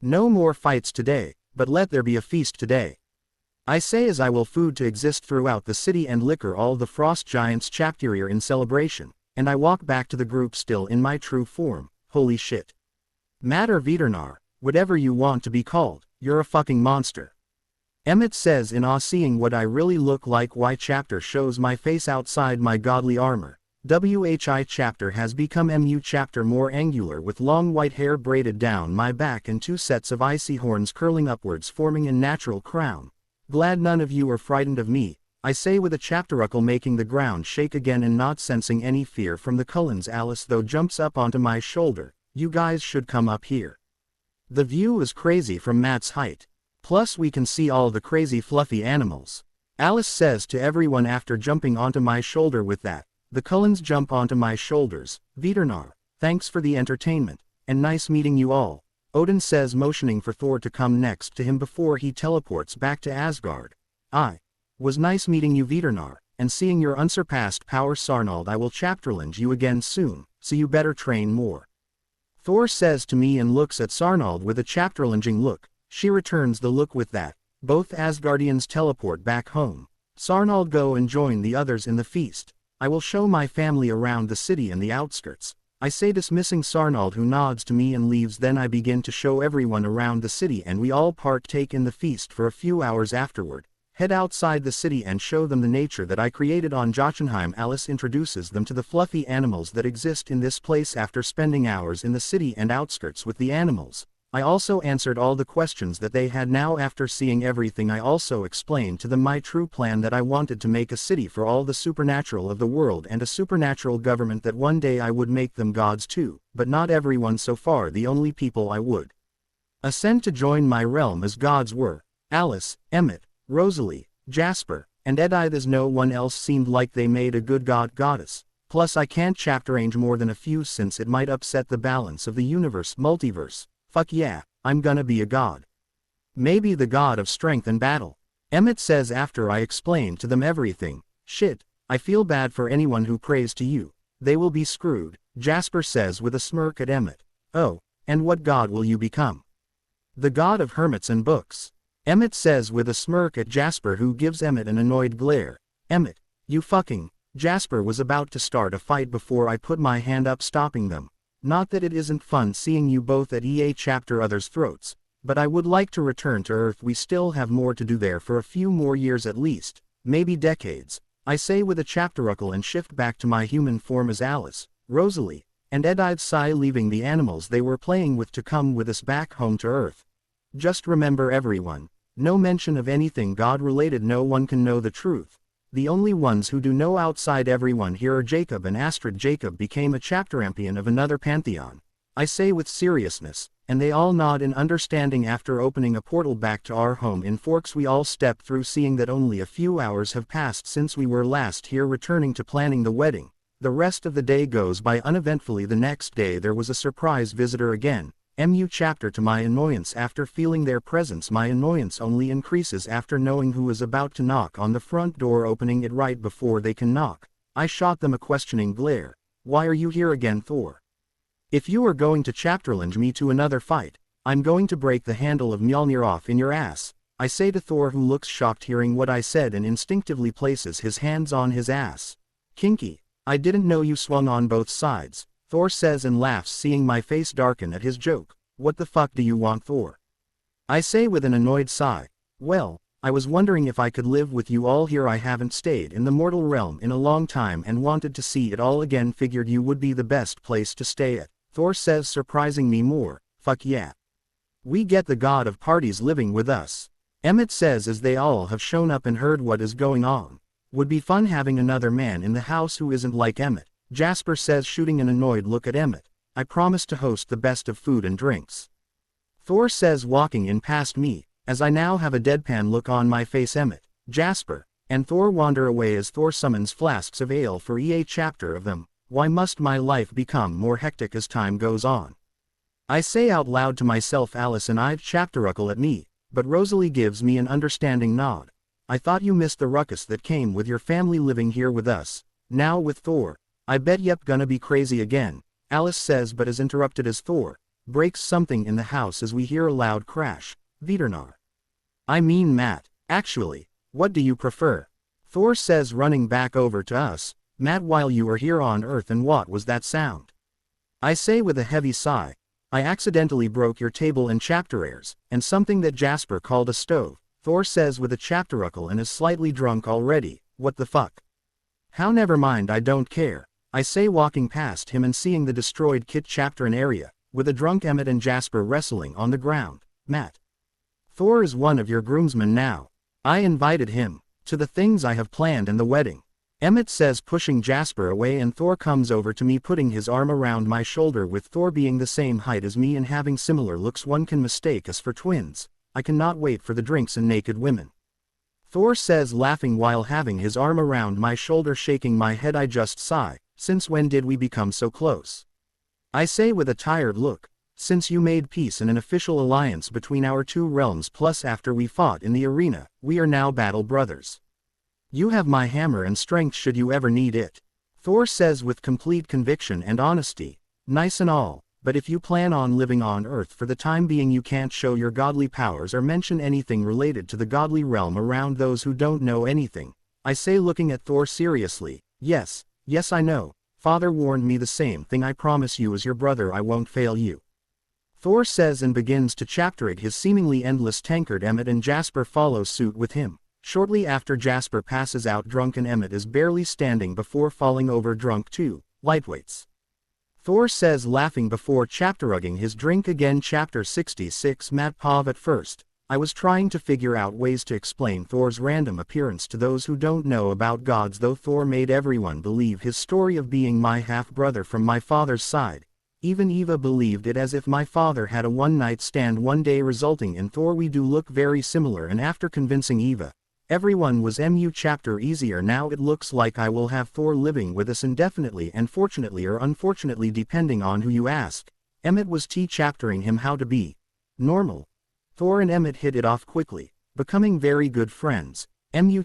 No more fights today, but let there be a feast today, I say as I will food to exist throughout the city and liquor all the frost giants chapterior in celebration, and I walk back to the group still in my true form. Holy shit. Matt or Vidernar, whatever you want to be called, you're a fucking monster, Emmett says in awe, seeing what I really look like. Y chapter shows my face outside my godly armor. WHI chapter has become chapter more angular, with long white hair braided down my back and two sets of icy horns curling upwards, forming a natural crown. Glad none of you are frightened of me, I say with a chapteruckle, making the ground shake again and not sensing any fear from the Cullens. Alice though jumps up onto my shoulder. You guys should come up here. The view is crazy from Matt's height. Plus we can see all the crazy fluffy animals, Alice says to everyone after jumping onto my shoulder. With that, the Cullens jump onto my shoulders. Vidernar, thanks for the entertainment, and nice meeting you all, Odin says, motioning for Thor to come next to him before he teleports back to Asgard. I was nice meeting you Veternar, and seeing your unsurpassed power Sarnald. I will chapterlinge you again soon, so you better train more. Thor says to me and looks at Sarnald with a chapterlinging look. She returns the look with that. Both Asgardians teleport back home. Sarnald go and join the others in the feast. I will show my family around the city and the outskirts. I say dismissing Sarnald, who nods to me and leaves. Then I begin to show everyone around the city and we all partake in the feast for a few hours afterward. Head outside the city and show them the nature that I created on Jotunheim. Alice introduces them to the fluffy animals that exist in this place. After spending hours in the city and outskirts with the animals, I also answered all the questions that they had. Now after seeing everything, I also explained to them my true plan, that I wanted to make a city for all the supernatural of the world and a supernatural government, that one day I would make them gods too, but not everyone. So far the only people I would ascend to join my realm as gods were Alice, Emmett, Rosalie, Jasper, and Edith, as no one else seemed like they made a good goddess. Plus I can't chapterrange more than a few since it might upset the balance of the multiverse. Fuck yeah, I'm gonna be a god. Maybe the god of strength and battle. Emmett says after I explain to them everything. Shit, I feel bad for anyone who prays to you. They will be screwed, Jasper says with a smirk at Emmett. Oh, and what god will you become? The god of hermits and books. Emmett says with a smirk at Jasper, who gives Emmett an annoyed glare. Emmett, you fucking. Jasper was about to start a fight before I put my hand up, stopping them. Not that it isn't fun seeing you both at EA chapter others' throats, but I would like to return to Earth. We still have more to do there for a few more years at least, maybe decades, I say with a chapteruckle and shift back to my human form as Alice, Rosalie, and Edith sigh, leaving the animals they were playing with to come with us back home to Earth. Just remember everyone, no mention of anything God-related. No one can know the truth. The only ones who do know outside everyone here are Jacob and Astrid. Jacob became a chapterampion of another pantheon, I say with seriousness, and they all nod in understanding. After opening a portal back to our home in Forks, we all step through, seeing that only a few hours have passed since we were last here, returning to planning the wedding. The rest of the day goes by uneventfully. The next day there was a surprise visitor again. Chapter. To my annoyance, after feeling their presence, my annoyance only increases after knowing who is about to knock on the front door. Opening it right before they can knock, I shot them a questioning glare. Why are you here again, Thor? If you are going to chapterlinge me to another fight, I'm going to break the handle of Mjolnir off in your ass, I say to Thor, who looks shocked hearing what I said and instinctively places his hands on his ass. Kinky. I didn't know you swung on both sides, Thor says and laughs, seeing my face darken at his joke. What the fuck do you want, Thor? I say with an annoyed sigh. Well, I was wondering if I could live with you all here. I haven't stayed in the mortal realm in a long time and wanted to see it all again. Figured you would be the best place to stay at, Thor says, surprising me more. Fuck yeah. We get the god of parties living with us, Emmett says as they all have shown up and heard what is going on. Would be fun having another man in the house who isn't like Emmett, Jasper says, shooting an annoyed look at Emmett. I promise to host the best of food and drinks, Thor says, walking in past me, as I now have a deadpan look on my face. Emmett, Jasper, and Thor wander away as Thor summons flasks of ale for EA chapter of them. Why must my life become more hectic as time goes on? I say out loud to myself. Alice and I've chapteruckle at me, but Rosalie gives me an understanding nod. I thought you missed the ruckus that came with your family living here with us. Now with Thor, I bet yep gonna be crazy again, Alice says, but is interrupted as Thor breaks something in the house as we hear a loud crash. Veternar. I mean Matt. Actually, what do you prefer? Thor says, running back over to us. Matt, while you are here on Earth, and what was that sound? I say with a heavy sigh. I accidentally broke your table and chapterares, and something that Jasper called a stove, Thor says with a chapteruckle and is slightly drunk already. What the fuck? How? Never mind, I don't care, I say, walking past him and seeing the destroyed kit chapter and area, with a drunk Emmett and Jasper wrestling on the ground. Matt. Thor is one of your groomsmen now. I invited him to the things I have planned and the wedding, Emmett says, pushing Jasper away, and Thor comes over to me, putting his arm around my shoulder. With Thor being the same height as me and having similar looks, one can mistake us for twins. I cannot wait for the drinks and naked women, Thor says, laughing while having his arm around my shoulder. Shaking my head, I just sigh. Since when did we become so close? I say with a tired look. Since you made peace and an official alliance between our two realms, plus after we fought in the arena, we are now battle brothers. You have my hammer and strength should you ever need it. Thor says with complete conviction and honesty. Nice and all, but if you plan on living on Earth for the time being, you can't show your godly powers or mention anything related to the godly realm around those who don't know anything. I say, looking at Thor seriously. Yes, I know. Father warned me the same thing. I promise you as your brother I won't fail you. Thor says and begins to chapter his seemingly endless tankard. Emmett and Jasper follow suit with him. Shortly after, Jasper passes out drunk and Emmett is barely standing before falling over drunk too. Lightweights. Thor says, laughing before chapterugging his drink again. Chapter 66. Matt Pov. At first, I was trying to figure out ways to explain Thor's random appearance to those who don't know about gods, though Thor made everyone believe his story of being my half-brother from my father's side. Even Eva believed it, as if my father had a one-night stand one day, resulting in Thor. We do look very similar, and after convincing Eva, everyone was chapter easier. Now it looks like I will have Thor living with us indefinitely, and fortunately or unfortunately depending on who you ask. Emmett was chaptering him how to be normal. Thor and Emmett hit it off quickly, becoming very good friends.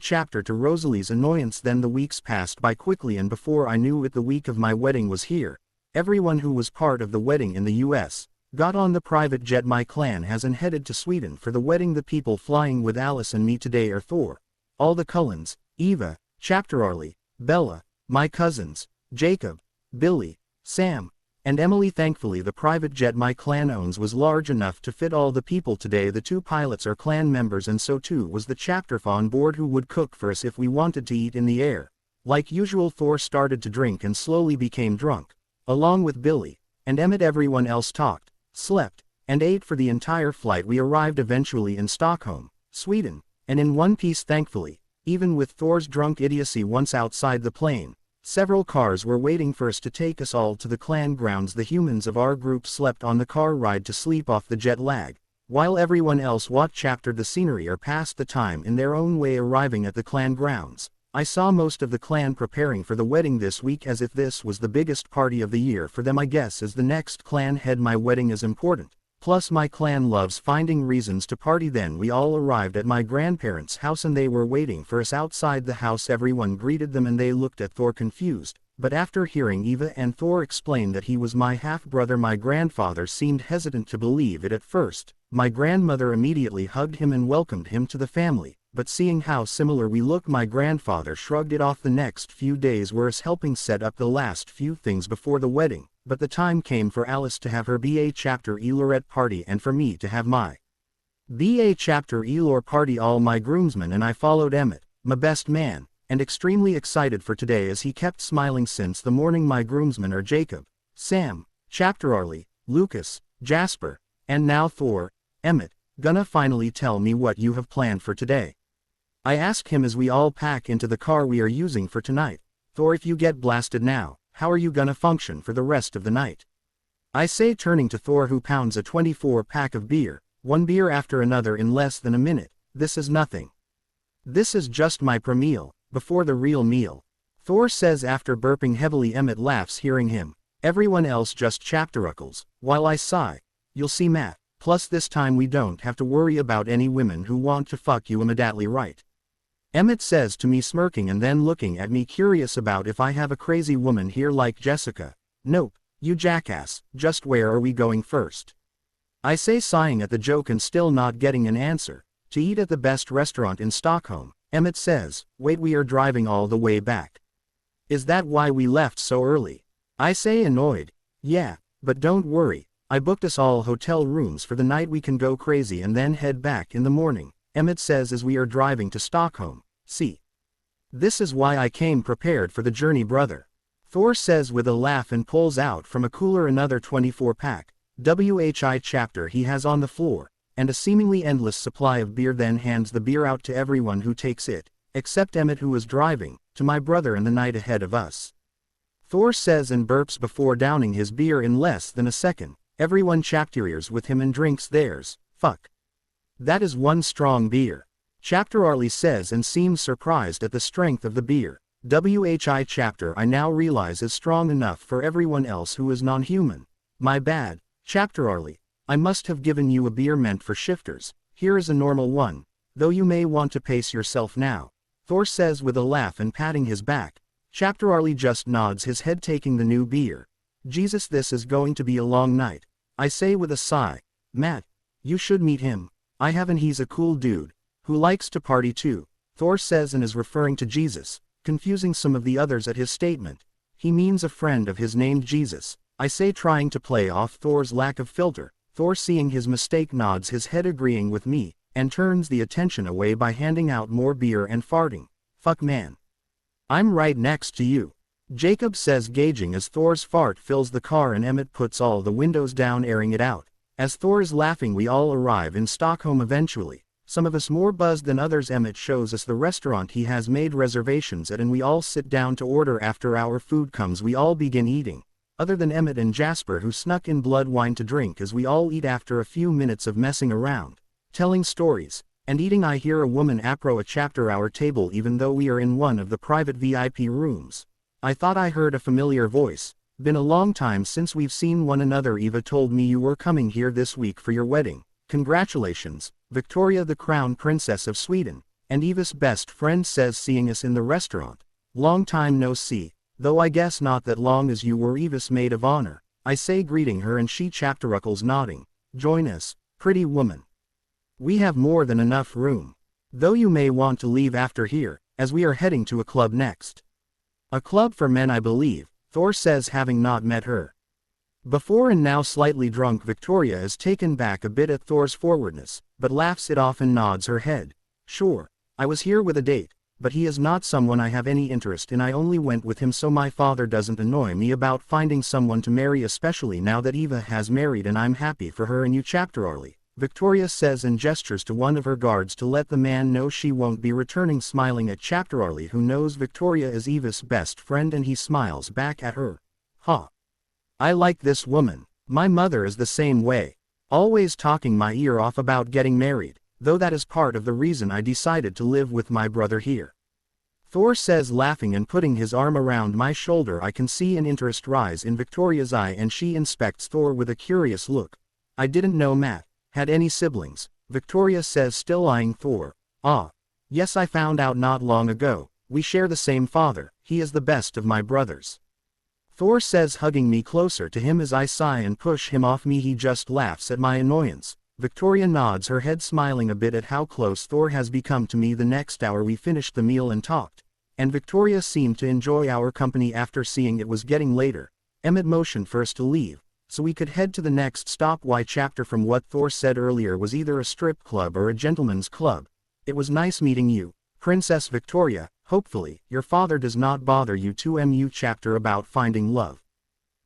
Chapter to Rosalie's annoyance. Then the weeks passed by quickly, and before I knew it, the week of my wedding was here. Everyone who was part of the wedding in the US got on the private jet my clan has and headed to Sweden for the wedding. The people flying with Alice and me today are Thor, all the Cullens, Eva, Chapter Arlie, Bella, my cousins, Jacob, Billy, Sam, and Emily. Thankfully the private jet my clan owns was large enough to fit all the people today. The 2 pilots are clan members, and so too was the chapter on board, who would cook for us if we wanted to eat in the air. Like usual, Thor started to drink and slowly became drunk. Along with Billy and Emmett, everyone else talked, slept, and ate for the entire flight. We arrived eventually in Stockholm, Sweden, and in one piece, thankfully. Even with Thor's drunk idiocy, once outside the plane, several cars were waiting for us to take us all to the clan grounds. The humans of our group slept on the car ride to sleep off the jet lag, while everyone else chaptered the scenery or passed the time in their own way. Arriving at the clan grounds, I saw most of the clan preparing for the wedding this week, as if this was the biggest party of the year for them. I guess as the next clan head, my wedding is important. Plus my clan loves finding reasons to party. Then we all arrived at my grandparents' house and they were waiting for us outside the house. Everyone greeted them and they looked at Thor confused, but after hearing Eva and Thor explain that he was my half-brother, my grandfather seemed hesitant to believe it at first. My grandmother immediately hugged him and welcomed him to the family, but seeing how similar we look, my grandfather shrugged it off. The next few days were us helping set up the last few things before the wedding, but the time came for Alice to have her BA chapter Elorette party and for me to have my BA chapter Elor party. All my groomsmen and I followed Emmett, my best man, and extremely excited for today as he kept smiling since the morning. My groomsmen are Jacob, Sam, Chapter Arlie, Lucas, Jasper, and now Thor. Emmett, gonna finally tell me what you have planned for today? I ask him as we all pack into the car we are using for tonight. Thor, if you get blasted now, how are you gonna function for the rest of the night? I say, turning to Thor, who pounds a 24-pack of beer, one beer after another in less than a minute. This is nothing. This is just my pre-meal, before the real meal. Thor says after burping heavily. Emmett laughs hearing him. Everyone else just chapteruckles, while I sigh. You'll see, Matt. Plus this time we don't have to worry about any women who want to fuck you immediately, right? Emmett says to me, smirking and then looking at me curious about if I have a crazy woman here like Jessica. Nope, you jackass, just where are we going first? I say, sighing at the joke and still not getting an answer. To eat at the best restaurant in Stockholm. Emmett says, wait, we are driving all the way back. Is that why we left so early? I say, annoyed. Yeah, but don't worry. I booked us all hotel rooms for the night. We can go crazy and then head back in the morning, Emmett says as we are driving to Stockholm. See? This is why I came prepared for the journey, brother. Thor says with a laugh and pulls out from a cooler another 24-pack, WHI chapter he has on the floor, and a seemingly endless supply of beer, then hands the beer out to everyone who takes it, except Emmett, who is driving, to my brother and the night ahead of us. Thor says and burps before downing his beer in less than a second. Everyone chapteriers with him and drinks theirs. Fuck. That is one strong beer. Chapter Arlie says and seems surprised at the strength of the beer. WHI chapter I now realize is strong enough for everyone else who is non-human. My bad. Chapter Arlie. I must have given you a beer meant for shifters. Here is a normal one. Though you may want to pace yourself now. Thor says with a laugh and patting his back. Chapter Arlie just nods his head taking the new beer. Jesus, this is going to be a long night. I say with a sigh. Matt. You should meet him. I haven't. He's a cool dude. Who likes to party too. Thor says and is referring to Jesus, confusing some of the others at his statement. He means a friend of his named Jesus. I say, trying to play off Thor's lack of filter. Thor, seeing his mistake, nods his head agreeing with me, and turns the attention away by handing out more beer and farting. Fuck man. I'm right next to you. Jacob says, gauging as Thor's fart fills the car, and Emmett puts all the windows down airing it out. As Thor is laughing, we all arrive in Stockholm eventually. Some of us more buzzed than others. Emmett shows us the restaurant he has made reservations at, and we all sit down to order. After our food comes, we all begin eating. Other than Emmett and Jasper, who snuck in blood wine to drink as we all eat. After a few minutes of messing around, telling stories, and eating, I hear a woman approach chapter our table even though we are in one of the private VIP rooms. I thought I heard a familiar voice. Been a long time since we've seen one another. Eva told me you were coming here this week for your wedding. Congratulations, Victoria, the Crown Princess of Sweden. And Eva's best friend says, seeing us in the restaurant. Long time no see, though I guess not that long, as you were Eva's maid of honor. I say, greeting her, and she chapteruckles, nodding. Join us, pretty woman. We have more than enough room. Though you may want to leave after here, as we are heading to a club next. A club for men, I believe, Thor says, having not met her before. And now slightly drunk Victoria is taken back a bit at Thor's forwardness, but laughs it off and nods her head. Sure, I was here with a date, but he is not someone I have any interest in. I only went with him so my father doesn't annoy me about finding someone to marry, especially now that Eva has married, and I'm happy for her and you, chapter Arlie. Victoria says and gestures to one of her guards to let the man know she won't be returning, smiling at chapter Arlie, who knows Victoria is Eva's best friend, and he smiles back at her. Huh. I like this woman. My mother is the same way. Always talking my ear off about getting married, though that is part of the reason I decided to live with my brother here. Thor says, laughing and putting his arm around my shoulder. I can see an interest rise in Victoria's eye, and she inspects Thor with a curious look. I didn't know Matt had any siblings, Victoria says, still eyeing Thor. Ah. Yes, I found out not long ago. We share the same father. He is the best of my brothers. Thor says, hugging me closer to him as I sigh and push him off me. He just laughs at my annoyance. Victoria nods her head, smiling a bit at how close Thor has become to me. The next hour we finished the meal and talked, and Victoria seemed to enjoy our company. After seeing it was getting later, Emmett motioned for us to leave, so we could head to the next stop. Why, chapter, from what Thor said earlier, was either a strip club or a gentleman's club. It was nice meeting you, Princess Victoria. Hopefully, your father does not bother you too. Mu, chapter about finding love.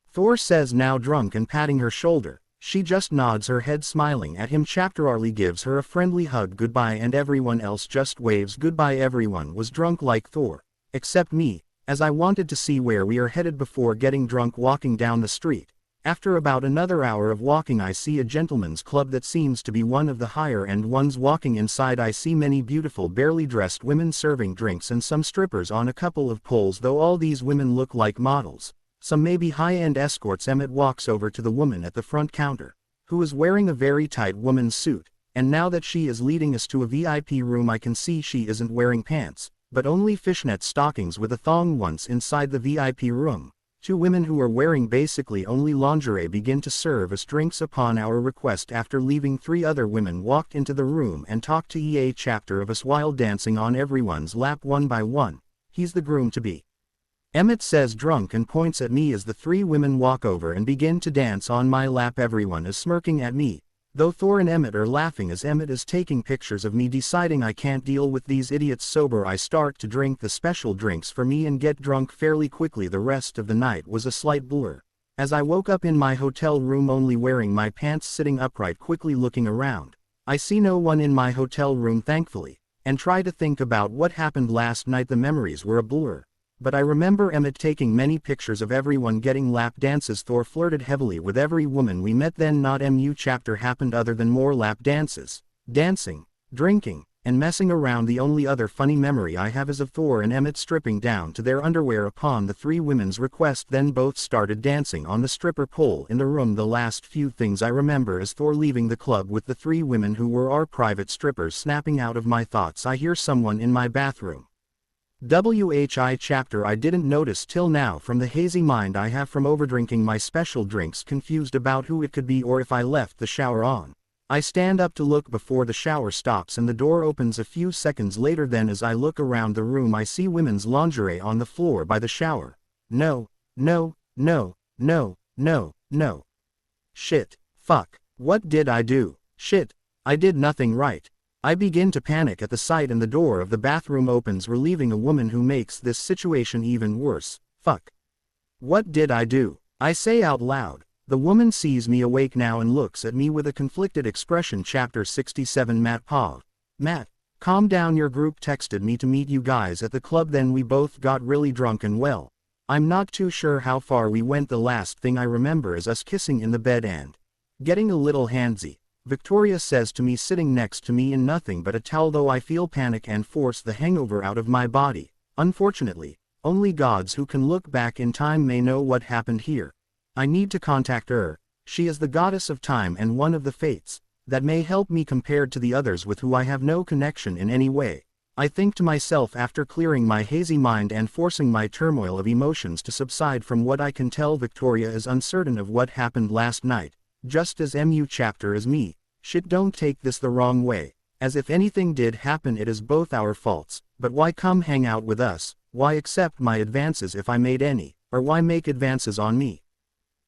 Thor says, now drunk and patting her shoulder. She just nods her head, smiling at him. Chapter Arlie gives her a friendly hug goodbye, and everyone else just waves goodbye. Everyone was drunk like Thor, except me, as I wanted to see where we are headed before getting drunk. Walking down the street, after about another hour of walking, I see a gentleman's club that seems to be one of the higher end ones. Walking inside, I see many beautiful, barely dressed women serving drinks and some strippers on a couple of poles, though all these women look like models. Some may be high-end escorts. Emmett walks over to the woman at the front counter, who is wearing a very tight woman's suit, and now that she is leading us to a VIP room, I can see she isn't wearing pants, but only fishnet stockings with a thong. Once inside the VIP room, two women who are wearing basically only lingerie begin to serve us drinks upon our request. After leaving, three other women walked into the room and talked to a chapter of us while dancing on everyone's lap one by one. He's the groom-to-be, Emmett says, drunk, and points at me as the three women walk over and begin to dance on my lap. Everyone is smirking at me, though Thor and Emmett are laughing as Emmett is taking pictures of me. Deciding I can't deal with these idiots sober, I start to drink the special drinks for me and get drunk fairly quickly. The rest of the night was a slight blur, as I woke up in my hotel room only wearing my pants, sitting upright. Quickly looking around, I see no one in my hotel room, thankfully, and try to think about what happened last night. The memories were a blur, but I remember Emmett taking many pictures of everyone getting lap dances. Thor flirted heavily with every woman we met. Then not mu chapter happened other than more lap dances, dancing, drinking, and messing around. The only other funny memory I have is of Thor and Emmett stripping down to their underwear upon the three women's request, then both started dancing on the stripper pole in the room. The last few things I remember is Thor leaving the club with the three women who were our private strippers. Snapping out of my thoughts, I hear someone in my bathroom. WHI chapter I didn't notice till now from the hazy mind I have from overdrinking my special drinks, confused about who it could be or if I left the shower on. I stand up to look before the shower stops and the door opens a few seconds later. Then as I look around the room I see women's lingerie on the floor by the shower. No, no, no, no, no, no. Shit. Fuck. What did I do? Shit. I did nothing right. I begin to panic at the sight and the door of the bathroom opens, relieving a woman who makes this situation even worse. Fuck. What did I do? I say out loud. The woman sees me awake now and looks at me with a conflicted expression. Chapter 67 Matt Pav. Matt, calm down. Your group texted me to meet you guys at the club, then we both got really drunk and well, I'm not too sure how far we went. The last thing I remember is us kissing in the bed and getting a little handsy. Victoria says to me, sitting next to me in nothing but a towel, though I feel panic and force the hangover out of my body. Unfortunately, only gods who can look back in time may know what happened here. I need to contact her. She is the goddess of time and one of the fates that may help me compared to the others with who I have no connection in any way. I think to myself after clearing my hazy mind and forcing my turmoil of emotions to subside. From what I can tell, Victoria is uncertain of what happened last night, just as MU chapter is me. Shit, don't take this the wrong way. As if anything did happen, it is both our faults. But why come hang out with us? Why accept my advances if I made any? Or why make advances on me?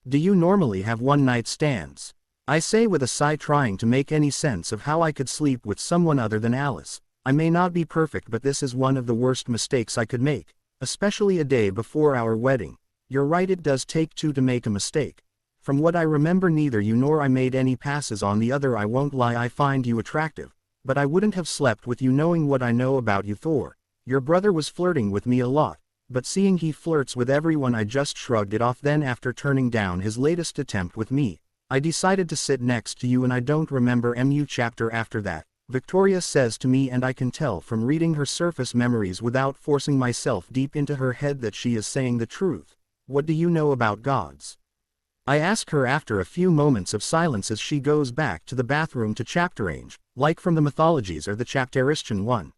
Do you normally have one-night stands? I say with a sigh, trying to make any sense of how I could sleep with someone other than Alice. I may not be perfect, but this is one of the worst mistakes I could make, especially a day before our wedding. You're right, it does take two to make a mistake. From what I remember, neither you nor I made any passes on the other. I won't lie, I find you attractive, but I wouldn't have slept with you knowing what I know about you. Thor, your brother was flirting with me a lot, but seeing he flirts with everyone, I just shrugged it off. Then after turning down his latest attempt with me, I decided to sit next to you, and I don't remember MU chapter after that. Victoria says to me, and I can tell from reading her surface memories without forcing myself deep into her head that she is saying the truth. What do you know about gods? I ask her after a few moments of silence as she goes back to the bathroom to chapterange, like from the mythologies or the chapteristian one.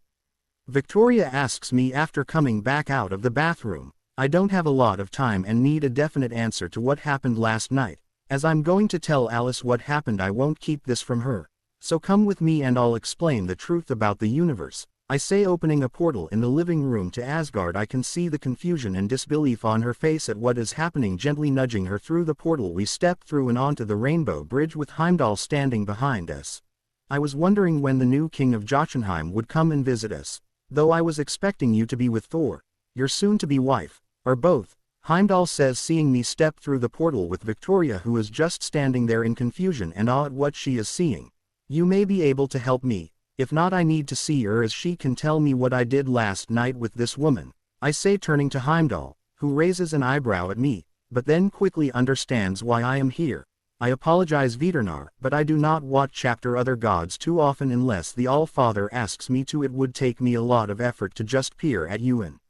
Victoria asks me after coming back out of the bathroom. I don't have a lot of time and need a definite answer to what happened last night. As I'm going to tell Alice what happened, I won't keep this from her. So come with me and I'll explain the truth about the universe. I say, opening a portal in the living room to Asgard. I can see the confusion and disbelief on her face at what is happening. Gently nudging her through the portal, we step through and onto the rainbow bridge with Heimdall standing behind us. I was wondering when the new king of Jotunheim would come and visit us, though I was expecting you to be with Thor, your soon-to-be wife, or both, Heimdall says, seeing me step through the portal with Victoria, who is just standing there in confusion and awe at what she is seeing. You may be able to help me. If not, I need to see her as she can tell me what I did last night with this woman, I say, turning to Heimdall, who raises an eyebrow at me, but then quickly understands why I am here. I apologize, Vidurnar, but I do not watch chapter other gods too often unless the All-Father asks me to. It would take me a lot of effort to just peer at you and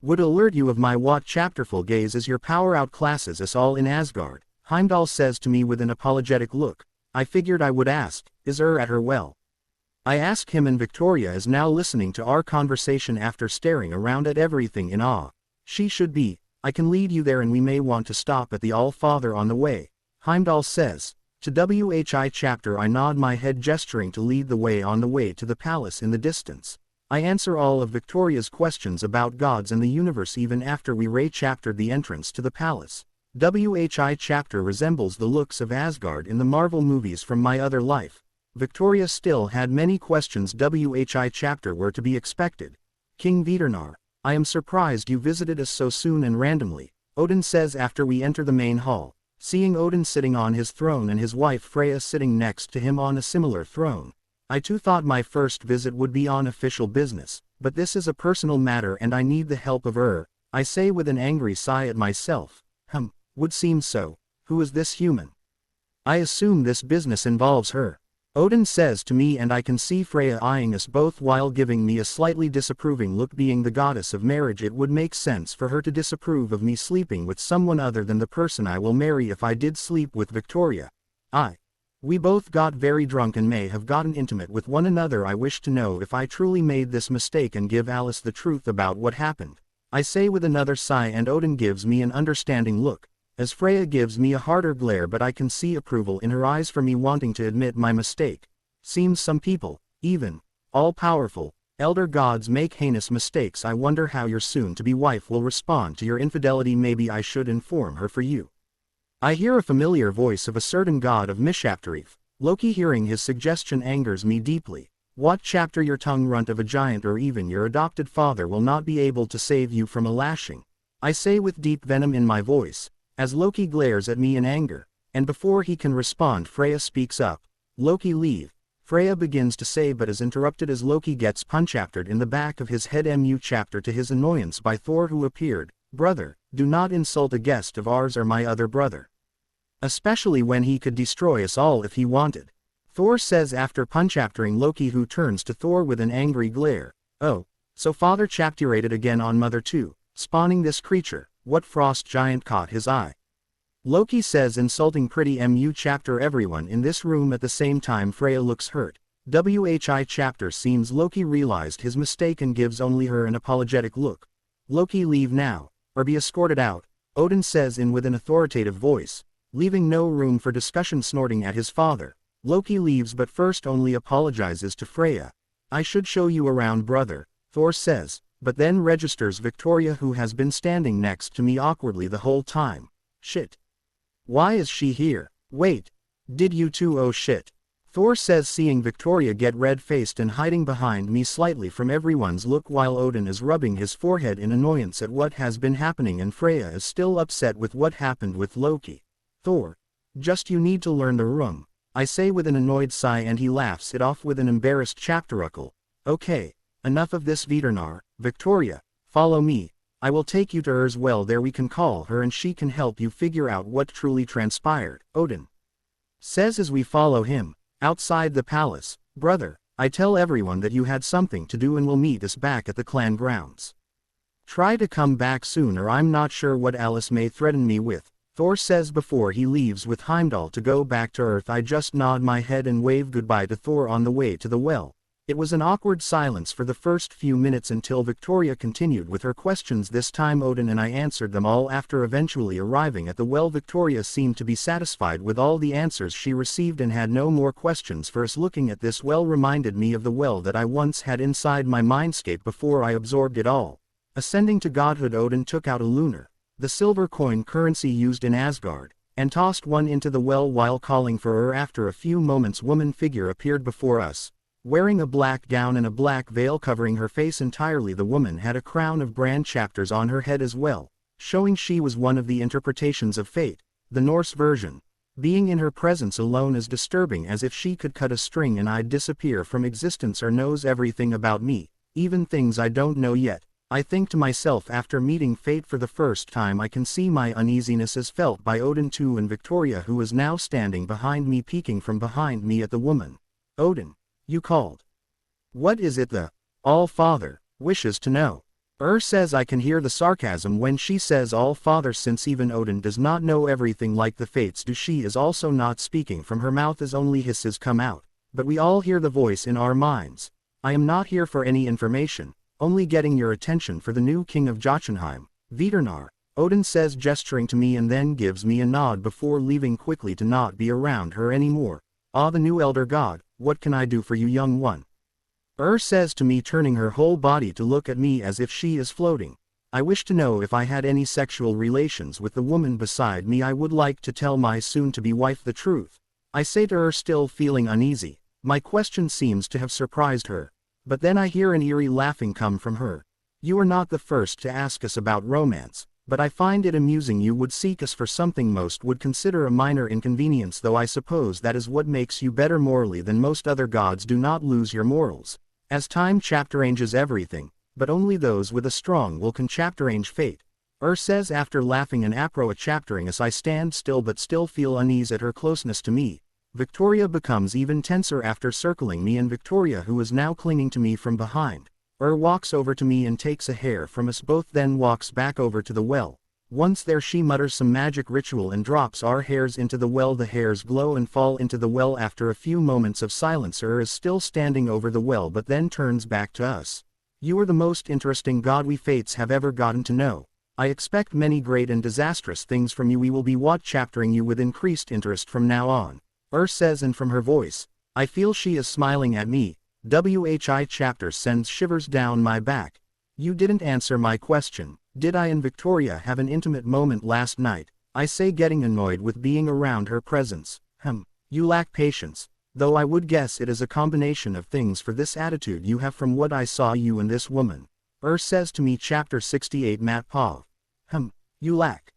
would alert you of my what chapterful gaze as your power outclasses us all in Asgard, Heimdall says to me with an apologetic look. I figured I would ask, is at her well? I ask him, and Victoria is now listening to our conversation after staring around at everything in awe. She should be. I can lead you there, and we may want to stop at the All-Father on the way, Heimdall says. To WHI chapter I nod my head, gesturing to lead the way on the way to the palace in the distance. I answer all of Victoria's questions about gods and the universe even after we re-chaptered the entrance to the palace. WHI chapter resembles the looks of Asgard in the Marvel movies from my other life. Victoria still had many questions. WHI chapter were to be expected. King Vidurnar, I am surprised you visited us so soon and randomly, Odin says after we enter the main hall, seeing Odin sitting on his throne and his wife Freya sitting next to him on a similar throne. I too thought my first visit would be on official business, but this is a personal matter and I need the help of I say with an angry sigh at myself. Would seem so. Who is this human? I assume this business involves her. Odin says to me, and I can see Freya eyeing us both while giving me a slightly disapproving look. Being the goddess of marriage, it would make sense for her to disapprove of me sleeping with someone other than the person I will marry. If I did sleep with Victoria, we both got very drunk and may have gotten intimate with one another. I wish to know if I truly made this mistake and give Alice the truth about what happened, I say with another sigh, and Odin gives me an understanding look, as Freya gives me a harder glare, but I can see approval in her eyes for me wanting to admit my mistake. Seems some people, even all-powerful elder gods, make heinous mistakes. I wonder how your soon-to-be wife will respond to your infidelity. Maybe I should inform her for you. I hear a familiar voice of a certain god of Mishaptarif. Loki, hearing his suggestion, angers me deeply. What chapter? Your tongue, runt of a giant, or even your adopted father will not be able to save you from a lashing, I say with deep venom in my voice, as Loki glares at me in anger, and before he can respond, Freya speaks up. Loki, leave. Freya begins to say, but is interrupted as Loki gets punchaptered in the back of his head. Chapter to his annoyance by Thor, who appeared. Brother, do not insult a guest of ours or my other brother. Especially when he could destroy us all if he wanted. Thor says after punchaptering Loki, who turns to Thor with an angry glare. Oh, so father chapturated again on mother too, spawning this creature. What frost giant caught his eye? Loki says, insulting pretty chapter everyone in this room at the same time. Freya looks hurt. Chapter seems Loki realized his mistake and gives only her an apologetic look. Loki, leave now, or be escorted out, Odin says with an authoritative voice, leaving no room for discussion. Snorting at his father, Loki leaves, but first only apologizes to Freya. I should show you around, brother, Thor says, but then registers Victoria, who has been standing next to me awkwardly the whole time. Shit. Why is she here? Wait. Did you too? Oh shit. Thor says, seeing Victoria get red-faced and hiding behind me slightly from everyone's look, while Odin is rubbing his forehead in annoyance at what has been happening, and Freya is still upset with what happened with Loki. Thor. Just you need to learn the room, I say with an annoyed sigh, and he laughs it off with an embarrassed chapteruckle. Okay. Enough of this, Vidurnar. Victoria, follow me. I will take you to hers. Well, there we can call her and she can help you figure out what truly transpired, Odin says as we follow him. Outside the palace, brother, I tell everyone that you had something to do and will meet us back at the clan grounds. Try to come back soon, or I'm not sure what Alice may threaten me with, Thor says before he leaves with Heimdall to go back to Earth. I just nod my head and wave goodbye to Thor on the way to the well. It was an awkward silence for the first few minutes until Victoria continued with her questions. This time Odin and I answered them all. After eventually arriving at the well, Victoria seemed to be satisfied with all the answers she received and had no more questions for us. Looking at this well reminded me of the well that I once had inside my mindscape before I absorbed it all. Ascending to godhood, Odin took out a lunar, the silver coin currency used in Asgard, and tossed one into the well while calling for her. After a few moments, woman figure appeared before us. Wearing a black gown and a black veil covering her face entirely. The woman had a crown of brand chapters on her head as well, showing she was one of the interpretations of fate, the Norse version. Being in her presence alone is disturbing, as if she could cut a string and I'd disappear from existence, or knows everything about me, even things I don't know yet. I think to myself, after meeting fate for the first time, I can see my uneasiness is felt by Odin too, and Victoria, who is now standing behind me, peeking from behind me at the woman. Odin. You called. What is it the All-Father wishes to know? Says. I can hear the sarcasm when she says All-Father, since even Odin does not know everything like the Fates do. She is also not speaking from her mouth, as only hisses come out, but we all hear the voice in our minds. I am not here for any information, only getting your attention for the new king of Jotunheim, Vidurnar, Odin says, gesturing to me, and then gives me a nod before leaving quickly to not be around her anymore. Ah, the new elder god. What can I do for you, young one? Says to me, turning her whole body to look at me as if she is floating. I wish to know if I had any sexual relations with the woman beside me. I would like to tell my soon-to-be wife the truth, I say to her, still feeling uneasy. My question seems to have surprised her. But then I hear an eerie laughing come from her. You are not the first to ask us about romance, but I find it amusing you would seek us for something most would consider a minor inconvenience, though I suppose that is what makes you better morally than most other gods. Do not lose your morals, as time chapteranges everything, but only those with a strong will can chapterange fate. Says after laughing and apro chaptering us. I stand still but still feel unease at her closeness to me. Victoria becomes even tenser after circling me, and Victoria, who is now clinging to me from behind, walks over to me and takes a hair from us both, then walks back over to the well. Once there she mutters some magic ritual and drops our hairs into the well. The hairs glow and fall into the well. After a few moments of silence, is still standing over the well but then turns back to us. You are the most interesting god we fates have ever gotten to know. I expect many great and disastrous things from you. We will be chaptering you with increased interest from now on. Says, and from her voice, I feel she is smiling at me. WHI chapter sends shivers down my back. You didn't answer my question. Did I and Victoria have an intimate moment last night? I say, getting annoyed with being around her presence. You lack patience. Though I would guess it is a combination of things for this attitude you have from what I saw you and this woman. Says to me, chapter 68, Matt Pov. You lack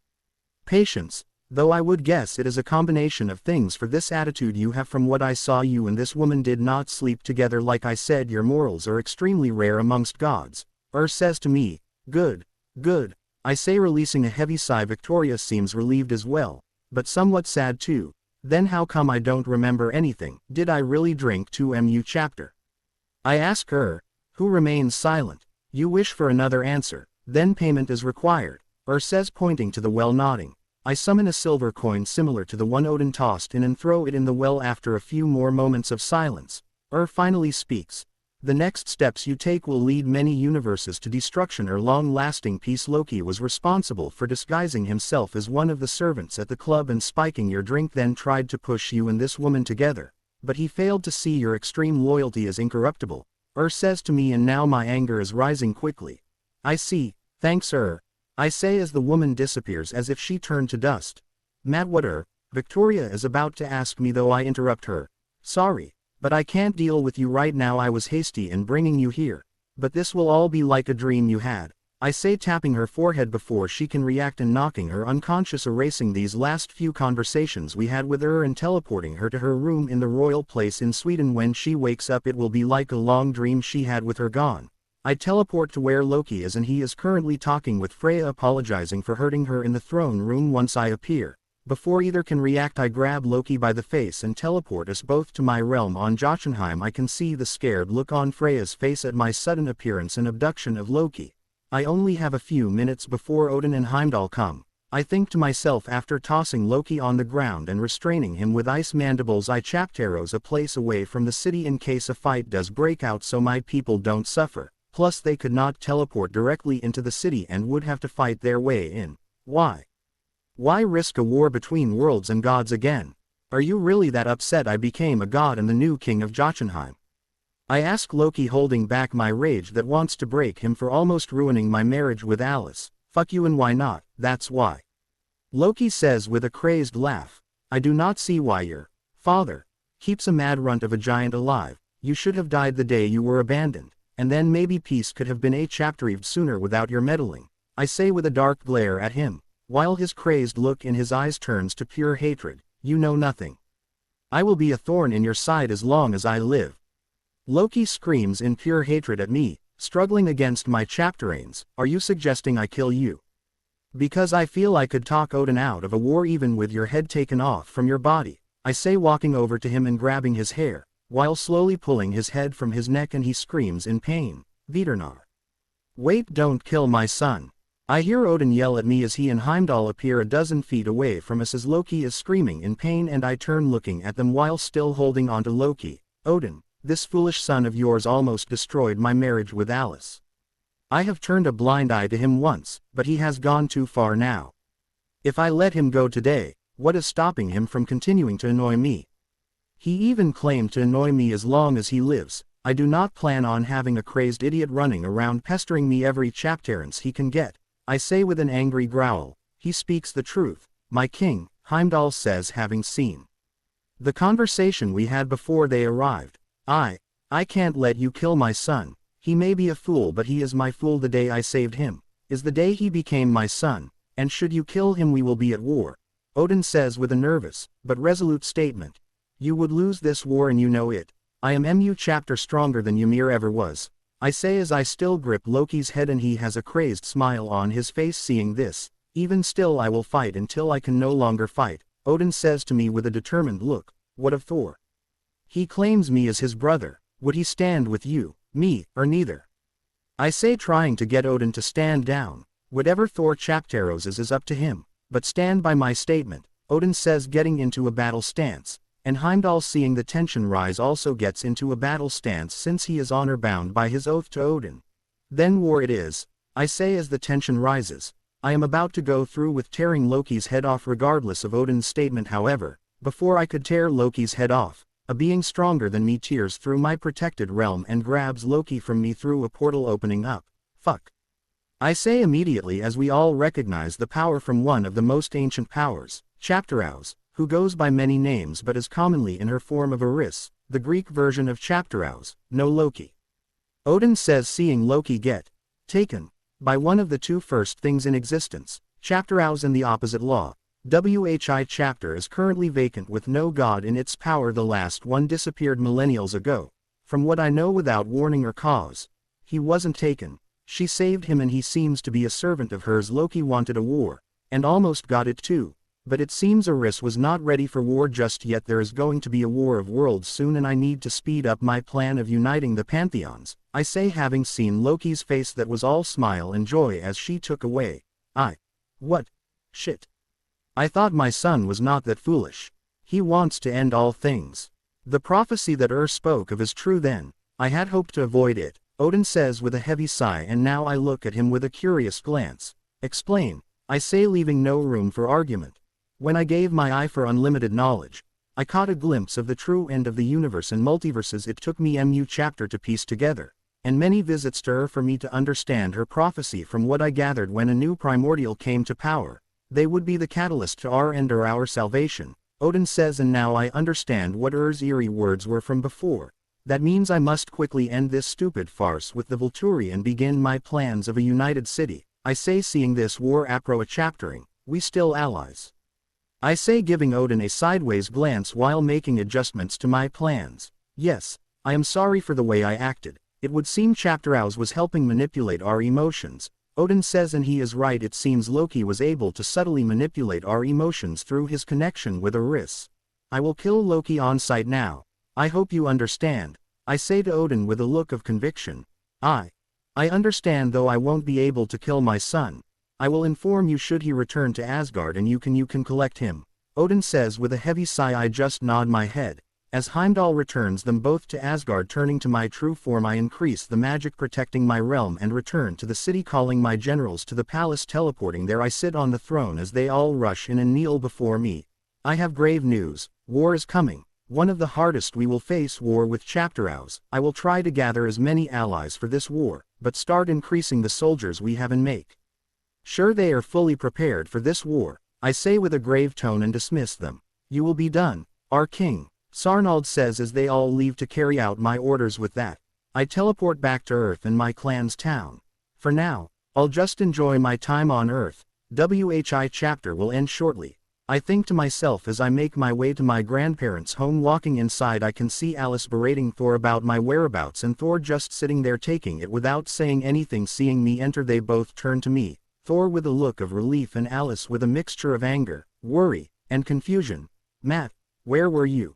patience. Though I would guess it is a combination of things for this attitude you have from what I saw you and this woman did not sleep together. Like I said, your morals are extremely rare amongst gods. Says to me, good. Good. I say, releasing a heavy sigh. Victoria seems relieved as well, but somewhat sad too. Then how come I don't remember anything? Did I really drink 2mu chapter? I ask her, who remains silent. You wish for another answer. Then payment is required. Says, pointing to the well, nodding. I summon a silver coin similar to the one Odin tossed in and throw it in the well. After a few more moments of silence, finally speaks. The next steps you take will lead many universes to destruction or long-lasting peace. Loki was responsible for disguising himself as one of the servants at the club and spiking your drink, then tried to push you and this woman together, but he failed to see your extreme loyalty as incorruptible. Says to me, and now my anger is rising quickly. I see, thanks I say as the woman disappears as if she turned to dust. Matt, what Victoria is about to ask me, though I interrupt her. Sorry, but I can't deal with you right now. I was hasty in bringing you here. But this will all be like a dream you had. I say, tapping her forehead before she can react and knocking her unconscious, erasing these last few conversations we had with her and teleporting her to her room in the royal place in Sweden. When she wakes up, it will be like a long dream she had with her gone. I teleport to where Loki is, and he is currently talking with Freya, apologizing for hurting her in the throne room. Once I appear, before either can react, I grab Loki by the face and teleport us both to my realm on Jotunheim. I can see the scared look on Freya's face at my sudden appearance and abduction of Loki. I only have a few minutes before Odin and Heimdall come. I think to myself, after tossing Loki on the ground and restraining him with ice mandibles, I chapteros a place away from the city in case a fight does break out so my people don't suffer. Plus they could not teleport directly into the city and would have to fight their way in. Why? Why risk a war between worlds and gods again? Are you really that upset I became a god and the new king of Jotunheim? I ask Loki, holding back my rage that wants to break him for almost ruining my marriage with Alice. Fuck you, and why not? That's why. Loki says with a crazed laugh. I do not see why your father keeps a mad runt of a giant alive. You should have died the day you were abandoned. And then maybe peace could have been a chaptereved sooner without your meddling. I say with a dark glare at him, while his crazed look in his eyes turns to pure hatred. You know nothing. I will be a thorn in your side as long as I live. Loki screams in pure hatred at me, struggling against my chapterains. Are you suggesting I kill you? Because I feel I could talk Odin out of a war even with your head taken off from your body. I say, walking over to him and grabbing his hair, while slowly pulling his head from his neck, and he screams in pain. Vidurnar. Wait, don't kill my son. I hear Odin yell at me as he and Heimdall appear a dozen feet away from us as Loki is screaming in pain, and I turn looking at them while still holding onto Loki. Odin, this foolish son of yours almost destroyed my marriage with Alice. I have turned a blind eye to him once, but he has gone too far now. If I let him go today, what is stopping him from continuing to annoy me? He even claimed to annoy me as long as he lives. I do not plan on having a crazed idiot running around pestering me every chapterance he can get. I say with an angry growl. He speaks the truth, my king, Heimdall says, having seen the conversation we had before they arrived. I can't let you kill my son. He may be a fool, but he is my fool. The day I saved him is the day he became my son, and should you kill him we will be at war. Odin says with a nervous, but resolute statement. You would lose this war and you know it. I am mu chapter stronger than Ymir ever was. I say as I still grip Loki's head, and he has a crazed smile on his face seeing this. Even still I will fight until I can no longer fight. Odin says to me with a determined look. What of Thor? He claims me as his brother. Would he stand with you, me, or neither? I say, trying to get Odin to stand down. Whatever Thor Chapteros is up to him, but stand by my statement, Odin says, getting into a battle stance, and Heimdall, seeing the tension rise, also gets into a battle stance since he is honor-bound by his oath to Odin. Then war it is, I say as the tension rises. I am about to go through with tearing Loki's head off regardless of Odin's statement. However, before I could tear Loki's head off, a being stronger than me tears through my protected realm and grabs Loki from me through a portal opening up. Fuck. I say immediately, as we all recognize the power from one of the most ancient powers, Chapteros, who goes by many names but is commonly in her form of Eris, the Greek version of Chapteros, no Loki. Odin says, seeing Loki get taken by one of the two first things in existence, Chapteros and the opposite law. WHI chapter is currently vacant with no god in its power. The last one disappeared millennials ago. From what I know, without warning or cause. He wasn't taken. She saved him and he seems to be a servant of hers. Loki wanted a war, and almost got it too. But it seems Eris was not ready for war just yet. There is going to be a war of worlds soon and I need to speed up my plan of uniting the pantheons. I say, having seen Loki's face that was all smile and joy as she took away. What? Shit. I thought my son was not that foolish. He wants to end all things. The prophecy that spoke of is true then. I had hoped to avoid it, Odin says with a heavy sigh, and now I look at him with a curious glance. Explain, I say, leaving no room for argument. When I gave my eye for unlimited knowledge, I caught a glimpse of the true end of the universe and multiverses. It took me MU chapter to piece together, and many visits to her for me to understand her prophecy. From what I gathered, when a new primordial came to power, they would be the catalyst to our end or our salvation, Odin says, and now I understand what eerie words were from before. That means I must quickly end this stupid farce with the Volturi and begin my plans of a united city. I say, seeing this war chaptering, we still allies. I say, giving Odin a sideways glance while making adjustments to my plans. Yes, I am sorry for the way I acted. It would seem Chapteros was helping manipulate our emotions, Odin says, and he is right. It seems Loki was able to subtly manipulate our emotions through his connection with Eris. I will kill Loki on sight now. I hope you understand, I say to Odin with a look of conviction. I understand, though I won't be able to kill my son. I will inform you should he return to Asgard and you can collect him, Odin says with a heavy sigh. I just nod my head. As Heimdall returns them both to Asgard, turning to my true form, I increase the magic protecting my realm and return to the city, calling my generals to the palace. Teleporting there, I sit on the throne as they all rush in and kneel before me. I have grave news. War is coming. One of the hardest we will face. War with Chapteros. I will try to gather as many allies for this war, but start increasing the soldiers we have and make sure they are fully prepared for this war, I say with a grave tone, and dismiss them. You will be done, our king, Sarnald says as they all leave to carry out my orders. With that, I teleport back to Earth and my clan's town. For now, I'll just enjoy my time on Earth. WHI chapter will end shortly. I think to myself as I make my way to my grandparents' home. Walking inside, I can see Alice berating Thor about my whereabouts and Thor just sitting there taking it without saying anything. Seeing me enter, they both turn to me, Thor with a look of relief and Alice with a mixture of anger, worry, and confusion. Matt, where were you?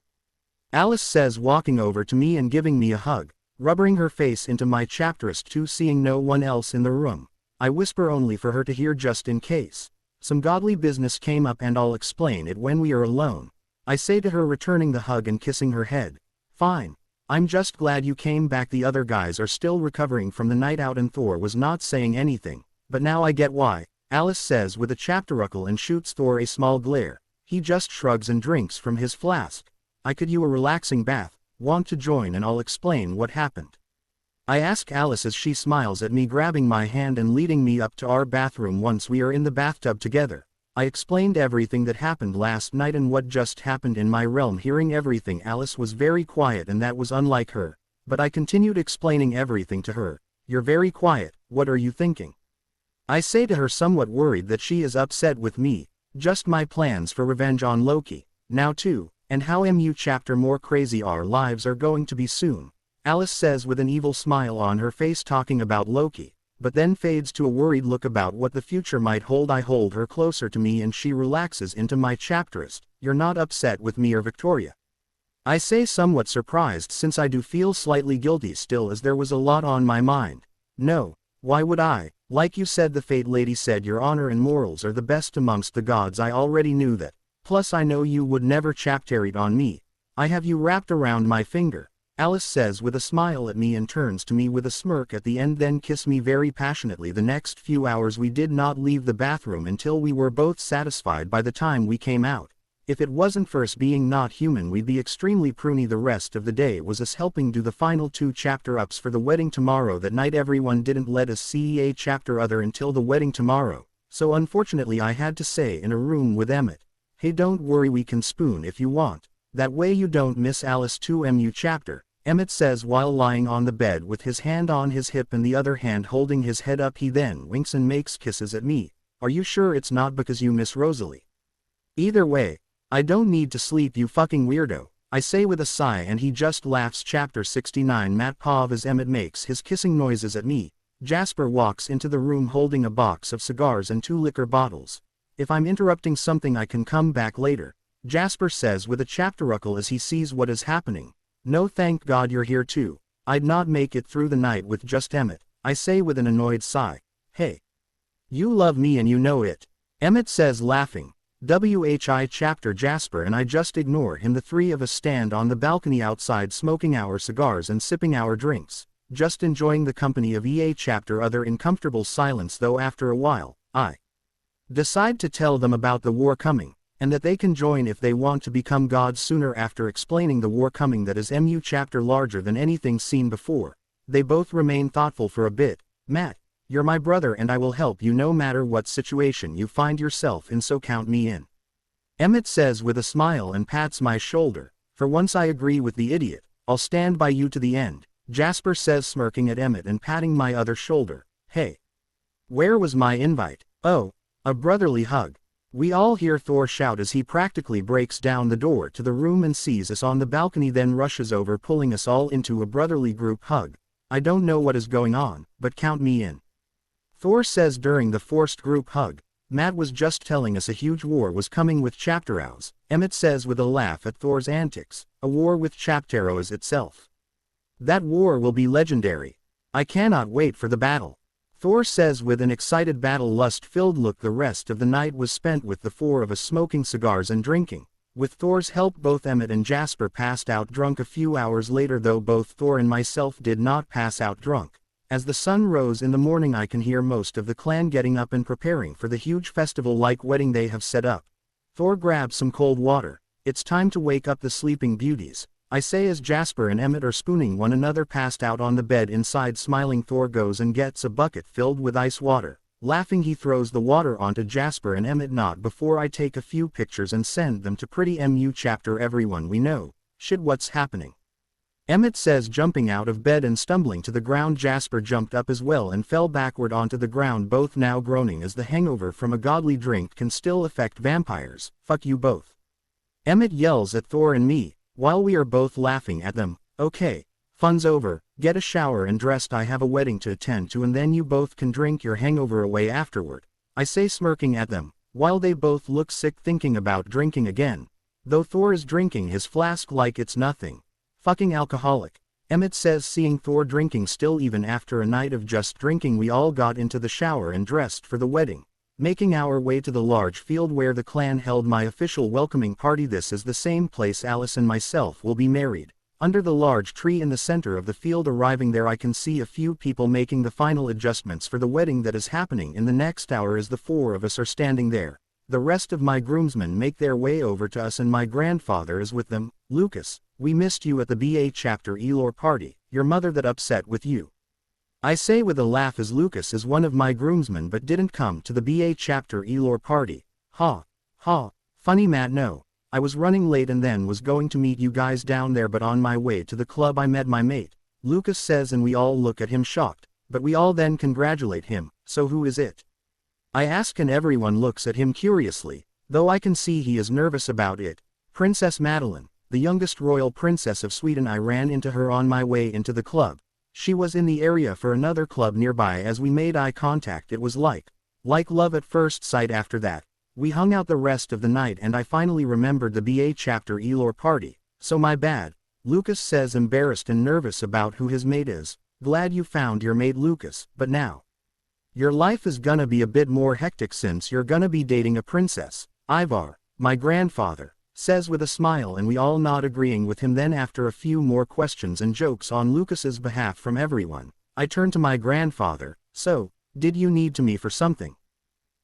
Alice says, walking over to me and giving me a hug, rubbing her face into my chapterist too. Seeing no one else in the room, I whisper only for her to hear, just in case some godly business came up, and I'll explain it when we are alone, I say to her, returning the hug and kissing her head. Fine. I'm just glad you came back. The other guys are still recovering from the night out and Thor was not saying anything, but now I get why, Alice says with a chapteruckle and shoots Thor a small glare. He just shrugs and drinks from his flask. I could use a relaxing bath. Want to join and I'll explain what happened? I ask Alice as she smiles at me, grabbing my hand and leading me up to our bathroom. Once we are in the bathtub together, I explained everything that happened last night and what just happened in my realm. Hearing everything, Alice was very quiet, and that was unlike her, but I continued explaining everything to her. You're very quiet, what are you thinking? I say to her, somewhat worried that she is upset with me. Just my plans for revenge on Loki, now too. And how MU chapter more crazy our lives are going to be soon, Alice says with an evil smile on her face, talking about Loki, but then fades to a worried look about what the future might hold. I hold her closer to me and she relaxes into my chapterist. You're not upset with me or Victoria? I say, somewhat surprised, since I do feel slightly guilty still, as there was a lot on my mind. No, why would I? Like you said, the Fate Lady said your honor and morals are the best amongst the gods. I already knew that. Plus I know you would never chapteried on me. I have you wrapped around my finger, Alice says with a smile at me and turns to me with a smirk at the end, then kiss me very passionately. The next few hours we did not leave the bathroom until we were both satisfied by the time we came out. If it wasn't for us being not human, we'd be extremely pruny. The rest of the day was us helping do the final 2 chapter ups for the wedding tomorrow. That night everyone didn't let us see a chapter other until the wedding tomorrow, so unfortunately I had to stay in a room with Emmett. Hey, don't worry, we can spoon if you want. That way you don't miss Alice 2mu chapter, Emmett says while lying on the bed with his hand on his hip and the other hand holding his head up. He then winks and makes kisses at me. Are you sure it's not because you miss Rosalie? Either way, I don't need to sleep, you fucking weirdo, I say with a sigh, and he just laughs. Chapter 69 Matt Pov. As Emmett makes his kissing noises at me, Jasper walks into the room holding a box of cigars and 2 liquor bottles. If I'm interrupting something I can come back later, Jasper says with a chapteruckle as he sees what is happening. No, thank God you're here too. I'd not make it through the night with just Emmett, I say with an annoyed sigh. Hey. You love me and you know it, Emmett says laughing. WHI chapter Jasper and I just ignore him. The 3 of us stand on the balcony outside smoking our cigars and sipping our drinks, just enjoying the company of EA chapter other in comfortable silence, though after a while, I decide to tell them about the war coming, and that they can join if they want to become gods sooner. After explaining the war coming that is MU chapter larger than anything seen before, they both remain thoughtful for a bit. Matt, you're my brother and I will help you no matter what situation you find yourself in, so count me in, Emmett says with a smile and pats my shoulder. For once I agree with the idiot. I'll stand by you to the end, Jasper says smirking at Emmett and patting my other shoulder. Hey. Where was my invite? Oh, a brotherly hug. We all hear Thor shout as he practically breaks down the door to the room and sees us on the balcony, then rushes over pulling us all into a brotherly group hug. I don't know what is going on, but count me in, Thor says during the forced group hug. Matt was just telling us a huge war was coming with chapteros, Emmett says with a laugh at Thor's antics. A war with chapteros itself. That war will be legendary. I cannot wait for the battle, Thor says with an excited battle lust-filled look. The rest of the night was spent with the 4 of us smoking cigars and drinking. With Thor's help both Emmett and Jasper passed out drunk a few hours later, though both Thor and myself did not pass out drunk. As the sun rose in the morning I can hear most of the clan getting up and preparing for the huge festival-like wedding they have set up. Thor grabs some cold water. It's time to wake up the sleeping beauties, I say as Jasper and Emmett are spooning one another passed out on the bed inside. Smiling, Thor goes and gets a bucket filled with ice water. Laughing, he throws the water onto Jasper and Emmett. Not before I take a few pictures and send them to pretty MU chapter. Everyone we know. Shit, what's happening? Emmett says jumping out of bed and stumbling to the ground. Jasper jumped up as well and fell backward onto the ground, both now groaning as the hangover from a godly drink can still affect vampires. Fuck you both, Emmett yells at Thor and me, while we are both laughing at them. Okay, fun's over, get a shower and dressed, I have a wedding to attend to and then you both can drink your hangover away afterward, I say smirking at them, while they both look sick thinking about drinking again, though Thor is drinking his flask like it's nothing. Fucking alcoholic, Emmett says seeing Thor drinking still even after a night of just drinking. We all got into the shower and dressed for the wedding, making our way to the large field where the clan held my official welcoming party. This is the same place Alice and myself will be married, under the large tree in the center of the field. Arriving there I can see a few people making the final adjustments for the wedding that is happening in the next hour. As the 4 of us are standing there, the rest of my groomsmen make their way over to us and my grandfather is with them. Lucas, we missed you at the BA chapter Elor party, your mother that upset with you, I say with a laugh as Lucas is one of my groomsmen but didn't come to the BA chapter Elor party. Ha. Ha. Funny Matt, no. I was running late and then was going to meet you guys down there, but on my way to the club I met my mate, Lucas says, and we all look at him shocked, but we all then congratulate him. So who is it? I ask and everyone looks at him curiously, though I can see he is nervous about it. Princess Madeline, the youngest royal princess of Sweden. I ran into her on my way into the club. She was in the area for another club nearby. As we made eye contact it was like love at first sight. After that, we hung out the rest of the night and I finally remembered the BA chapter Elor party. So my bad, Lucas says, embarrassed and nervous about who his mate is. Glad you found your mate, Lucas, but now your life is gonna be a bit more hectic since you're gonna be dating a princess. Ivar, my grandfather, says with a smile, and we all nod, agreeing with him. Then after a few more questions and jokes on Lucas's behalf from everyone, I turn to my grandfather. So, did you need to me for something?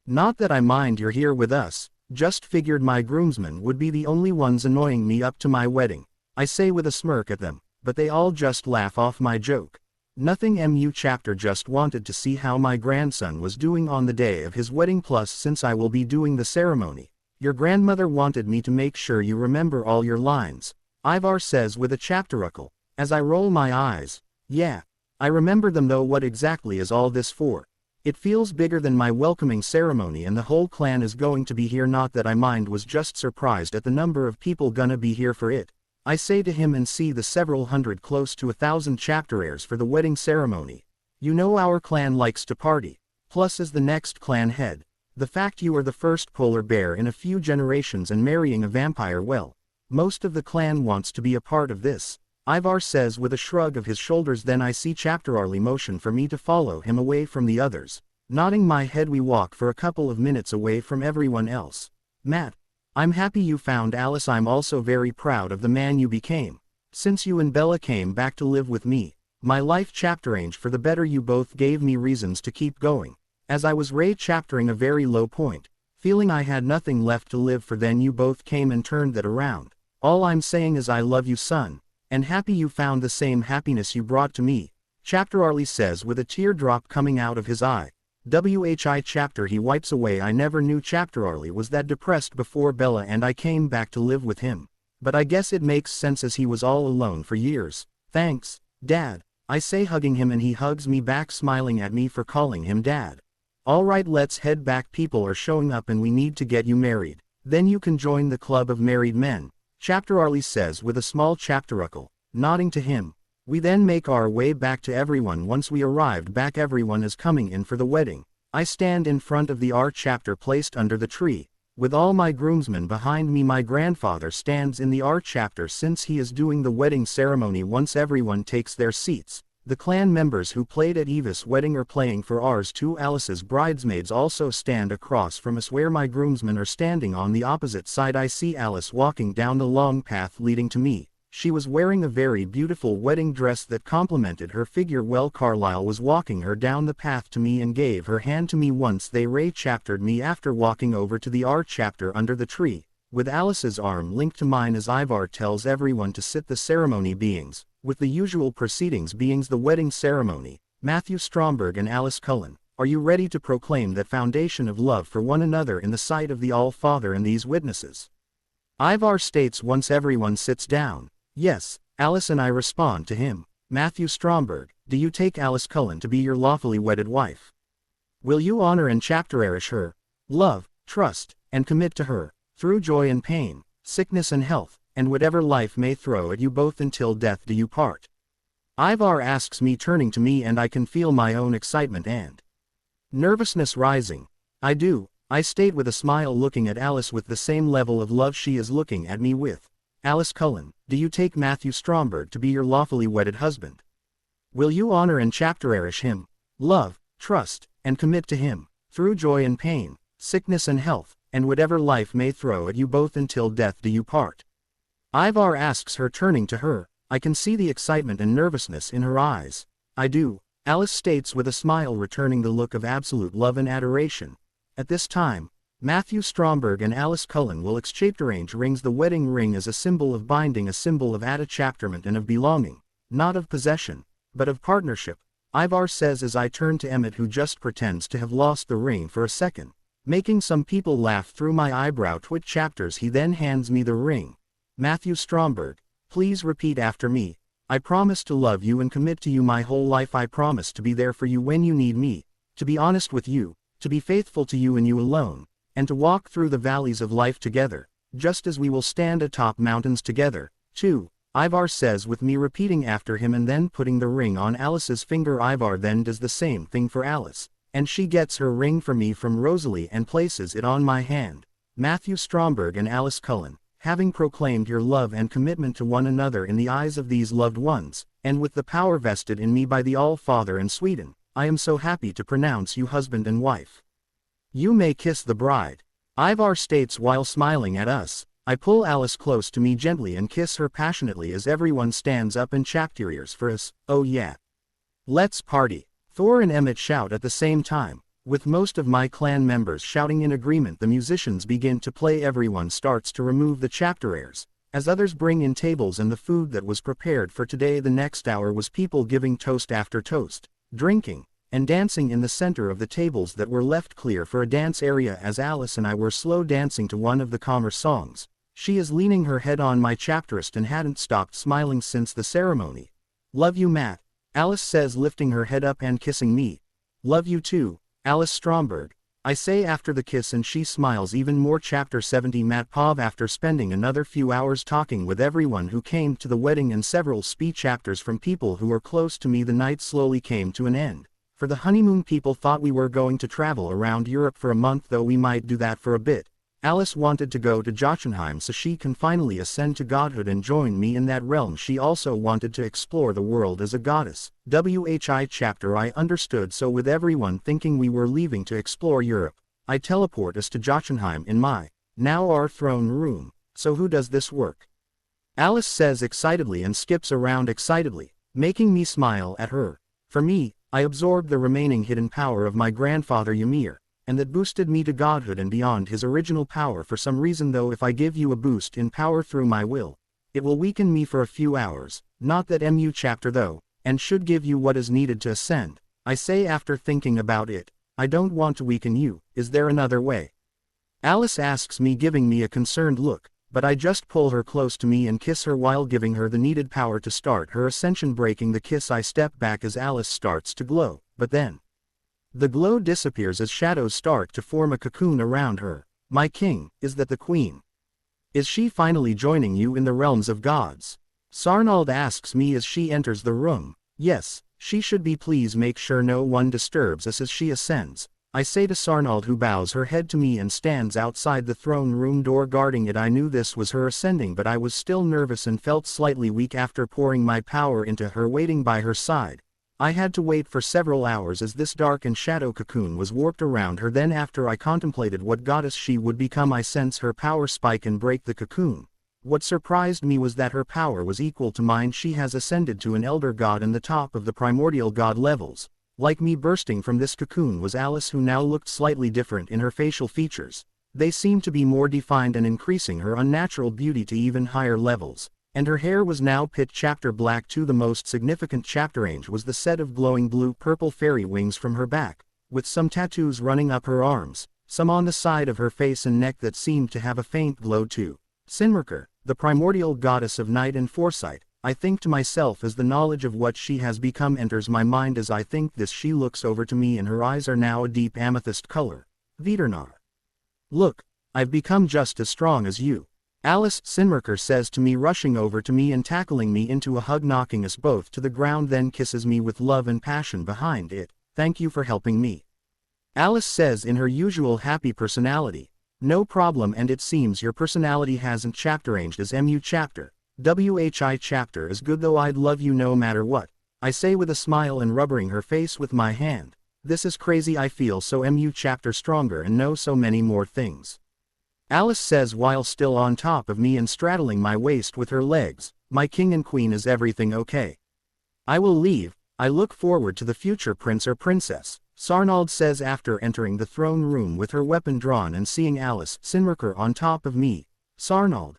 Not that I mind you're here with us, just figured my groomsmen would be the only ones annoying me up to my wedding, I say with a smirk at them, but they all just laugh off my joke. Nothing mu chapter, just wanted to see how my grandson was doing on the day of his wedding, plus since I will be doing the ceremony, your grandmother wanted me to make sure you remember all your lines, Ivar says with a chapteruckle, as I roll my eyes. Yeah, I remember them, though what exactly is all this for? It feels bigger than my welcoming ceremony, and the whole clan is going to be here. Not that I mind, was just surprised at the number of people gonna be here for it, I say to him, and see the several hundred, close to 1,000 chapter heirs for the wedding ceremony. You know our clan likes to party, plus as the next clan head, the fact you are the first polar bear in a few generations and marrying a vampire, well, most of the clan wants to be a part of this, Ivar says with a shrug of his shoulders. Then I see Chapter Arlie motion for me to follow him away from the others. Nodding my head, we walk for a couple of minutes away from everyone else. Matt, I'm happy you found Alice. I'm also very proud of the man you became. Since you and Bella came back to live with me, my life chapter changed for the better. You both gave me reasons to keep going, as I was chaptering a very low point, feeling I had nothing left to live for. Then you both came and turned that around. All I'm saying is I love you, son, and happy you found the same happiness you brought to me, Chapter Arlie says with a teardrop coming out of his eye. Whi chapter, he wipes away. I never knew Chapter Arlie was that depressed before Bella and I came back to live with him, but I guess it makes sense as he was all alone for years. Thanks, Dad, I say, hugging him, and he hugs me back, smiling at me for calling him Dad. Alright, let's head back. People are showing up and we need to get you married. Then you can join the club of married men, Chapter Arlie says with a small chapteruckle, nodding to him. We then make our way back to everyone. Once we arrived back, everyone is coming in for the wedding. I stand in front of the art chapter placed under the tree, with all my groomsmen behind me. My grandfather stands in the art chapter since he is doing the wedding ceremony. Once everyone takes their seats, the clan members who played at Eva's wedding are playing for ours too. Alice's bridesmaids also stand across from us, where my groomsmen are standing on the opposite side. I see Alice walking down the long path leading to me. She was wearing a very beautiful wedding dress that complemented her figure well. Carlisle was walking her down the path to me and gave her hand to me once they chaptered me after walking over to the art chapter under the tree, with Alice's arm linked to mine as Ivar tells everyone to sit. The ceremony beings, with the usual proceedings beings the wedding ceremony. Matthew Stromberg and Alice Cullen, are you ready to proclaim that foundation of love for one another in the sight of the All-Father and these witnesses? Ivar states once everyone sits down. Yes, Alice and I respond to him. Matthew Stromberg, do you take Alice Cullen to be your lawfully wedded wife? Will you honor and chapter-cherish her, love, trust, and commit to her, through joy and pain, sickness and health, and whatever life may throw at you both until death do you part? Ivar asks me, turning to me, and I can feel my own excitement and nervousness rising. I do, I state with a smile, looking at Alice with the same level of love she is looking at me with. Alice Cullen, do you take Matthew Stromberg to be your lawfully wedded husband? Will you honor and chapter-cherish him, love, trust, and commit to him, through joy and pain, sickness and health, and whatever life may throw at you both until death do you part? Ivar asks her, turning to her. I can see the excitement and nervousness in her eyes. I do, Alice states with a smile, returning the look of absolute love and adoration. At this time, Matthew Stromberg and Alice Cullen will exchange rings. The wedding ring is a symbol of binding, a symbol of attachment and of belonging, not of possession, but of partnership, Ivar says as I turn to Emmett, who just pretends to have lost the ring for a second, making some people laugh through my eyebrow twitch chapters. He then hands me the ring. Matthew Stromberg, please repeat after me. I promise to love you and commit to you my whole life. I promise to be there for you when you need me, to be honest with you, to be faithful to you and you alone, and to walk through the valleys of life together, just as we will stand atop mountains together, too, Ivar says with me repeating after him and then putting the ring on Alice's finger. Ivar then does the same thing for Alice, and she gets her ring for me from Rosalie and places it on my hand. Matthew Stromberg and Alice Cullen, having proclaimed your love and commitment to one another in the eyes of these loved ones, and with the power vested in me by the All-Father in Sweden, I am so happy to pronounce you husband and wife. You may kiss the bride. Ivar states while smiling at us. I pull Alice close to me gently and kiss her passionately as everyone stands up and cheers for us. Oh yeah. Let's party. Thor and Emmett shout at the same time. With most of my clan members shouting in agreement, the musicians begin to play. Everyone starts to remove the chapter airs, as others bring in tables and the food that was prepared for today. The next hour was people giving toast after toast, drinking, and dancing in the center of the tables that were left clear for a dance area as Alice and I were slow dancing to one of the calmer songs. She is leaning her head on my chapterist and hadn't stopped smiling since the ceremony. Love you, Matt, Alice says, lifting her head up and kissing me. Love you too, Alice Stromberg, I say after the kiss, and she smiles even more. Chapter 70. Matt Pov. After spending another few hours talking with everyone who came to the wedding and several speech chapters from people who were close to me, the night slowly came to an end. For the honeymoon, people thought we were going to travel around Europe for a month, though we might do that for a bit. Alice wanted to go to Jotunheim so she can finally ascend to godhood and join me in that realm. She also wanted to explore the world as a goddess. WHI chapter. I understood, so with everyone thinking we were leaving to explore Europe, I teleport us to Jotunheim in my, now our throne room. So who does this work? Alice says excitedly and skips around excitedly, making me smile at her. For me, I absorbed the remaining hidden power of my grandfather Ymir, and that boosted me to godhood and beyond his original power. For some reason though, if I give you a boost in power through my will, it will weaken me for a few hours. Not that MU chapter though, and should give you what is needed to ascend. I say after thinking about it. I don't want to weaken you. Is there another way? Alice asks me, giving me a concerned look, but I just pull her close to me and kiss her while giving her the needed power to start her ascension. Breaking the kiss, I step back as Alice starts to glow, but then the glow disappears as shadows start to form a cocoon around her. My king, is that the queen? Is she finally joining you in the realms of gods? Sarnald asks me as she enters the room. Yes, she should be. Please make sure no one disturbs us as she ascends, I say to Sarnald, who bows her head to me and stands outside the throne room door guarding it. I knew this was her ascending, but I was still nervous and felt slightly weak after pouring my power into her. Waiting by her side, I had to wait for several hours as this dark and shadow cocoon was warped around her. Then after I contemplated what goddess she would become, I sense her power spike and break the cocoon. What surprised me was that her power was equal to mine. She has ascended to an elder god and the top of the primordial god levels. Like me, bursting from this cocoon was Alice, who now looked slightly different in her facial features. They seemed to be more defined and increasing her unnatural beauty to even higher levels. And her hair was now pitch chapter black too. The most significant chapter change was the set of glowing blue-purple fairy wings from her back, with some tattoos running up her arms, some on the side of her face and neck that seemed to have a faint glow too. Sinmerker, the primordial goddess of night and foresight, I think to myself as the knowledge of what she has become enters my mind. As I think this, she looks over to me and her eyes are now a deep amethyst color. Vidurnar. Look, I've become just as strong as you, Alice, Sinmerker says to me, rushing over to me and tackling me into a hug, knocking us both to the ground, then kisses me with love and passion behind it. Thank you for helping me, Alice says in her usual happy personality. No problem, and it seems your personality hasn't chapter changed as MU chapter. WHI chapter is good though. I'd love you no matter what, I say with a smile and rubbing her face with my hand. This is crazy. I feel so MU chapter stronger and know so many more things, Alice says while still on top of me and straddling my waist with her legs. My king and queen, is everything okay? I will leave. I look forward to the future, prince or princess, Sarnald says after entering the throne room with her weapon drawn and seeing Alice, Sinmerker on top of me. Sarnald.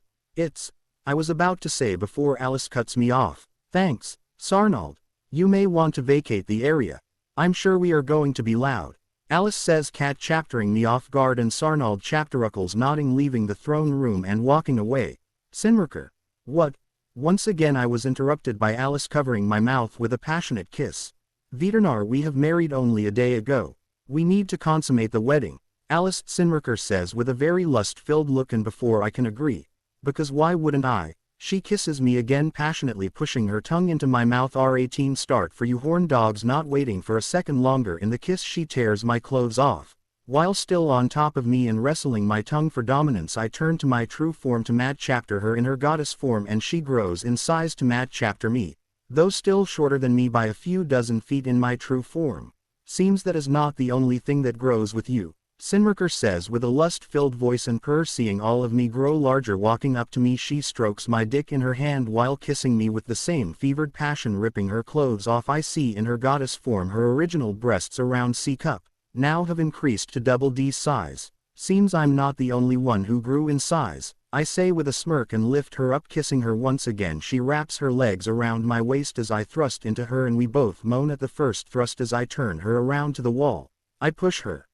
I was about to say before Alice cuts me off. Thanks, Sarnald. You may want to vacate the area. I'm sure we are going to be loud, Alice says, cat chaptering me off guard, and Sarnald chapteruckles nodding, leaving the throne room and walking away. Sinmerker. What? Once again I was interrupted by Alice covering my mouth with a passionate kiss. Vidurnar, we have married only a day ago. We need to consummate the wedding, Alice, Sinmerker says with a very lust-filled look, and before I can agree, because why wouldn't I, she kisses me again passionately, pushing her tongue into my mouth. R18 start for you horn dogs. Not waiting for a second longer in the kiss, she tears my clothes off, While still on top of me and wrestling my tongue for dominance, I turn to my true form to mat chapter her in her goddess form, and she grows in size to mat chapter me, though still shorter than me by a few dozen feet in my true form. Seems that is not the only thing that grows with you, Sinmerker says with a lust-filled voice and purr. Seeing all of me grow larger, walking up to me, she strokes my dick in her hand while kissing me with the same fevered passion, ripping her clothes off. I see in her goddess form her original breasts around C-cup now have increased to double D size. Seems I'm not the only one who grew in size, I say with a smirk and lift her up, kissing her once again. She wraps her legs around my waist as I thrust into her, and we both moan at the first thrust. As I turn her around to the wall, I push her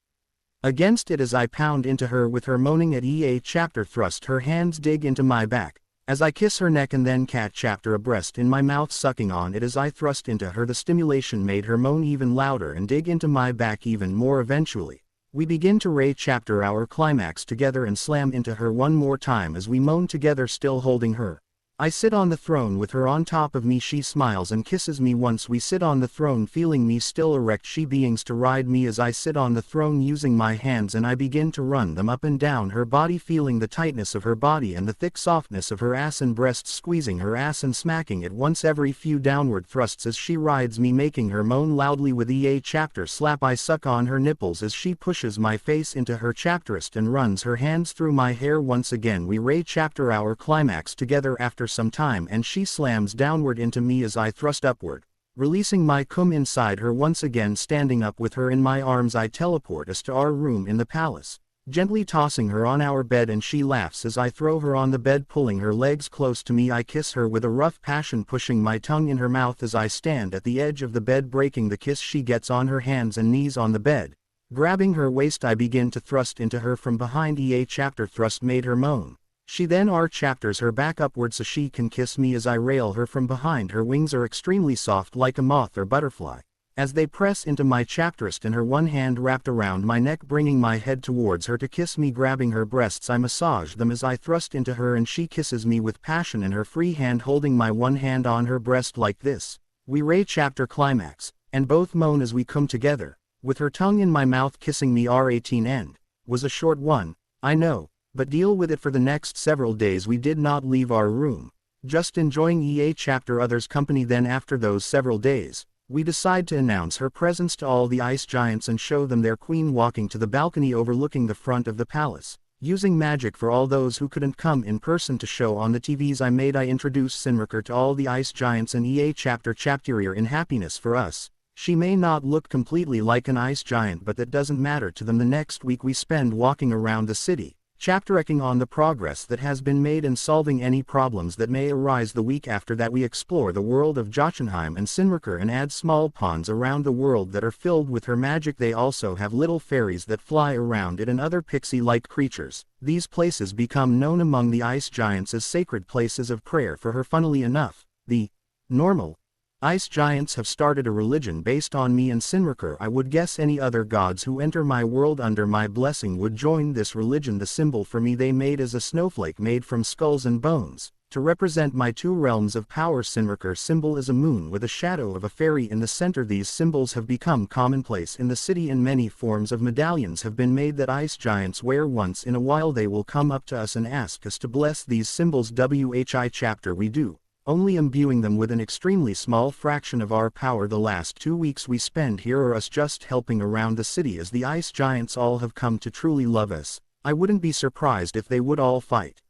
against it as I pound into her with her moaning at EA chapter thrust. Her hands dig into my back as I kiss her neck and then cat chapter abreast in my mouth, sucking on it as I thrust into her. The stimulation made her moan even louder and dig into my back even more. Eventually, we begin to Ray chapter our climax together and slam into her one more time as we moan together, still holding her. I sit on the throne with her on top of me. She smiles and kisses me once we sit on the throne, feeling me still erect. She begins to ride me as I sit on the throne, using my hands, and I begin to run them up and down her body, feeling the tightness of her body and the thick softness of her ass and breasts, squeezing her ass and smacking it once every few downward thrusts as she rides me, making her moan loudly with EA chapter slap. I suck on her nipples as she pushes my face into her chapterist and runs her hands through my hair. Once again we Ray chapter our climax together after some time, and she slams downward into me as I thrust upward, releasing my cum inside her. Once again standing up with her in my arms, I teleport us to our room in the palace, gently tossing her on our bed, and she laughs as I throw her on the bed, pulling her legs close to me. I kiss her with a rough passion, pushing my tongue in her mouth as I stand at the edge of the bed, breaking the kiss. She gets on her hands and knees on the bed, grabbing her waist. I begin to thrust into her from behind. EA chapter thrust made her moan. She then chapters her back upward so she can kiss me as I rail her from behind. Her wings are extremely soft like a moth or butterfly, as they press into my chapterist, and her one hand wrapped around my neck, bringing my head towards her to kiss me. Grabbing her breasts, I massage them as I thrust into her, and she kisses me with passion in her free hand, holding my one hand on her breast like this. We Ray chapter climax, and both moan as we come together, with her tongue in my mouth kissing me. R18 end was a short one, I know, but deal with it. For the next several days we did not leave our room, just enjoying EA chapter others' company. Then after those several days, we decide to announce her presence to all the ice giants and show them their queen walking to the balcony overlooking the front of the palace, using magic for all those who couldn't come in person to show on the TVs I introduce Sinmerker to all the ice giants and EA chapter chapterier in happiness for us. She may not look completely like an ice giant, but that doesn't matter to them. The next week we spend walking around the city, chapterecking on the progress that has been made and solving any problems that may arise. The week after that we explore the world of Jotunheim and Sinmerker and add small ponds around the world that are filled with her magic. They also have little fairies that fly around it and other pixie-like creatures. These places become known among the ice giants as sacred places of prayer for her. Funnily enough, the normal ice giants have started a religion based on me and Sinmerker. I would guess any other gods who enter my world under my blessing would join this religion. The symbol for me they made is a snowflake made from skulls and bones, to represent my two realms of power. Sinmerker symbol is a moon with a shadow of a fairy in the center. These symbols have become commonplace in the city, and many forms of medallions have been made that ice giants wear. Once in a while they will come up to us and ask us to bless these symbols. WHI chapter we do, only imbuing them with an extremely small fraction of our power. The last 2 weeks we spend here are us just helping around the city, as the ice giants all have come to truly love us. I wouldn't be surprised if they would all fight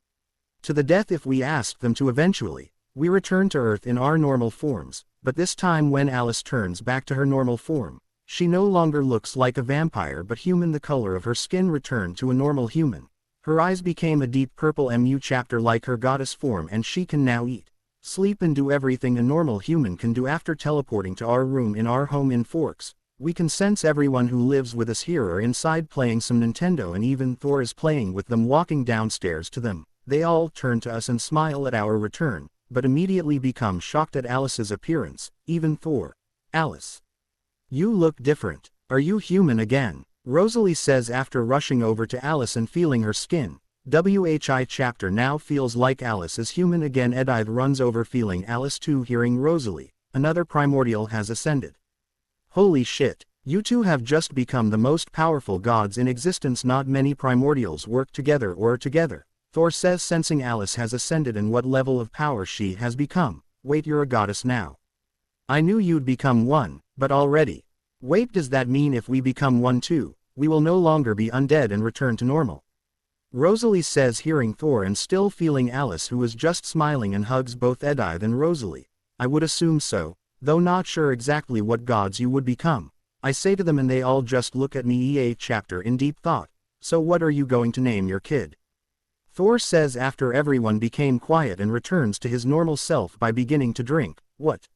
to the death if we asked them to. Eventually, we return to Earth in our normal forms, but this time when Alice turns back to her normal form, she no longer looks like a vampire but human. The color of her skin returned to a normal human. Her eyes became a deep purple MU chapter like her goddess form, and she can now eat, sleep and do everything a normal human can do. After teleporting to our room in our home in Forks, we can sense everyone who lives with us here are inside playing some Nintendo, and even Thor is playing with them. Walking downstairs to them, they all turn to us and smile at our return, but immediately become shocked at Alice's appearance. Even Thor. Alice, you look different. Are you human again? Rosalie says after rushing over to Alice and feeling her skin. WHI chapter now feels like Alice is human again. Edith runs over feeling Alice too. Hearing Rosalie, another primordial has ascended. Holy shit, You two have just become the most powerful gods in existence. Not many primordials work together or are together, Thor says, sensing Alice has ascended and what level of power she has become. Wait, you're a goddess now. I knew you'd become one, but already. Wait, does that mean if we become one too, we will no longer be undead and return to normal? Rosalie says, hearing Thor and still feeling Alice, who is just smiling and hugs both Edith and Rosalie. I would assume so, though not sure exactly what gods you would become. I say to them and they all just look at me. EA chapter in deep thought. So what are you going to name your kid? Thor says after everyone became quiet and returns to his normal self by beginning to drink. What?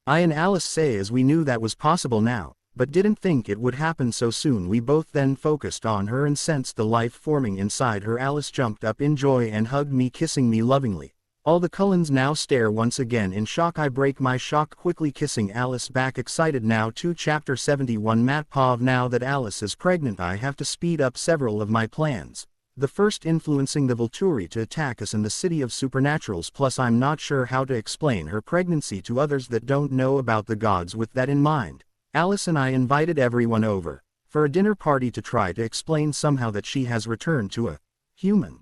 I and Alice say as we knew that was possible now, but didn't think it would happen so soon. We both then focused on her and sensed the life forming inside her. Alice jumped up in joy and hugged me, kissing me lovingly. All the Cullens now stare once again in shock. I break my shock quickly, kissing Alice back, excited now too. Chapter 71 Matpov. Now that Alice is pregnant, I have to speed up several of my plans. The first, influencing the Volturi to attack us in the city of supernaturals. Plus I'm not sure how to explain her pregnancy to others that don't know about the gods. With that in mind, Alice and I invited everyone over for a dinner party to try to explain somehow that she has returned to a human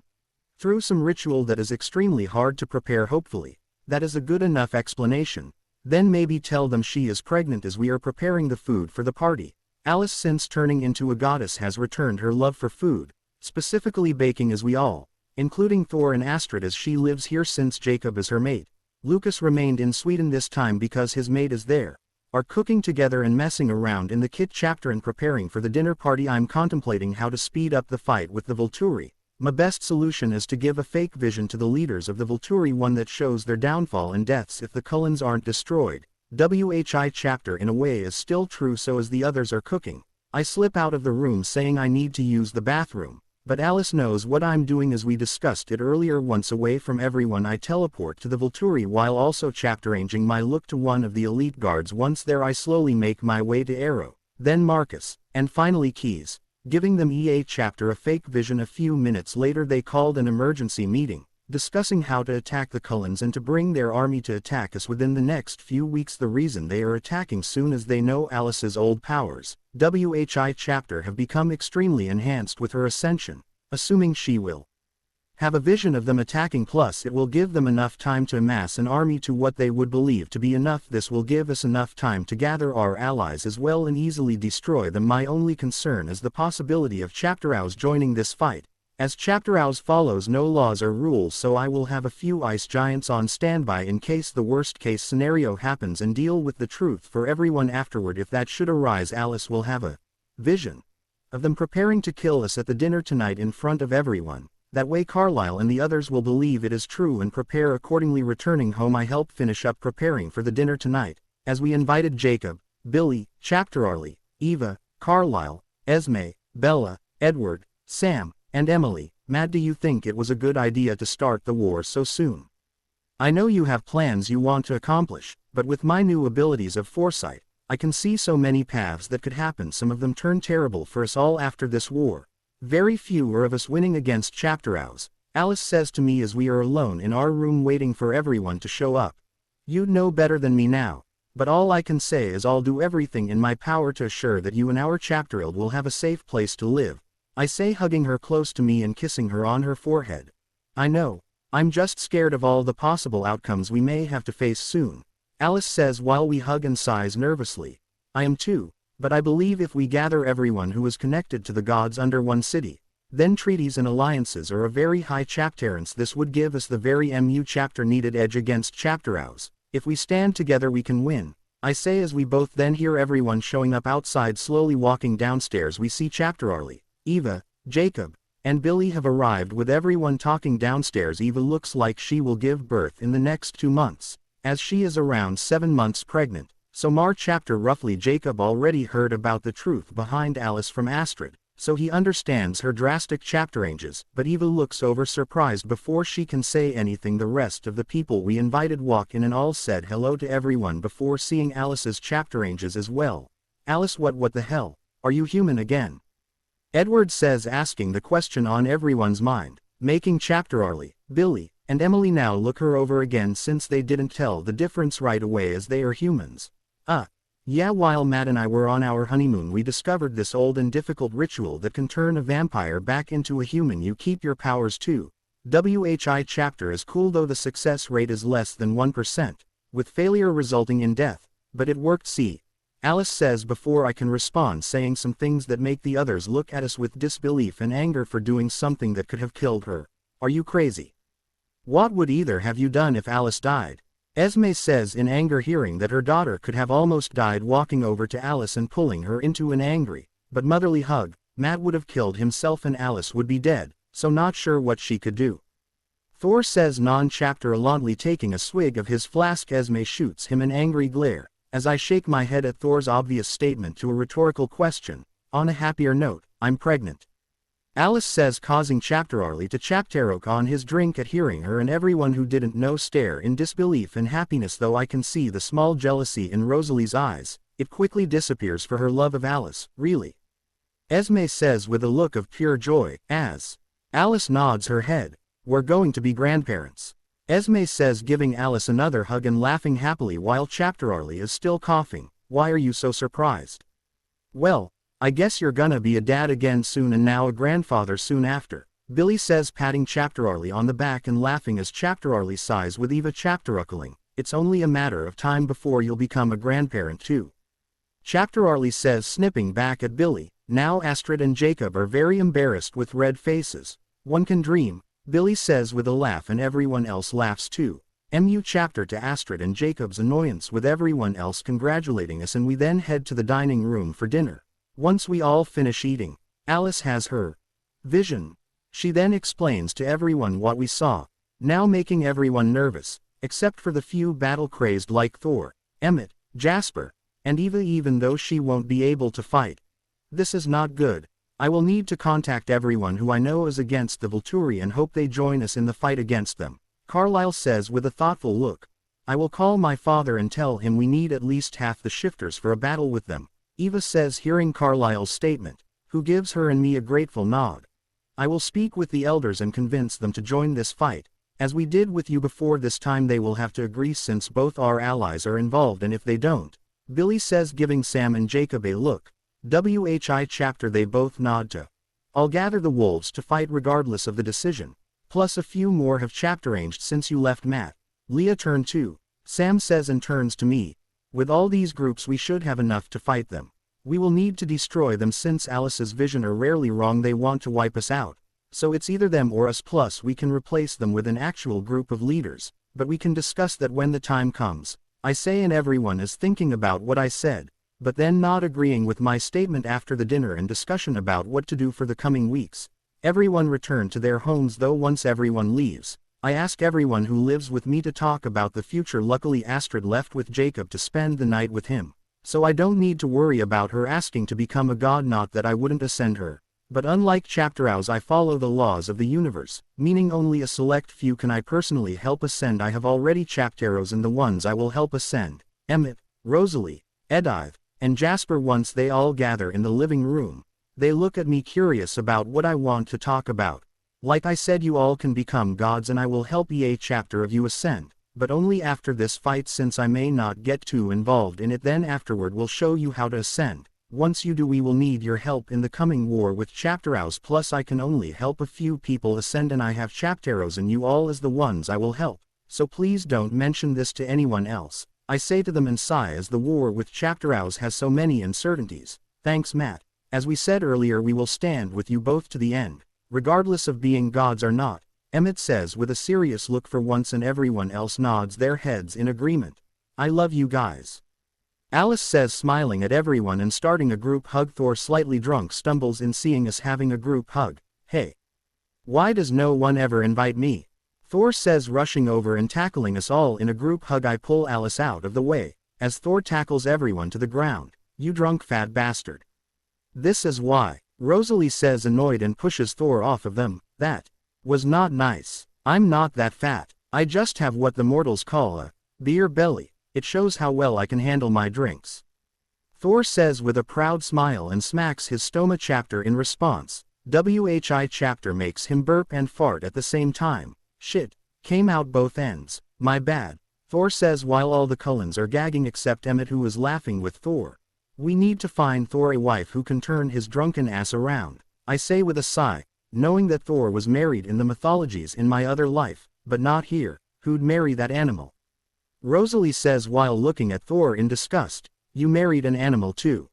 through some ritual that is extremely hard to prepare. Hopefully, that is a good enough explanation. Then maybe tell them she is pregnant as we are preparing the food for the party. Alice, since turning into a goddess, has returned her love for food, specifically baking, as we all, including Thor and Astrid, as she lives here since Jacob is her mate. Lucas remained in Sweden this time because his mate is there, are cooking together and messing around in the kit chapter and preparing for the dinner party. I'm contemplating how to speed up the fight with the Volturi. My best solution is to give a fake vision to the leaders of the Volturi, one that shows their downfall and deaths if the Cullens aren't destroyed. WHI chapter in a way is still true, so as the others are cooking, I slip out of the room saying I need to use the bathroom, but Alice knows what I'm doing as we discussed it earlier. Once away from everyone, I teleport to the Volturi while also chapter-changing my look to one of the elite guards. Once there, I slowly make my way to Arrow, then Marcus, and finally Keys, giving them EA chapter a fake vision. A few minutes later they called an emergency meeting, discussing how to attack the Cullens and to bring their army to attack us within the next few weeks. The reason they are attacking soon as they know Alice's old powers, WHI chapter, have become extremely enhanced with her ascension, assuming she will have a vision of them attacking, plus it will give them enough time to amass an army to what they would believe to be enough. This will give us enough time to gather our allies as well and easily destroy them. My only concern is the possibility of Chapterhouse joining this fight, as Chapterhouse follows no laws or rules, so I will have a few ice giants on standby in case the worst case scenario happens, and deal with the truth for everyone afterward if that should arise. Alice will have a vision of them preparing to kill us at the dinner tonight in front of everyone. That way Carlisle and the others will believe it is true and prepare accordingly. Returning home, I help finish up preparing for the dinner tonight, as we invited Jacob, Billy, Chapterarly, Eva, Carlisle, Esme, Bella, Edward, Sam, and Emily. Matt, do you think it was a good idea to start the war so soon? I know you have plans you want to accomplish, but with my new abilities of foresight, I can see so many paths that could happen. Some of them turn terrible for us all after this war. Very few are of us winning against Chapterhouse, Alice says to me as we are alone in our room waiting for everyone to show up. You'd know better than me now, but all I can say is I'll do everything in my power to assure that you and our Chapterhild will have a safe place to live, I say, hugging her close to me and kissing her on her forehead. I know, I'm just scared of all the possible outcomes we may have to face soon, Alice says while we hug and sighs nervously. I am too. But I believe if we gather everyone who is connected to the gods under one city, then treaties and alliances are a very high chapterance. This would give us the very chapter needed edge against Chapterhouse. If we stand together we can win, I say as we both then hear everyone showing up outside. Slowly walking downstairs we see Chapterarly, Eva, Jacob, and Billy have arrived with everyone talking downstairs. Eva looks like she will give birth in the next 2 months, as she is around 7 months pregnant. So Mar chapter roughly. Jacob already heard about the truth behind Alice from Astrid, so he understands her drastic chapter ranges, but Eva looks over surprised before she can say anything. The rest of the people we invited walk in and all said hello to everyone before seeing Alice's chapter ranges as well. Alice, what the hell? Are you human again? Edward says, asking the question on everyone's mind, making Chapterarly, Billy, and Emily now look her over again since they didn't tell the difference right away as they are humans. Yeah, while Matt and I were on our honeymoon we discovered this old and difficult ritual that can turn a vampire back into a human. You keep your powers too. WHI chapter is cool though the success rate is less than 1%, with failure resulting in death, but it worked. See? Alice says before I can respond, saying some things that make the others look at us with disbelief and anger for doing something that could have killed her. Are you crazy? What would either have you done if Alice died? Esme says in anger, hearing that her daughter could have almost died, walking over to Alice and pulling her into an angry, but motherly hug. Matt would have killed himself and Alice would be dead, so not sure what she could do. Thor says nonchalantly, taking a swig of his flask. Esme shoots him an angry glare, as I shake my head at Thor's obvious statement to a rhetorical question. On a happier note, I'm pregnant. Alice says, causing Chapterarly to chapteroke on his drink at hearing her, and everyone who didn't know stare in disbelief and happiness. Though I can see the small jealousy in Rosalie's eyes, it quickly disappears for her love of Alice. Really? Esme says with a look of pure joy, as Alice nods her head. We're going to be grandparents. Esme says, giving Alice another hug and laughing happily while Chapterarly is still coughing. Why are you so surprised? Well, I guess you're gonna be a dad again soon and now a grandfather soon after, Billy says, patting Chapterarly on the back and laughing as Chapterarly sighs with Eva chapteruckling. It's only a matter of time before you'll become a grandparent too. Chapterarly says, snipping back at Billy. Now Astrid and Jacob are very embarrassed with red faces. One can dream, Billy says with a laugh, and everyone else laughs too. Chapter to Astrid and Jacob's annoyance with everyone else congratulating us, and we then head to the dining room for dinner. Once we all finish eating, Alice has her vision. She then explains to everyone what we saw, now making everyone nervous, except for the few battle-crazed like Thor, Emmett, Jasper, and Eva, even though she won't be able to fight. This is not good. I will need to contact everyone who I know is against the Volturi and hope they join us in the fight against them, Carlisle says with a thoughtful look. I will call my father and tell him we need at least half the shifters for a battle with them, Eva says, hearing Carlisle's statement, who gives her and me a grateful nod. I will speak with the elders and convince them to join this fight, as we did with you before. This time they will have to agree since both our allies are involved, and if they don't, Billy says, giving Sam and Jacob a look. WHI chapter they both nod to. I'll gather the wolves to fight regardless of the decision, plus a few more have chapter arranged since you left, Matt. Leah turn too, Sam says and turns to me. With all these groups we should have enough to fight them. We will need to destroy them since Alice's vision are rarely wrong. They want to wipe us out. So it's either them or us, plus we can replace them with an actual group of leaders, but we can discuss that when the time comes. I say, and everyone is thinking about what I said, but then not agreeing with my statement. After the dinner and discussion about what to do for the coming weeks, everyone returned to their homes. Though once everyone leaves, I ask everyone who lives with me to talk about the future. Luckily Astrid left with Jacob to spend the night with him, so I don't need to worry about her asking to become a god. Not that I wouldn't ascend her, but unlike Chapterhouse I follow the laws of the universe, meaning only a select few can I personally help ascend. I have already Chapteros, and the ones I will help ascend, Emmett, Rosalie, Edive, and Jasper. Once they all gather in the living room, they look at me curious about what I want to talk about. Like I said, you all can become gods and I will help a chapter of you ascend, but only after this fight since I may not get too involved in it. Then afterward we'll show you how to ascend. Once you do we will need your help in the coming war with Chapterhouse, plus I can only help a few people ascend and I have Chapteros and you all as the ones I will help, so please don't mention this to anyone else. I say to them and sigh as the war with Chapterhouse has so many uncertainties. Thanks, Matt. As we said earlier, we will stand with you both to the end, regardless of being gods or not, Emmett says with a serious look for once, and everyone else nods their heads in agreement. I love you guys. Alice says, smiling at everyone and starting a group hug. Thor, slightly drunk, stumbles in seeing us having a group hug. Hey, why does no one ever invite me? Thor says, rushing over and tackling us all in a group hug. I pull Alice out of the way, as Thor tackles everyone to the ground. You drunk fat bastard. This is why, Rosalie says, annoyed, and pushes Thor off of them. That was not nice. I'm not that fat. I just have what the mortals call a beer belly. It shows how well I can handle my drinks. Thor says with a proud smile and smacks his stoma chapter in response. WHI chapter makes him burp and fart at the same time. Shit, came out both ends. My bad. Thor says while all the Cullens are gagging except Emmett, who is laughing with Thor. We need to find Thor a wife who can turn his drunken ass around, I say with a sigh, knowing that Thor was married in the mythologies in my other life, but not here. Who'd marry that animal? Rosalie says while looking at Thor in disgust, you married an animal too.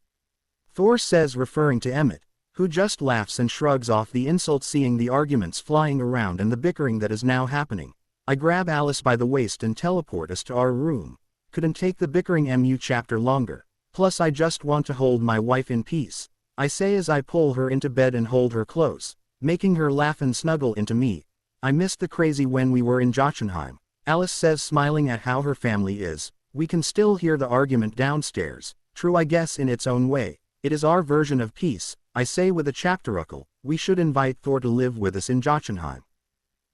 Thor says, referring to Emmett, who just laughs and shrugs off the insult, seeing the arguments flying around and the bickering that is now happening. I grab Alice by the waist and teleport us to our room. Couldn't take the bickering chapter longer. Plus I just want to hold my wife in peace, I say as I pull her into bed and hold her close, making her laugh and snuggle into me. I missed the crazy when we were in Jotunheim, Alice says, smiling at how her family is. We can still hear the argument downstairs. True, I guess, in its own way. It is our version of peace, I say with a chapteruckle. We should invite Thor to live with us in Jotunheim,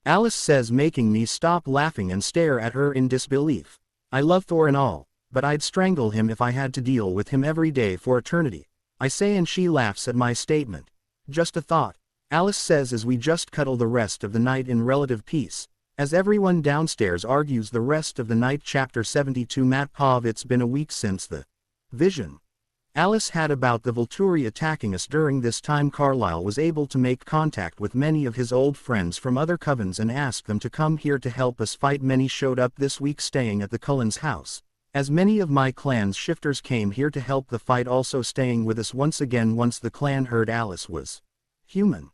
Alice says, making me stop laughing and stare at her in disbelief. I love Thor and all, but I'd strangle him if I had to deal with him every day for eternity, I say, and she laughs at my statement. Just a thought, Alice says as we just cuddle the rest of the night in relative peace. As everyone downstairs argues the rest of the night. Chapter 72. Matt Pov. It's been a week since the vision Alice had about the Volturi attacking us. During this time Carlisle was able to make contact with many of his old friends from other covens and ask them to come here to help us fight. Many showed up this week, staying at the Cullens' house, as many of my clan's shifters came here to help the fight, also staying with us once again once the clan heard Alice was human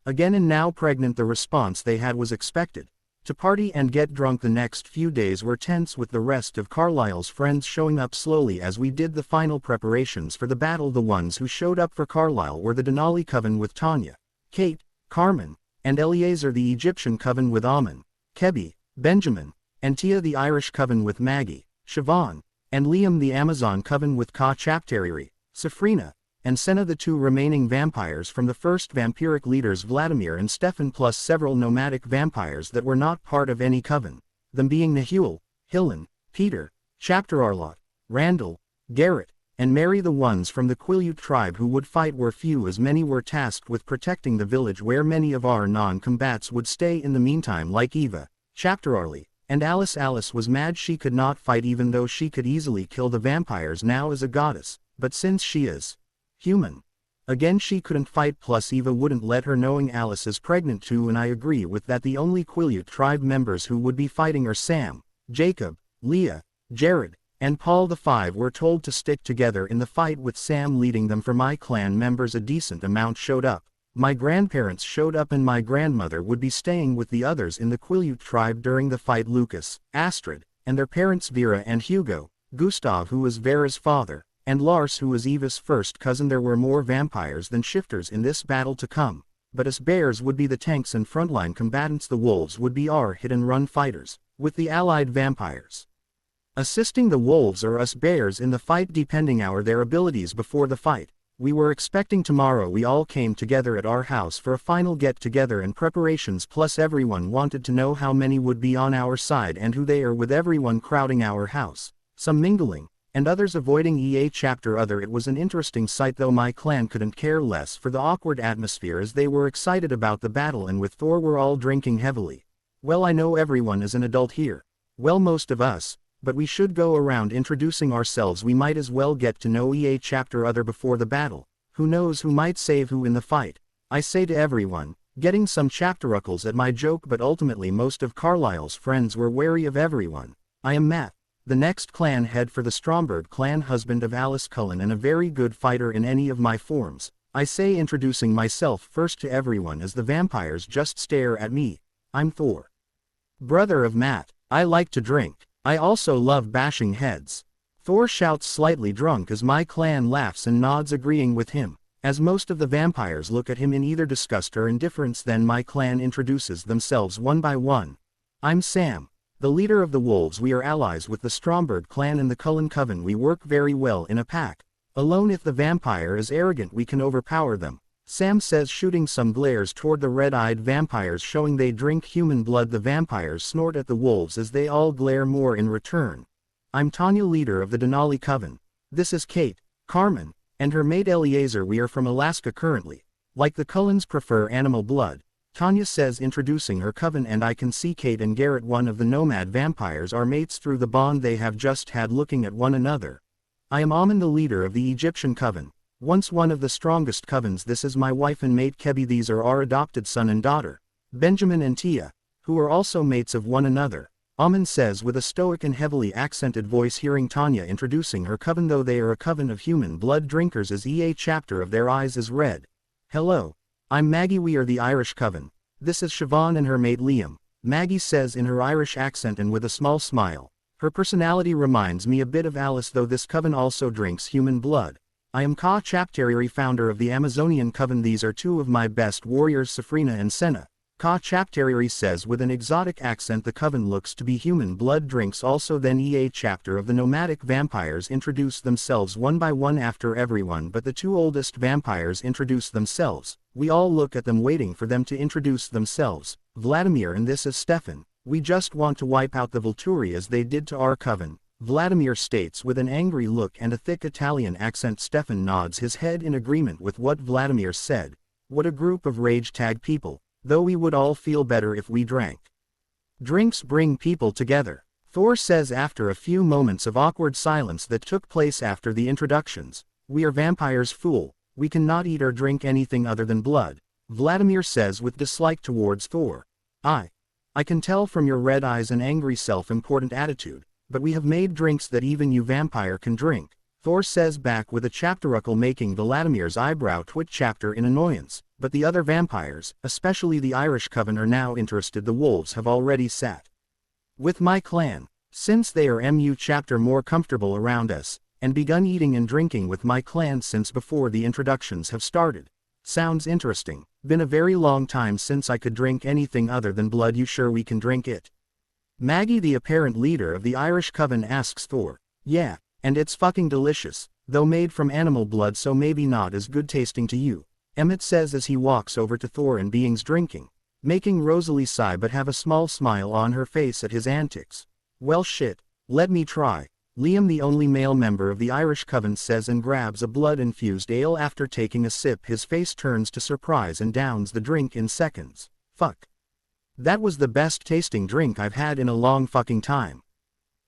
again and now pregnant. The response they had was expected. To party and get drunk. The next few days were tense, with the rest of Carlisle's friends showing up slowly as we did the final preparations for the battle. The ones who showed up for Carlisle were the Denali coven with Tanya, Kate, Carmen, and Eliezer, the Egyptian coven with Amun, Kebi, Benjamin, and Tia, the Irish coven with Maggie, Siobhan, and Liam, the Amazon coven with Ka Chapteriri, Safrina, and Senna, the two remaining vampires from the first vampiric leaders Vladimir and Stefan, plus several nomadic vampires that were not part of any coven, them being Nahuel, Hillen, Peter, Chapterarlot, Randall, Garrett, and Mary. The ones from the Quileute tribe who would fight were few, as many were tasked with protecting the village where many of our non-combats would stay in the meantime, like Eva, Chapterarly, and Alice. Alice was mad she could not fight, even though she could easily kill the vampires now as a goddess, but since she is human again, she couldn't fight. Plus Eva wouldn't let her, knowing Alice is pregnant too, and I agree with that. The only Quileute tribe members who would be fighting are Sam, Jacob, Leah, Jared, and Paul. The five were told to stick together in the fight, with Sam leading them. For my clan members a decent amount showed up. My grandparents showed up and my grandmother would be staying with the others in the Quileute tribe during the fight. Lucas, Astrid, and their parents Vera and Hugo, Gustav, who was Vera's father, and Lars, who was Eva's first cousin. There were more vampires than shifters in this battle to come, but us bears would be the tanks and frontline combatants. The wolves would be our hit-and-run fighters, with the allied vampires assisting the wolves or us bears in the fight, depending on their abilities. Before the fight, we were expecting tomorrow. We all came together at our house for a final get-together and preparations, plus everyone wanted to know how many would be on our side and who they are, with everyone crowding our house, some mingling, and others avoiding chapter other. It was an interesting sight, though my clan couldn't care less for the awkward atmosphere, as they were excited about the battle, and with Thor we're all drinking heavily. Well, I know everyone is an adult here. Well, most of us, but we should go around introducing ourselves. We might as well get to know chapter other before the battle. Who knows who might save who in the fight, I say to everyone, getting some chapteruckles at my joke, but ultimately most of Carlisle's friends were wary of everyone. I am Matt, the next clan head for the Stromberg clan, husband of Alice Cullen, and a very good fighter in any of my forms, I say, introducing myself first to everyone as the vampires just stare at me. I'm Thor, brother of Matt. I like to drink. I also love bashing heads. Thor shouts, slightly drunk, as my clan laughs and nods, agreeing with him, as most of the vampires look at him in either disgust or indifference. Then my clan introduces themselves one by one. I'm Sam, the leader of the wolves. We are allies with the Stromberg clan and the Cullen coven. We work very well in a pack. Alone, if the vampire is arrogant, we can overpower them, Sam says, shooting some glares toward the red-eyed vampires, showing they drink human blood. The vampires snort at the wolves as they all glare more in return. I'm Tanya, leader of the Denali coven. This is Kate, Carmen, and her mate Eliezer. We are from Alaska currently. Like the Cullens, prefer animal blood. Tanya says, introducing her coven, and I can see Kate and Garrett, one of the nomad vampires, are mates through the bond they have just had looking at one another. I am Amun, the leader of the Egyptian coven, once one of the strongest covens. This is my wife and mate Kebi. These are our adopted son and daughter, Benjamin and Tia, who are also mates of one another, Amun says with a stoic and heavily accented voice. Hearing Tanya introducing her coven, though they are a coven of human blood drinkers, as a chapter of their eyes is red. Hello. I'm Maggie. We are the Irish coven. This is Siobhan and her mate Liam, Maggie says in her Irish accent and with a small smile. Her personality reminds me a bit of Alice, though this coven also drinks human blood. I am Ka Chaptarieri, founder of the Amazonian coven. These are two of my best warriors, Safrina and Senna, Ka Chaptarieri says with an exotic accent. The coven looks to be human blood drinks also. Then a chapter of the nomadic vampires introduce themselves one by one after everyone but the two oldest vampires introduce themselves. We all look at them waiting for them to introduce themselves. Vladimir, and this is Stefan. We just want to wipe out the Volturi as they did to our coven, Vladimir states with an angry look and a thick Italian accent. Stefan nods his head in agreement with what Vladimir said. What a group of rage-tag people. Though we would all feel better if we drank. Drinks bring people together, Thor says after a few moments of awkward silence that took place after the introductions. We are vampires, fool. We cannot eat or drink anything other than blood, Vladimir says with dislike towards Thor. I can tell from your red eyes and angry self-important attitude, but we have made drinks that even you vampire can drink, Thor says back with a chapteruckle, making Vladimir's eyebrow twitch chapter in annoyance. But the other vampires, especially the Irish coven, are now interested. The wolves have already sat with my clan, since they are chapter more comfortable around us, and begun eating and drinking with my clan since before the introductions have started. Sounds interesting. Been a very long time since I could drink anything other than blood. You sure we can drink it? Maggie, the apparent leader of the Irish coven, asks Thor. Yeah, and it's fucking delicious, though made from animal blood, so maybe not as good tasting to you, Emmett says as he walks over to Thor and beings drinking, making Rosalie sigh but have a small smile on her face at his antics. Well shit, let me try, Liam, the only male member of the Irish coven, says and grabs a blood-infused ale. After taking a sip, his face turns to surprise and downs the drink in seconds. Fuck. That was the best tasting drink I've had in a long fucking time,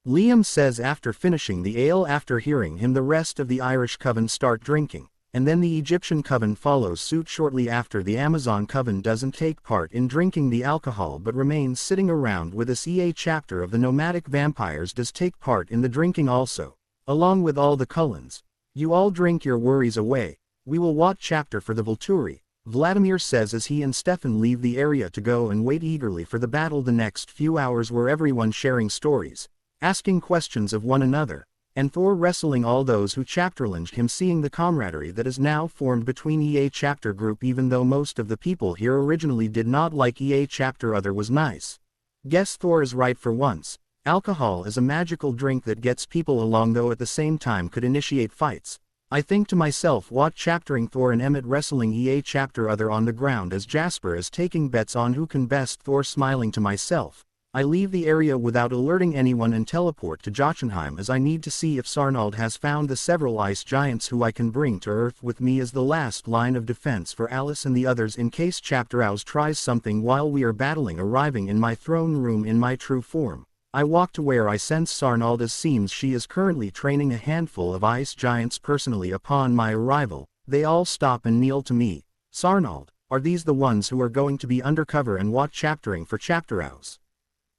Liam says after finishing the ale. After hearing him, the rest of the Irish coven start drinking, and then the Egyptian coven follows suit shortly after. The Amazon coven doesn't take part in drinking the alcohol but remains sitting around with us. A chapter of the nomadic vampires does take part in the drinking also, along with all the Cullens. You all drink your worries away. We will watch chapter for the Volturi, Vladimir says as he and Stefan leave the area to go and wait eagerly for the battle. The next few hours were everyone sharing stories, asking questions of one another, and Thor wrestling all those who chapterlinged him, seeing the camaraderie that is now formed between EA chapter group. Even though most of the people here originally did not like EA chapter, other was nice. Guess Thor is right for once. Alcohol is a magical drink that gets people along, though at the same time could initiate fights. I think to myself, what chaptering Thor and Emmett wrestling EA chapter other on the ground as Jasper is taking bets on who can best. Thor smiling to myself. I leave the area without alerting anyone and teleport to Jotunheim as I need to see if Sarnald has found the several ice giants who I can bring to Earth with me as the last line of defense for Alice and the others in case Chapter Ouse tries something while we are battling. Arriving in my throne room in my true form, I walk to where I sense Sarnald, as seems she is currently training a handful of ice giants personally. Upon my arrival, they all stop and kneel to me. Sarnald, are these the ones who are going to be undercover and watch chaptering for Chapter Ouse?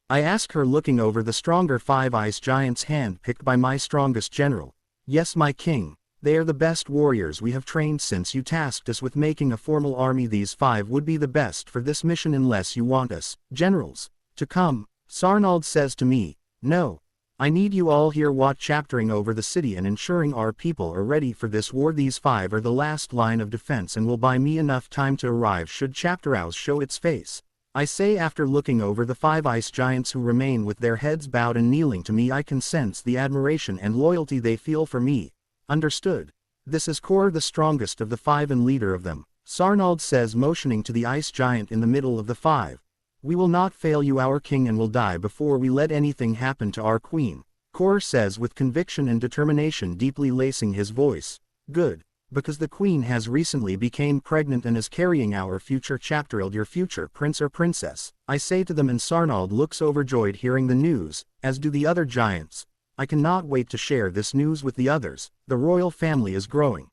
I ask her, looking over the stronger 5 ice giants hand-picked by my strongest general. Yes, my king, they are the best warriors we have trained since you tasked us with making a formal army. These 5 would be the best for this mission unless you want us, generals, to come, Sarnald says to me. No. I need you all here watch chaptering over the city and ensuring our people are ready for this war. These 5 are the last line of defense and will buy me enough time to arrive should Chapter Ouse show its face, I say after looking over the 5 ice giants who remain with their heads bowed and kneeling to me. I can sense the admiration and loyalty they feel for me. Understood. This is Kor, the strongest of the 5 and leader of them, Sarnald says, motioning to the ice giant in the middle of the 5. We will not fail you, our king, and will die before we let anything happen to our queen, Kor says with conviction and determination deeply lacing his voice. Good. because the queen has recently became pregnant and is carrying our future chapter, your future prince or princess, I say to them, and Sarnald looks overjoyed hearing the news, as do the other giants. I cannot wait to share this news with the others, the royal family is growing.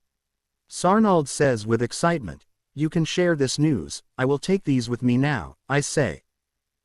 Sarnald says with excitement, you can share this news, I will take these with me now, I say.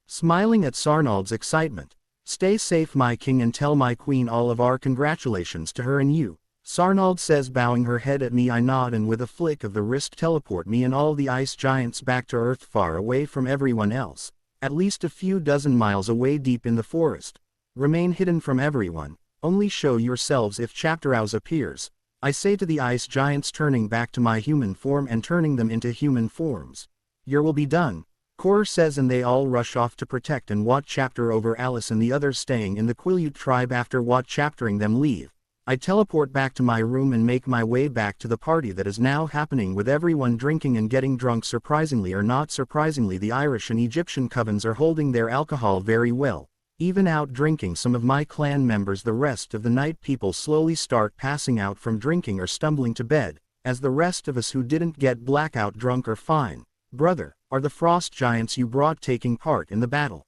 Smiling at Sarnald's excitement, stay safe my king, and tell my queen all of our congratulations to her and you, Sarnald says, bowing her head at me. I nod and with a flick of the wrist teleport me and all the ice giants back to Earth, far away from everyone else, at least a few dozen miles away deep in the forest. Remain hidden from everyone, only show yourselves if Chapterouse appears, I say to the ice giants, turning back to my human form and turning them into human forms. Your will be done, Kor says, and they all rush off to protect and watch chapter over Alice and the others staying in the Quileute tribe. After watch chaptering them leave, I teleport back to my room and make my way back to the party that is now happening, with everyone drinking and getting drunk. Surprisingly or not surprisingly, the Irish and Egyptian covens are holding their alcohol very well, even out drinking some of my clan members. The rest of the night people slowly start passing out from drinking or stumbling to bed, as the rest of us who didn't get blackout drunk are fine. Brother, are the frost giants you brought taking part in the battle?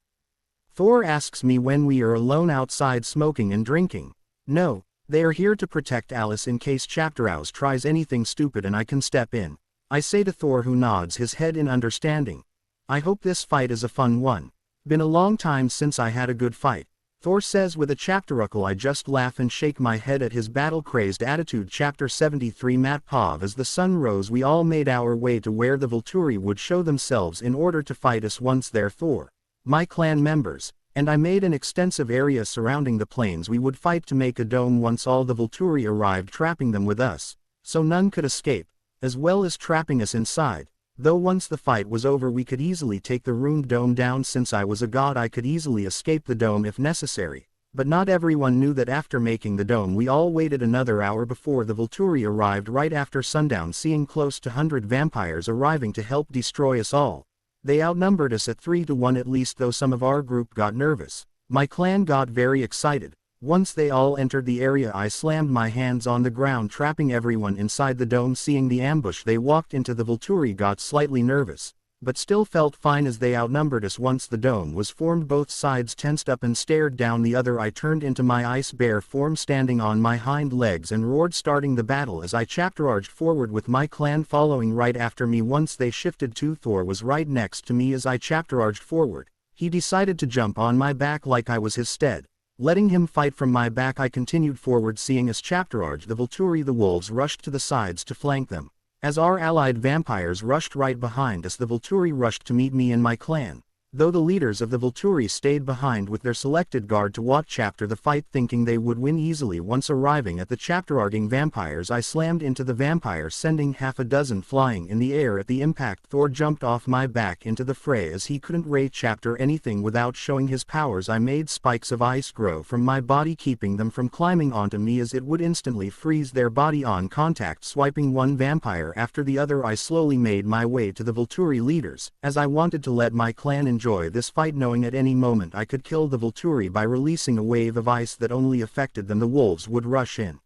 Thor asks me when we are alone outside smoking and drinking. No, they are here to protect Alice in case Chapterouse tries anything stupid and I can step in, I say to Thor, who nods his head in understanding. I hope this fight is a fun one. Been a long time since I had a good fight, Thor says with a chapteruckle. I just laugh and shake my head at his battle-crazed attitude. Chapter 73 Mat Pav. As the sun rose, we all made our way to where the Volturi would show themselves in order to fight us. Once there, Thor, my clan members, and I made an extensive area surrounding the plains we would fight to make a dome once all the Volturi arrived, trapping them with us, so none could escape, as well as trapping us inside. Though once the fight was over we could easily take the ruined dome down. Since I was a god I could easily escape the dome if necessary, but not everyone knew that after making the dome we all waited another hour before the Volturi arrived right after sundown, seeing close to 100 vampires arriving to help destroy us all. They outnumbered us at 3 to 1 at least, though some of our group got nervous. My clan got very excited. Once they all entered the area I slammed my hands on the ground, trapping everyone inside the dome. Seeing the ambush they walked into, the Volturi got slightly nervous, but still felt fine as they outnumbered us. Once the dome was formed both sides tensed up and stared down the other. I turned into my ice bear form, standing on my hind legs, and roared, starting the battle as I chapterarged forward with my clan following right after me. Once they shifted to, Thor was right next to me as I chapterarged forward. He decided to jump on my back like I was his stead. Letting him fight from my back, I continued forward. Seeing us chapterarge the Volturi, the wolves rushed to the sides to flank them. As our allied vampires rushed right behind us, the Volturi rushed to meet me and my clan, though the leaders of the Volturi stayed behind with their selected guard to watch chapter the fight, thinking they would win easily. Once arriving at the chapterarging vampires, I slammed into the vampire, sending half a dozen flying in the air. At the impact, Thor jumped off my back into the fray, as he couldn't rate chapter anything without showing his powers. I made spikes of ice grow from my body, keeping them from climbing onto me, as it would instantly freeze their body on contact. Swiping one vampire after the other, I slowly made my way to the Volturi leaders, as I wanted to let my clan enjoy this fight, knowing at any moment I could kill the Volturi by releasing a wave of ice that only affected them. The wolves would rush in,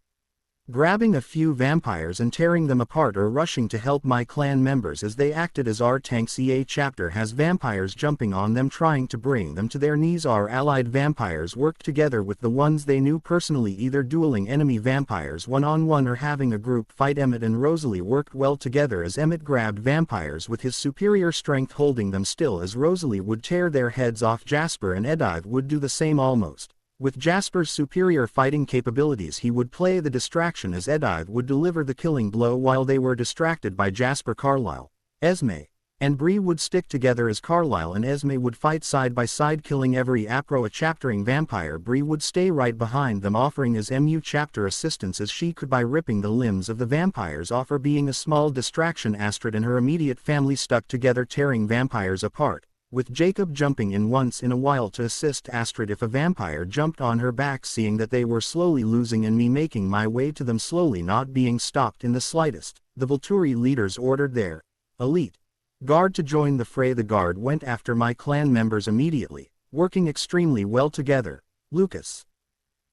grabbing a few vampires and tearing them apart, or rushing to help my clan members as they acted as our tanks. EA chapter has vampires jumping on them, trying to bring them to their knees. Our allied vampires worked together with the ones they knew personally, either dueling enemy vampires one-on-one or having a group fight. Emmett and Rosalie worked well together, as Emmett grabbed vampires with his superior strength, holding them still as Rosalie would tear their heads off. Jasper and Edive would do the same. Almost with Jasper's superior fighting capabilities, he would play the distraction as Edive would deliver the killing blow while they were distracted by Jasper. Carlisle, Esme, and Bree would stick together as Carlisle and Esme would fight side by side, killing every Apro chaptering vampire. Bree would stay right behind them, offering as MU chapter assistance as she could by ripping the limbs of the vampires off or being a small distraction. Astrid and her immediate family stuck together, tearing vampires apart, with Jacob jumping in once in a while to assist Astrid if a vampire jumped on her back. Seeing that they were slowly losing and me making my way to them, slowly not being stopped in the slightest, the Volturi leaders ordered their elite guard to join the fray. The guard went after my clan members immediately, working extremely well together. Lucas.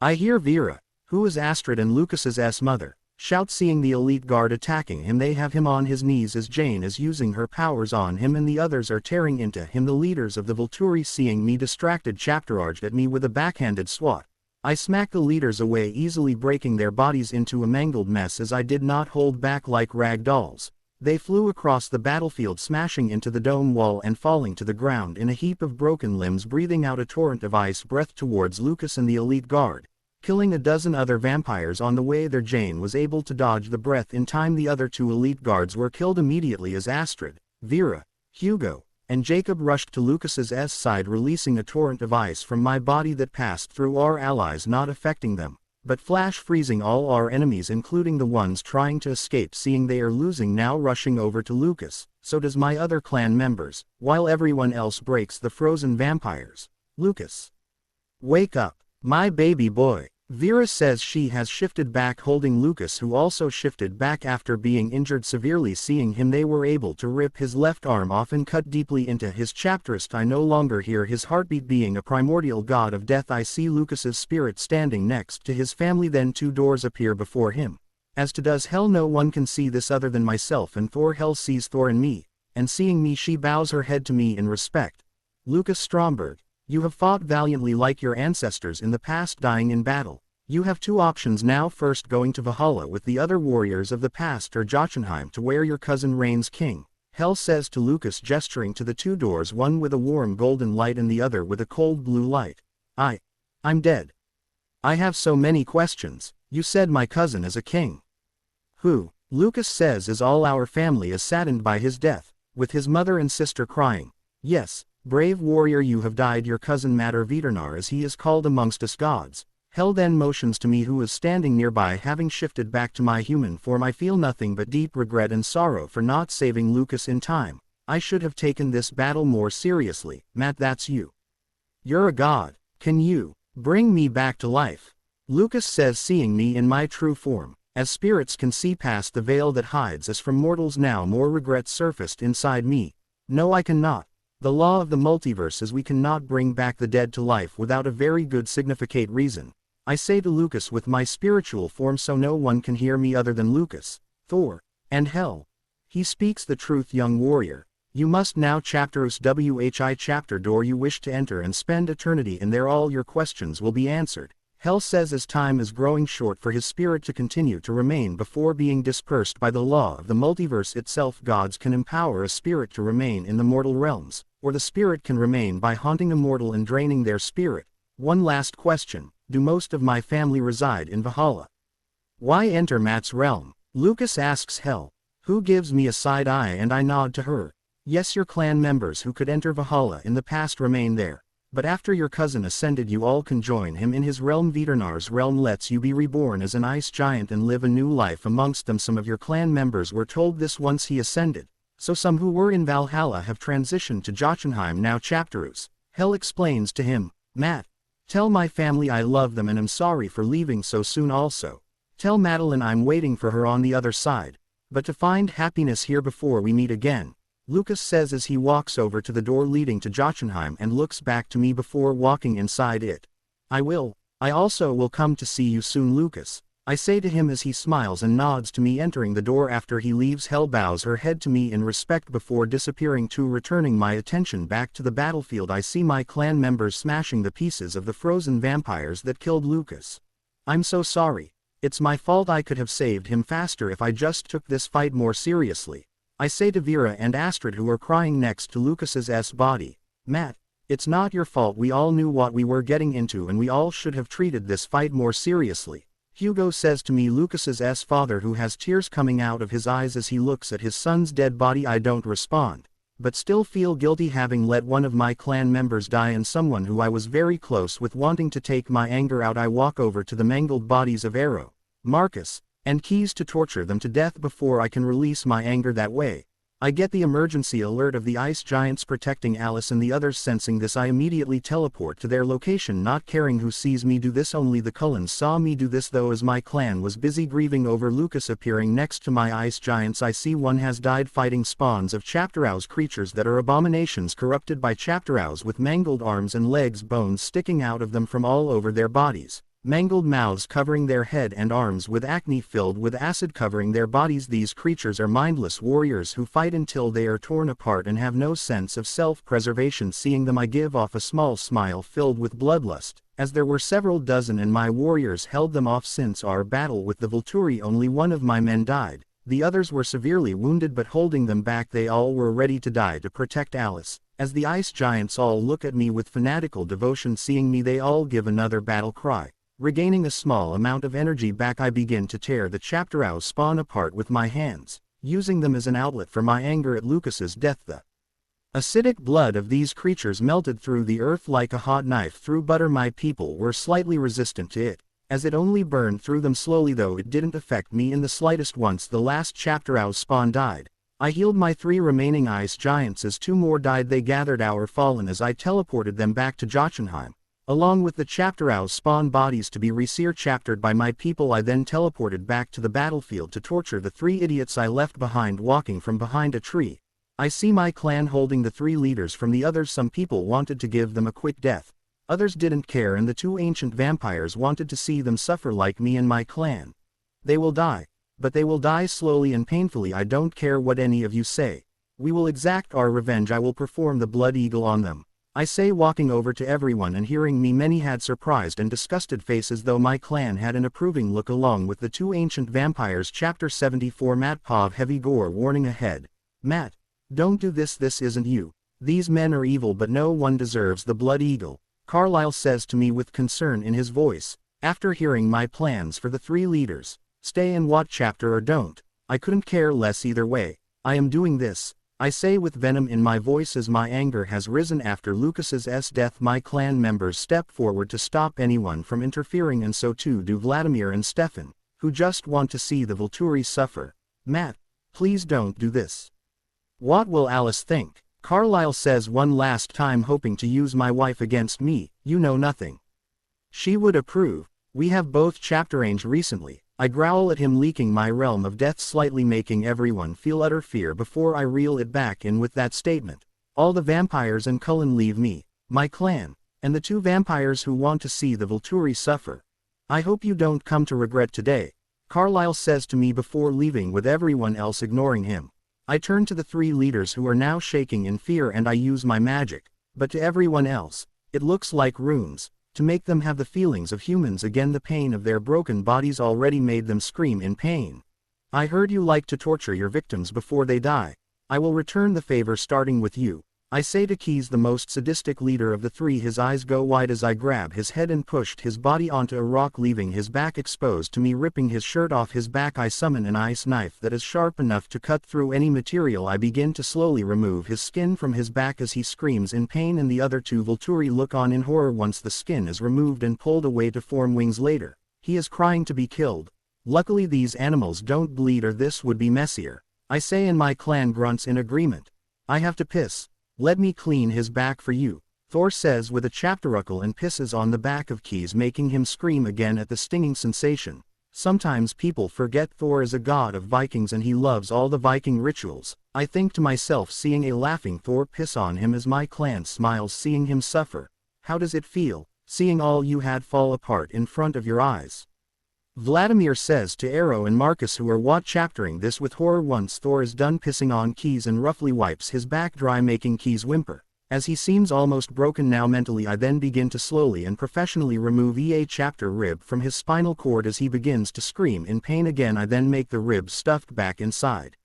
I hear Vera, who is Astrid and Lucas's mother, Shout seeing the elite guard attacking him. They have him on his knees as Jane is using her powers on him and the others are tearing into him. The leaders of the Volturi seeing me distracted charged at me with a backhanded swat. I smacked the leaders away easily breaking their bodies into a mangled mess as I did not hold back like rag dolls. They flew across the battlefield smashing into the dome wall and falling to the ground in a heap of broken limbs breathing out a torrent of ice breath towards Lucas and the elite guard. Killing a dozen other vampires on the way there. Jane was able to dodge the breath in time. The other two elite guards were killed immediately as Astrid, Vera, Hugo, and Jacob rushed to Lucas's side releasing a torrent of ice from my body that passed through our allies not affecting them, but flash freezing all our enemies including the ones trying to escape. Seeing they are losing now rushing over to Lucas, so does my other clan members, while everyone else breaks the frozen vampires. Lucas. Wake up, my baby boy. Vera says she has shifted back holding Lucas who also shifted back after being injured severely. Seeing him they were able to rip his left arm off and cut deeply into his chapterist. I no longer hear his heartbeat. Being a primordial god of death I see Lucas's spirit standing next to his family. Then two doors appear before him. As to does Hell no one can see this other than myself and Thor. Hell sees Thor and me, and seeing me she bows her head to me in respect. Lucas Stromberg. You have fought valiantly like your ancestors in the past dying in battle. You have two options now, first going to Valhalla with the other warriors of the past or Jotunheim to where your cousin reigns king. Hell says to Lucas gesturing to the two doors, one with a warm golden light and the other with a cold blue light. I'm dead. I have so many questions. You said my cousin is a king. Who? Lucas says as all our family is saddened by his death, with his mother and sister crying. Yes. Brave warrior, you have died, your cousin Matter Veternar as he is called amongst us gods. Hell then motions to me who is standing nearby, having shifted back to my human form. I feel nothing but deep regret and sorrow for not saving Lucas in time. I should have taken this battle more seriously. Matt, that's you. You're a god. Can you bring me back to life? Lucas says seeing me in my true form. As spirits can see past the veil that hides us from mortals, now more regret surfaced inside me. No, I cannot. The law of the multiverse is we cannot bring back the dead to life without a very good significant reason. I say to Lucas with my spiritual form so no one can hear me other than Lucas, Thor, and Hell. He speaks the truth, young warrior. You must now chapterus whi chapter door you wish to enter and spend eternity in there. All your questions will be answered. Hell says as time is growing short for his spirit to continue to remain before being dispersed by the law of the multiverse itself, gods can empower a spirit to remain in the mortal realms, or the spirit can remain by haunting a mortal and draining their spirit. One last question. Do most of my family reside in Valhalla? Why enter Matt's realm? Lucas asks Hell, who gives me a side eye and I nod to her. Yes, your clan members who could enter Valhalla in the past remain there. But after your cousin ascended you all can join him in his realm. Veternar's realm lets you be reborn as an ice giant and live a new life amongst them. Some of your clan members were told this once he ascended, so some who were in Valhalla have transitioned to Jotunheim now. Chapterus. Hell explains to him, Matt, tell my family I love them and am sorry for leaving so soon. Also, tell Madeline I'm waiting for her on the other side, but to find happiness here before we meet again. Lucas says as he walks over to the door leading to Jotunheim and looks back to me before walking inside it. I also will come to see you soon, Lucas. I say to him as he smiles and nods to me, entering the door after he leaves. Hell bows her head to me in respect before disappearing to returning my attention back to the battlefield. I see my clan members smashing the pieces of the frozen vampires that killed Lucas. I'm so sorry. It's my fault. I could have saved him faster if I just took this fight more seriously. I say to Vera and Astrid who are crying next to Lucas's body, Matt, it's not your fault. We all knew what we were getting into and we all should have treated this fight more seriously. Hugo says to me, Lucas's father, who has tears coming out of his eyes as he looks at his son's dead body. I don't respond, but still feel guilty having let one of my clan members die and someone who I was very close with. Wanting to take my anger out, I walk over to the mangled bodies of Arrow, Marcus, and Keys to torture them to death before I can release my anger. That way, I get the emergency alert of the ice giants protecting Alice and the others. Sensing this, I immediately teleport to their location, not caring who sees me do this. Only the Cullens saw me do this though, as my clan was busy grieving over Lucas appearing next to my ice giants. I see one has died fighting spawns of Chapterhouse creatures that are abominations corrupted by Chapterhouse with mangled arms and legs, bones sticking out of them from all over their bodies. mangled mouths covering their head and arms with acne filled with acid covering their bodies. These creatures are mindless warriors who fight until they are torn apart and have no sense of self-preservation. Seeing them I give off a small smile filled with bloodlust, as there were several dozen and my warriors held them off. Since our battle with the Volturi only one of my men died, the others were severely wounded, but holding them back they all were ready to die to protect Alice. As the ice giants all look at me with fanatical devotion, seeing me they all give another battle cry. Regaining a small amount of energy back, I begin to tear the chapter spawn apart with my hands, using them as an outlet for my anger at Lucas's death. The acidic blood of these creatures melted through the earth like a hot knife through butter. My people were slightly resistant to it, as it only burned through them slowly, though it didn't affect me in the slightest. Once the last chapter spawn died, I healed my 3 remaining ice giants. As 2 more died, they gathered our fallen as I teleported them back to Jotunheim, along with the chapter spawn bodies to be chaptered by my people. I then teleported back to the battlefield to torture the 3 idiots I left behind. Walking from behind a tree, I see my clan holding the 3 leaders from the others. Some people wanted to give them a quick death, others didn't care, and the 2 ancient vampires wanted to see them suffer like me and my clan. They will die, but they will die slowly and painfully. I don't care what any of you say. We will exact our revenge. I will perform the blood eagle on them, I say, walking over to everyone, and hearing me many had surprised and disgusted faces, though my clan had an approving look along with the 2 ancient vampires. Chapter 74 Matt Pov Heavy Gore Warning ahead. Matt, don't do this, this isn't you. These men are evil, but no one deserves the blood eagle, Carlyle says to me with concern in his voice, after hearing my plans for the 3 leaders. Stay in what chapter or don't, I couldn't care less either way. I am doing this, I say with venom in my voice as my anger has risen after Lucas's death. My clan members step forward to stop anyone from interfering, and so too do Vladimir and Stefan, who just want to see the Volturi suffer. Matt, please don't do this. What will Alice think? Carlyle says one last time, hoping to use my wife against me. You know nothing. She would approve. We have both chapter-anged recently. I growl at him, leaking my realm of death slightly, making everyone feel utter fear before I reel it back in with that statement. All the vampires and Cullen leave me, my clan, and the 2 vampires who want to see the Volturi suffer. I hope you don't come to regret today, Carlyle says to me before leaving, with everyone else ignoring him. I turn to the 3 leaders who are now shaking in fear and I use my magic, but to everyone else, it looks like runes, to make them have the feelings of humans again. The pain of their broken bodies already made them scream in pain. I heard you like to torture your victims before they die. I will return the favor, starting with you, I say to Keys, the most sadistic leader of the 3. His eyes go wide as I grab his head and pushed his body onto a rock, leaving his back exposed to me. Ripping his shirt off his back, I summon an ice knife that is sharp enough to cut through any material. I begin to slowly remove his skin from his back as he screams in pain, and the other 2 Volturi look on in horror. Once the skin is removed and pulled away to form wings later, he is crying to be killed. Luckily these animals don't bleed, or this would be messier, I say, and my clan grunts in agreement. I have to piss. Let me clean his back for you, Thor says with a chapteruckle, and pisses on the back of Keys, making him scream again at the stinging sensation. Sometimes people forget Thor is a god of Vikings and he loves all the Viking rituals, I think to myself, seeing a laughing Thor piss on him as my clan smiles seeing him suffer. How does it feel, seeing all you had fall apart in front of your eyes? Vladimir says to Arrow and Marcus, who are chaptering this with horror. Once Thor is done pissing on Keys and roughly wipes his back dry, making Keys whimper, as he seems almost broken now mentally. I then begin to slowly and professionally remove a chapter rib from his spinal cord as he begins to scream in pain again. I then make the rib stuffed back inside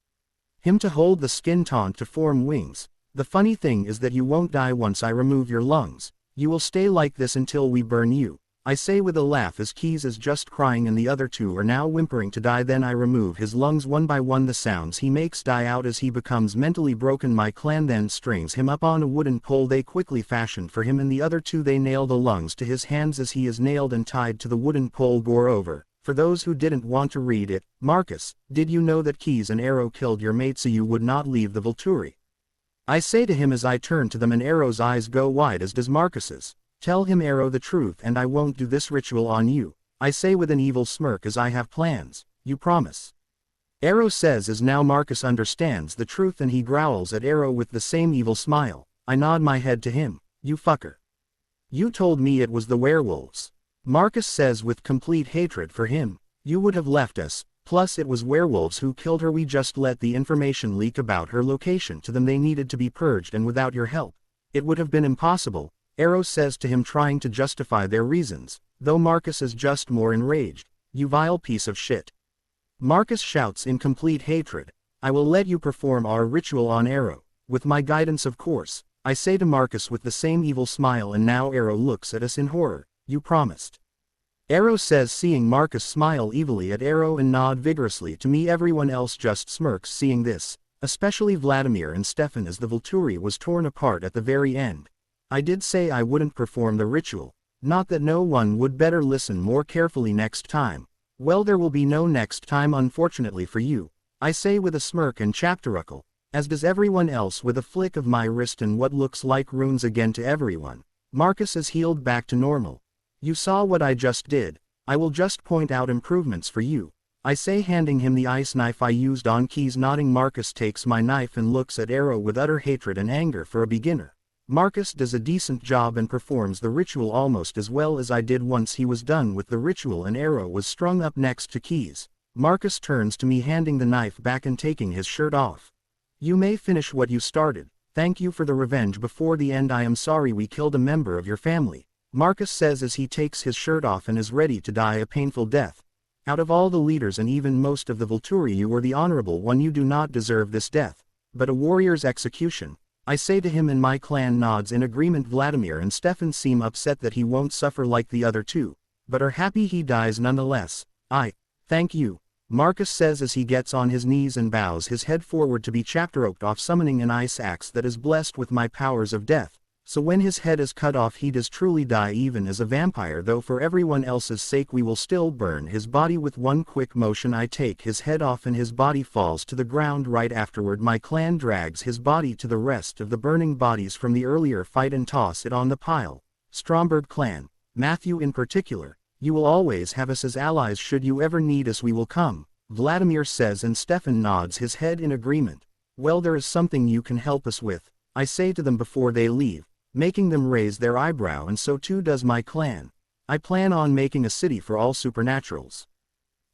him to hold the skin taut to form wings. The funny thing is that you won't die once I remove your lungs. You will stay like this until we burn you, I say with a laugh as Keys is just crying and the other 2 are now whimpering to die. Then I remove his lungs one by one. The sounds he makes die out as he becomes mentally broken. My clan then strings him up on a wooden pole they quickly fashioned for him, and the other 2 they nail the lungs to his hands as he is nailed and tied to the wooden pole. Moreover, for those who didn't want to read it, Marcus, did you know that Keys and Arrow killed your mate so you would not leave the Volturi? I say to him as I turn to them, and Arrow's eyes go wide, as does Marcus's. Tell him, Arrow, the truth, and I won't do this ritual on you, I say with an evil smirk, as I have plans. You promise? Arrow says as now Marcus understands the truth, and he growls at Arrow with the same evil smile. I nod my head to him. You fucker. You told me it was the werewolves. Marcus says with complete hatred for him. You would have left us, plus it was werewolves who killed her. We just let the information leak about her location to them. They needed to be purged, and without your help, it would have been impossible, Arrow says to him, trying to justify their reasons, though Marcus is just more enraged. You vile piece of shit. Marcus shouts in complete hatred. I will let you perform our ritual on Arrow, with my guidance of course, I say to Marcus with the same evil smile, and now Arrow looks at us in horror. You promised. Arrow says, seeing Marcus smile evilly at Arrow and nod vigorously to me. Everyone else just smirks seeing this, especially Vladimir and Stefan, as the Volturi was torn apart at the very end. I did say I wouldn't perform the ritual, not that no one would. Better listen more carefully next time. Well, there will be no next time, unfortunately for you, I say with a smirk and chapteruckle, as does everyone else, with a flick of my wrist and what looks like runes again to everyone. Marcus is healed back to normal. You saw what I just did. I will just point out improvements for you, I say, handing him the ice knife I used on Keys. Nodding, Marcus takes my knife and looks at Arrow with utter hatred and anger. For a beginner, Marcus does a decent job and performs the ritual almost as well as I did. Once he was done with the ritual and Arrow was strung up next to Keys, Marcus turns to me, handing the knife back and taking his shirt off. You may finish what you started. Thank you for the revenge before the end. I am sorry we killed a member of your family, Marcus says as he takes his shirt off and is ready to die a painful death. Out of all the leaders and even most of the Volturi, you were the honorable one. You do not deserve this death, but a warrior's execution, I say to him, and my clan nods in agreement. Vladimir and Stefan seem upset that he won't suffer like the other two, but are happy he dies nonetheless. Thank you, Marcus says as he gets on his knees and bows his head forward to be chapteroaked off, summoning an ice axe that is blessed with my powers of death, so when his head is cut off he does truly die, even as a vampire, though for everyone else's sake we will still burn his body. With one quick motion I take his head off and his body falls to the ground. Right afterward my clan drags his body to the rest of the burning bodies from the earlier fight and toss it on the pile. Stromberg clan, Matthew in particular, you will always have us as allies. Should you ever need us we will come, Vladimir says, and Stefan nods his head in agreement. Well, there is something you can help us with, I say to them before they leave, making them raise their eyebrow, and so too does my clan. I plan on making a city for all supernaturals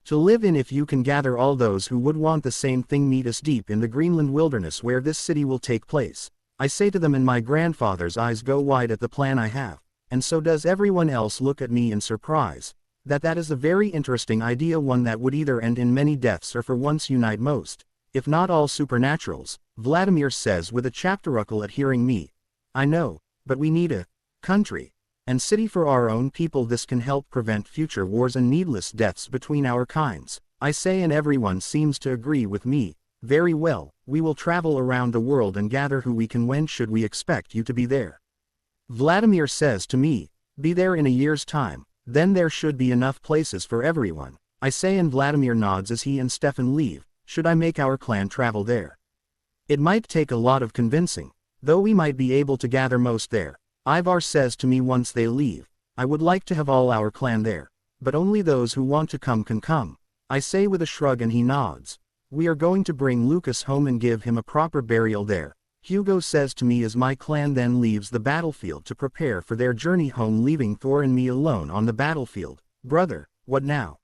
to live in. If you can gather all those who would want the same thing, meet us deep in the Greenland wilderness where this city will take place, I say to them, and my grandfather's eyes go wide at the plan I have, and so does everyone else look at me in surprise. That is a very interesting idea, one that would either end in many deaths or for once unite most, if not all supernaturals, Vladimir says with a chapteruckle at hearing me. I know, but we need a country and city for our own people. This can help prevent future wars and needless deaths between our kinds, I say, and everyone seems to agree with me. Very well, we will travel around the world and gather who we can. When should we expect you to be there? Vladimir says to me. Be there in a year's time. Then there should be enough places for everyone, I say, and Vladimir nods as he and Stefan leave. Should I make our clan travel there? It might take a lot of convincing, though we might be able to gather most there, Ivar says to me once they leave. I would like to have all our clan there, but only those who want to come can come, I say with a shrug, and he nods. We are going to bring Lucas home and give him a proper burial there, Hugo says to me as my clan then leaves the battlefield to prepare for their journey home, leaving Thor and me alone on the battlefield. Brother, what now?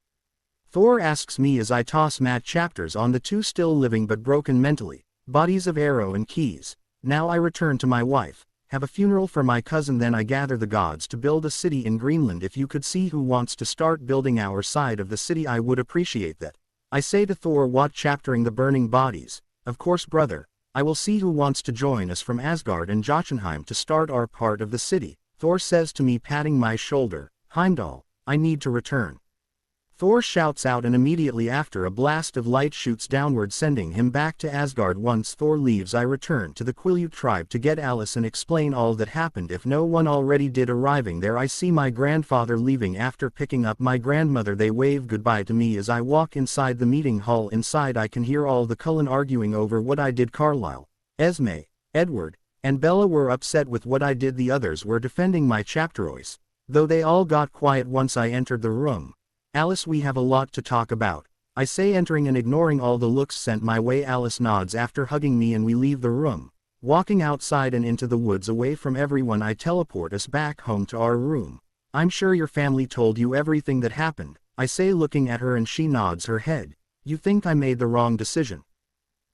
Thor asks me as I toss mad chapters on the two still living but broken mentally bodies of Arrow and Keys. Now I return to my wife, have a funeral for my cousin, then I gather the gods to build a city in Greenland. If you could see who wants to start building our side of the city, I would appreciate that, I say to Thor, what chaptering the burning bodies? Of course, brother. I will see who wants to join us from Asgard and Jotunheim to start our part of the city, Thor says to me, patting my shoulder. Heimdall, I need to return. Thor shouts out, and immediately after a blast of light shoots downward, sending him back to Asgard. Once Thor leaves, I return to the Quileute tribe to get Alice and explain all that happened if no one already did. Arriving there, I see my grandfather leaving after picking up my grandmother. They wave goodbye to me as I walk inside the meeting hall. Inside I can hear all the Cullen arguing over what I did. Carlisle, Esme, Edward, and Bella were upset with what I did. The others were defending my chapterois, though they all got quiet once I entered the room. Alice, we have a lot to talk about, I say, entering and ignoring all the looks sent my way. Alice nods after hugging me, and we leave the room. Walking outside and into the woods away from everyone, I teleport us back home to our room. I'm sure your family told you everything that happened, I say looking at her and she nods her head. You think I made the wrong decision?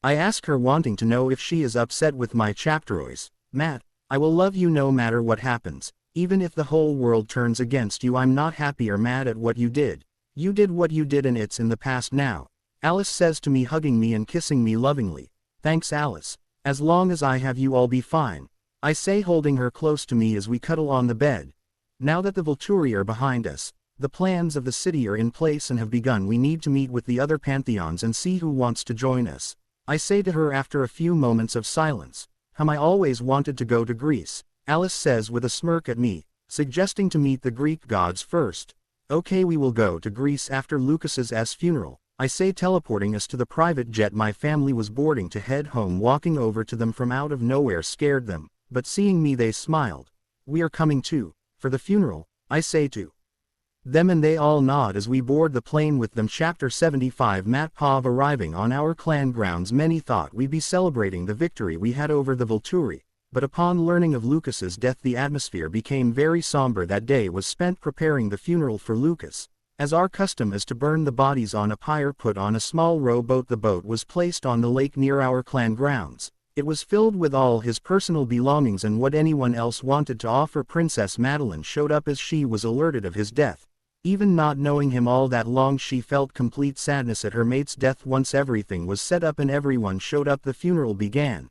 I ask her wanting to know if she is upset with my chapteroids. Matt, I will love you no matter what happens. Even if the whole world turns against you, I'm not happy or mad at what you did. You did what you did and it's in the past now. Alice says to me, hugging me and kissing me lovingly. Thanks, Alice. As long as I have you, I'll be fine, I say, holding her close to me as we cuddle on the bed. Now that the Volturi are behind us, the plans of the city are in place and have begun. We need to meet with the other pantheons and see who wants to join us, I say to her after a few moments of silence. I always wanted to go to Greece, Alice says with a smirk at me, suggesting to meet the Greek gods first. Okay, we will go to Greece after Lucas's funeral, I say, teleporting us to the private jet my family was boarding to head home. Walking over to them from out of nowhere scared them, but seeing me they smiled. We are coming too, for the funeral, I say to them, and they all nod as we board the plane with them. Chapter 75. Matt Pov arriving on our clan grounds. Many thought we'd be celebrating the victory we had over the Volturi, but upon learning of Lucas's death the atmosphere became very somber. That day was spent preparing the funeral for Lucas. As our custom is to burn the bodies on a pyre put on a small rowboat. The boat was placed on the lake near our clan grounds. It was filled with all his personal belongings and what anyone else wanted to offer. Princess Madeline showed up as she was alerted of his death. Even not knowing him all that long, she felt complete sadness at her mate's death. Once everything was set up and everyone showed up, the funeral began.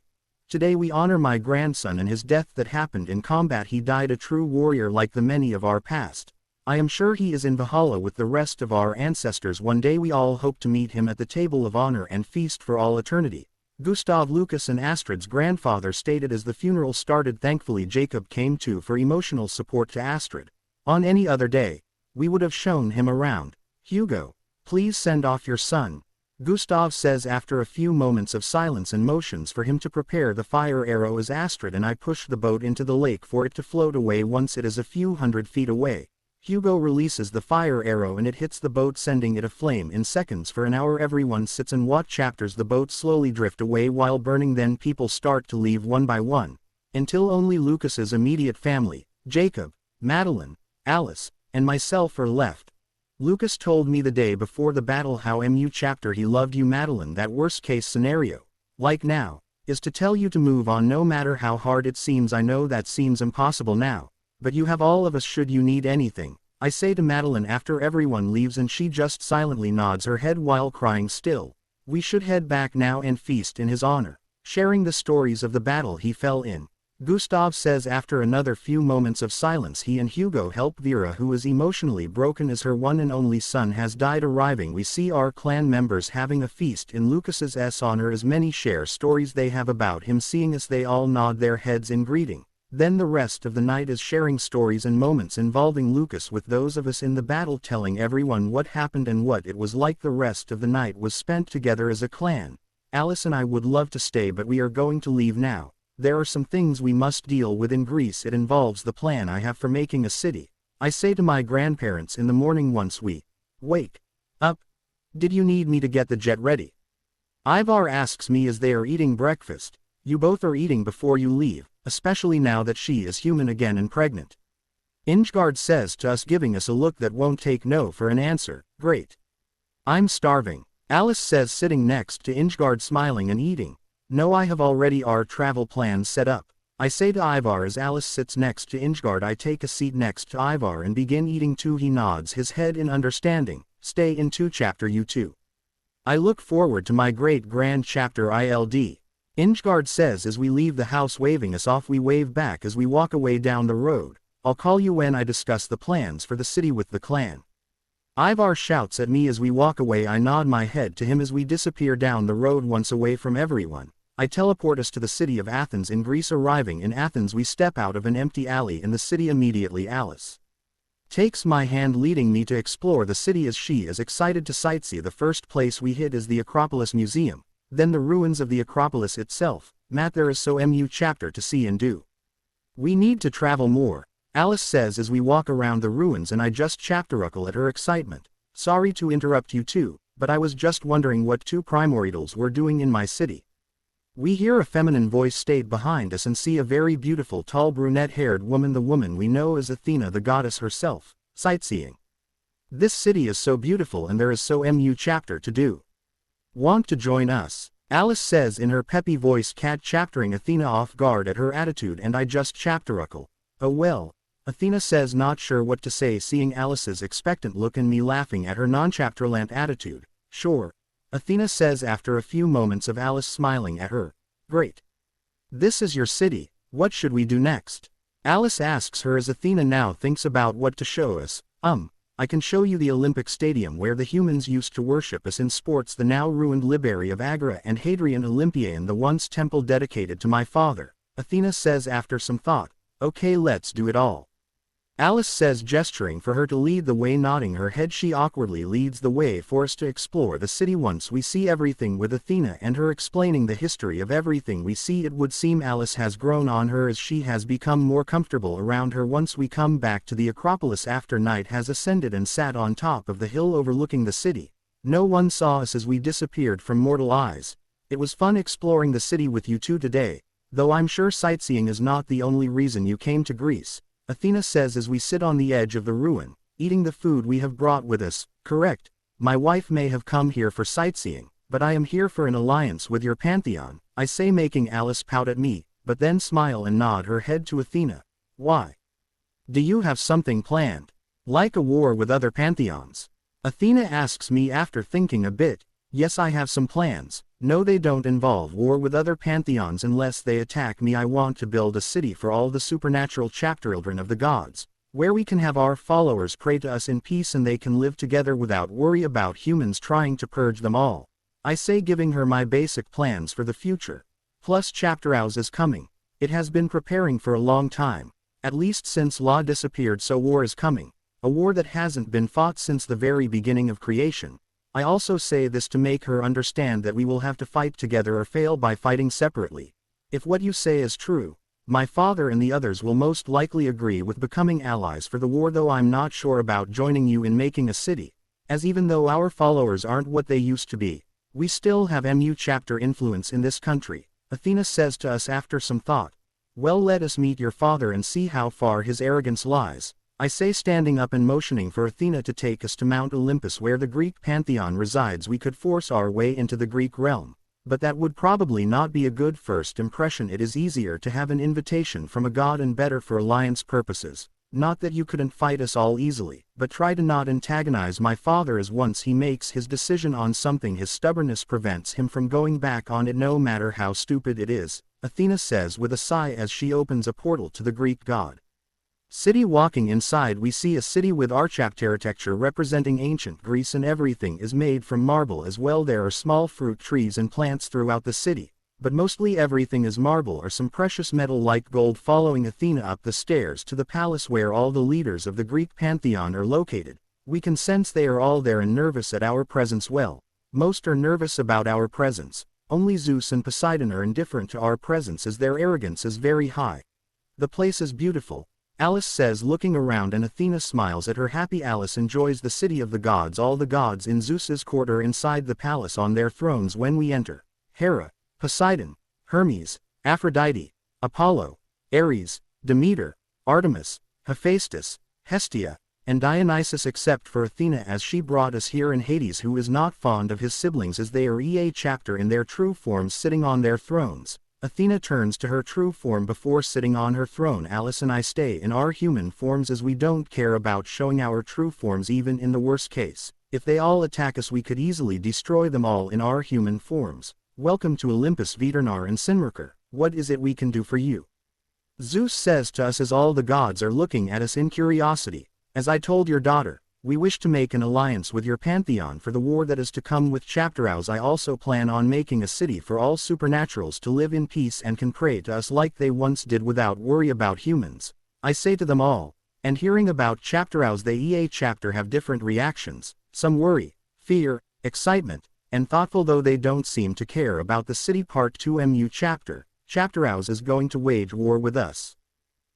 Today we honor my grandson and his death that happened in combat. He died a true warrior like the many of our past. I am sure he is in Valhalla with the rest of our ancestors. One day we all hope to meet him at the table of honor and feast for all eternity, Gustav, Lucas and Astrid's grandfather stated as the funeral started. Thankfully Jacob came too for emotional support to Astrid. On any other day, we would have shown him around. Hugo, please send off your son, Gustav says after a few moments of silence and motions for him to prepare the fire arrow as Astrid and I push the boat into the lake for it to float away. Once it is a few hundred feet away, Hugo releases the fire arrow and it hits the boat, sending it aflame in seconds. For an hour everyone sits and watch chapters the boat slowly drift away while burning. Then people start to leave one by one, until only Lucas's immediate family, Jacob, Madeline, Alice, and myself are left. Lucas told me the day before the battle how chapter he loved you, Madeline. That worst case scenario, like now, is to tell you to move on no matter how hard it seems. I know that seems impossible now, but you have all of us should you need anything, I say to Madeline after everyone leaves, and she just silently nods her head while crying still. We should head back now and feast in his honor, sharing the stories of the battle he fell in, Gustav says after another few moments of silence. He and Hugo help Vera, who is emotionally broken as her one and only son has died. Arriving, we see our clan members having a feast in Lucas's honor as many share stories they have about him. Seeing us they all nod their heads in greeting. Then the rest of the night is sharing stories and moments involving Lucas with those of us in the battle, telling everyone what happened and what it was like. The rest of the night was spent together as a clan. Alice and I would love to stay, but we are going to leave now. There are some things we must deal with in Greece. It involves the plan I have for making a city, I say to my grandparents in the morning once we wake up. Did you need me to get the jet ready? Ivar asks me as they are eating breakfast. You both are eating before you leave, especially now that she is human again and pregnant. Ingard says to us, giving us a look that won't take no for an answer. Great. I'm starving, Alice says, sitting next to Ingard, smiling and eating. No, I have already our travel plans set up, I say to Ivar as Alice sits next to Ingard. I take a seat next to Ivar and begin eating too. He nods his head in understanding. Stay in to chapter you too. I look forward to my great grand chapter ILD. Ingard says as we leave the house, waving us off. We wave back as we walk away down the road. I'll call you when I discuss the plans for the city with the clan. Ivar shouts at me as we walk away. I nod my head to him as we disappear down the road. Once away from everyone, I teleport us to the city of Athens in Greece. Arriving in Athens, we step out of an empty alley in the city. Immediately Alice takes my hand, leading me to explore the city as she is excited to sightsee. The first place we hit is the Acropolis Museum, then the ruins of the Acropolis itself. Matt, there is so chapter to see and do. We need to travel more, Alice says as we walk around the ruins, and I just chapteruckle at her excitement. Sorry to interrupt you too, but I was just wondering what two primordials were doing in my city. We hear a feminine voice state behind us and see a very beautiful tall brunette-haired woman, the woman we know as Athena, the goddess herself, sightseeing. This city is so beautiful and there is so much chapter to do. Want to join us? Alice says in her peppy voice, chaptering Athena off guard at her attitude, and I just chapteruckle. Oh well, Athena says, not sure what to say, seeing Alice's expectant look and me laughing at her non-chapterlant attitude. Sure, Athena says after a few moments of Alice smiling at her. Great. This is your city, what should we do next? Alice asks her as Athena now thinks about what to show us. I can show you the Olympic Stadium where the humans used to worship us in sports, the now ruined Library of Agra and Hadrian Olympia, and the once temple dedicated to my father, Athena says after some thought. Okay, let's do it all. Alice says, gesturing for her to lead the way, nodding her head. She awkwardly leads the way for us to explore the city. Once we see everything, with Athena and her explaining the history of everything we see, it would seem Alice has grown on her as she has become more comfortable around her. Once we come back to the Acropolis after night has ascended and sat on top of the hill overlooking the city. No one saw us as we disappeared from mortal eyes. It was fun exploring the city with you two today, though I'm sure sightseeing is not the only reason you came to Greece, Athena says as we sit on the edge of the ruin, eating the food we have brought with us. Correct, my wife may have come here for sightseeing, but I am here for an alliance with your pantheon, I say, making Alice pout at me, but then smile and nod her head to Athena. Why? Do you have something planned? Like a war with other pantheons? Athena asks me after thinking a bit. Yes, I have some plans. No, they don't involve war with other pantheons unless they attack me. I want to build a city for all the supernatural children of the gods, where we can have our followers pray to us in peace and they can live together without worry about humans trying to purge them all. I say, giving her my basic plans for the future. Plus Chapterhouse is coming. It has been preparing for a long time, at least since La disappeared, so war is coming. A war that hasn't been fought since the very beginning of creation. I also say this to make her understand that we will have to fight together or fail by fighting separately. If what you say is true, my father and the others will most likely agree with becoming allies for the war, though I'm not sure about joining you in making a city, as even though our followers aren't what they used to be, we still have chapter influence in this country, Athena says to us after some thought. Well, let us meet your father and see how far his arrogance lies, I say, standing up and motioning for Athena to take us to Mount Olympus where the Greek pantheon resides. We could force our way into the Greek realm, but that would probably not be a good first impression. It is easier to have an invitation from a god and better for alliance purposes. Not that you couldn't fight us all easily, but try to not antagonize my father, as once he makes his decision on something, his stubbornness prevents him from going back on it, no matter how stupid it is, Athena says with a sigh as she opens a portal to the Greek god city. Walking inside, we see a city with architecture representing ancient Greece, and everything is made from marble as well. There are small fruit trees and plants throughout the city, but mostly everything is marble or some precious metal like gold. Following Athena up the stairs to the palace where all the leaders of the Greek pantheon are located, we can sense they are all there and nervous at our presence. Well, most are nervous about our presence. Only Zeus and Poseidon are indifferent to our presence as their arrogance is very high. The place is beautiful, Alice says, looking around, and Athena smiles at her. Happy Alice enjoys the city of the gods. All the gods in Zeus's court are inside the palace on their thrones when we enter. Hera, Poseidon, Hermes, Aphrodite, Apollo, Ares, Demeter, Artemis, Hephaestus, Hestia, and Dionysus, except for Athena as she brought us here, and Hades, who is not fond of his siblings as they are chapter in their true forms sitting on their thrones. Athena turns to her true form before sitting on her throne. Alice and I stay in our human forms as we don't care about showing our true forms even in the worst case. If they all attack us, we could easily destroy them all in our human forms. Welcome to Olympus, Veternar and Sinmerker. What is it we can do for you? Zeus says to us as all the gods are looking at us in curiosity. As I told your daughter, we wish to make an alliance with your pantheon for the war that is to come with Chapterhouse. I also plan on making a city for all supernaturals to live in peace and can pray to us like they once did without worry about humans. I say to them all, and hearing about Chapterhouse, they chapter have different reactions, some worry, fear, excitement, and thoughtful, though they don't seem to care about the city. Part 2 Chapterhouse is going to wage war with us.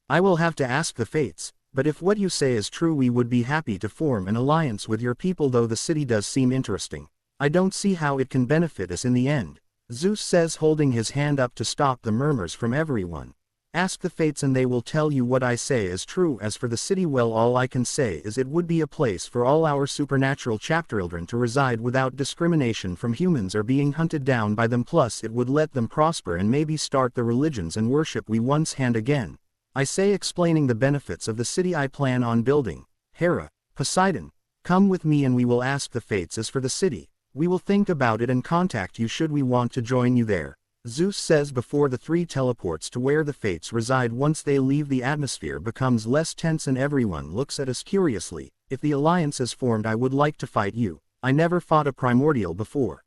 I will have to ask the fates. But if what you say is true, we would be happy to form an alliance with your people, though the city does seem interesting. I don't see how it can benefit us in the end. Zeus says, holding his hand up to stop the murmurs from everyone. Ask the fates and they will tell you what I say is true. As for the city, well, all I can say is it would be a place for all our supernatural chapterchildren to reside without discrimination from humans or being hunted down by them, plus it would let them prosper and maybe start the religions and worship we once had again. I say, explaining the benefits of the city I plan on building. Hera, Poseidon, come with me and we will ask the fates. As for the city, we will think about it and contact you should we want to join you there. Zeus says before the three teleports to where the fates reside. Once they leave, the atmosphere becomes less tense and everyone looks at us curiously. If the alliance is formed, I would like to fight you. I never fought a primordial before.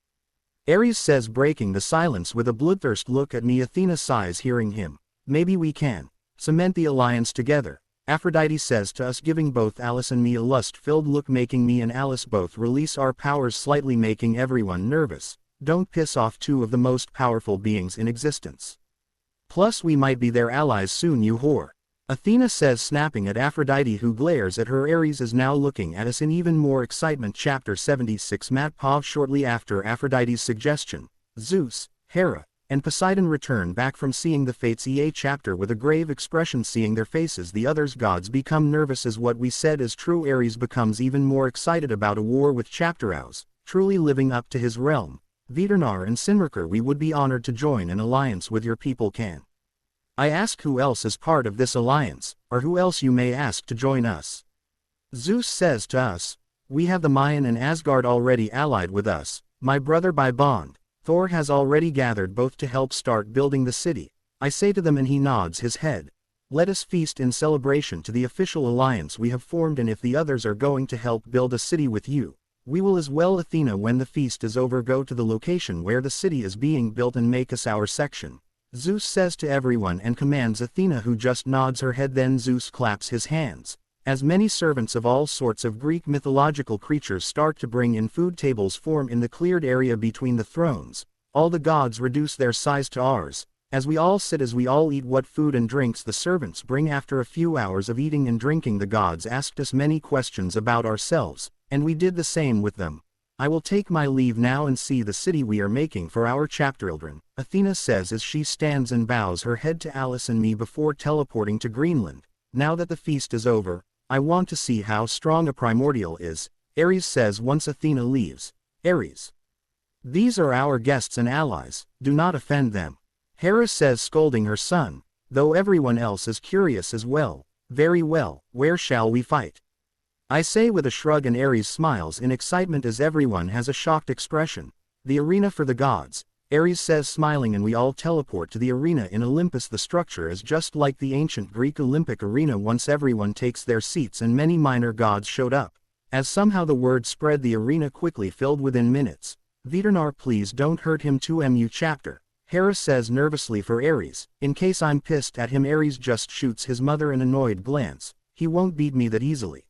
Ares says, breaking the silence with a bloodthirst look at me. Athena sighs, hearing him. Maybe we can cement the alliance together. Aphrodite says to us, giving both Alice and me a lust-filled look, making me and Alice both release our powers slightly, making everyone nervous. Don't piss off two of the most powerful beings in existence. Plus we might be their allies soon, you whore. Athena says, snapping at Aphrodite, who glares at her. Ares is now looking at us in even more excitement. Chapter 76. Matt Pov. Shortly after Aphrodite's suggestion, Zeus, Hera, and Poseidon return back from seeing the fates. EA chapter with a grave expression. Seeing their faces, the others' gods become nervous as what we said is true. Ares becomes even more excited about a war with Chapterows, truly living up to his realm. Veternar and Sinmerker, we would be honored to join an alliance with your people. Can I ask who else is part of this alliance, or who else you may ask to join us? Zeus says to us, we have the Mayan and Asgard already allied with us, my brother by bond. Thor has already gathered both to help start building the city. I say to them and he nods his head. Let us feast in celebration to the official alliance we have formed, and if the others are going to help build a city with you, we will as well. Athena, when the feast is over, go to the location where the city is being built and make us our section. Zeus says to everyone and commands Athena, who just nods her head. Then Zeus claps his hands. As many servants of all sorts of Greek mythological creatures start to bring in food, tables form in the cleared area between the thrones. All the gods reduce their size to ours. As we all sit, as we all eat what food and drinks the servants bring. After a few hours of eating and drinking, the gods asked us many questions about ourselves, and we did the same with them. I will take my leave now and see the city we are making for our chapterchildren, Athena says as she stands and bows her head to Alice and me before teleporting to Greenland. Now that the feast is over, I want to see how strong a primordial is, Ares says once Athena leaves. Ares, these are our guests and allies, do not offend them. Hera says, scolding her son, though everyone else is curious as well. Very well, where shall we fight? I say with a shrug, and Ares smiles in excitement as everyone has a shocked expression. The arena for the gods, Ares says, smiling, and we all teleport to the arena in Olympus. The structure is just like the ancient Greek Olympic arena. Once everyone takes their seats and many minor gods showed up. As somehow the word spread, the arena quickly filled within minutes. Veternar, please don't hurt him. 2mu chapter, Hera says nervously for Ares, in case I'm pissed at him. Ares just shoots his mother an annoyed glance. He won't beat me that easily.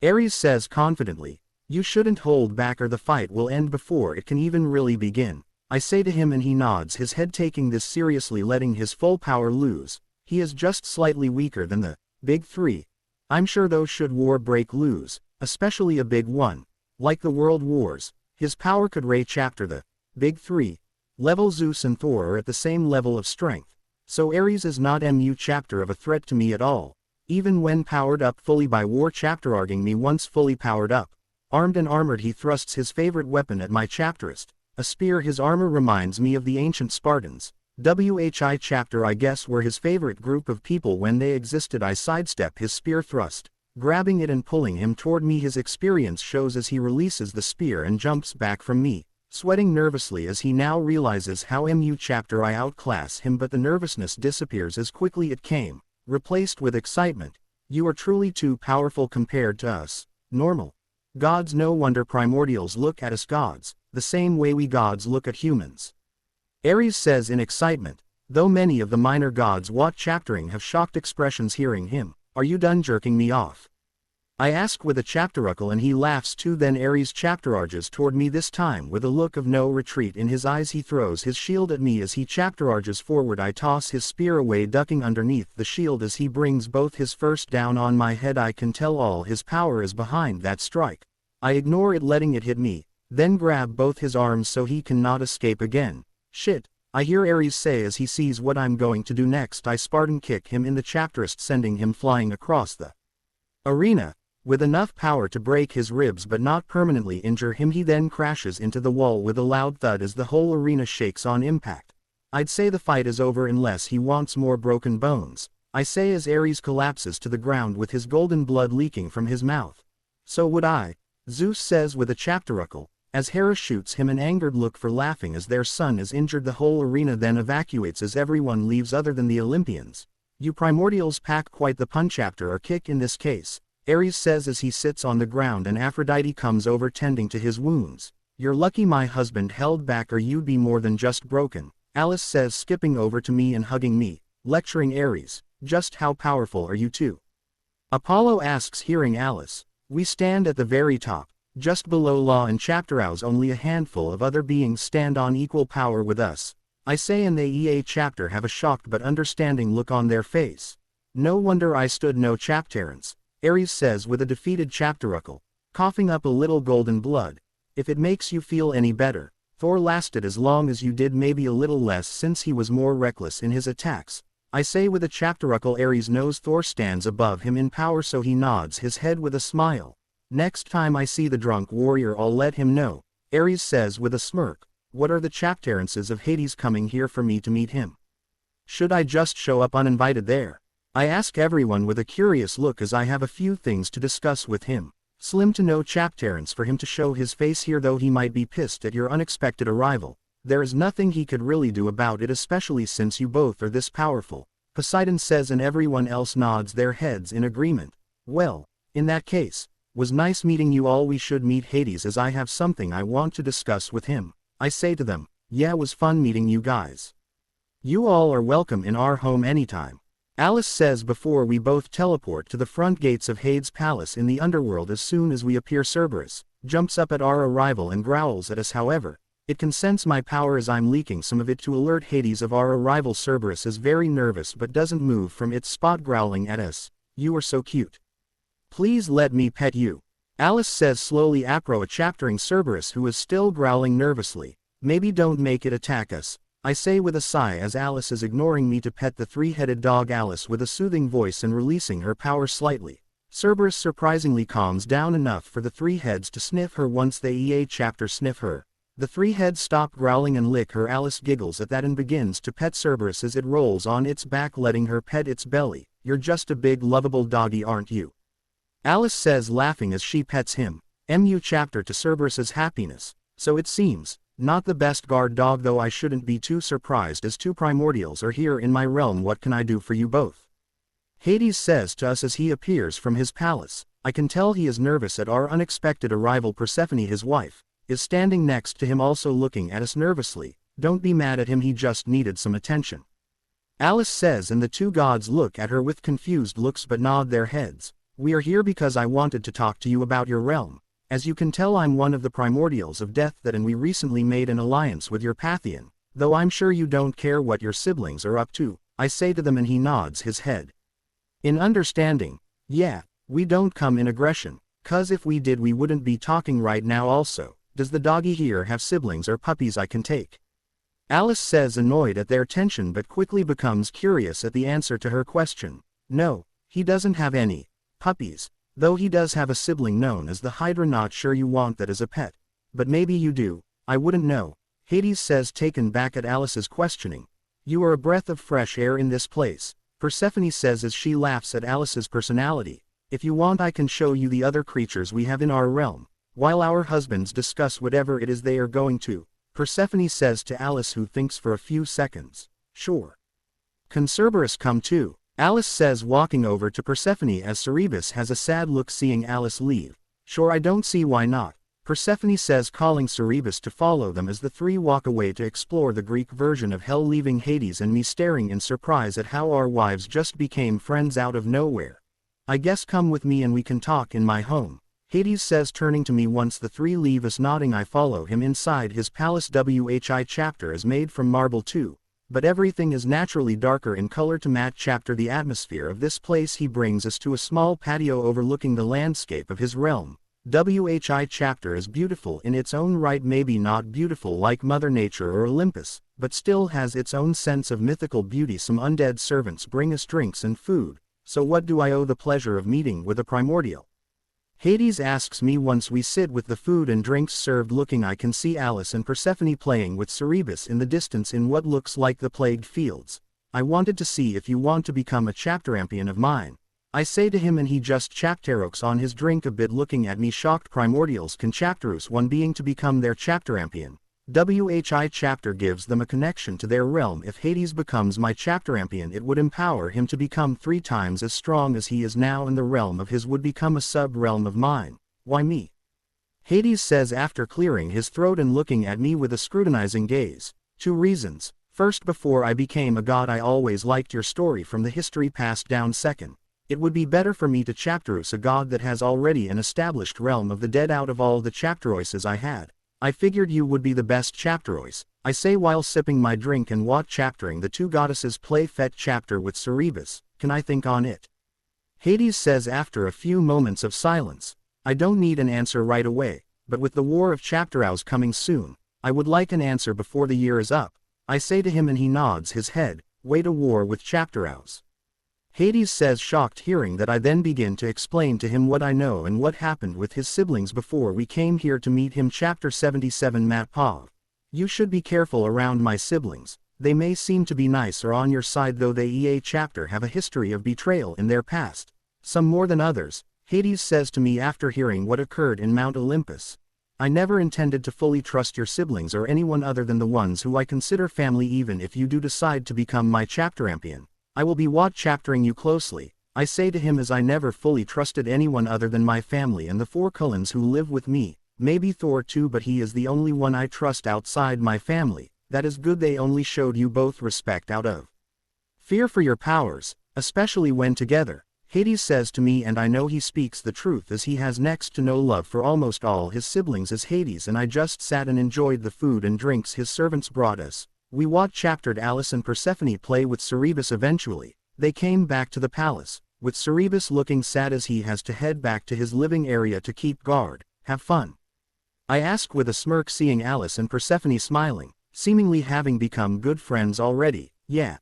Ares says confidently, you shouldn't hold back or the fight will end before it can even really begin. I say to him and he nods his head, taking this seriously, letting his full power loose. He is just slightly weaker than the big three. I'm sure though, should war break loose, especially a big one, like the world wars, his power could reach after the big three. Level Zeus and Thor are at the same level of strength, so Ares is not mu chapter of a threat to me at all. Even when powered up fully by war chapter, arguing me once fully powered up, armed and armored, he thrusts his favorite weapon at my chapterist, a spear. His armor reminds me of the ancient Spartans. Whi chapter, I guess, were his favorite group of people when they existed. I sidestep his spear thrust, grabbing it and pulling him toward me. His experience shows as he releases the spear and jumps back from me, sweating nervously as he now realizes how mu chapter I outclass him, but the nervousness disappears as quickly it came, replaced with excitement. You are truly too powerful compared to us normal gods. No wonder primordials look at us gods the same way we gods look at humans. Ares says in excitement, though many of the minor gods what chaptering have shocked expressions hearing him. Are you done jerking me off? I ask with a chapteruckle, and he laughs too. Then Ares chapterarges toward me, this time with a look of no retreat in his eyes. He throws his shield at me as he chapterarges forward. I toss his spear away, ducking underneath the shield as he brings both his first down on my head. I can tell all his power is behind that strike. I ignore it, letting it hit me, then grab both his arms so he cannot escape again. Shit, I hear Ares say as he sees what I'm going to do next. I Spartan kick him in the chapterist, sending him flying across the arena. With enough power to break his ribs but not permanently injure him, he then crashes into the wall with a loud thud as the whole arena shakes on impact. I'd say the fight is over unless he wants more broken bones, I say as Ares collapses to the ground with his golden blood leaking from his mouth. So would I, Zeus says with a chapteruckle, as Hera shoots him an angered look for laughing as their son is injured. The whole arena then evacuates as everyone leaves other than the Olympians. You primordials pack quite the punch after our kick in this case, Ares says as he sits on the ground and Aphrodite comes over tending to his wounds. You're lucky my husband held back or you'd be more than just broken, Alice says, skipping over to me and hugging me, lecturing Ares, just how powerful are you two? Apollo asks, hearing Alice. We stand at the very top, just below Law and Chapterhouse. Only a handful of other beings stand on equal power with us, I say, and they EA chapter have a shocked but understanding look on their face. No wonder I stood no chapterance, Ares says with a defeated chapteruckle, coughing up a little golden blood. If it makes you feel any better, Thor lasted as long as you did, maybe a little less since he was more reckless in his attacks, I say with a chapteruckle. Ares knows Thor stands above him in power, so he nods his head with a smile. Next time I see the drunk warrior I'll let him know, Ares says with a smirk. What are the chapterances of Hades coming here for me to meet him? Should I just show up uninvited there? I ask everyone with a curious look as I have a few things to discuss with him. Slim to no chapterance for him to show his face here, though he might be pissed at your unexpected arrival. There is nothing he could really do about it, especially since you both are this powerful, Poseidon says, and everyone else nods their heads in agreement. Well, in that case, was nice meeting you all. We should meet Hades as I have something I want to discuss with him, I say to them. Yeah, was fun meeting you guys. You all are welcome in our home anytime, Alice says before we both teleport to the front gates of Hades' palace in the underworld. As soon as we appear, Cerberus jumps up at our arrival and growls at us. However, it can sense my power as I'm leaking some of it to alert Hades of our arrival. Cerberus is very nervous but doesn't move from its spot, growling at us. You are so cute. Please let me pet you, Alice says slowly, chaptering Cerberus, who is still growling nervously. Maybe don't make it attack us, I say with a sigh as Alice is ignoring me to pet the three-headed dog. Alice with a soothing voice and releasing her power slightly. Cerberus surprisingly calms down enough for the three heads to sniff her. Once they EA chapter sniff her, the three heads stop growling and lick her. Alice giggles at that and begins to pet Cerberus as it rolls on its back, letting her pet its belly. You're just a big lovable doggy, aren't you? Alice says, laughing as she pets him. MU chapter to Cerberus's happiness. So it seems, not the best guard dog, though I shouldn't be too surprised as two primordials are here in my realm. What can I do for you both? Hades says to us as he appears from his palace. I can tell he is nervous at our unexpected arrival. Persephone, his wife, is standing next to him, also looking at us nervously. Don't be mad at him, he just needed some attention, Alice says, and the two gods look at her with confused looks but nod their heads. We are here because I wanted to talk to you about your realm. As you can tell, I'm one of the primordials of death, and we recently made an alliance with your Pantheon, though I'm sure you don't care what your siblings are up to, I say to them, and he nods his head in understanding. Yeah, we don't come in aggression, cause if we did we wouldn't be talking right now. Also, does the doggy here have siblings or puppies I can take? Alice says, annoyed at their tension, but quickly becomes curious at the answer to her question. No, he doesn't have any puppies, though he does have a sibling known as the Hydra. Not sure you want that as a pet, but maybe you do, I wouldn't know, Hades says, taken back at Alice's questioning. You are a breath of fresh air in this place, Persephone says as she laughs at Alice's personality. If you want I can show you the other creatures we have in our realm, while our husbands discuss whatever it is they are going to, Persephone says to Alice, who thinks for a few seconds. Sure. Can Cerberus come too? Alice says, walking over to Persephone as Cerberus has a sad look seeing Alice leave. Sure, I don't see why not, Persephone says, calling Cerberus to follow them as the three walk away to explore the Greek version of hell, leaving Hades and me staring in surprise at how our wives just became friends out of nowhere. I guess come with me and we can talk in my home, Hades says, turning to me. Once the three leave us nodding, I follow him inside his palace. WHI chapter is made from marble too, but everything is naturally darker in color to match chapter the atmosphere of this place. He brings us to a small patio overlooking the landscape of his realm. WHI chapter is beautiful in its own right, maybe not beautiful like Mother Nature or Olympus, but still has its own sense of mythical beauty. Some undead servants bring us drinks and food, so what do I owe the pleasure of meeting with a primordial? Hades asks me. Once we sit with the food and drinks served looking, I can see Alice and Persephone playing with Cerberus in the distance in what looks like the plagued fields. I wanted to see if you want to become a chapterampion of mine. I say to him and he just chapterokes on his drink a bit, looking at me shocked. Primordials can chapterus one being to become their chapterampion. Whi chapter gives them a connection to their realm. If Hades becomes my chapterampion, it would empower him to become 3 times as strong as he is now, and the realm of his would become a sub-realm of mine. Why me? Hades says after clearing his throat and looking at me with a scrutinizing gaze. 2 reasons. First, before I became a god I always liked your story from the history passed down. Second, it would be better for me to chapterus a god that has already an established realm of the dead out of all the chapteroises I had. I figured you would be the best chapterois, I say while sipping my drink and what chaptering the 2 goddesses play fet chapter with Cerberus. Can I think on it? Hades says after a few moments of silence. I don't need an answer right away, but with the war of chapterows coming soon, I would like an answer before the year is up. I say to him and he nods his head. Wait, a war with chapterows? Hades says, shocked hearing that. I then begin to explain to him what I know and what happened with his siblings before we came here to meet him. Chapter 77 Mat Pav. You should be careful around my siblings. They may seem to be nice or on your side, though they chapter have a history of betrayal in their past. Some more than others, Hades says to me after hearing what occurred in Mount Olympus. I never intended to fully trust your siblings or anyone other than the ones who I consider family. Even if you do decide to become my chapterampion, I will be chaptering you closely, I say to him, as I never fully trusted anyone other than my family and the 4 Cullens who live with me, maybe Thor too, but he is the only one I trust outside my family. That is good. They only showed you both respect out of fear for your powers, especially when together, Hades says to me, and I know he speaks the truth as he has next to no love for almost all his siblings as Hades and I just sat and enjoyed the food and drinks his servants brought us. We chaptered Alice and Persephone play with Cerberus. Eventually, they came back to the palace, with Cerberus looking sad as he has to head back to his living area to keep guard. Have fun? I ask with a smirk, seeing Alice and Persephone smiling, seemingly having become good friends already. Yeah.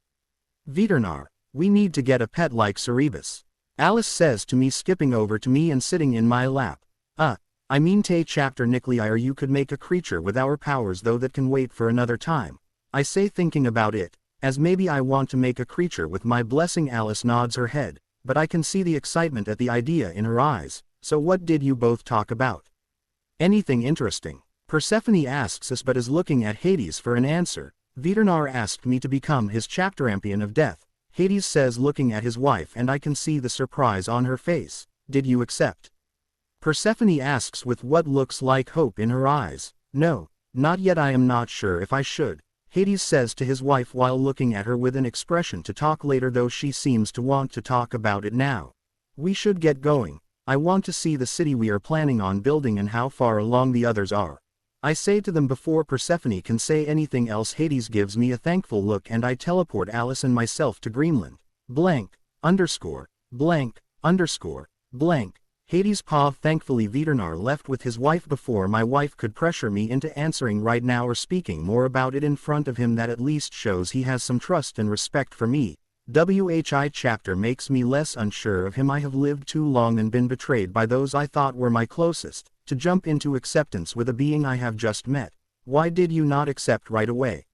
Veternar, we need to get a pet like Cerberus. Alice says to me, skipping over to me and sitting in my lap. I mean te chapter Nickley, or you could make a creature with our powers though that can wait for another time. I say, thinking about it, as maybe I want to make a creature with my blessing. Alice nods her head, but I can see the excitement at the idea in her eyes. So what did you both talk about? Anything interesting? Persephone asks us, but is looking at Hades for an answer. Veternar asked me to become his chapterampion of death, Hades says, looking at his wife, and I can see the surprise on her face. Did you accept? Persephone asks with what looks like hope in her eyes. No, not yet. I am not sure if I should, Hades says to his wife while looking at her with an expression to talk later, though she seems to want to talk about it now. We should get going. I want to see the city we are planning on building and how far along the others are. I say to them before Persephone can say anything else. Hades gives me a thankful look and I teleport Alice and myself to Greenland. Blank, underscore, blank, underscore, blank. Hades Pav. Thankfully Veternar left with his wife before my wife could pressure me into answering right now or speaking more about it in front of him. That at least shows he has some trust and respect for me. Whi chapter makes me less unsure of him. I have lived too long and been betrayed by those I thought were my closest, to jump into acceptance with a being I have just met. Why did you not accept right away?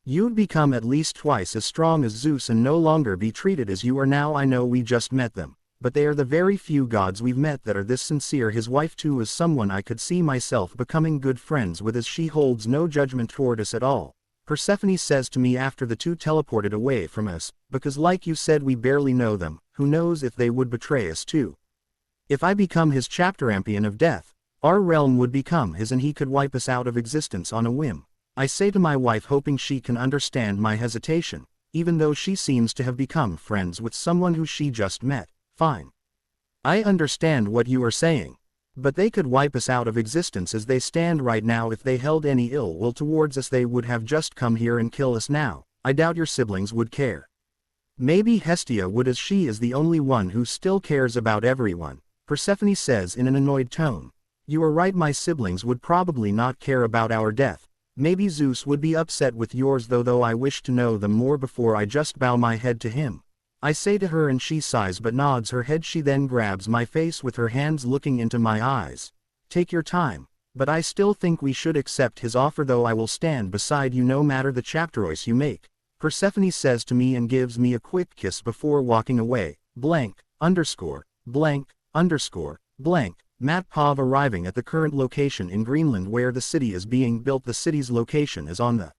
You'd become at least twice as strong as Zeus and no longer be treated as you are now. I know we just met them, but they are the very few gods we've met that are this sincere. His wife too is someone I could see myself becoming good friends with, as she holds no judgment toward us at all. Persephone says to me after the 2 teleported away from us, because like you said we barely know them, who knows if they would betray us too. If I become his chapterampion of death, our realm would become his and he could wipe us out of existence on a whim. I say to my wife, hoping she can understand my hesitation, even though she seems to have become friends with someone who she just met. Fine. I understand what you are saying. But they could wipe us out of existence as they stand right now. If they held any ill will towards us, they would have just come here and kill us now. I doubt your siblings would care. Maybe Hestia would, as she is the only one who still cares about everyone, Persephone says in an annoyed tone. You are right, my siblings would probably not care about our death. Maybe Zeus would be upset with yours though I wish to know them more before I just bow my head to him. I say to her and she sighs but nods her head. She then grabs my face with her hands looking into my eyes. Take your time, but I still think we should accept his offer though I will stand beside you no matter the choice you make. Persephone says to me and gives me a quick kiss before walking away. Blank, underscore, blank, underscore, blank. Matt Pov arriving at the current location in Greenland where the city is being built. The city's location is on the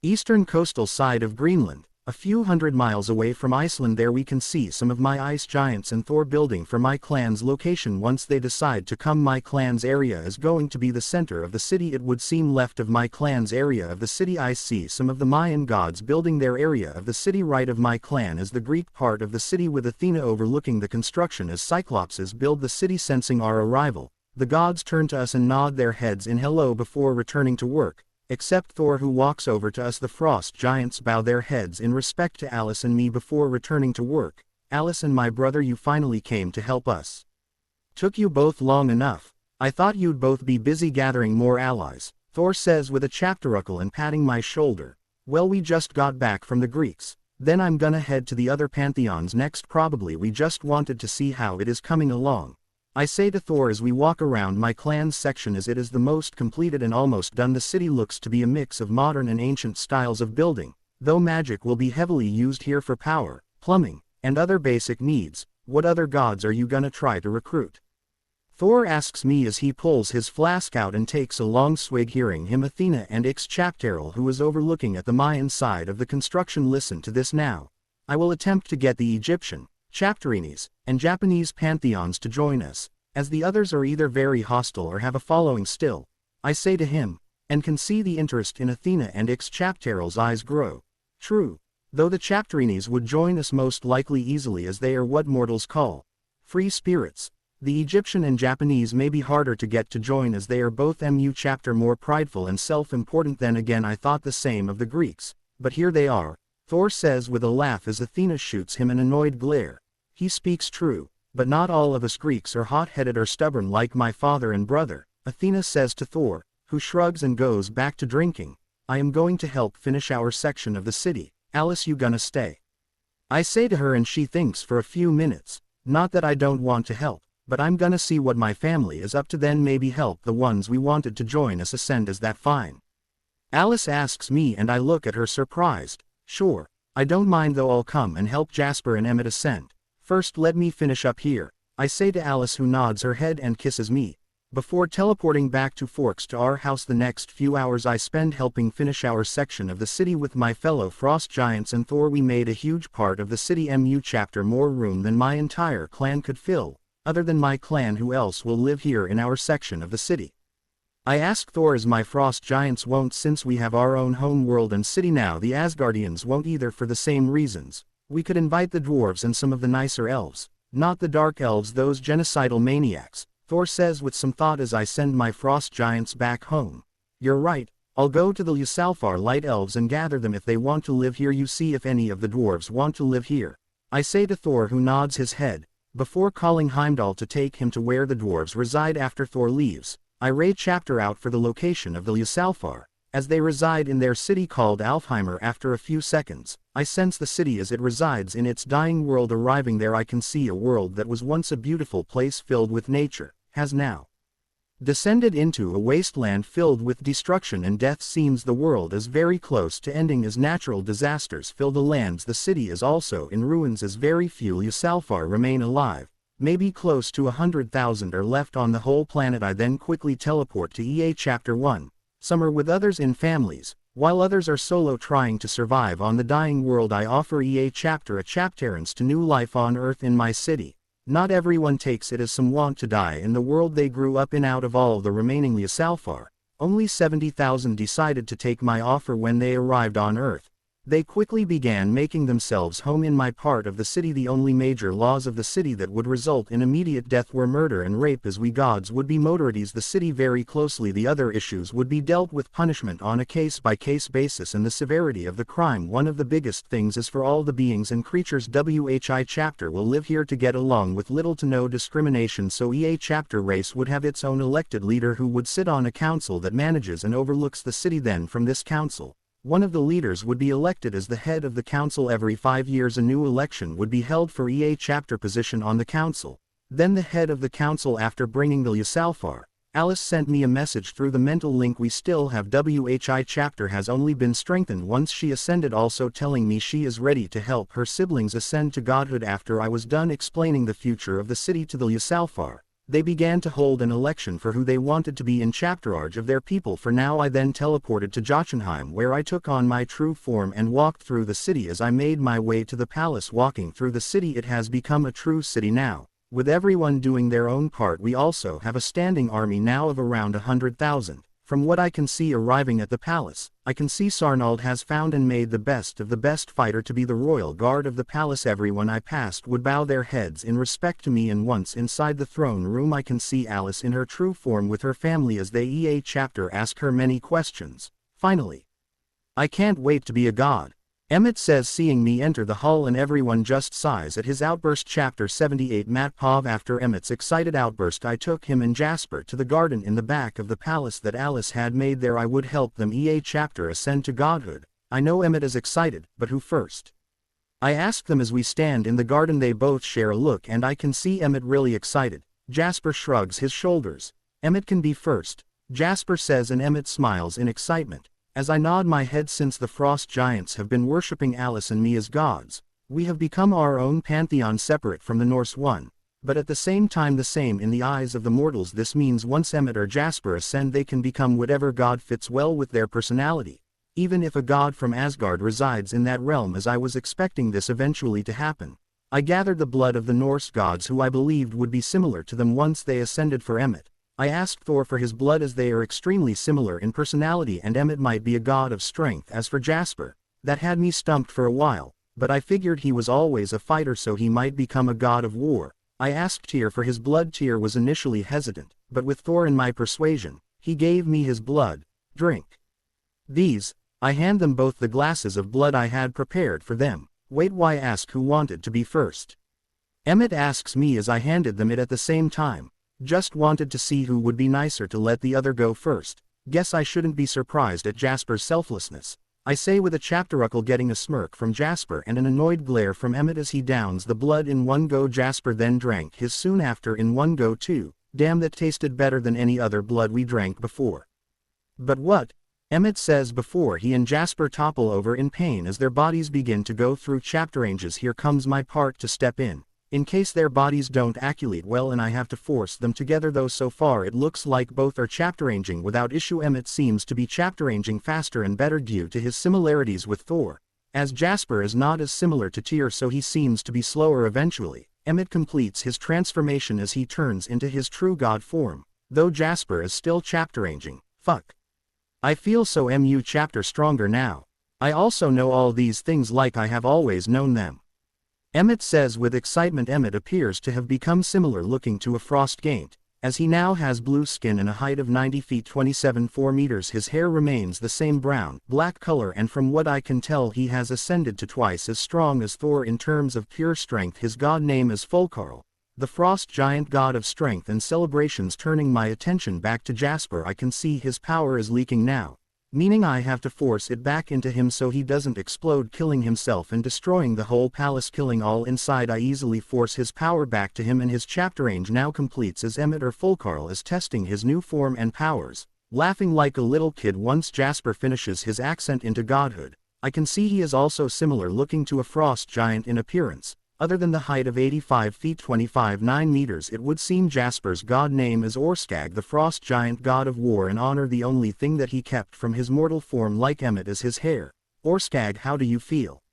eastern coastal side of Greenland, a few hundred miles away from Iceland. There we can see some of my ice giants and Thor building for my clan's location. Once they decide to come, my clan's area is going to be the center of the city. It would seem left of my clan's area of the city I see some of the Mayan gods building their area of the city. Right of my clan is the Greek part of the city with Athena overlooking the construction as Cyclopses build the city. Sensing our arrival, the gods turn to us and nod their heads in hello before returning to work. Except Thor who walks over to us. The frost giants bow their heads in respect to Alice and me before returning to work. Alice and my brother, you finally came to help us. Took you both long enough. I thought you'd both be busy gathering more allies, Thor says with a chapteruckle and patting my shoulder. Well, we just got back from the Greeks. Then I'm gonna head to the other pantheons next probably. We just wanted to see how it is coming along. I say to Thor as we walk around my clan's section as it is the most completed and almost done. The city looks to be a mix of modern and ancient styles of building, though magic will be heavily used here for power, plumbing, and other basic needs. What other gods are you gonna try to recruit? Thor asks me as he pulls his flask out and takes a long swig. Hearing him, Athena and Ixchapterel, who is overlooking at the Mayan side of the construction, listen to this now. I will attempt to get the Egyptian, Chapterenes, and Japanese pantheons to join us, as the others are either very hostile or have a following still. I say to him, and can see the interest in Athena and Ixchapterel's eyes grow. True, though the Chapterenes would join us most likely easily as they are what mortals call free spirits. The Egyptian and Japanese may be harder to get to join as they are both mu chapter more prideful and self-important. Then again, I thought the same of the Greeks, but here they are, Thor says with a laugh as Athena shoots him an annoyed glare. He speaks true, but not all of us Greeks are hot-headed or stubborn like my father and brother, Athena says to Thor, who shrugs and goes back to drinking. I am going to help finish our section of the city. Alice, you gonna stay? I say to her and she thinks for a few minutes. Not that I don't want to help, but I'm gonna see what my family is up to, then maybe help the ones we wanted to join us ascend. Is that fine? Alice asks me and I look at her surprised. Sure, I don't mind though. I'll come and help Jasper and Emmett ascend. First let me finish up here, I say to Alice, who nods her head and kisses me. Before teleporting back to Forks to our house, the next few hours I spend helping finish our section of the city with my fellow frost giants and Thor. We made a huge part of the city mu chapter, more room than my entire clan could fill. Other than my clan, who else will live here in our section of the city? I ask Thor as my frost giants won't, since we have our own home world and city now. The Asgardians won't either for the same reasons. We could invite the dwarves and some of the nicer elves, not the dark elves, those genocidal maniacs, Thor says with some thought as I send my frost giants back home. You're right, I'll go to the Lusalfar light elves and gather them if they want to live here. You see if any of the dwarves want to live here, I say to Thor, who nods his head, before calling Heimdall to take him to where the dwarves reside. After Thor leaves, I raid chapter out for the location of the Lusalfar, as they reside in their city called Alfheimer. After a few seconds, I sense the city as it resides in its dying world. Arriving there, I can see a world that was once a beautiful place filled with nature, has now descended into a wasteland filled with destruction and death. Seems the world is very close to ending as natural disasters fill the lands. The city is also in ruins as very few Lusalfar remain alive. Maybe close to 100,000 are left on the whole planet. I then quickly teleport to EA Chapter 1. Some are with others in families, while others are solo trying to survive on the dying world. I offer EA Chapter a chapterance to new life on Earth in my city. Not everyone takes it, as some want to die in the world they grew up in. Out of all the remaining Lusalfar, only 70,000 decided to take my offer when they arrived on Earth. They quickly began making themselves home in my part of the city. The only major laws of the city that would result in immediate death were murder and rape, as we gods would be moderates the city very closely. The other issues would be dealt with punishment on a case-by-case basis and the severity of the crime. One of the biggest things is for all the beings and creatures. WHI chapter will live here to get along with little to no discrimination, so EA chapter race would have its own elected leader who would sit on a council that manages and overlooks the city. Then from this council, one of the leaders would be elected as the head of the council. Every 5 years a new election would be held for EA chapter position on the council. Then the head of the council, after bringing the Yusalfar, Alice sent me a message through the mental link we still have. WHI chapter has only been strengthened once she ascended, also telling me she is ready to help her siblings ascend to godhood. After I was done explaining the future of the city to the Yusalfar, they began to hold an election for who they wanted to be in chapterarch of their people. For now I then teleported to Jotunheim, where I took on my true form and walked through the city. As I made my way to the palace, walking through the city, it has become a true city now, with everyone doing their own part. We also have a standing army now of around 100,000. From what I can see arriving at the palace, I can see Sarnald has found and made the best of the best fighter to be the royal guard of the palace. Everyone I passed would bow their heads in respect to me, and once inside the throne room I can see Alice in her true form with her family as they EA chapter ask her many questions. Finally, I can't wait to be a god, Emmett says, seeing me enter the hall, and everyone just sighs at his outburst. Chapter 78 Matpov. After Emmett's excited outburst, I took him and Jasper to the garden in the back of the palace that Alice had made there. I would help them EA chapter ascend to godhood. I know Emmett is excited, but who first? I ask them as we stand in the garden. They both share a look, and I can see Emmett really excited. Jasper shrugs his shoulders. Emmett can be first, Jasper says, and Emmett smiles in excitement. As I nod my head, since the frost giants have been worshipping Alice and me as gods, we have become our own pantheon separate from the Norse one, but at the same time the same in the eyes of the mortals. This means once Emmett or Jasper ascend, they can become whatever god fits well with their personality, even if a god from Asgard resides in that realm, as I was expecting this eventually to happen. I gathered the blood of the Norse gods who I believed would be similar to them once they ascended. For Emmett, I asked Thor for his blood, as they are extremely similar in personality, and Emmett might be a god of strength. As for Jasper, that had me stumped for a while, but I figured he was always a fighter, so he might become a god of war. I asked Tyr for his blood. Tyr was initially hesitant, but with Thor and my persuasion, he gave me his blood. Drink these. I hand them both the glasses of blood I had prepared for them. Wait, why ask who wanted to be first? Emmett asks me as I handed them it at the same time. Just wanted to see who would be nicer to let the other go first. Guess I shouldn't be surprised at Jasper's selflessness, I say with a chapteruckle, getting a smirk from Jasper and an annoyed glare from Emmett as he downs the blood in one go. Jasper then drank his soon after in one go too. Damn, that tasted better than any other blood we drank before. But what? Emmett says before he and Jasper topple over in pain as their bodies begin to go through chapter ranges. Here comes my part to step in case their bodies don't acculate well and I have to force them together, though so far it looks like both are chapteranging without issue. Emmett seems to be chapteranging faster and better due to his similarities with Thor, as Jasper is not as similar to Tyr, so he seems to be slower. Eventually, Emmett completes his transformation as he turns into his true god form, though Jasper is still chapteranging. Fuck. I feel so chapter stronger now. I also know all these things like I have always known them, Emmett says with excitement. Emmett appears to have become similar looking to a frost giant, as he now has blue skin and a height of 90 feet 4 meters. His hair remains the same brown-black color, and from what I can tell he has ascended to twice as strong as Thor in terms of pure strength. His god name is Folkarl, the frost giant god of strength and celebrations. Turning my attention back to Jasper, I can see his power is leaking now, meaning I have to force it back into him so he doesn't explode, killing himself and destroying the whole palace, killing all inside. I easily force his power back to him, and his chapter range now completes as Emmett or Folkarl is testing his new form and powers, laughing like a little kid once Jasper finishes his ascent into godhood. I can see he is also similar looking to a frost giant in appearance. Other than the height of 85 feet 9 meters, it would seem Jasper's god name is Orskag, the frost giant god of war and honor. The only thing that he kept from his mortal form like Emmett is his hair. Orskag, how do you feel?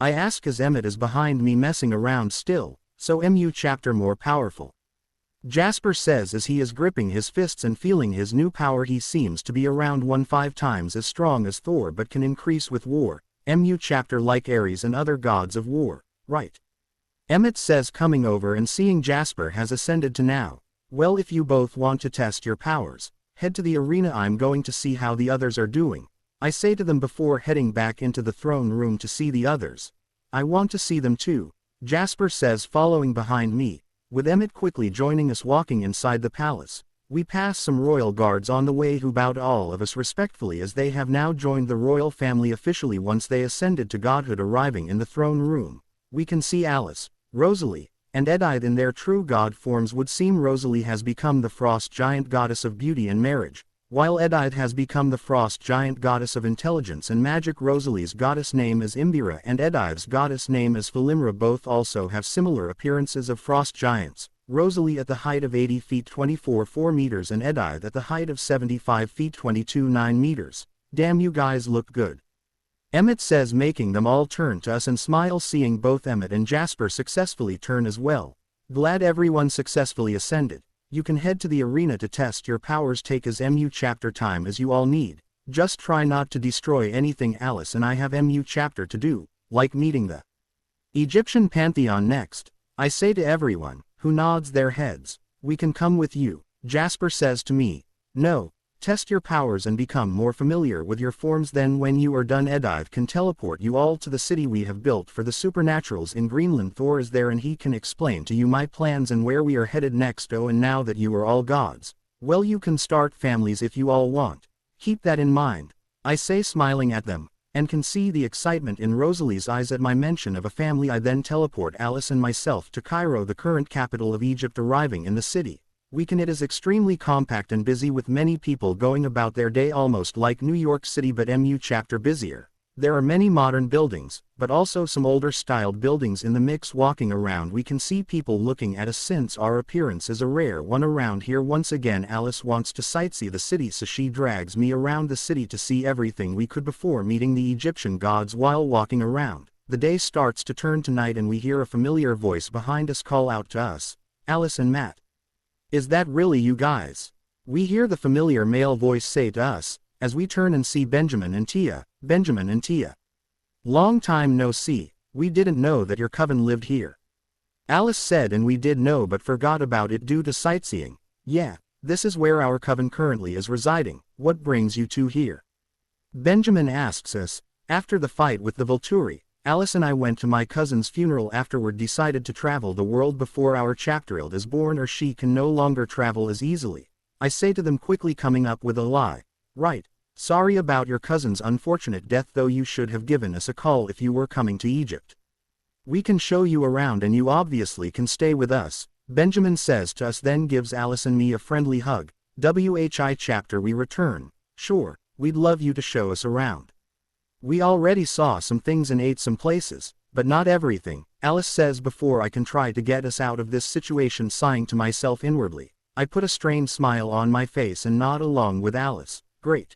I ask as Emmett is behind me messing around still. So chapter more powerful, Jasper says as he is gripping his fists and feeling his new power. He seems to be around 1.5 times as strong as Thor, but can increase with war. MU chapter like Ares and other gods of war, right? Emmett says coming over and seeing Jasper has ascended to now. Well, if you both want to test your powers, head to the arena. I'm going to see how the others are doing, I say to them before heading back into the throne room to see the others. I want to see them too, Jasper says following behind me, with Emmett quickly joining us walking inside the palace. We pass some royal guards on the way who bow to all of us respectfully as they have now joined the royal family officially once they ascended to godhood. Arriving in the throne room, we can see Alice, Rosalie, and Edith in their true god forms. Would seem Rosalie has become the frost giant goddess of beauty and marriage, while Edith has become the frost giant goddess of intelligence and magic. Rosalie's goddess name is Imbira and Edith's goddess name is Philimra. Both also have similar appearances of frost giants, Rosalie at the height of 80 feet 4 meters and Edith at the height of 75 feet 9 meters. Damn, you guys look good, Emmett says, making them all turn to us and smile. Seeing both Emmett and Jasper successfully turn as well. Glad everyone successfully ascended. You can head to the arena to test your powers. Take as MU chapter time as you all need. Just try not to destroy anything. Alice and I have MU chapter to do, like meeting the Egyptian pantheon next. I say to everyone, who nods their heads. We can come with you, Jasper says to me. No. Test your powers and become more familiar with your forms. Then when you are done, Edith can teleport you all to the city we have built for the supernaturals in Greenland. Thor is there and he can explain to you my plans and where we are headed next. Oh, and now that you are all gods, well, you can start families if you all want. Keep that in mind, I say, smiling at them, and can see the excitement in Rosalie's eyes at my mention of a family. I then teleport Alice and myself to Cairo, the current capital of Egypt. Arriving in the city, it is extremely compact and busy with many people going about their day, almost like New York City but MU chapter busier. There are many modern buildings, but also some older styled buildings in the mix. Walking around we can see people looking at us since our appearance is a rare one around here. Once again Alice wants to sightsee the city, so she drags me around the city to see everything we could before meeting the Egyptian gods. While walking around, the day starts to turn to night and we hear a familiar voice behind us call out to us, Alice and Matt. Is that really you guys? We hear the familiar male voice say to us, as we turn and see Benjamin and Tia. Benjamin and Tia. Long time no see, we didn't know that your coven lived here, Alice said, and we did know but forgot about it due to sightseeing. Yeah, this is where our coven currently is residing. What brings you two here? Benjamin asks us. After the fight with the Volturi, Alice and I went to my cousin's funeral. Afterward decided to travel the world before our chapter is born or she can no longer travel as easily. I say to them, quickly coming up with a lie. Right. Sorry about your cousin's unfortunate death, though you should have given us a call if you were coming to Egypt. We can show you around and you obviously can stay with us, Benjamin says to us, then gives Alice and me a friendly hug. WHI chapter we return. Sure, we'd love you to show us around. We already saw some things and ate some places, but not everything, Alice says before I can try to get us out of this situation. Sighing to myself inwardly, I put a strained smile on my face and nod along with Alice. Great.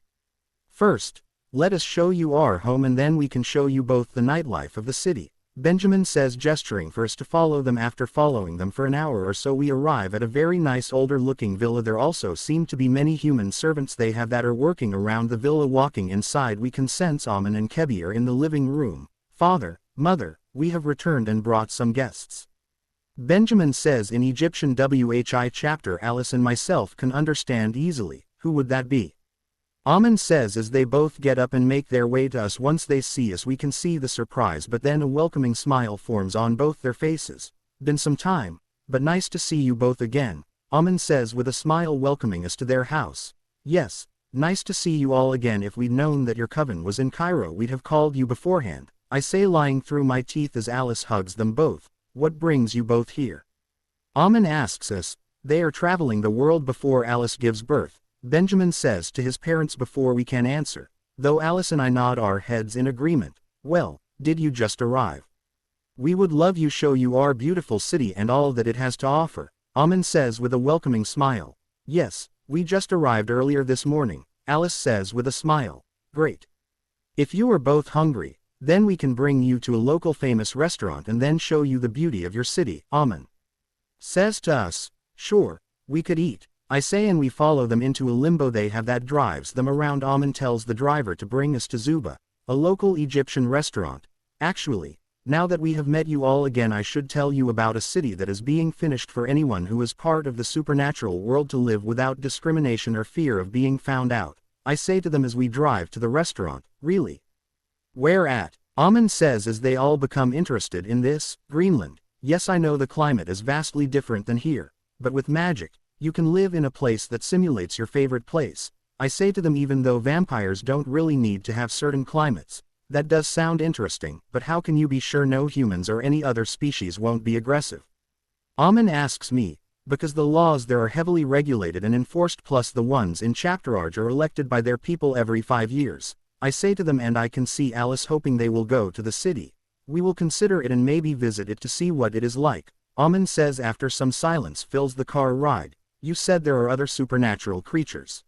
First, let us show you our home and then we can show you both the nightlife of the city, Benjamin says, gesturing for us to follow them. After following them for an hour or so we arrive at a very nice older looking villa. There also seem to be many human servants they have that are working around the villa. Walking inside we can sense Amen and Kebir in the living room. Father, Mother, we have returned and brought some guests, Benjamin says in Egyptian. WHI chapter Alice and myself can understand easily. Who would that be? Amen says as they both get up and make their way to us. Once they see us we can see the surprise, but then a welcoming smile forms on both their faces. Been some time, but nice to see you both again, Amen says with a smile, welcoming us to their house. Yes, nice to see you all again. If we'd known that your coven was in Cairo we'd have called you beforehand, I say, lying through my teeth as Alice hugs them both. What brings you both here? Amen asks us. They are traveling the world before Alice gives birth, Benjamin says to his parents before we can answer, though Alice and I nod our heads in agreement. Well, did you just arrive? We would love you show you our beautiful city and all that it has to offer, Amen says with a welcoming smile. Yes, we just arrived earlier this morning, Alice says with a smile. Great. If you are both hungry, then we can bring you to a local famous restaurant and then show you the beauty of your city, Amen says to us. Sure, we could eat, I say, and we follow them into a limbo they have that drives them around. Amen tells the driver to bring us to Zuba, A local Egyptian restaurant. Actually, now that we have met you all again, I should tell you about a city that is being finished for anyone who is part of the supernatural world to live without discrimination or fear of being found out, I say to them as we drive to the restaurant. Really? Where at? Amen says as they all become interested in this. Greenland. Yes, I know the climate is vastly different than here, but with magic, you can live in a place that simulates your favorite place. I say to them, even though vampires don't really need to have certain climates. That does sound interesting, but how can you be sure no humans or any other species won't be aggressive? Amen asks me, because the laws there are heavily regulated and enforced, plus the ones in Chapterarge are elected by their people every 5 years. I say to them, and I can see Alice hoping they will go to the city. We will consider it and maybe visit it to see what it is like. Amen says after some silence fills the car ride. You said there are other supernatural creatures.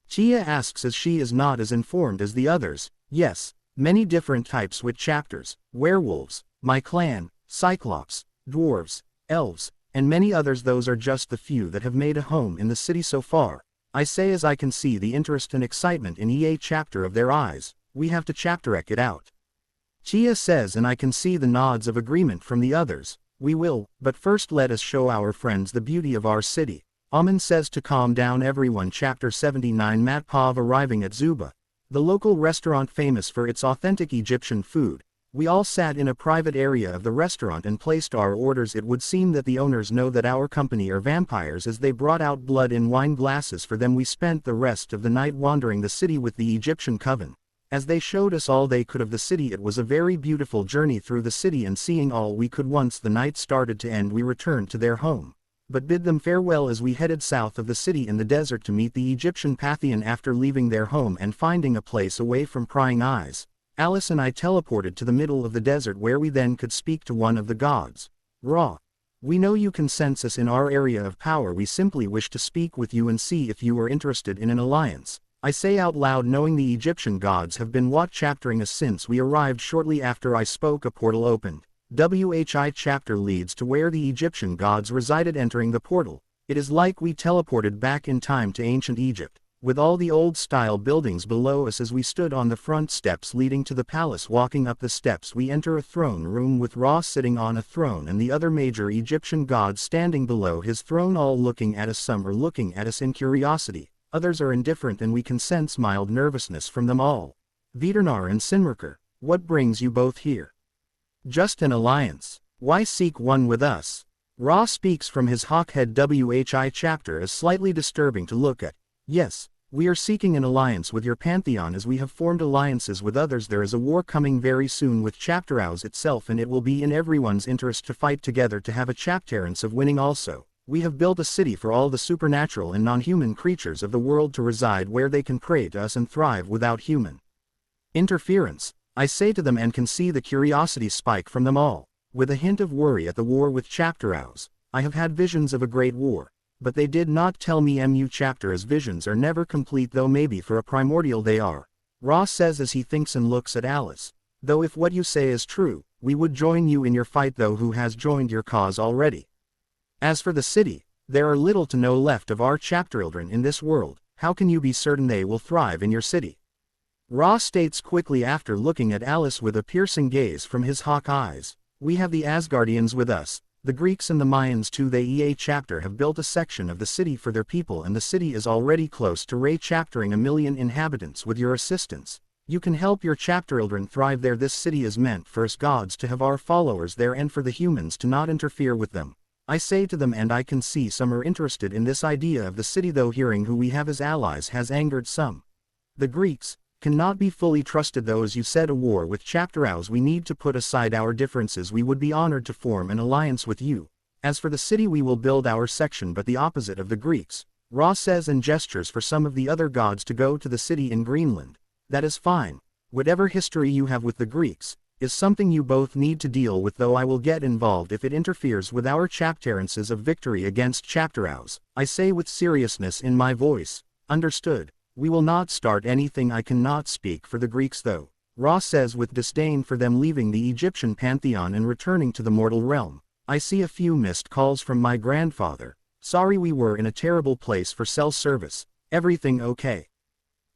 Chia asks as she is not as informed as the others. Yes. Many different types with chapters, werewolves, my clan, cyclops, dwarves, elves, and many others. Those are just the few that have made a home in the city so far. I say as I can see the interest and excitement in EA chapter of their eyes. We have to chapterek it out. Chia says, and I can see the nods of agreement from the others. We will, but first let us show our friends the beauty of our city. Amen says to calm down everyone. Chapter 79. Matpov arriving at Zuba, the local restaurant famous for its authentic Egyptian food. We all sat in a private area of the restaurant and placed our orders. It would seem that the owners know that our company are vampires, as they brought out blood in wine glasses for them. We spent the rest of the night wandering the city with the Egyptian coven. As they showed us all they could of the city, it was a very beautiful journey through the city and seeing all we could. Once the night started to end, we returned to their home, but bid them farewell as we headed south of the city in the desert to meet the Egyptian Pantheon. After leaving their home and finding a place away from prying eyes, Alice and I teleported to the middle of the desert, where we then could speak to one of the gods. Ra, we know you can sense us in our area of power. We simply wish to speak with you and see if you are interested in an alliance. I say out loud, knowing the Egyptian gods have been chaptering us since we arrived. Shortly after I spoke, a portal opened. WHI chapter leads to where the Egyptian gods resided. Entering the portal, it is like we teleported back in time to ancient Egypt, with all the old-style buildings below us. As we stood on the front steps leading to the palace, walking up the steps we enter a throne room with Ra sitting on a throne and the other major Egyptian gods standing below his throne, all looking at us. Some are looking at us in curiosity, others are indifferent, and we can sense mild nervousness from them all. Veternar and Sinmerker, what brings you both here? Just an alliance. Why seek one with us? Ra speaks from his hawkhead. WHI chapter is slightly disturbing to look at. Yes, we are seeking an alliance with your pantheon, as we have formed alliances with others. There is a war coming very soon with Chapterhouse itself, and it will be in everyone's interest to fight together to have a chapterance of winning. Also, we have built a city for all the supernatural and non-human creatures of the world to reside, where they can pray to us and thrive without human interference. I say to them, and can see the curiosity spike from them all, with a hint of worry at the war with Chapterhouse. I have had visions of a great war, but they did not tell me MU chapter, as visions are never complete, though maybe for a primordial they are. Ra says as he thinks and looks at Alice, though if what you say is true, we would join you in your fight, though who has joined your cause already? As for the city, there are little to no left of our chapterchildren in this world. How can you be certain they will thrive in your city? Ra states quickly after looking at Alice with a piercing gaze from his hawk eyes. We have the Asgardians with us, the Greeks and the Mayans too. They EA chapter have built a section of the city for their people, and the city is already close to chaptering 1 million inhabitants. With your assistance, you can help your chapterchildren thrive there. This city is meant for us gods to have our followers there, and for the humans to not interfere with them. I say to them, and I can see some are interested in this idea of the city, though hearing who we have as allies has angered some. The Greeks cannot be fully trusted, though as you said, a war with Chapterhouse. We need to put aside our differences. We would be honored to form an alliance with you. As for the city, we will build our section, but the opposite of the Greeks. Ra says and gestures for some of the other gods to go to the city in Greenland. That is fine. Whatever history you have with the Greeks is something you both need to deal with, though I will get involved if it interferes with our chapterances of victory against Chapterhouse. I say with seriousness in my voice. Understood. We will not start anything. I cannot speak for the Greeks, though. Ra says with disdain for them, leaving the Egyptian pantheon and returning to the mortal realm. I see a few missed calls from my grandfather. Sorry, we were in a terrible place for cell service. Everything okay?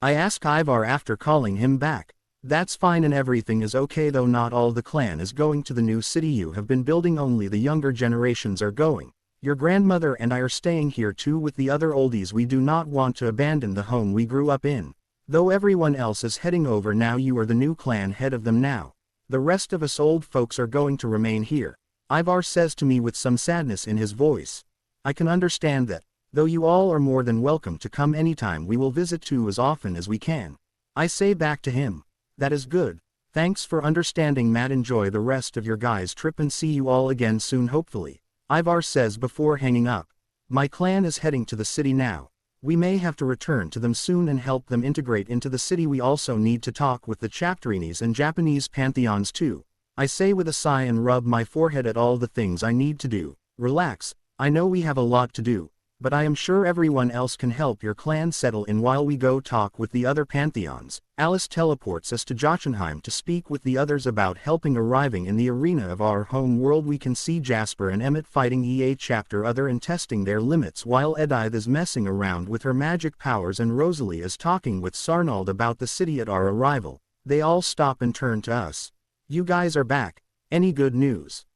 I ask Ivar after calling him back. That's fine and everything is okay, though not all the clan is going to the new city you have been building, only the younger generations are going. Your grandmother and I are staying here too with the other oldies. We do not want to abandon the home we grew up in. Though everyone else is heading over now, you are the new clan head of them now. The rest of us old folks are going to remain here. Ivar says to me with some sadness in his voice. I can understand that, though you all are more than welcome to come anytime. We will visit too as often as we can. I say back to him. That is good. Thanks for understanding, Matt. Enjoy the rest of your guys' trip and see you all again soon, hopefully. Ivar says before hanging up. My clan is heading to the city now. We may have to return to them soon and help them integrate into the city. We also need to talk with the Chapterinis and Japanese pantheons too. I say with a sigh and rub my forehead at all the things I need to do. Relax, I know we have a lot to do, but I am sure everyone else can help your clan settle in while we go talk with the other pantheons. Alice teleports us to Jotunheim to speak with the others about helping. Arriving in the arena of our home world, we can see Jasper and Emmett fighting EA chapter other and testing their limits, while Edith is messing around with her magic powers and Rosalie is talking with Sarnald about the city. At our arrival, they all stop and turn to us. You guys are back. Any good news?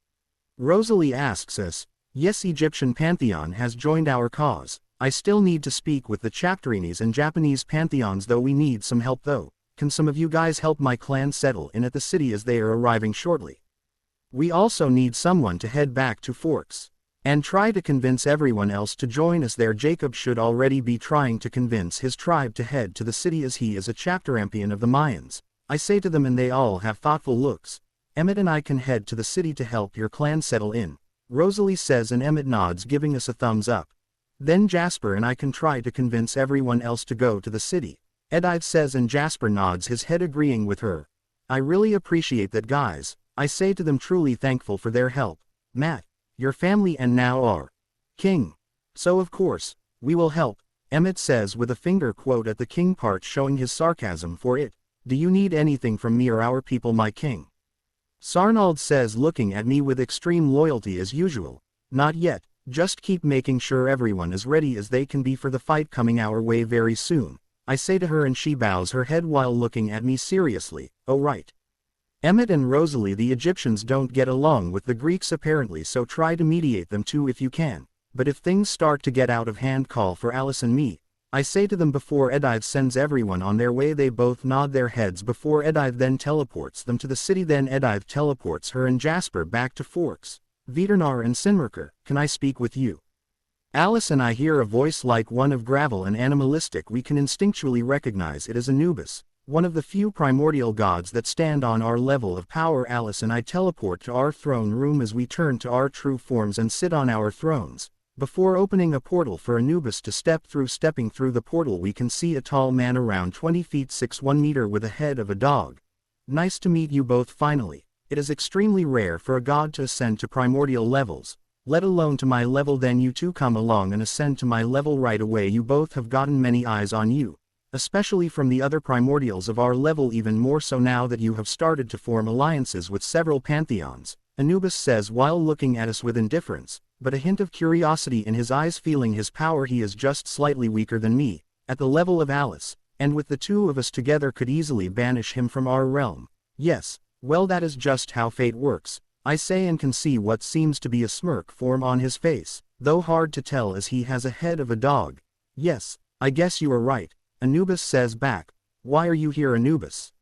Rosalie asks us. Yes, Egyptian pantheon has joined our cause. I still need to speak with the Chapterinis and Japanese pantheons, though we need some help though. Can some of you guys help my clan settle in at the city as they are arriving shortly? We also need someone to head back to Forks and try to convince everyone else to join us there. Jacob should already be trying to convince his tribe to head to the city as he is a chapterampion of the Mayans. I say to them and they all have thoughtful looks. Emmett and I can head to the city to help your clan settle in. Rosalie says and Emmett nods, giving us a thumbs up. Then Jasper and I can try to convince everyone else to go to the city. Edith says and Jasper nods his head, agreeing with her. I really appreciate that, guys. I say to them, truly thankful for their help. Matt, your family and now our king. So of course, we will help, Emmett says with a finger quote at the king part, showing his sarcasm for it. Do you need anything from me or our people, my king? Sarnald says, looking at me with extreme loyalty as usual. Not yet, just keep making sure everyone is ready as they can be for the fight coming our way very soon. I say to her and she bows her head while looking at me seriously. Oh right. Emmett and Rosalie, the Egyptians don't get along with the Greeks apparently, so try to mediate them too if you can. But if things start to get out of hand, call for Alice and me. I say to them before Edith sends everyone on their way. They both nod their heads before Edith then teleports them to the city. Then Edith teleports her and Jasper back to Forks. Veternar and Sinmerker, can I speak with you? Alice and I hear a voice like one of gravel and animalistic. We can instinctually recognize it as Anubis, one of the few primordial gods that stand on our level of power. Alice and I teleport to our throne room as we turn to our true forms and sit on our thrones. Before opening a portal for Anubis to step through. Stepping through the portal, we can see a tall man around 20 feet 6, 1 meter with a head of a dog. Nice to meet you both finally. It is extremely rare for a god to ascend to primordial levels, let alone to my level. Then you two come along and ascend to my level right away. You both have gotten many eyes on you, especially from the other primordials of our level, even more so now that you have started to form alliances with several pantheons, Anubis says while looking at us with indifference, but a hint of curiosity in his eyes. Feeling his power, he is just slightly weaker than me, at the level of Alice, and with the two of us together could easily banish him from our realm. Yes, well, that is just how fate works, I say, and can see what seems to be a smirk form on his face, though hard to tell as he has a head of a dog. Yes, I guess you are right, Anubis says back. Why are you here, Anubis?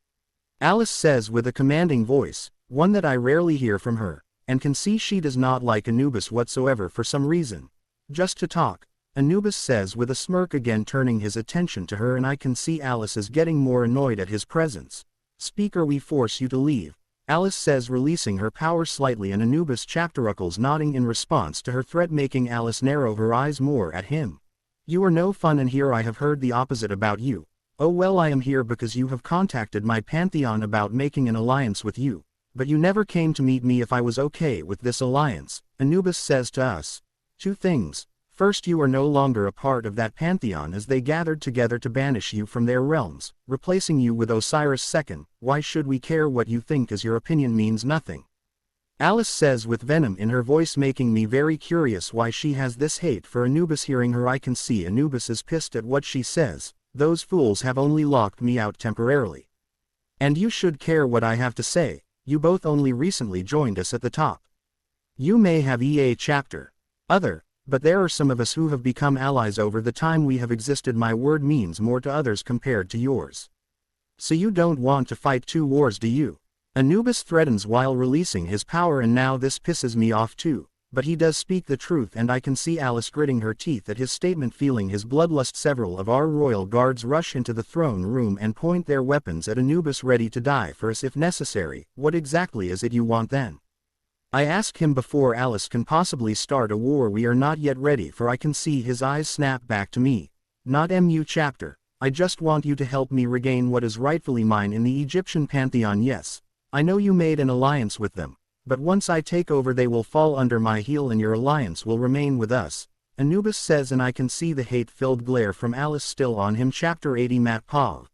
Alice says with a commanding voice, one that I rarely hear from her, and can see she does not like Anubis whatsoever for some reason. Just to talk, Anubis says with a smirk, again turning his attention to her, and I can see Alice is getting more annoyed at his presence. Speak or we force you to leave, Alice says, releasing her power slightly, and Anubis chapteruckles, nodding in response to her threat, making Alice narrow her eyes more at him. You are no fun, and here I have heard the opposite about you. Oh well, I am here because you have contacted my pantheon about making an alliance with you. But you never came to meet me if I was okay with this alliance, Anubis says to us. Two things. First, you are no longer a part of that pantheon as they gathered together to banish you from their realms, replacing you with Osiris. Second, why should we care what you think, as your opinion means nothing? Alice says with venom in her voice, making me very curious why she has this hate for Anubis. Hearing her, I can see Anubis is pissed at what she says. Those fools have only locked me out temporarily. And you should care what I have to say, you both only recently joined us at the top. You may have EA chapter. Other, but there are some of us who have become allies over the time we have existed. My word means more to others compared to yours. So you don't want to fight 2 wars, do you? Anubis threatens while releasing his power, and now this pisses me off too. But he does speak the truth, and I can see Alice gritting her teeth at his statement, feeling his bloodlust. Several of our royal guards rush into the throne room and point their weapons at Anubis, ready to die for us if necessary. What exactly is it you want then? I ask him before Alice can possibly start a war we are not yet ready for. I can see his eyes snap back to me. Not MU chapter. I just want you to help me regain what is rightfully mine in the Egyptian pantheon. Yes, I know you made an alliance with them. But once I take over they will fall under my heel and your alliance will remain with us, Anubis says, and I can see the hate-filled glare from Alice still on him. Chapter 80 Matpav.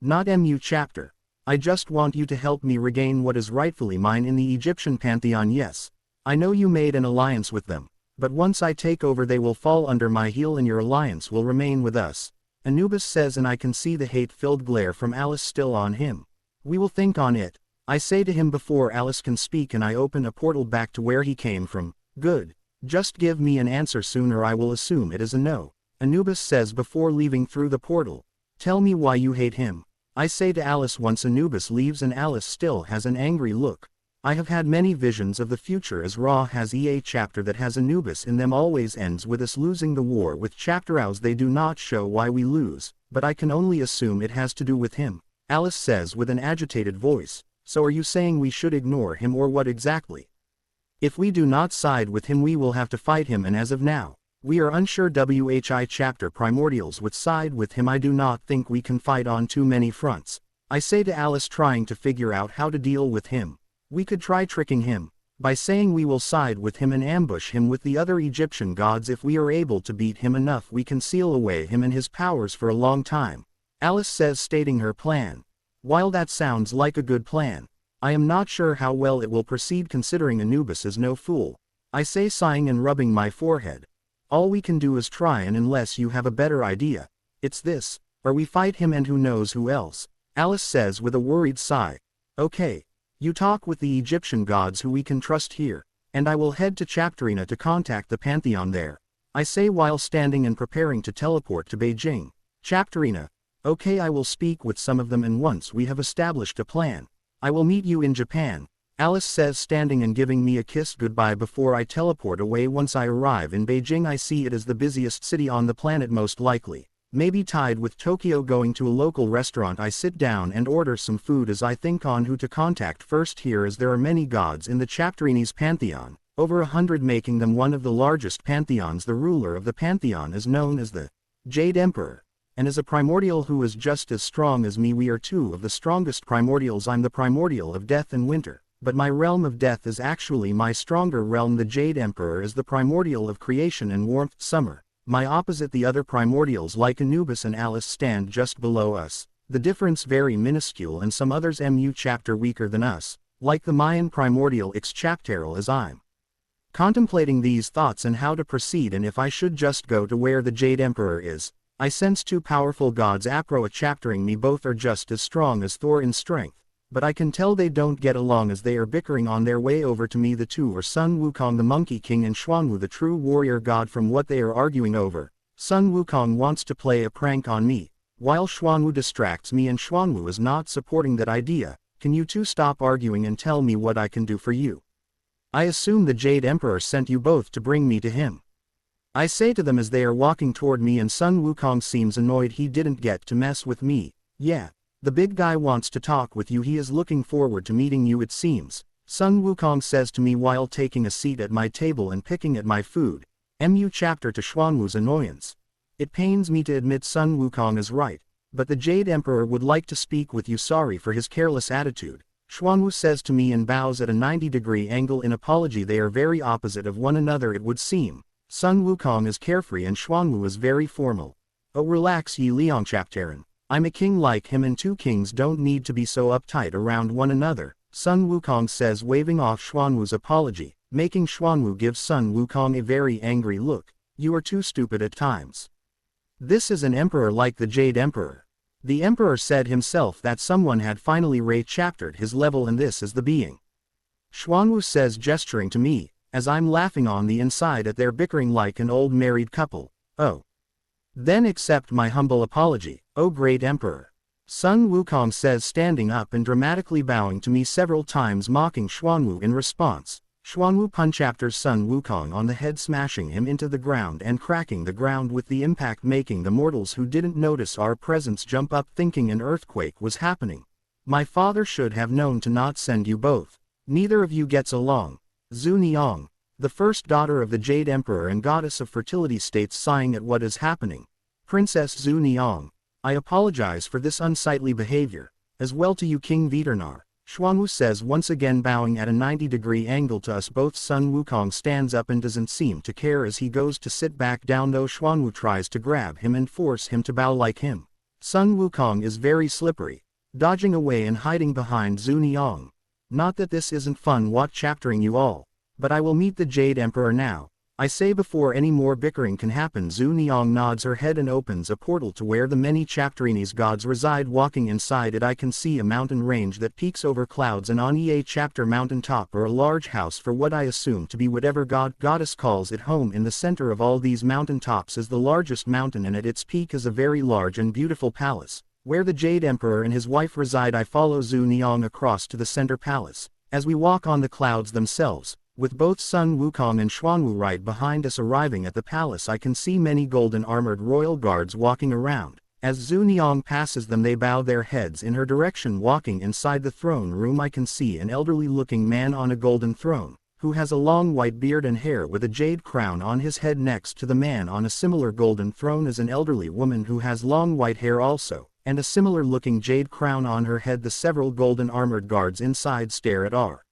Not MU chapter. I just want you to help me regain what is rightfully mine in the Egyptian pantheon. Yes, I know you made an alliance with them. But once I take over they will fall under my heel and your alliance will remain with us, Anubis says, and I can see the hate-filled glare from Alice still on him. We will think on it, I say to him before Alice can speak, and I open a portal back to where he came from. Good. Just give me an answer soon or I will assume it is a no, Anubis says before leaving through the portal. Tell me why you hate him. I say to Alice once Anubis leaves, and Alice still has an angry look. I have had many visions of the future as Ra has EA chapter that has Anubis in them always ends with us losing the war with chapter hours. They do not show why we lose, but I can only assume it has to do with him, Alice says with an agitated voice. So are you saying we should ignore him or what exactly? If we do not side with him we will have to fight him, and as of now, we are unsure. WHI chapter primordials would side with him. I do not think we can fight on too many fronts, I say to Alice, trying to figure out how to deal with him. We could try tricking him by saying we will side with him and ambush him with the other Egyptian gods. If we are able to beat him enough we can seal away him and his powers for a long time, Alice says, stating her plan. While that sounds like a good plan, I am not sure how well it will proceed considering Anubis is no fool, I say, sighing and rubbing my forehead. All we can do is try, and unless you have a better idea, it's this, or we fight him and who knows who else, Alice says with a worried sigh. Okay, you talk with the Egyptian gods who we can trust here, and I will head to Chapterina to contact the pantheon there, I say while standing and preparing to teleport to Beijing. Chapterina. Okay, I will speak with some of them, and once we have established a plan, I will meet you in Japan, Alice says, standing and giving me a kiss goodbye before I teleport away. Once I arrive in Beijing I see it is the busiest city on the planet, most likely, maybe tied with Tokyo. Going to a local restaurant I sit down and order some food as I think on who to contact first here, as there are many gods in the Chapterini's pantheon, over 100, making them one of the largest pantheons. The ruler of the pantheon is known as the Jade Emperor, and as a primordial who is just as strong as me. We are 2 of the strongest primordials. I'm the primordial of death and winter, but my realm of death is actually my stronger realm. The Jade Emperor is the primordial of creation and warmth, summer. My opposite, the other primordials like Anubis and Alice, stand just below us. The difference very minuscule, and some others MU chapter weaker than us, like the Mayan primordial X chapteral. As I'm contemplating these thoughts and how to proceed, and if I should just go to where the Jade Emperor is, I sense 2 powerful gods approach chaptering me. Both are just as strong as Thor in strength, but I can tell they don't get along as they are bickering on their way over to me. The 2 are Sun Wukong the Monkey King and Xuanwu the true warrior god. From what they are arguing over, Sun Wukong wants to play a prank on me, while Xuanwu distracts me, and Xuanwu is not supporting that idea. Can you 2 stop arguing and tell me what I can do for you? I assume the Jade Emperor sent you both to bring me to him, I say to them as they are walking toward me, and Sun Wukong seems annoyed he didn't get to mess with me. Yeah, the big guy wants to talk with you. He is looking forward to meeting you, it seems, Sun Wukong says to me while taking a seat at my table and picking at my food. MU chapter to Xuanwu's annoyance. It pains me to admit Sun Wukong is right, but the Jade Emperor would like to speak with you. Sorry for his careless attitude, Xuanwu says to me and bows at a 90-degree angle in apology. They are very opposite of one another, it would seem. Sun Wukong is carefree and Xuanwu is very formal. Oh, relax ye Liang Chapteran. I'm a king like him, and 2 kings don't need to be so uptight around one another, Sun Wukong says, waving off Xuanwu's apology, making Xuanwu give Sun Wukong a very angry look. You are too stupid at times. This is an emperor like the Jade Emperor. The emperor said himself that someone had finally re-chaptered his level and this is the being. Xuanwu says gesturing to me, as I'm laughing on the inside at their bickering like an old married couple. Oh. Then accept my humble apology, O great emperor. Sun Wukong says standing up and dramatically bowing to me several times mocking Xuanwu in response. Xuanwu punchapters Sun Wukong on the head smashing him into the ground and cracking the ground with the impact making the mortals who didn't notice our presence jump up thinking an earthquake was happening. My father should have known to not send you both. Neither of you gets along. Zhu Niang, the first daughter of the Jade Emperor and goddess of fertility states sighing at what is happening. Princess Zhu Niang, I apologize for this unsightly behavior, as well to you King Veternar. Xuanwu says once again bowing at a 90-degree angle to us both. Sun Wukong stands up and doesn't seem to care as he goes to sit back down though Xuanwu tries to grab him and force him to bow like him. Sun Wukong is very slippery, dodging away and hiding behind Zhu Niang. Not that this isn't fun chaptering you all, but I will meet the Jade Emperor now, I say before any more bickering can happen. Zhu Niang nods her head and opens a portal to where the many Chapterinese gods reside. Walking inside it I can see a mountain range that peaks over clouds and on a chapter mountaintop or a large house for what I assume to be whatever goddess calls it home. In the center of all these mountaintops is the largest mountain and at its peak is a very large and beautiful palace, where the Jade Emperor and his wife reside. I follow Zhu Niang across to the center palace, as we walk on the clouds themselves. With both Sun Wukong and Xuanwu right behind us arriving at the palace I can see many golden armored royal guards walking around. As Zhu Niang passes them they bow their heads in her direction. Walking inside the throne room I can see an elderly looking man on a golden throne, who has a long white beard and hair with a jade crown on his head. Next to the man on a similar golden throne is an elderly woman who has long white hair also, and a similar looking jade crown on her head. The several golden armored guards inside stare at our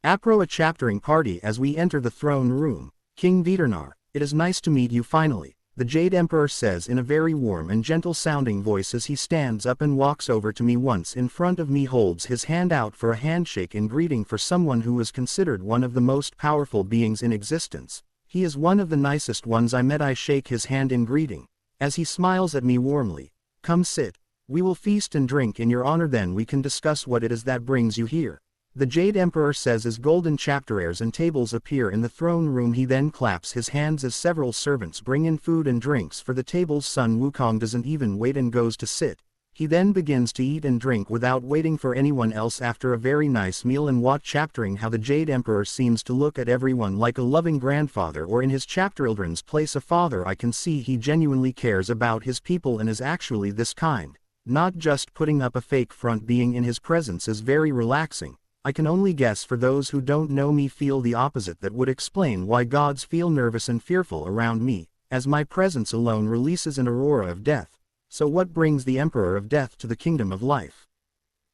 a chaptering party as we enter the throne room. King Veternar, it is nice to meet you finally, the Jade Emperor says in a very warm and gentle sounding voice as he stands up and walks over to me once in front of me, holds his hand out for a handshake in greeting. For someone who is considered one of the most powerful beings in existence, he is one of the nicest ones I met. I shake his hand in greeting, as he smiles at me warmly. Come sit, we will feast and drink in your honor, then we can discuss what it is that brings you here, the Jade Emperor says as golden chapterers and tables appear in the throne room. He then claps his hands as several servants bring in food and drinks for the tables. Sun Wukong doesn't even wait and goes to sit. He then begins to eat and drink without waiting for anyone else. After a very nice meal and chaptering how the Jade Emperor seems to look at everyone like a loving grandfather, or in his chapterchildren's place a father. I can see he genuinely cares about his people and is actually this kind, not just putting up a fake front. Being in his presence is very relaxing. I can only guess, for those who don't know me feel the opposite. That would explain why gods feel nervous and fearful around me, as my presence alone releases an aurora of death. So what brings the Emperor of Death to the kingdom of life?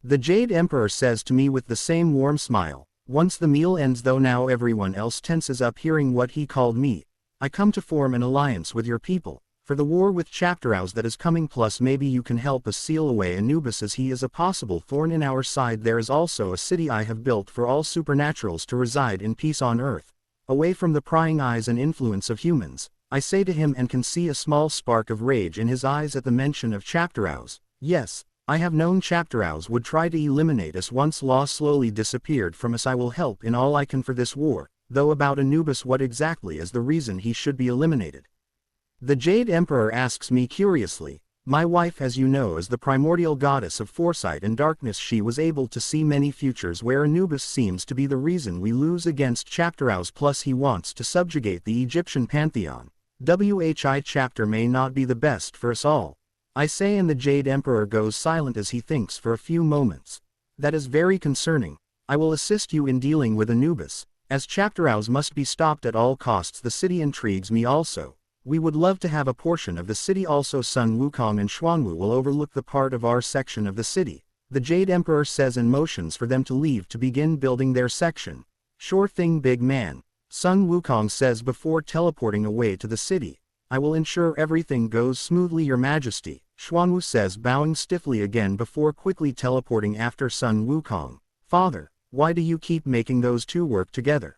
The Jade Emperor says to me with the same warm smile. Once the meal ends though now everyone else tenses up hearing what he called me. I come to form an alliance with your people, for the war with Chapterows that is coming, plus maybe you can help us seal away Anubis as he is a possible thorn in our side. There is also a city I have built for all supernaturals to reside in peace on earth, away from the prying eyes and influence of humans, I say to him, and can see a small spark of rage in his eyes at the mention of Chapterows. Yes, I have known Chapterows would try to eliminate us once law slowly disappeared from us. I will help in all I can for this war, though about Anubis, what exactly is the reason he should be eliminated? The Jade Emperor asks me curiously. My wife, as you know, is the primordial goddess of foresight and darkness. She was able to see many futures where Anubis seems to be the reason we lose against Chapterows, plus he wants to subjugate the Egyptian pantheon. Whi chapter may not be the best for us all, I say, and the Jade Emperor goes silent as he thinks for a few moments. That is very concerning. I will assist you in dealing with Anubis, as Chapterows must be stopped at all costs. The city intrigues me also. We would love to have a portion of the city also. Sun Wukong and Xuanwu will overlook the part of our section of the city, the Jade Emperor says, and motions for them to leave to begin building their section. Sure thing, big man, Sun Wukong says before teleporting away to the city. I will ensure everything goes smoothly, Your Majesty, Xuanwu says, bowing stiffly again before quickly teleporting after Sun Wukong. Father, why do you keep making those two work together?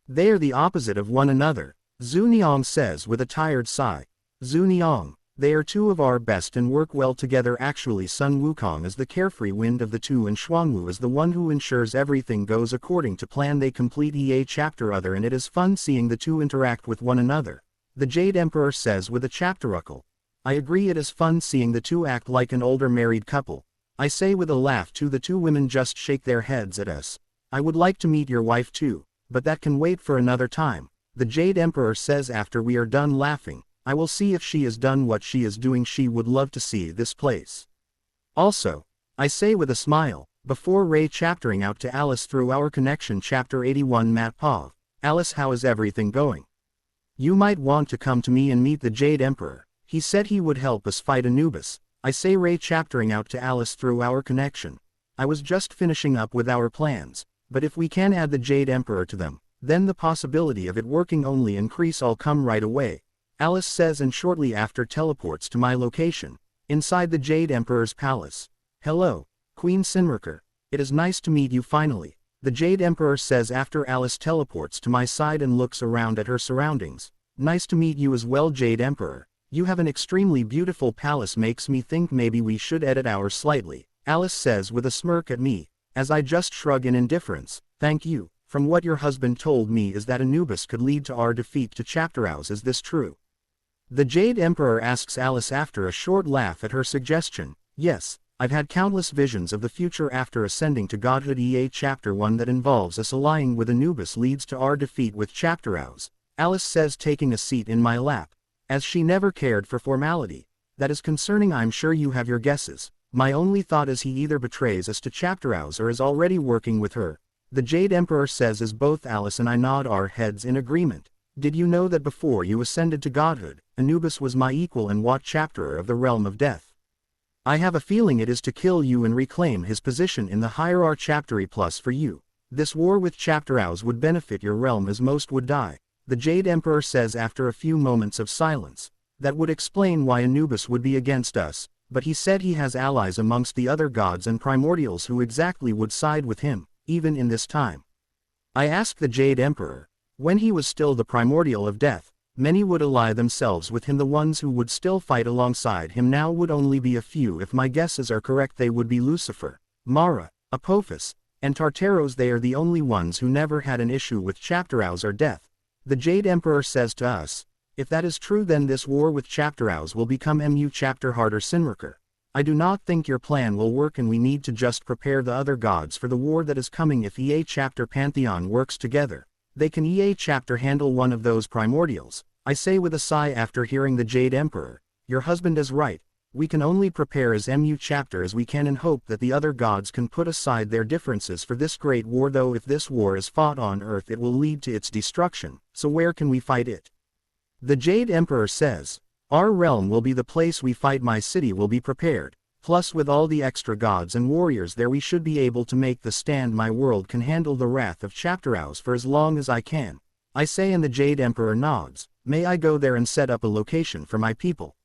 They are the opposite of one another, Zhu Niang says with a tired sigh. Zhu Niang, They are two of our best and work well together. Actually, Sun Wukong is the carefree wind of the two and Xuangwu is the one who ensures everything goes according to plan. They complete a chapter other and it is fun seeing the two interact with one another. The Jade Emperor says with a chapteruckle. I agree, it is fun seeing the two act like an older married couple. I say with a laugh too. The two women just shake their heads at us. I would like to meet your wife too, but that can wait for another time. The Jade Emperor says after we are done laughing, I will see if she has done what she is doing. She would love to see this place. Also, I say with a smile, before Ray chaptering out to Alice through our connection. Chapter 81 Matt Pov. Alice, how is everything going? You might want to come to me and meet the Jade Emperor. He said he would help us fight Anubis. I say, Ray chaptering out to Alice through our connection. I was just finishing up with our plans, but if we can add the Jade Emperor to them, then the possibility of it working only increase. I'll come right away. Alice says and shortly after teleports to my location, inside the Jade Emperor's palace. Hello, Queen Sinriker. It is nice to meet you finally. The Jade Emperor says after Alice teleports to my side and looks around at her surroundings. Nice to meet you as well, Jade Emperor. You have an extremely beautiful palace, makes me think maybe we should edit ours slightly. Alice says with a smirk at me, as I just shrug in indifference. Thank you. From what your husband told me is that Anubis could lead to our defeat to Chapterhouse. Is this true? The Jade Emperor asks Alice after a short laugh at her suggestion. Yes. I've had countless visions of the future after ascending to godhood. Chapter 1 that involves us allying with Anubis leads to our defeat with Chapterhouse. Alice says, taking a seat in my lap. As she never cared for formality. That is concerning. I'm sure you have your guesses. My only thought is he either betrays us to Chapterhouse or is already working with her. The Jade Emperor says as both Alice and I nod our heads in agreement. Did you know that before you ascended to godhood, Anubis was my equal and what chapterer of the realm of death? I have a feeling it is to kill you and reclaim his position in the higher chaptery. Plus for you, this war with Chapterhouse would benefit your realm as most would die. The Jade Emperor says after a few moments of silence. That would explain why Anubis would be against us, but he said he has allies amongst the other gods and primordials who exactly would side with him, even in this time. I asked the Jade Emperor. When he was still the primordial of death, many would ally themselves with him. The ones who would still fight alongside him now would only be a few. If my guesses are correct, they would be Lucifer, Mara, Apophis, and Tartaros. They are the only ones who never had an issue with Chapterhouse or death. The Jade Emperor says to us, if that is true, then this war with Chapterhouse will become mu chapter harder. Sinriker. I do not think your plan will work and we need to just prepare the other gods for the war that is coming. If EA chapter pantheon works together, they can EA chapter handle one of those primordials. I say with a sigh after hearing the Jade Emperor. Your husband is right. We can only prepare as mu chapter as we can and hope that the other gods can put aside their differences for this great war. Though if this war is fought on Earth, it will lead to its destruction. So where can we fight it? The Jade Emperor says, our realm will be the place we fight. My city will be prepared. Plus with all the extra gods and warriors there, we should be able to make the stand. My world can handle the wrath of Chapterhouse for as long as I can. I say, and the Jade Emperor nods. May I go there and set up a location for my people?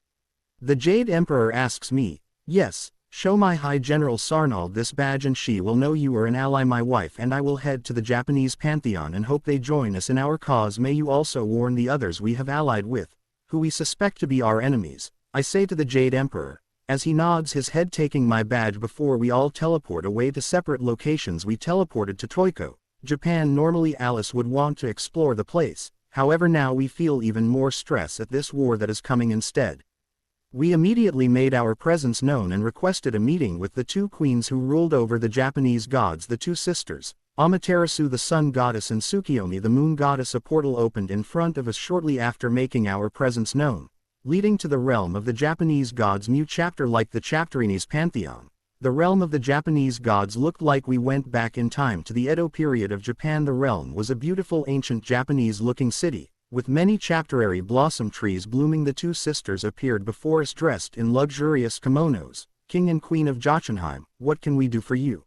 The Jade Emperor asks me. Yes, show my High General Sarnald this badge and she will know you are an ally. My wife and I will head to the Japanese pantheon and hope they join us in our cause. May you also warn the others we have allied with, who we suspect to be our enemies. I say to the Jade Emperor. As he nods his head, taking my badge before we all teleport away to separate locations. We teleported to Toiko, Japan. Normally Alice would want to explore the place, however now we feel even more stress at this war that is coming instead. We immediately made our presence known and requested a meeting with the two queens who ruled over the Japanese gods, the two sisters, Amaterasu the sun goddess and Tsukiyomi the moon goddess. A portal opened in front of us shortly after making our presence known, leading to the realm of the Japanese gods. Mu chapter like the Chapterinese pantheon. The realm of the Japanese gods looked like we went back in time to the Edo period of Japan. The realm was a beautiful ancient Japanese-looking city, with many chapterary blossom trees blooming. The two sisters appeared before us dressed in luxurious kimonos. King and Queen of Jotunheim, what can we do for you?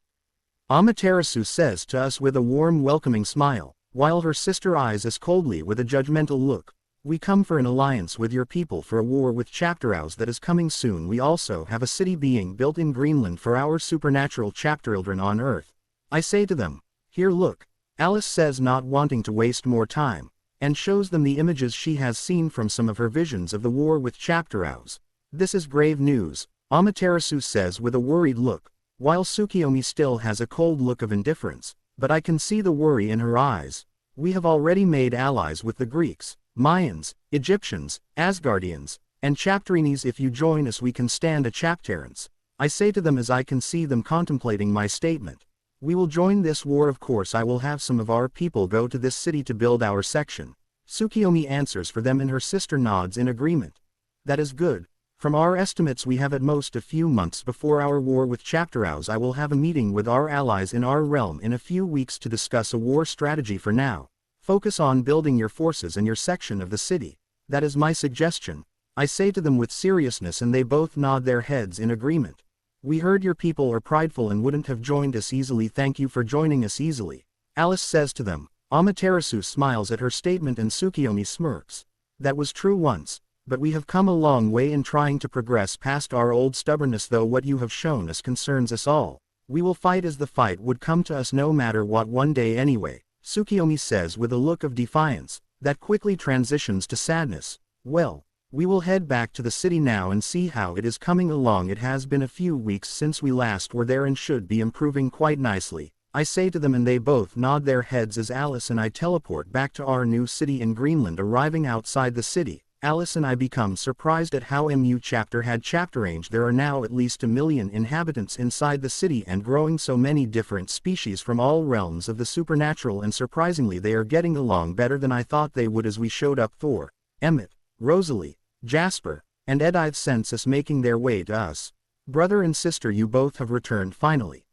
Amaterasu says to us with a warm welcoming smile, while her sister eyes us coldly with a judgmental look. We come for an alliance with your people for a war with Chapterhouse that is coming soon. We also have a city being built in Greenland for our supernatural chapterchildren on Earth. I say to them, here look. Alice says, not wanting to waste more time, and shows them the images she has seen from some of her visions of the war with Chapterhouse. This is grave news, Amaterasu says with a worried look, while Tsukiyomi still has a cold look of indifference, but I can see the worry in her eyes. We have already made allies with the Greeks, Mayans, Egyptians, Asgardians, and Chapterinis. If you join us we can stand a chapterance, I say to them as I can see them contemplating my statement. We will join this war. Of course I will have some of our people go to this city to build our section. Tsukiyomi answers for them and her sister nods in agreement. That is good. From our estimates we have at most a few months before our war with Chapterhouse. I will have a meeting with our allies in our realm in a few weeks to discuss a war strategy. For now, focus on building your forces and your section of the city. That is my suggestion, I say to them with seriousness, and they both nod their heads in agreement. We heard your people are prideful and wouldn't have joined us easily. Thank you for joining us easily, Alice says to them. Amaterasu smiles at her statement and Tsukiyomi smirks. That was true once, but we have come a long way in trying to progress past our old stubbornness. Though what you have shown us concerns us all. We will fight as the fight would come to us no matter what, one day anyway, Tsukiyomi says with a look of defiance, that quickly transitions to sadness. Well, we will head back to the city now and see how it is coming along. It has been a few weeks since we last were there and should be improving quite nicely, I say to them, and they both nod their heads as Alice and I teleport back to our new city in Greenland. Arriving outside the city, Alice and I become surprised at how MU chapter had chapteranged. There are now at least 1 million inhabitants inside the city and growing, so many different species from all realms of the supernatural, and surprisingly they are getting along better than I thought they would. As we showed up, Thor, Emmett, Rosalie, Jasper, and Edith sense us making their way to us. Brother and sister, you both have returned finally.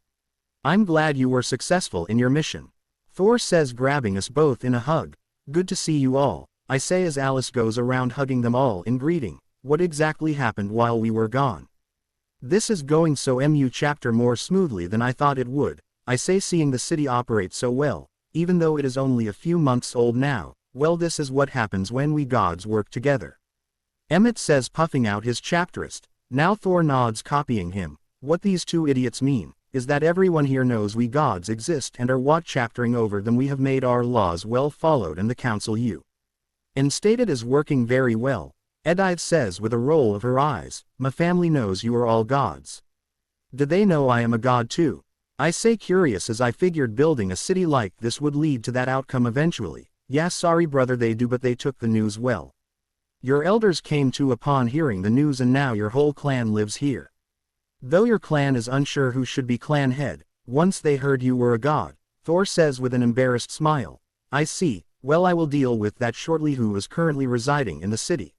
I'm glad you were successful in your mission, Thor says, grabbing us both in a hug. Good to see you all, I say as Alice goes around hugging them all in greeting. What exactly happened while we were gone? This is going so MU chapter more smoothly than I thought it would, I say, seeing the city operate so well, even though it is only a few months old now. Well, this is what happens when we gods work together, Emmett says, puffing out his chapterist. Now Thor nods, copying him. What these two idiots mean is that everyone here knows we gods exist and are what chaptering over them. We have made our laws well followed and the council you instated is working very well, Edith says with a roll of her eyes. My family knows you are all gods. Do they know I am a god too? I say, curious, as I figured building a city like this would lead to that outcome eventually. Yeah, sorry brother, they do, but they took the news well. Your elders came to upon hearing the news, and now your whole clan lives here. Though your clan is unsure who should be clan head, once they heard you were a god, Thor says with an embarrassed smile. I see, well I will deal with that shortly. Who is currently residing in the city?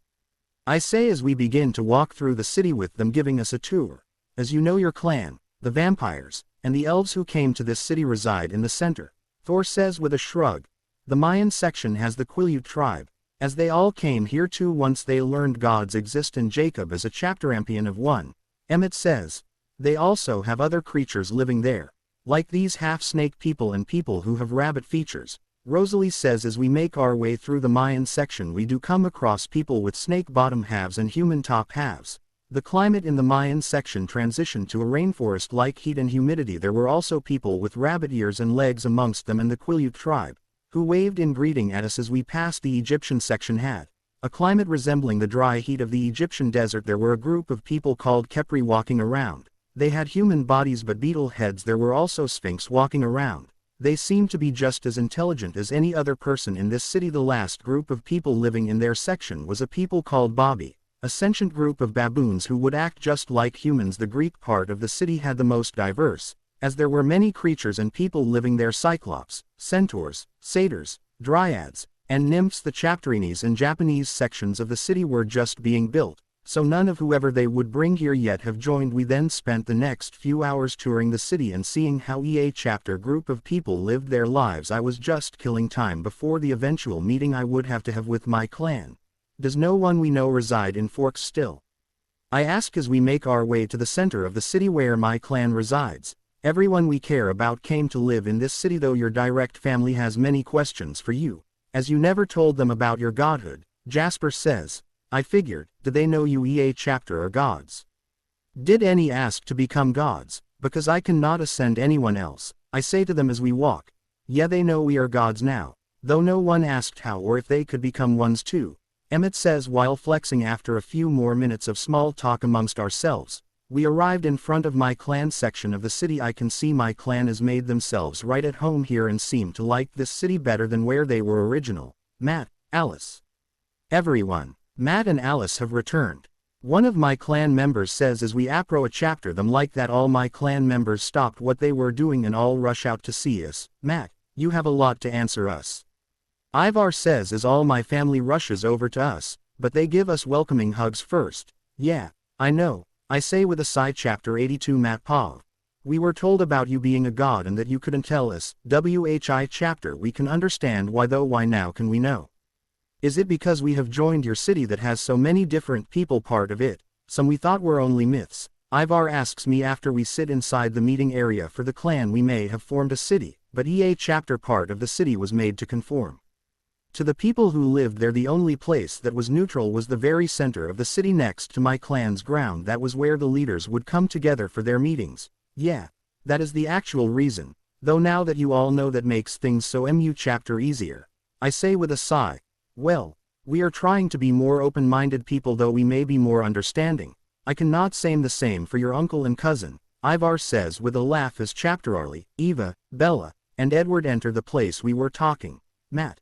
I say as we begin to walk through the city with them giving us a tour. As you know, your clan, the vampires, and the elves who came to this city reside in the center, Thor says with a shrug. The Mayan section has the Quileute tribe, as they all came here too once they learned gods exist, and Jacob is a chapterampion of one, Emmett says. They also have other creatures living there, like these half-snake people and people who have rabbit features, Rosalie says. As we make our way through the Mayan section we do come across people with snake bottom halves and human top halves. The climate in the Mayan section transitioned to a rainforest-like heat and humidity. There were also people with rabbit ears and legs amongst them, and the Quileute tribe, who waved in greeting at us as we passed. The Egyptian section had a climate resembling the dry heat of the Egyptian desert. There were a group of people called Kepri walking around. They had human bodies but beetle heads. There were also Sphinx walking around. They seemed to be just as intelligent as any other person in this city. The last group of people living in their section was a people called Babi, a sentient group of baboons who would act just like humans. The Greek part of the city had the most diverse, as there were many creatures and people living there: cyclops, centaurs, satyrs, dryads, and nymphs. The Chapterinis and Japanese sections of the city were just being built, so none of whoever they would bring here yet have joined. We then spent the next few hours touring the city and seeing how a chapter group of people lived their lives. I was just killing time before the eventual meeting I would have to have with my clan. Does no one we know reside in Forks still? I ask as we make our way to the center of the city where my clan resides. Everyone we care about came to live in this city, though your direct family has many questions for you, as you never told them about your godhood, Jasper says. I figured. Did they know you chapter are gods? Did any ask to become gods? Because I cannot ascend anyone else, I say to them as we walk. Yeah, they know we are gods now, though no one asked how or if they could become ones too. Emmett says while flexing after a few more minutes of small talk amongst ourselves. We arrived in front of my clan section of the city. I can see my clan has made themselves right at home here and seem to like this city better than where they were original. Matt, Alice. Everyone. Matt and Alice have returned. One of my clan members says as we approach a chapter them like that all my clan members stopped what they were doing and all rush out to see us. Matt, you have a lot to answer us. Ivar says as all my family rushes over to us, but they give us welcoming hugs first. Yeah, I know, I say with a sigh. Chapter 82 Matt Pav. We were told about you being a god and that you couldn't tell us. WHI chapter we can understand why though why now can we know? Is it because we have joined your city that has so many different people part of it, some we thought were only myths? Ivar asks me after we sit inside the meeting area for the clan. We may have formed a city, but EA chapter part of the city was made to conform to the people who lived there. The only place that was neutral was the very center of the city next to my clan's ground. That was where the leaders would come together for their meetings. Yeah, that is the actual reason, though now that you all know that makes things so chapter easier. I say with a sigh. Well, we are trying to be more open-minded people though we may be more understanding. I cannot say the same for your uncle and cousin, Ivar says with a laugh as chapter Arlie, Eva, Bella, and Edward enter the place we were talking. Matt.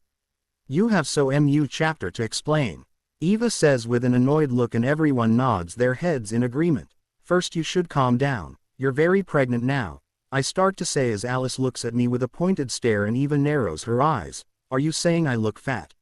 You have so chapter to explain. Eva says with an annoyed look and everyone nods their heads in agreement. First you should calm down, you're very pregnant now. I start to say as Alice looks at me with a pointed stare and Eva narrows her eyes. Are you saying I look fat?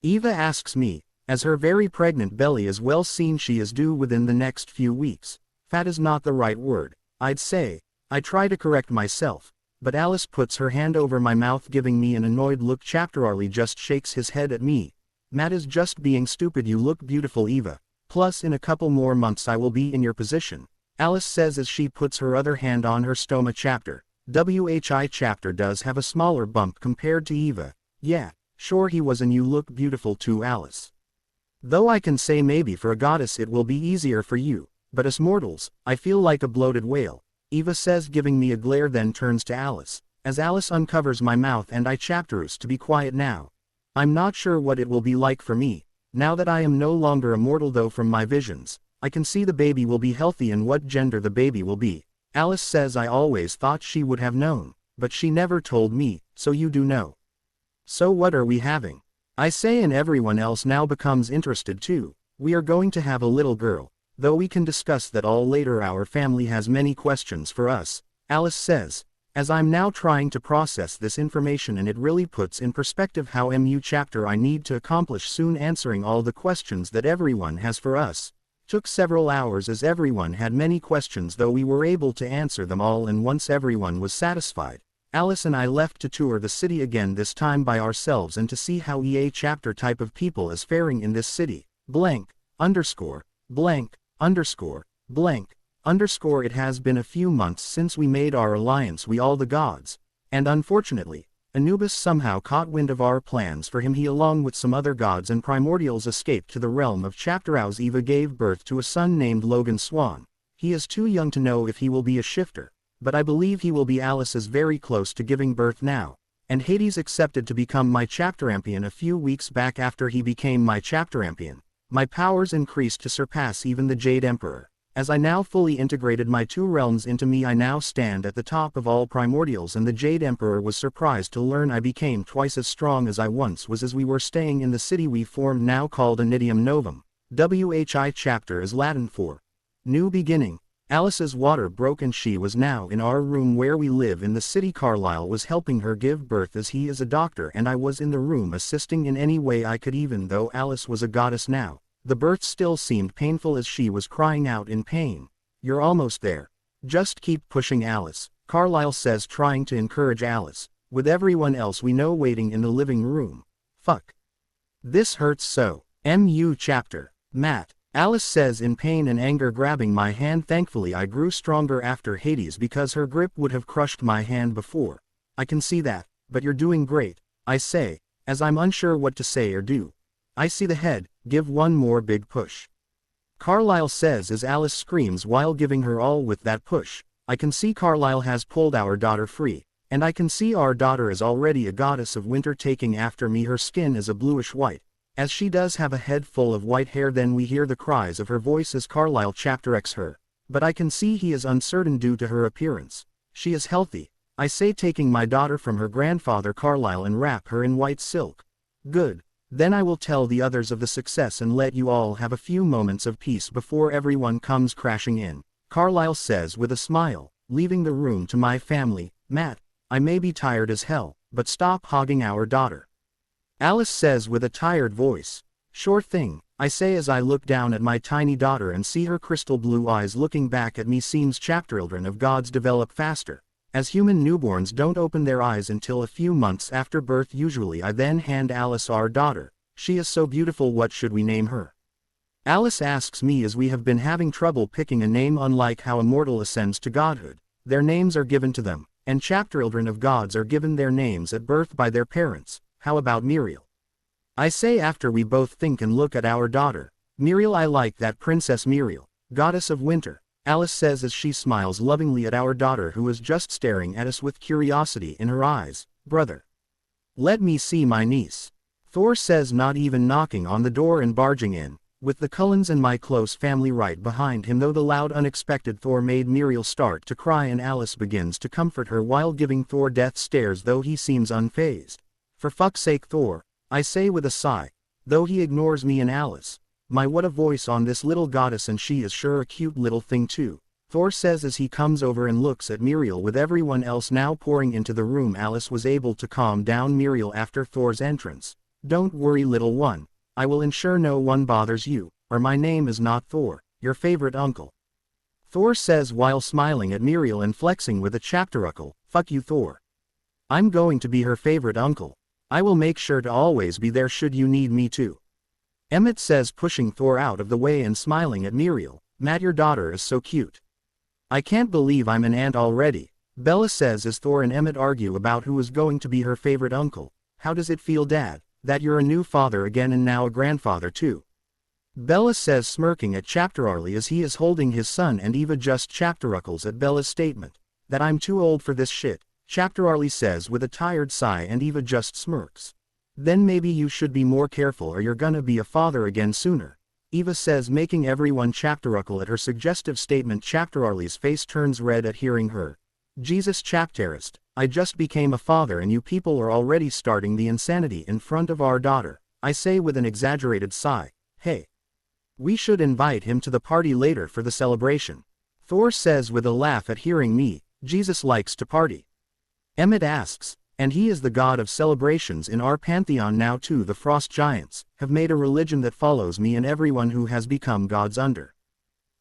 Eva asks me, as her very pregnant belly is well seen. She is due within the next few weeks. Fat is not the right word, I'd say. I try to correct myself, but Alice puts her hand over my mouth giving me an annoyed look. Chapter Arlie just shakes his head at me. Matt is just being stupid. You look beautiful, Eva. Plus in a couple more months I will be in your position, Alice says as she puts her other hand on her stoma. Chapter WHI chapter does have a smaller bump compared to Eva. Yeah, sure he was, and you look beautiful too, Alice. Though I can say maybe for a goddess it will be easier for you, but us mortals, I feel like a bloated whale, Eva says giving me a glare, then turns to Alice, as Alice uncovers my mouth and I chapters to be quiet now. I'm not sure what it will be like for me, now that I am no longer a mortal, though from my visions, I can see the baby will be healthy and what gender the baby will be. Alice says I always thought she would have known, but she never told me, so you do know. So what are we having? I say, and everyone else now becomes interested too. We are going to have a little girl, though we can discuss that all later. Our family has many questions for us, Alice says, as I'm now trying to process this information, and it really puts in perspective how chapter I need to accomplish soon. Answering all the questions that everyone has for us took several hours, as everyone had many questions, though we were able to answer them all, and once everyone was satisfied, Alice and I left to tour the city again, this time by ourselves, and to see how EA chapter type of people is faring in this city. Blank, underscore, blank, underscore, blank, underscore. It has been a few months since we made our alliance, we all the gods, and unfortunately, Anubis somehow caught wind of our plans for him. He along with some other gods and primordials escaped to the realm of chapter. Ours Eva gave birth to a son named Logan Swan. He is too young to know if he will be a shifter, but I believe he will be. Alice is very close to giving birth now, and Hades accepted to become my chapterampion a few weeks back. After he became my chapterampion, my powers increased to surpass even the Jade Emperor. As I now fully integrated my two realms into me, I now stand at the top of all primordials, and the Jade Emperor was surprised to learn I became twice as strong as I once was. As we were staying in the city we formed, now called Anidium Novum. WHI chapter is Latin for new beginning. Alice's water broke and she was now in our room where we live in the city. Carlisle was helping her give birth, as he is a doctor, and I was in the room assisting in any way I could. Even though Alice was a goddess now, the birth still seemed painful as she was crying out in pain. You're almost there. Just keep pushing, Alice, Carlisle says, trying to encourage Alice, with everyone else we know waiting in the living room. Fuck. This hurts so. Chapter. Matt. Alice says in pain and anger, grabbing my hand. Thankfully I grew stronger after Hades, because her grip would have crushed my hand before. I can see that, but you're doing great, I say, as I'm unsure what to say or do. I see the head, give one more big push, Carlisle says as Alice screams while giving her all with that push. I can see Carlisle has pulled our daughter free, and I can see our daughter is already a goddess of winter taking after me. Her skin is a bluish white, As she does have a head full of white hair, then we hear the cries of her voice as Carlyle chapter X her. But I can see he is uncertain due to her appearance. She is healthy, I say, taking my daughter from her grandfather Carlyle and wrap her in white silk. Good. Then I will tell the others of the success and let you all have a few moments of peace before everyone comes crashing in. Carlyle says with a smile, leaving the room to my family. Matt, I may be tired as hell, but stop hogging our daughter. Alice says with a tired voice. Sure thing, I say as I look down at my tiny daughter and see her crystal blue eyes looking back at me. Seems children of gods develop faster, as human newborns don't open their eyes until a few months after birth usually. I then hand Alice our daughter. She is so beautiful, what should we name her? Alice asks me as we have been having trouble picking a name. Unlike how a mortal ascends to godhood, their names are given to them, and children of gods are given their names at birth by their parents. How about Muriel? I say after we both think and look at our daughter. Muriel, I like that, Princess Muriel, goddess of winter, Alice says as she smiles lovingly at our daughter, who is just staring at us with curiosity in her eyes. Brother, let me see my niece, Thor says, not even knocking on the door and barging in, with the Cullens and my close family right behind him. Though the loud unexpected Thor made Muriel start to cry, and Alice begins to comfort her while giving Thor death stares, though he seems unfazed. For fuck's sake, Thor, I say with a sigh, though he ignores me and Alice. My, what a voice on this little goddess, and she is sure a cute little thing too, Thor says as he comes over and looks at Muriel. With everyone else now pouring into the room, Alice was able to calm down Muriel after Thor's entrance. Don't worry, little one, I will ensure no one bothers you, or my name is not Thor, your favorite uncle, Thor says while smiling at Muriel and flexing with a chapteruckle. Fuck you, Thor. I'm going to be her favorite uncle. I will make sure to always be there should you need me to. Emmett says, pushing Thor out of the way and smiling at Muriel. Matt, your daughter is so cute. I can't believe I'm an aunt already, Bella says as Thor and Emmett argue about who is going to be her favorite uncle. How does it feel, Dad, that you're a new father again and now a grandfather too? Bella says, smirking at Chapterarly as he is holding his son, and Eva just chapteruckles at Bella's statement. That I'm too old for this shit, Chapterarly says with a tired sigh, and Eva just smirks. Then maybe you should be more careful or you're gonna be a father again sooner, Eva says, making everyone chapteruckle at her suggestive statement. Chapterarly's face turns red at hearing her. Jesus Chapterist, I just became a father and you people are already starting the insanity in front of our daughter, I say with an exaggerated sigh. Hey, we should invite him to the party later for the celebration, Thor says with a laugh at hearing me. Jesus likes to party, Emmett asks, and he is the god of celebrations in our pantheon now too. The frost giants have made a religion that follows me and everyone who has become gods under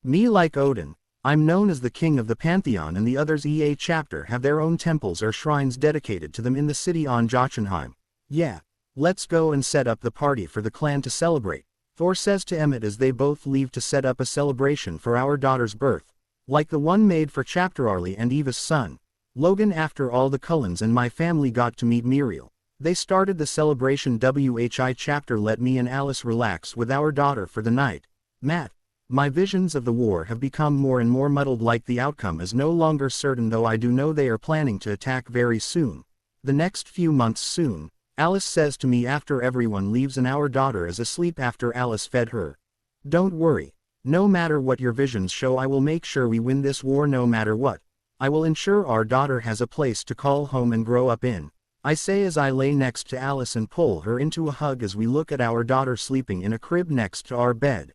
me. Like Odin, I'm known as the king of the pantheon, and the others EA chapter have their own temples or shrines dedicated to them in the city on Jotunheim. Yeah, let's go and set up the party for the clan to celebrate, Thor says to Emmett as they both leave to set up a celebration for our daughter's birth, like the one made for Chapterarly and Eva's son, Logan. After all, the Cullens and my family got to meet Muriel. They started the celebration. WHI chapter let me and Alice relax with our daughter for the night. Matt, my visions of the war have become more and more muddled, like the outcome is no longer certain, though I do know they are planning to attack very soon. The next few months soon, Alice says to me after everyone leaves and our daughter is asleep after Alice fed her. Don't worry, no matter what your visions show, I will make sure we win this war no matter what. I will ensure our daughter has a place to call home and grow up in, I say as I lay next to Alice and pull her into a hug as we look at our daughter sleeping in a crib next to our bed.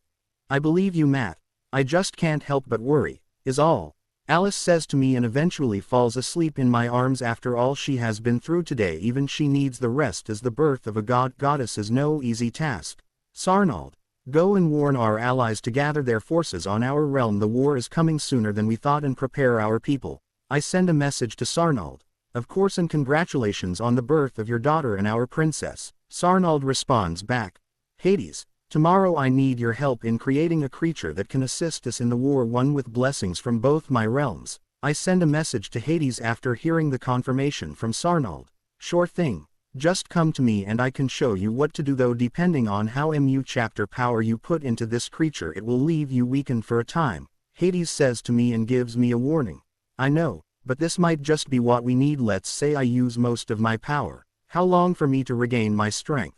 I believe you, Matt. I just can't help but worry, is all, Alice says to me, and eventually falls asleep in my arms. After all she has been through today, even she needs the rest, as the birth of a goddess is no easy task. Sarnald, go and warn our allies to gather their forces on our realm. The war is coming sooner than we thought, and prepare our people. I send a message to Sarnald. Of course, and congratulations on the birth of your daughter and our princess. Sarnald responds back. Hades, tomorrow I need your help in creating a creature that can assist us in the war, one with blessings from both my realms. I send a message to Hades after hearing the confirmation from Sarnald. Sure thing. Just come to me and I can show you what to do, though depending on how mu chapter power you put into this creature, it will leave you weakened for a time, Hades says to me and gives me a warning. I know, but this might just be what we need. Let's say I use most of my power. How long for me to regain my strength?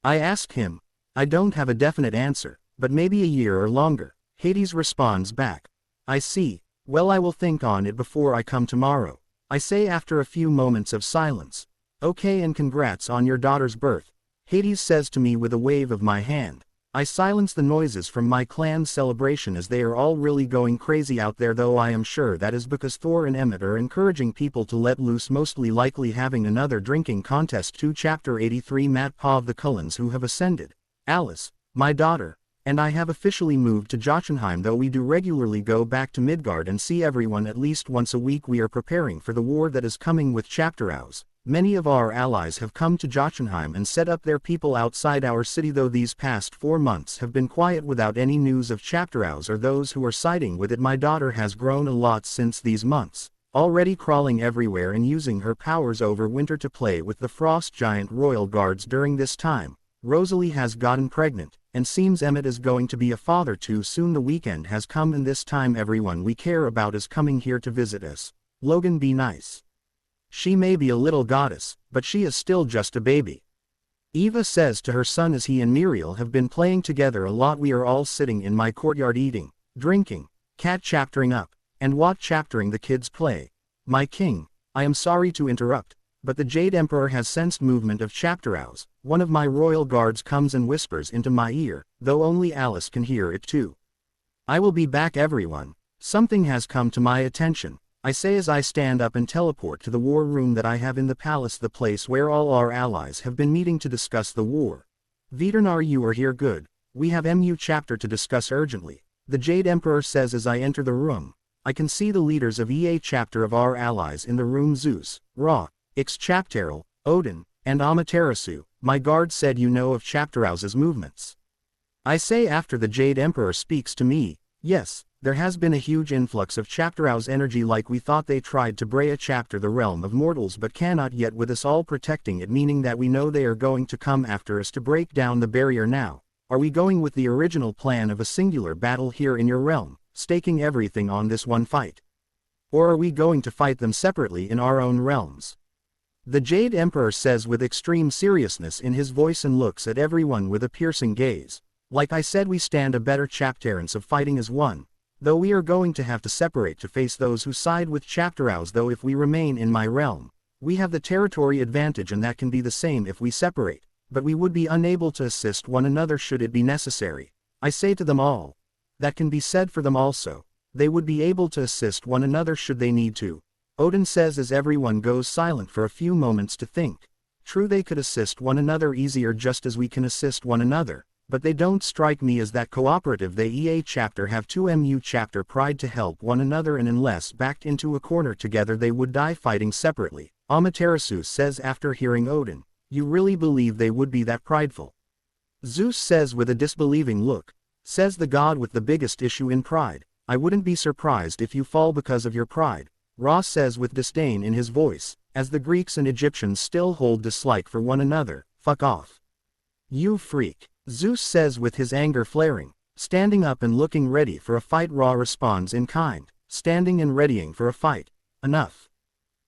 I ask him. I don't have a definite answer, but maybe a year or longer. Hades responds back. I see. Well, I will think on it before I come tomorrow. I say after a few moments of silence. Okay, and congrats on your daughter's birth. Hades says to me with a wave of my hand. I silence the noises from my clan's celebration as they are all really going crazy out there, though I am sure that is because Thor and Emmett are encouraging people to let loose, mostly likely having another drinking contest. 2 Chapter 83 Matt Pov, the Cullens who have ascended. Alice, my daughter, and I have officially moved to Jotunheim, though we do regularly go back to Midgard and see everyone at least once a week. We are preparing for the war that is coming with Chapterhouse. Many of our allies have come to Jotunheim and set up their people outside our city, though these past 4 months have been quiet without any news of Chapterhouse or those who are siding with it. My daughter has grown a lot since these months, already crawling everywhere and using her powers over winter to play with the frost giant royal guards. During this time, Rosalie has gotten pregnant, and seems Emmett is going to be a father too soon. The weekend has come, and this time everyone we care about is coming here to visit us. Logan, be nice. She may be a little goddess, but she is still just a baby. Eva says to her son as he and Muriel have been playing together a lot. We are all sitting in my courtyard eating, drinking, cat chaptering up, and chaptering the kids play. My king, I am sorry to interrupt, but the Jade Emperor has sensed movement of Chapterhouse. One of my royal guards comes and whispers into my ear, though only Alice can hear it too. I will be back, everyone. Something has come to my attention, I say as I stand up and teleport to the war room that I have in the palace, the place where all our allies have been meeting to discuss the war. Veternar, you are here, good. We have MU chapter to discuss urgently, the Jade Emperor says as I enter the room. I can see the leaders of EA chapter of our allies in the room: Zeus, Ra, Ix Chapteril, Odin, and Amaterasu. My guard said you know of Chapterhouse's movements. I say after the Jade Emperor speaks to me. Yes, there has been a huge influx of Chapterhouse energy, like we thought they tried to Brea chapter the realm of mortals but cannot yet, with us all protecting it, meaning that we know they are going to come after us to break down the barrier. Now, are we going with the original plan of a singular battle here in your realm, staking everything on this one fight? Or are we going to fight them separately in our own realms? The Jade Emperor says with extreme seriousness in his voice and looks at everyone with a piercing gaze. Like I said, we stand a better chance of fighting as one, though we are going to have to separate to face those who side with Chapterhouse. Though if we remain in my realm, we have the territory advantage, and that can be the same if we separate, but we would be unable to assist one another should it be necessary. I say to them all. That can be said for them also. They would be able to assist one another should they need to. Odin says as everyone goes silent for a few moments to think. True, they could assist one another easier just as we can assist one another. But they don't strike me as that cooperative. They EA chapter have 2 MU chapter pride to help one another, and unless backed into a corner together they would die fighting separately. Amaterasu says after hearing Odin. You really believe they would be that prideful? Zeus says with a disbelieving look. Says the god with the biggest issue in pride. I wouldn't be surprised if you fall because of your pride. Ra says with disdain in his voice, as the Greeks and Egyptians still hold dislike for one another. Fuck off. You freak. Zeus says with his anger flaring, standing up and looking ready for a fight. Ra responds in kind, standing and readying for a fight. Enough.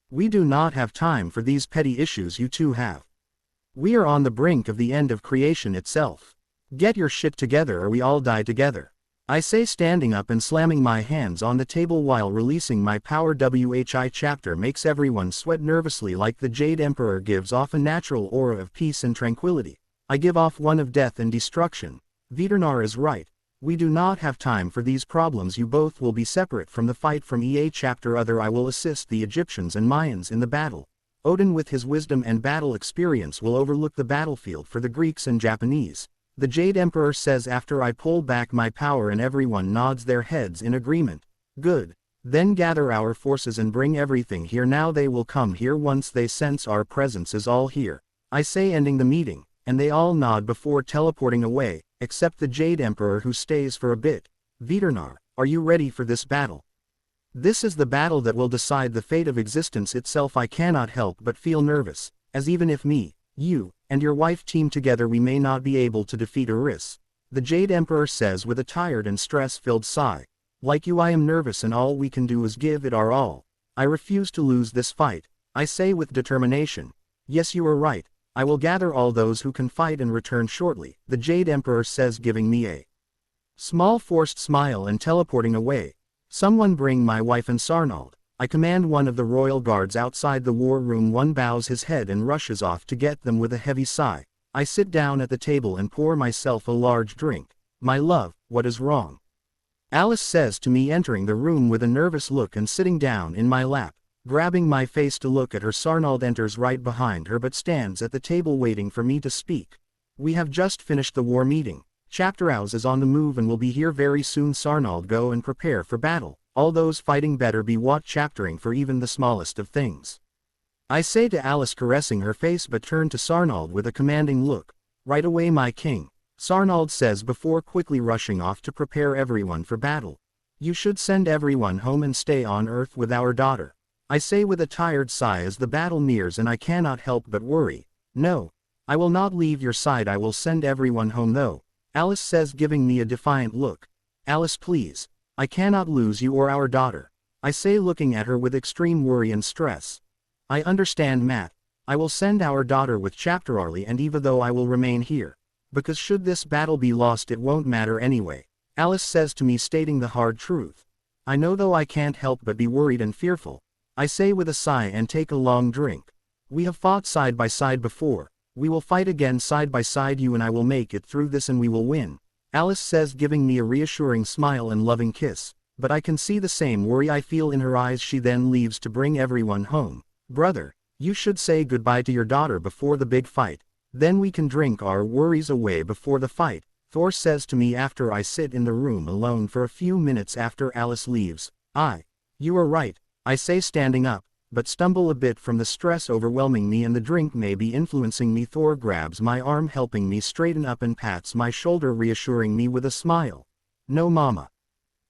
We do not have time for these petty issues you two have. We are on the brink of the end of creation itself. Get your shit together or we all die together. I say, standing up and slamming my hands on the table while releasing my power. WHI chapter makes everyone sweat nervously, like the Jade Emperor gives off a natural aura of peace and tranquility. I give off one of death and destruction. Veternar is right. We do not have time for these problems. You both will be separate from the fight. From EA chapter other, I will assist the Egyptians and Mayans in the battle. Odin with his wisdom and battle experience will overlook the battlefield for the Greeks and Japanese. The Jade Emperor says after I pull back my power, and everyone nods their heads in agreement. Good. Then gather our forces and bring everything here. Now they will come here once they sense our presence is all here. I say, ending the meeting. And they all nod before teleporting away, except the Jade Emperor, who stays for a bit. Veternar, are you ready for this battle? This is the battle that will decide the fate of existence itself. I cannot help but feel nervous, as even if me, you, and your wife team together, we may not be able to defeat Eris. The Jade Emperor says with a tired and stress-filled sigh. Like you, I am nervous, and all we can do is give it our all. I refuse to lose this fight. I say with determination. Yes, you are right. I will gather all those who can fight and return shortly, the Jade Emperor says, giving me a small forced smile and teleporting away. Someone bring my wife and Sarnald. I command one of the royal guards outside the war room. One bows his head and rushes off to get them with a heavy sigh. I sit down at the table and pour myself a large drink. My love, what is wrong? Alice says to me, entering the room with a nervous look and sitting down in my lap. Grabbing my face to look at her, Sarnald enters right behind her but stands at the table waiting for me to speak. We have just finished the war meeting. Chapter House is on the move and will be here very soon. Sarnald, go and prepare for battle. All those fighting better be chaptering for even the smallest of things. I say to Alice, caressing her face, but turn to Sarnald with a commanding look. Right away, my king, Sarnald says before quickly rushing off to prepare everyone for battle. You should send everyone home and stay on Earth with our daughter. I say with a tired sigh as the battle nears, and I cannot help but worry. No, I will not leave your side. I will send everyone home though, Alice says, giving me a defiant look. Alice, please, I cannot lose you or our daughter, I say, looking at her with extreme worry and stress. I understand, Matt. I will send our daughter with Chapter Arlie and Eva, though I will remain here. Because should this battle be lost, it won't matter anyway, Alice says to me, stating the hard truth. I know, though I can't help but be worried and fearful, I say with a sigh and take a long drink. We have fought side by side before. We will fight again side by side. You and I will make it through this and we will win, Alice says, giving me a reassuring smile and loving kiss. But I can see the same worry I feel in her eyes. She then leaves to bring everyone home. Brother, you should say goodbye to your daughter before the big fight. Then we can drink our worries away before the fight, Thor says to me after I sit in the room alone for a few minutes after Alice leaves. You are right, I say, standing up, but stumble a bit from the stress overwhelming me and the drink may be influencing me. Thor grabs my arm, helping me straighten up and pats my shoulder, reassuring me with a smile. No, mama,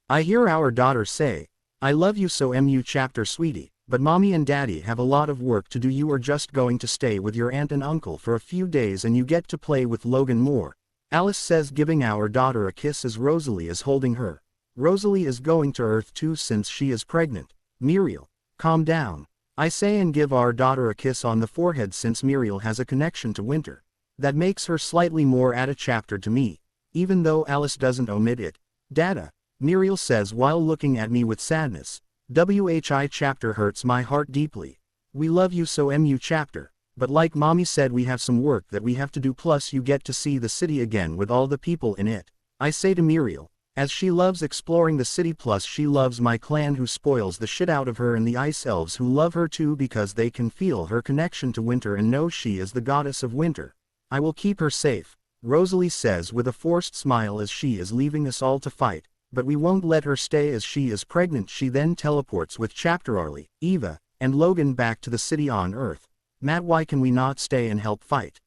I hear our daughter say, I love you so mu. Chapter, sweetie, but mommy and daddy have a lot of work to do. You are just going to stay with your aunt and uncle for a few days and you get to play with Logan more, Alice says, giving our daughter a kiss as Rosalie is holding her. Rosalie is going to Earth too since she is pregnant. Muriel, calm down, I say, and give our daughter a kiss on the forehead since Muriel has a connection to Winter. That makes her slightly more at a chapter to me, even though Alice doesn't omit it. Dada, Muriel says while looking at me with sadness. Whi chapter hurts my heart deeply. We love you so mu. Chapter, but like mommy said, we have some work that we have to do, plus you get to see the city again with all the people in it, I say to Muriel, as she loves exploring the city, plus she loves my clan who spoils the shit out of her and the ice elves who love her too because they can feel her connection to Winter and know she is the goddess of winter. I will keep her safe, Rosalie says with a forced smile as she is leaving us all to fight. But we won't let her stay as she is pregnant. She then teleports with Chapter Arlie, Eva, and Logan back to the city on Earth. Matt, why can we not stay and help fight?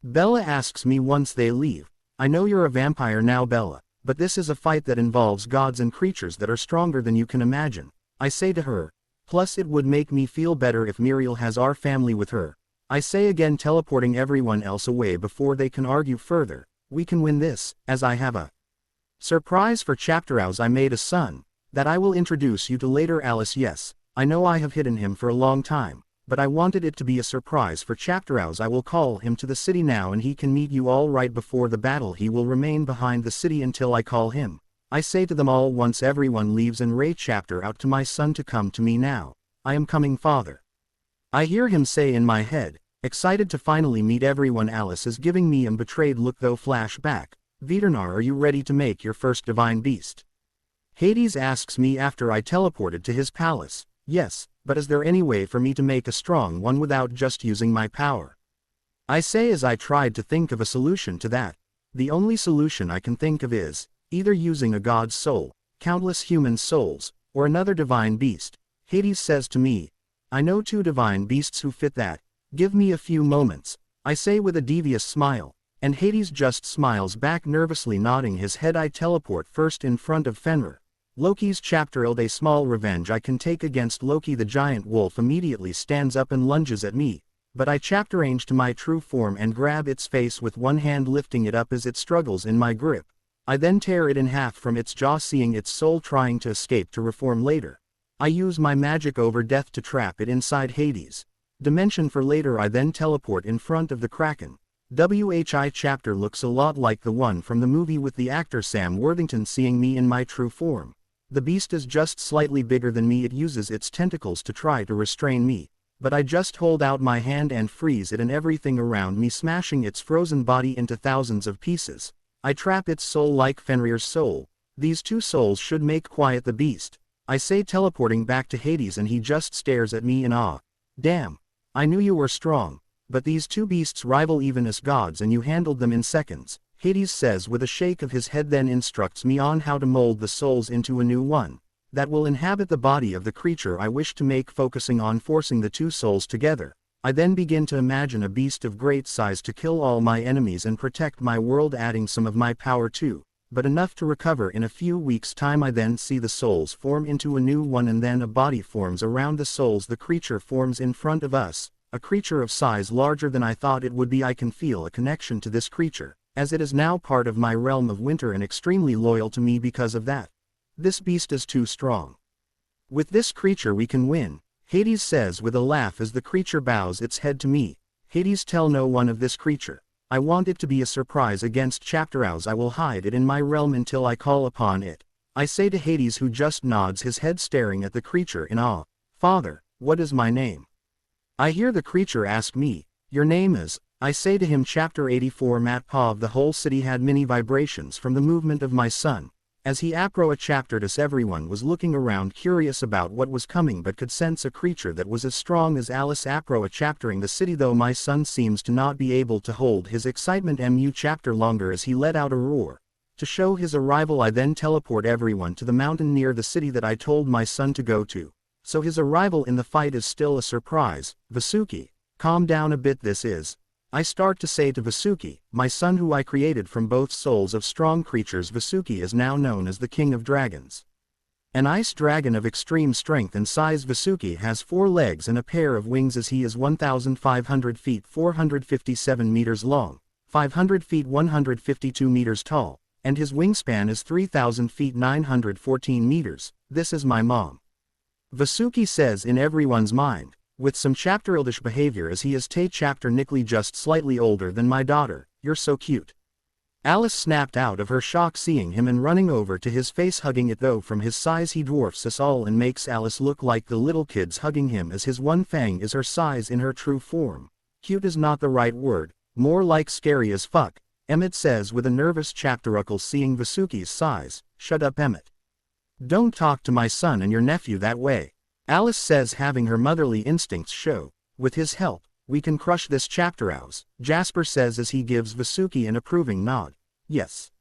Bella asks me once they leave. I know you're a vampire now, Bella, but this is a fight that involves gods and creatures that are stronger than you can imagine, I say to her. Plus it would make me feel better if Muriel has our family with her, I say, again teleporting everyone else away before they can argue further. We can win this, as I have a surprise for Chapter House. I made a son that I will introduce you to later, Alice. Yes, I know I have hidden him for a long time, but I wanted it to be a surprise for Chapter House. I will call him to the city now and he can meet you all right before the battle. He will remain behind the city until I call him, I say to them all once everyone leaves and Ray Chapter out to my son to come to me now. I am coming, father, I hear him say in my head, excited to finally meet everyone. Alice is giving me a betrayed look though. Flashback. Veternar, are you ready to make your first divine beast? Hades asks me after I teleported to his palace. Yes, but is there any way for me to make a strong one without just using my power? I say as I tried to think of a solution to that. The only solution I can think of is either using a god's soul, countless human souls, or another divine beast. Hades says to me, I know 2 divine beasts who fit that. Give me a few moments, I say with a devious smile. And Hades just smiles back, nervously nodding his head. I teleport first in front of Fenrir. Loki's Chapter. A small revenge I can take against Loki. The giant wolf immediately stands up and lunges at me, but I chapter range to my true form and grab its face with one hand, lifting it up as it struggles in my grip. I then tear it in half from its jaw, seeing its soul trying to escape to reform later. I use my magic over death to trap it inside Hades. Dimension for later. I then teleport in front of the Kraken. WHI chapter looks a lot like the one from the movie with the actor Sam Worthington seeing me in my true form. The beast is just slightly bigger than me. It uses its tentacles to try to restrain me, but I just hold out my hand and freeze it and everything around me, smashing its frozen body into thousands of pieces. I trap its soul like Fenrir's soul. These two souls should make quiet the beast, I say, teleporting back to Hades, and he just stares at me in awe. Damn. I knew you were strong. But these two beasts rival even as gods, and you handled them in seconds, Hades says with a shake of his head, then instructs me on how to mold the souls into a new one that will inhabit the body of the creature I wish to make, focusing on forcing the two souls together. I then begin to imagine a beast of great size to kill all my enemies and protect my world, adding some of my power too, but enough to recover in a few weeks' time. I then see the souls form into a new one, and then a body forms around the souls. The creature forms in front of us. A creature of size larger than I thought it would be. I can feel a connection to this creature, as it is now part of my realm of winter and extremely loyal to me because of that. This beast is too strong. With this creature we can win, Hades says with a laugh as the creature bows its head to me. Hades, tell no one of this creature. I want it to be a surprise against Chapterhouse. I will hide it in my realm until I call upon it, I say to Hades, who just nods his head staring at the creature in awe. Father, what is my name? I hear the creature ask me. Your name is, I say to him. Chapter 84. Matpov. The whole city had many vibrations from the movement of my son. As he chaptered us, everyone was looking around curious about what was coming, but could sense a creature that was as strong as Alice chaptering the city, though my son seems to not be able to hold his excitement chapter longer as he let out a roar. To show his arrival, I then teleport everyone to the mountain near the city that I told my son to go to. So his arrival in the fight is still a surprise. Vasuki, calm down a bit. This is, I start to say to Vasuki, my son who I created from both souls of strong creatures. Vasuki is now known as the King of Dragons. An ice dragon of extreme strength and size. Vasuki has 4 legs and a pair of wings, as he is 1,500 feet 457 meters long, 500 feet 152 meters tall, and his wingspan is 3,000 feet 914 meters. This is my mom, Vasuki says in everyone's mind, with some chapterildish behavior, as he is chapternically just slightly older than my daughter. You're so cute. Alice snapped out of her shock seeing him and running over to his face, hugging it, though from his size he dwarfs us all and makes Alice look like the little kids hugging him, as his one fang is her size in her true form. Cute is not the right word, more like scary as fuck, Emmett says with a nervous chapteruckle seeing Vasuki's size. Shut up, Emmett. Don't talk to my son and your nephew that way, Alice says, having her motherly instincts show. With his help, we can crush this Chapterhouse, Jasper says as he gives Vasuki an approving nod. Yes.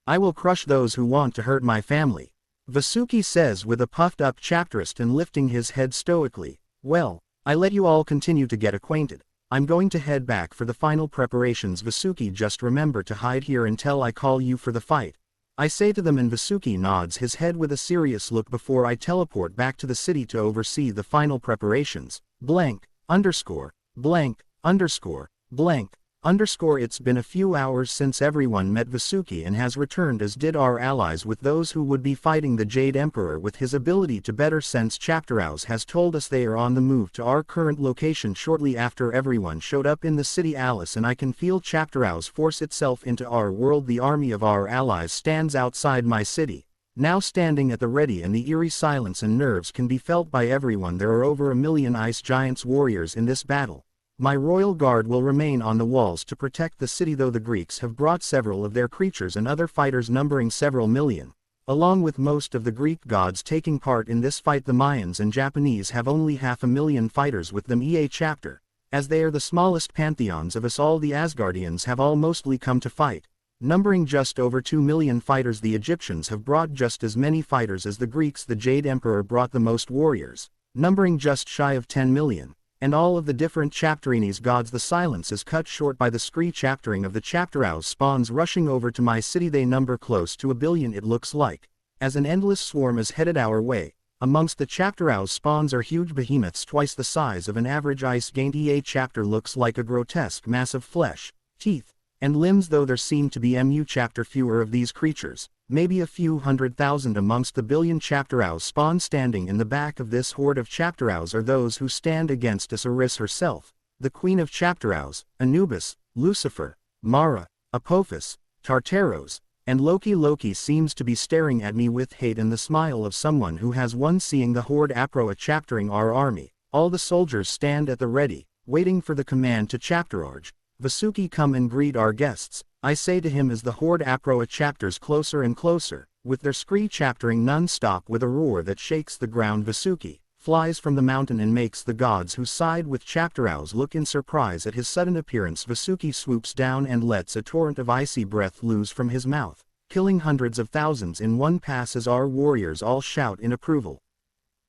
I will crush those who want to hurt my family, Vasuki says with a puffed up chapterist and lifting his head stoically. Well, I let you all continue to get acquainted. I'm going to head back for the final preparations. Vasuki, just remember to hide here until I call you for the fight, I say to them, and Vasuki nods his head with a serious look before I teleport back to the city to oversee the final preparations. Blank, underscore, blank, underscore, blank, underscore. It's been a few hours since everyone met Vasuki and has returned, as did our allies, with those who would be fighting the Jade Emperor. With his ability to better sense, Chapterhouse has told us they are on the move to our current location shortly after everyone showed up in the city. Alice and I can feel Chapterhouse force itself into our world. The army of our allies stands outside my city, now standing at the ready, and the eerie silence and nerves can be felt by everyone. There are over 1 million ice giants warriors in this battle. My royal guard will remain on the walls to protect the city, though the Greeks have brought several of their creatures and other fighters numbering several million. Along with most of the Greek gods taking part in this fight, the Mayans and Japanese have only 500,000 fighters with them. Chapter, as they are the smallest pantheons of us all, the Asgardians have all mostly come to fight, numbering just over 2 million fighters. The Egyptians have brought just as many fighters as the Greeks. The Jade Emperor brought the most warriors, numbering just shy of 10 million. And all of the different Chapterinis gods. The silence is cut short by the scree chaptering of the Chapterhouse spawns rushing over to my city. They number close to 1 billion, it looks like, as an endless swarm is headed our way. Amongst the Chapterhouse spawns are huge behemoths twice the size of an average ice giant. Chapter looks like a grotesque mass of flesh, teeth, and limbs, though there seem to be chapter fewer of these creatures. maybe a few 100,000 amongst the billion chapterows spawn. Standing in the back of this horde of chapterows are those who stand against us: Eris herself, the queen of chapterows, Anubis, Lucifer, Mara, Apophis, Tartaros, and Loki. Loki seems to be staring at me with hate and the smile of someone who has won. Seeing the horde Aproa chaptering our army, all the soldiers stand at the ready, waiting for the command to chapterarge. Vasuki, come and greet our guests, I say to him as the horde Aproa chapters closer and closer, with their scree chaptering non-stop with a roar that shakes the ground. Vasuki flies from the mountain and makes the gods who side with chapterows look in surprise at his sudden appearance. Vasuki swoops down and lets a torrent of icy breath loose from his mouth, killing hundreds of thousands in one pass as our warriors all shout in approval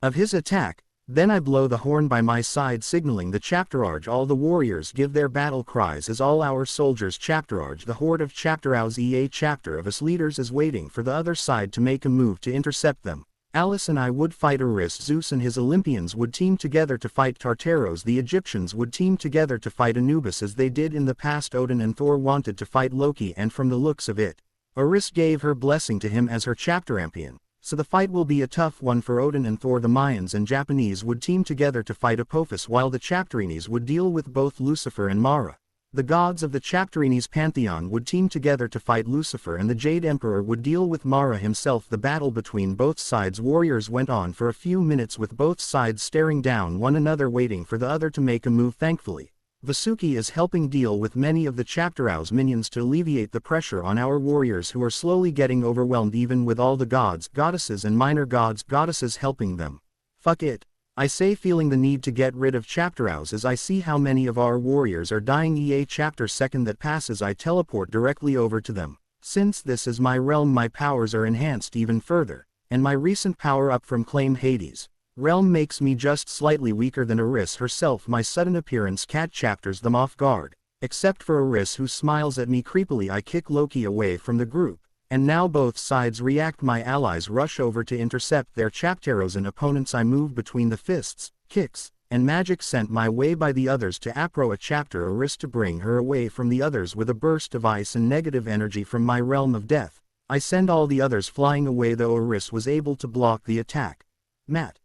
of his attack. Then I blow the horn by my side, signaling the chapterarge. All the warriors give their battle cries as all our soldiers chapterarge. The horde of chapterows, a chapter of us leaders, is waiting for the other side to make a move to intercept them. Alice and I would fight Eris. Zeus and his Olympians would team together to fight Tartaros. The Egyptians would team together to fight Anubis as they did in the past. Odin and Thor wanted to fight Loki, and from the looks of it, Eris gave her blessing to him as her chapterampion. So the fight will be a tough one for Odin and Thor. The Mayans and Japanese would team together to fight Apophis, while the Chapterinis would deal with both Lucifer and Mara. The gods of the Chapterinis pantheon would team together to fight Lucifer, and the Jade Emperor would deal with Mara himself. The battle between both sides' warriors went on for a few minutes, with both sides staring down one another, waiting for the other to make a move. Thankfully, Vasuki is helping deal with many of the chapterows' minions to alleviate the pressure on our warriors, who are slowly getting overwhelmed, even with all the gods, goddesses and minor gods, goddesses helping them. Fuck it, I say, feeling the need to get rid of chapterows as I see how many of our warriors are dying. A chapter second that passes, I teleport directly over to them. Since this is my realm, my powers are enhanced even further, and my recent power up from Claim Hades realm makes me just slightly weaker than Eris herself. My sudden appearance cat chapters them off guard, except for Eris, who smiles at me creepily. I kick Loki away from the group, and now both sides react. My allies rush over to intercept their chapteros and opponents. I move between the fists, kicks, and magic sent my way by the others to Aproa chapter Eris to bring her away from the others. With a burst of ice and negative energy from my realm of death, I send all the others flying away, though Eris was able to block the attack. Matt,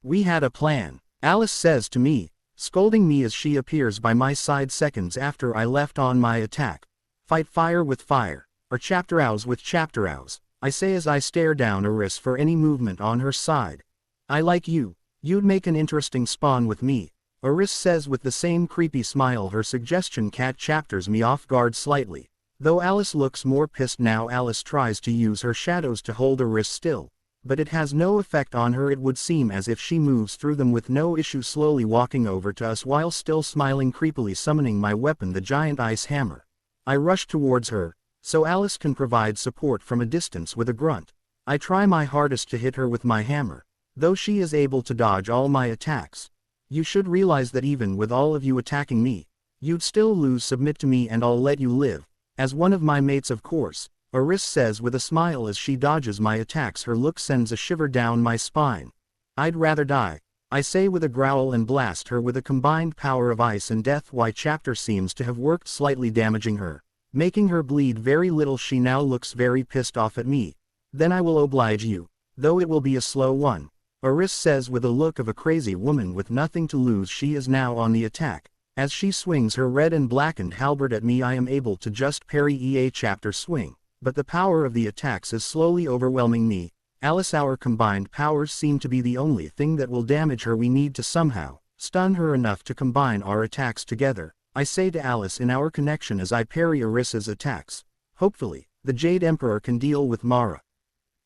we had a plan, Alice says to me, scolding me as she appears by my side seconds after I left on my attack. Fight fire with fire, or chapterows with chapterows, I say as I stare down Eris for any movement on her side. I like you, you'd make an interesting spawn with me, Eris says with the same creepy smile. Her suggestion cat chapters me off guard slightly, though Alice looks more pissed now. Alice tries to use her shadows to hold Eris still, but it has no effect on her. It would seem as if she moves through them with no issue, slowly walking over to us while still smiling creepily. Summoning my weapon, the giant ice hammer, I rush towards her, so Alice can provide support from a distance. With a grunt, I try my hardest to hit her with my hammer, though she is able to dodge all my attacks. You should realize that even with all of you attacking me, you'd still lose. Submit to me and I'll let you live, as one of my mates, of course, Eris says with a smile as she dodges my attacks. Her look sends a shiver down my spine. I'd rather die, I say with a growl, and blast her with a combined power of ice and death. Y chapter seems to have worked, slightly damaging her, making her bleed very little. She now looks very pissed off at me. Then I will oblige you, though it will be a slow one, Eris says with a look of a crazy woman with nothing to lose. She is now on the attack. As she swings her red and blackened halberd at me, I am able to just parry a chapter swing, but the power of the attacks is slowly overwhelming me. Alice, our combined powers seem to be the only thing that will damage her. We need to somehow stun her enough to combine our attacks together, I say to Alice in our connection as I parry Eris's attacks. Hopefully, the Jade Emperor can deal with Mara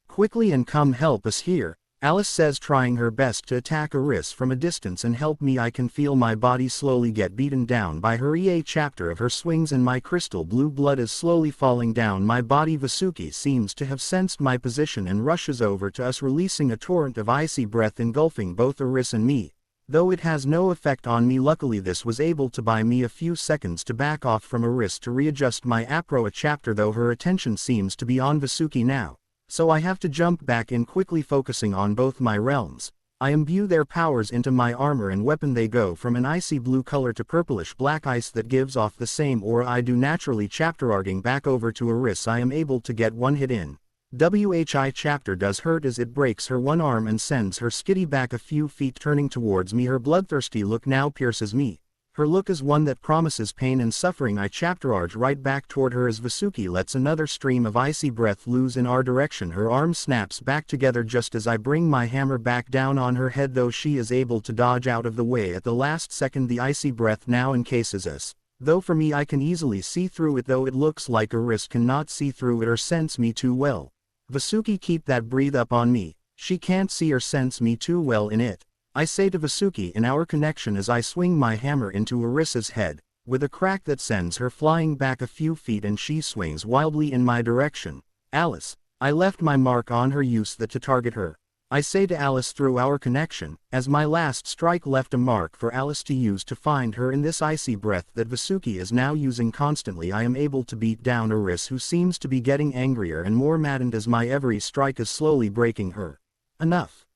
quickly and come help us here, Alice says, trying her best to attack Eris from a distance and help me. I can feel my body slowly get beaten down by her. A chapter of her swings and my crystal blue blood is slowly falling down my body. Vasuki seems to have sensed my position and rushes over to us, releasing a torrent of icy breath engulfing both Eris and me, though it has no effect on me. Luckily, this was able to buy me a few seconds to back off from Eris to readjust my Aproa chapter, though her attention seems to be on Vasuki now, so I have to jump back in quickly, focusing on both my realms. I imbue their powers into my armor and weapon. They go from an icy blue color to purplish black ice that gives off the same aura I do naturally. Chapterarging back over to Eris, I am able to get one hit in, WHI chapter does hurt as it breaks her one arm and sends her skitty back a few feet, turning towards me. Her bloodthirsty look now pierces me. Her look is one that promises pain and suffering. I chapter arch right back toward her as Vasuki lets another stream of icy breath loose in our direction. Her arm snaps back together just as I bring my hammer back down on her head, though she is able to dodge out of the way at the last second. The icy breath now encases us, though for me I can easily see through it, though it looks like Iris cannot see through it or sense me too well. Vasuki, keep that breathe up on me. She can't see or sense me too well in it. I say to Vasuki in our connection as I swing my hammer into Iris's head, with a crack that sends her flying back a few feet and she swings wildly in my direction. Alice, I left my mark on her, use that to target her. I say to Alice through our connection, as my last strike left a mark for Alice to use to find her in this icy breath that Vasuki is now using constantly. I am able to beat down Iris, who seems to be getting angrier and more maddened as my every strike is slowly breaking her. Enough.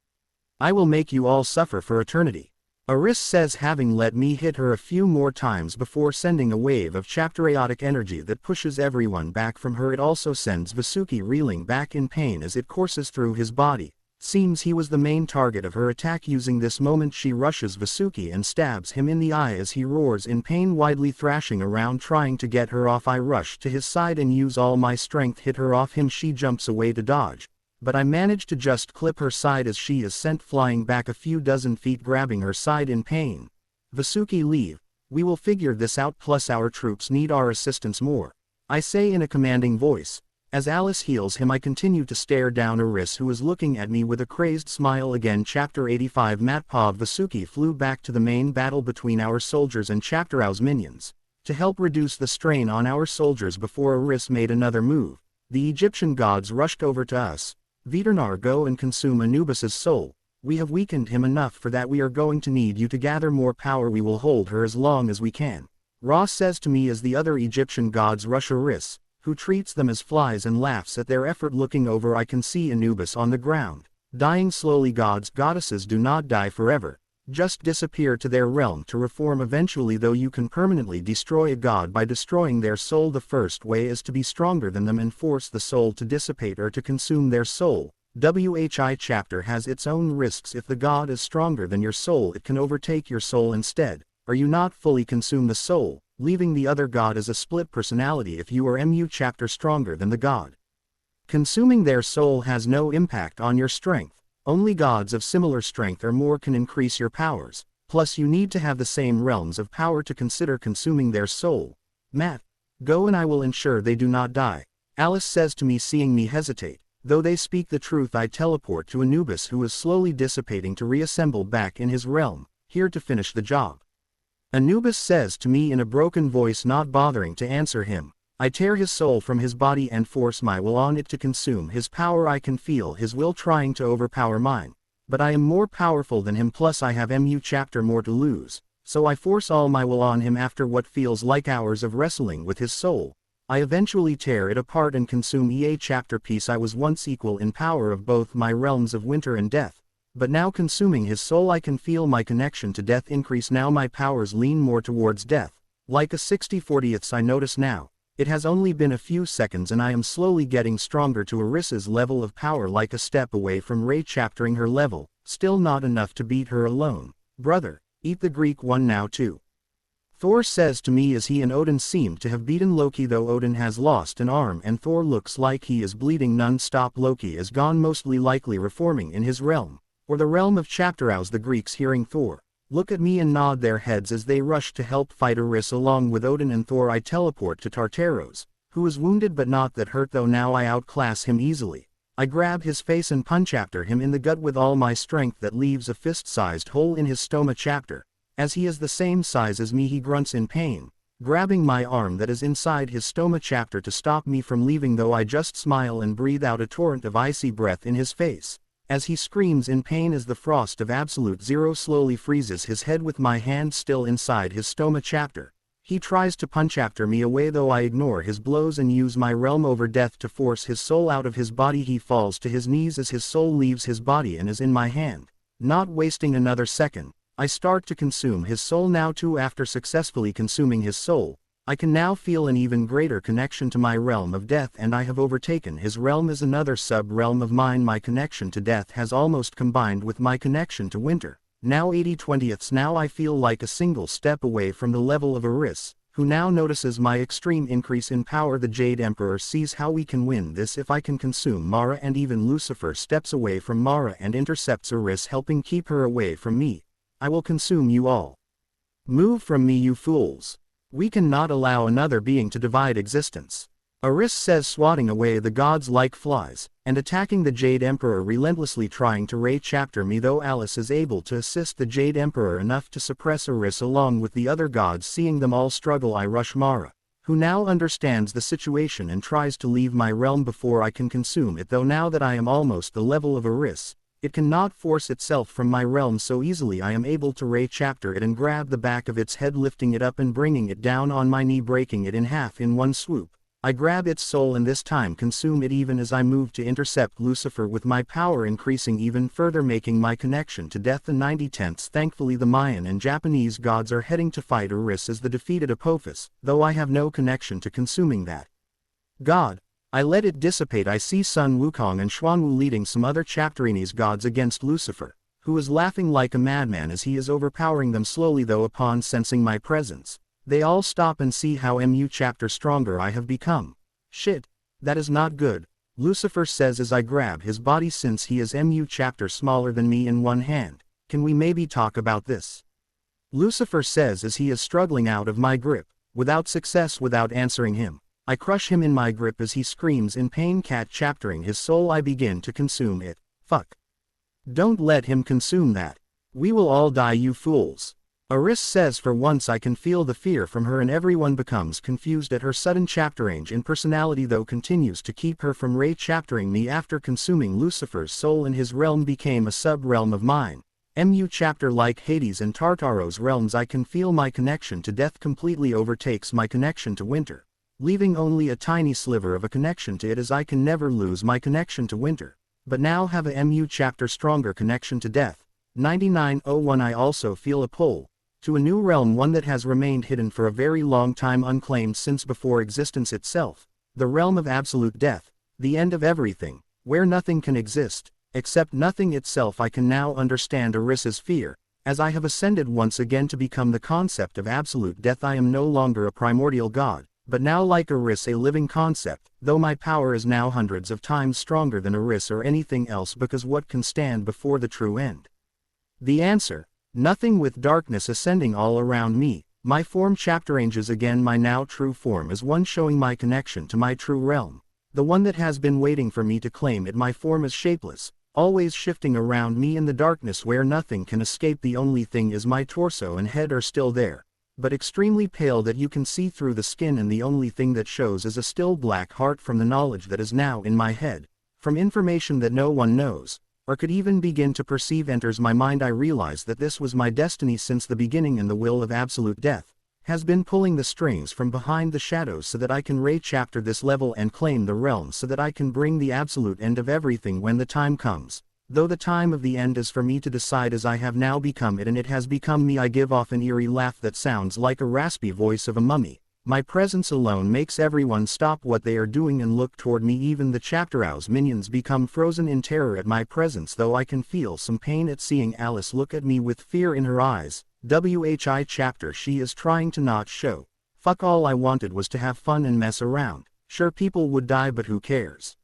I will make you all suffer for eternity. Iris says, having let me hit her a few more times before sending a wave of chapteriotic energy that pushes everyone back from her. It also sends Vasuki reeling back in pain as it courses through his body. Seems he was the main target of her attack. Using this moment, she rushes Vasuki and stabs him in the eye as he roars in pain, widely thrashing around trying to get her off. I rush to his side and use all my strength, hit her off him. She jumps away to dodge, but I manage to just clip her side as she is sent flying back a few dozen feet, grabbing her side in pain. Vasuki, leave. We will figure this out, plus our troops need our assistance more, I say in a commanding voice. As Alice heals him, I continue to stare down Iris, who is looking at me with a crazed smile again. Chapter 85 Matpov. Vasuki flew back to the main battle between our soldiers and Chapterow's minions, to help reduce the strain on our soldiers before Iris made another move. The Egyptian gods rushed over to us. Veternar, go and consume Anubis's soul. We have weakened him enough for that. We are going to need you to gather more power. We will hold her as long as we can. Ra says to me as the other Egyptian gods rush Iris, who treats them as flies and laughs at their effort. Looking over, I can see Anubis on the ground, dying slowly. Gods, goddesses do not die forever, just disappear to their realm to reform eventually, though you can permanently destroy a god by destroying their soul. The first way is to be stronger than them and force the soul to dissipate or to consume their soul. WHI chapter has its own risks. If the god is stronger than your soul, it can overtake your soul instead, or you not fully consume the soul, leaving the other god as a split personality. If you are MU chapter stronger than the god, consuming their soul has no impact on your strength. Only gods of similar strength or more can increase your powers, plus you need to have the same realms of power to consider consuming their soul. Matt, go and I will ensure they do not die. Alice says to me, seeing me hesitate. Though they speak the truth, I teleport to Anubis, who is slowly dissipating, to reassemble back in his realm, here to finish the job. Anubis says to me in a broken voice, not bothering to answer him. I tear his soul from his body and force my will on it to consume his power. I can feel his will trying to overpower mine, but I am more powerful than him, plus I have MU chapter more to lose, so I force all my will on him. After what feels like hours of wrestling with his soul, I eventually tear it apart and consume EA chapter piece. I was once equal in power of both my realms of winter and death, but now consuming his soul I can feel my connection to death increase. Now my powers lean more towards death, like a 60/40ths. I notice now, it has only been a few seconds and I am slowly getting stronger to Iris's level of power, like a step away from Ray chaptering her level, still not enough to beat her alone. Brother, eat the Greek one now too. Thor says to me as he and Odin seem to have beaten Loki, though Odin has lost an arm and Thor looks like he is bleeding non-stop. Loki is gone, mostly likely reforming in his realm, or the realm of Chapterows. The Greeks, hearing Thor, look at me and nod their heads as they rush to help fight Iris along with Odin and Thor. I teleport to Tartaros, who is wounded but not that hurt, though now I outclass him easily. I grab his face and punch after him in the gut with all my strength. That leaves a fist-sized hole in his stoma chapter. As he is the same size as me, he grunts in pain, grabbing my arm that is inside his stoma chapter to stop me from leaving, though I just smile and breathe out a torrent of icy breath in his face, as he screams in pain as the frost of absolute zero slowly freezes his head with my hand still inside his stoma chapter. He tries to punch after me away, though I ignore his blows and use my realm over death to force his soul out of his body. He falls to his knees as his soul leaves his body and is in my hand. Not wasting another second, I start to consume his soul now too. After successfully consuming his soul, I can now feel an even greater connection to my realm of death, and I have overtaken his realm as another sub-realm of mine. My connection to death has almost combined with my connection to winter. Now 80/20ths. Now I feel like a single step away from the level of Eris, who now notices my extreme increase in power. The Jade Emperor sees how we can win this if I can consume Mara, and even Lucifer steps away from Mara and intercepts Eris, helping keep her away from me. I will consume you all. Move from me, you fools. We cannot allow another being to divide existence. Eris says, swatting away the gods like flies, and attacking the Jade Emperor, relentlessly trying to re-chapter me. Though Alice is able to assist the Jade Emperor enough to suppress Eris along with the other gods. Seeing them all struggle, I rush Mara, who now understands the situation and tries to leave my realm before I can consume it. Though now that I am almost the level of Eris, it cannot force itself from my realm so easily. I am able to re-chapter it and grab the back of its head, lifting it up and bringing it down on my knee, breaking it in half in one swoop. I grab its soul and this time consume it, even as I move to intercept Lucifer, with my power increasing even further, making my connection to death the 90/10ths. Thankfully the Mayan and Japanese gods are heading to fight Eris as the defeated Apophis, though I have no connection to consuming that god. I let it dissipate. I see Sun Wukong and Xuanwu leading some other Chapterinese gods against Lucifer, who is laughing like a madman as he is overpowering them slowly. Though upon sensing my presence, they all stop and see how chapter stronger I have become. Shit, that is not good, Lucifer says as I grab his body. Since he is chapter smaller than me in one hand, can we maybe talk about this? Lucifer says as he is struggling out of my grip, without success. Without answering him, I crush him in my grip as he screams in pain. Cat chaptering his soul, I begin to consume it. Fuck. Don't let him consume that. We will all die, you fools. Eris says. For once I can feel the fear from her, and everyone becomes confused at her sudden chapter-change in personality, though continues to keep her from re-chaptering me. After consuming Lucifer's soul in his realm became a sub-realm of mine, chapter like Hades and Tartaro's realms, I can feel my connection to death completely overtakes my connection to winter, leaving only a tiny sliver of a connection to it, as I can never lose my connection to winter, but now have a chapter stronger connection to death. 99/01 I also feel a pull to a new realm, one that has remained hidden for a very long time, unclaimed since before existence itself, the realm of absolute death, the end of everything, where nothing can exist, except nothing itself. I can now understand Eris's fear, as I have ascended once again to become the concept of absolute death. I am no longer a primordial god, but now like Eris a living concept, though my power is now hundreds of times stronger than Eris or anything else, because what can stand before the true end? The answer: nothing. With darkness ascending all around me, my form chapter-changes again. My now true form is one showing my connection to my true realm, the one that has been waiting for me to claim it. My form is shapeless, always shifting around me in the darkness where nothing can escape. The only thing is my torso and head are still there, but extremely pale that you can see through the skin, and the only thing that shows is a still black heart from the knowledge that is now in my head, from information that no one knows, or could even begin to perceive, enters my mind. I realize that this was my destiny since the beginning, and the will of absolute death has been pulling the strings from behind the shadows so that I can re-chapter this level and claim the realm, so that I can bring the absolute end of everything when the time comes. Though the time of the end is for me to decide, as I have now become it, and it has become me. I give off an eerie laugh that sounds like a raspy voice of a mummy. My presence alone makes everyone stop what they are doing and look toward me. Even the Chapterow's minions become frozen in terror at my presence, though I can feel some pain at seeing Alice look at me with fear in her eyes. WHI chapter, she is trying to not show. Fuck, all I wanted was to have fun and mess around. Sure, people would die, but who cares?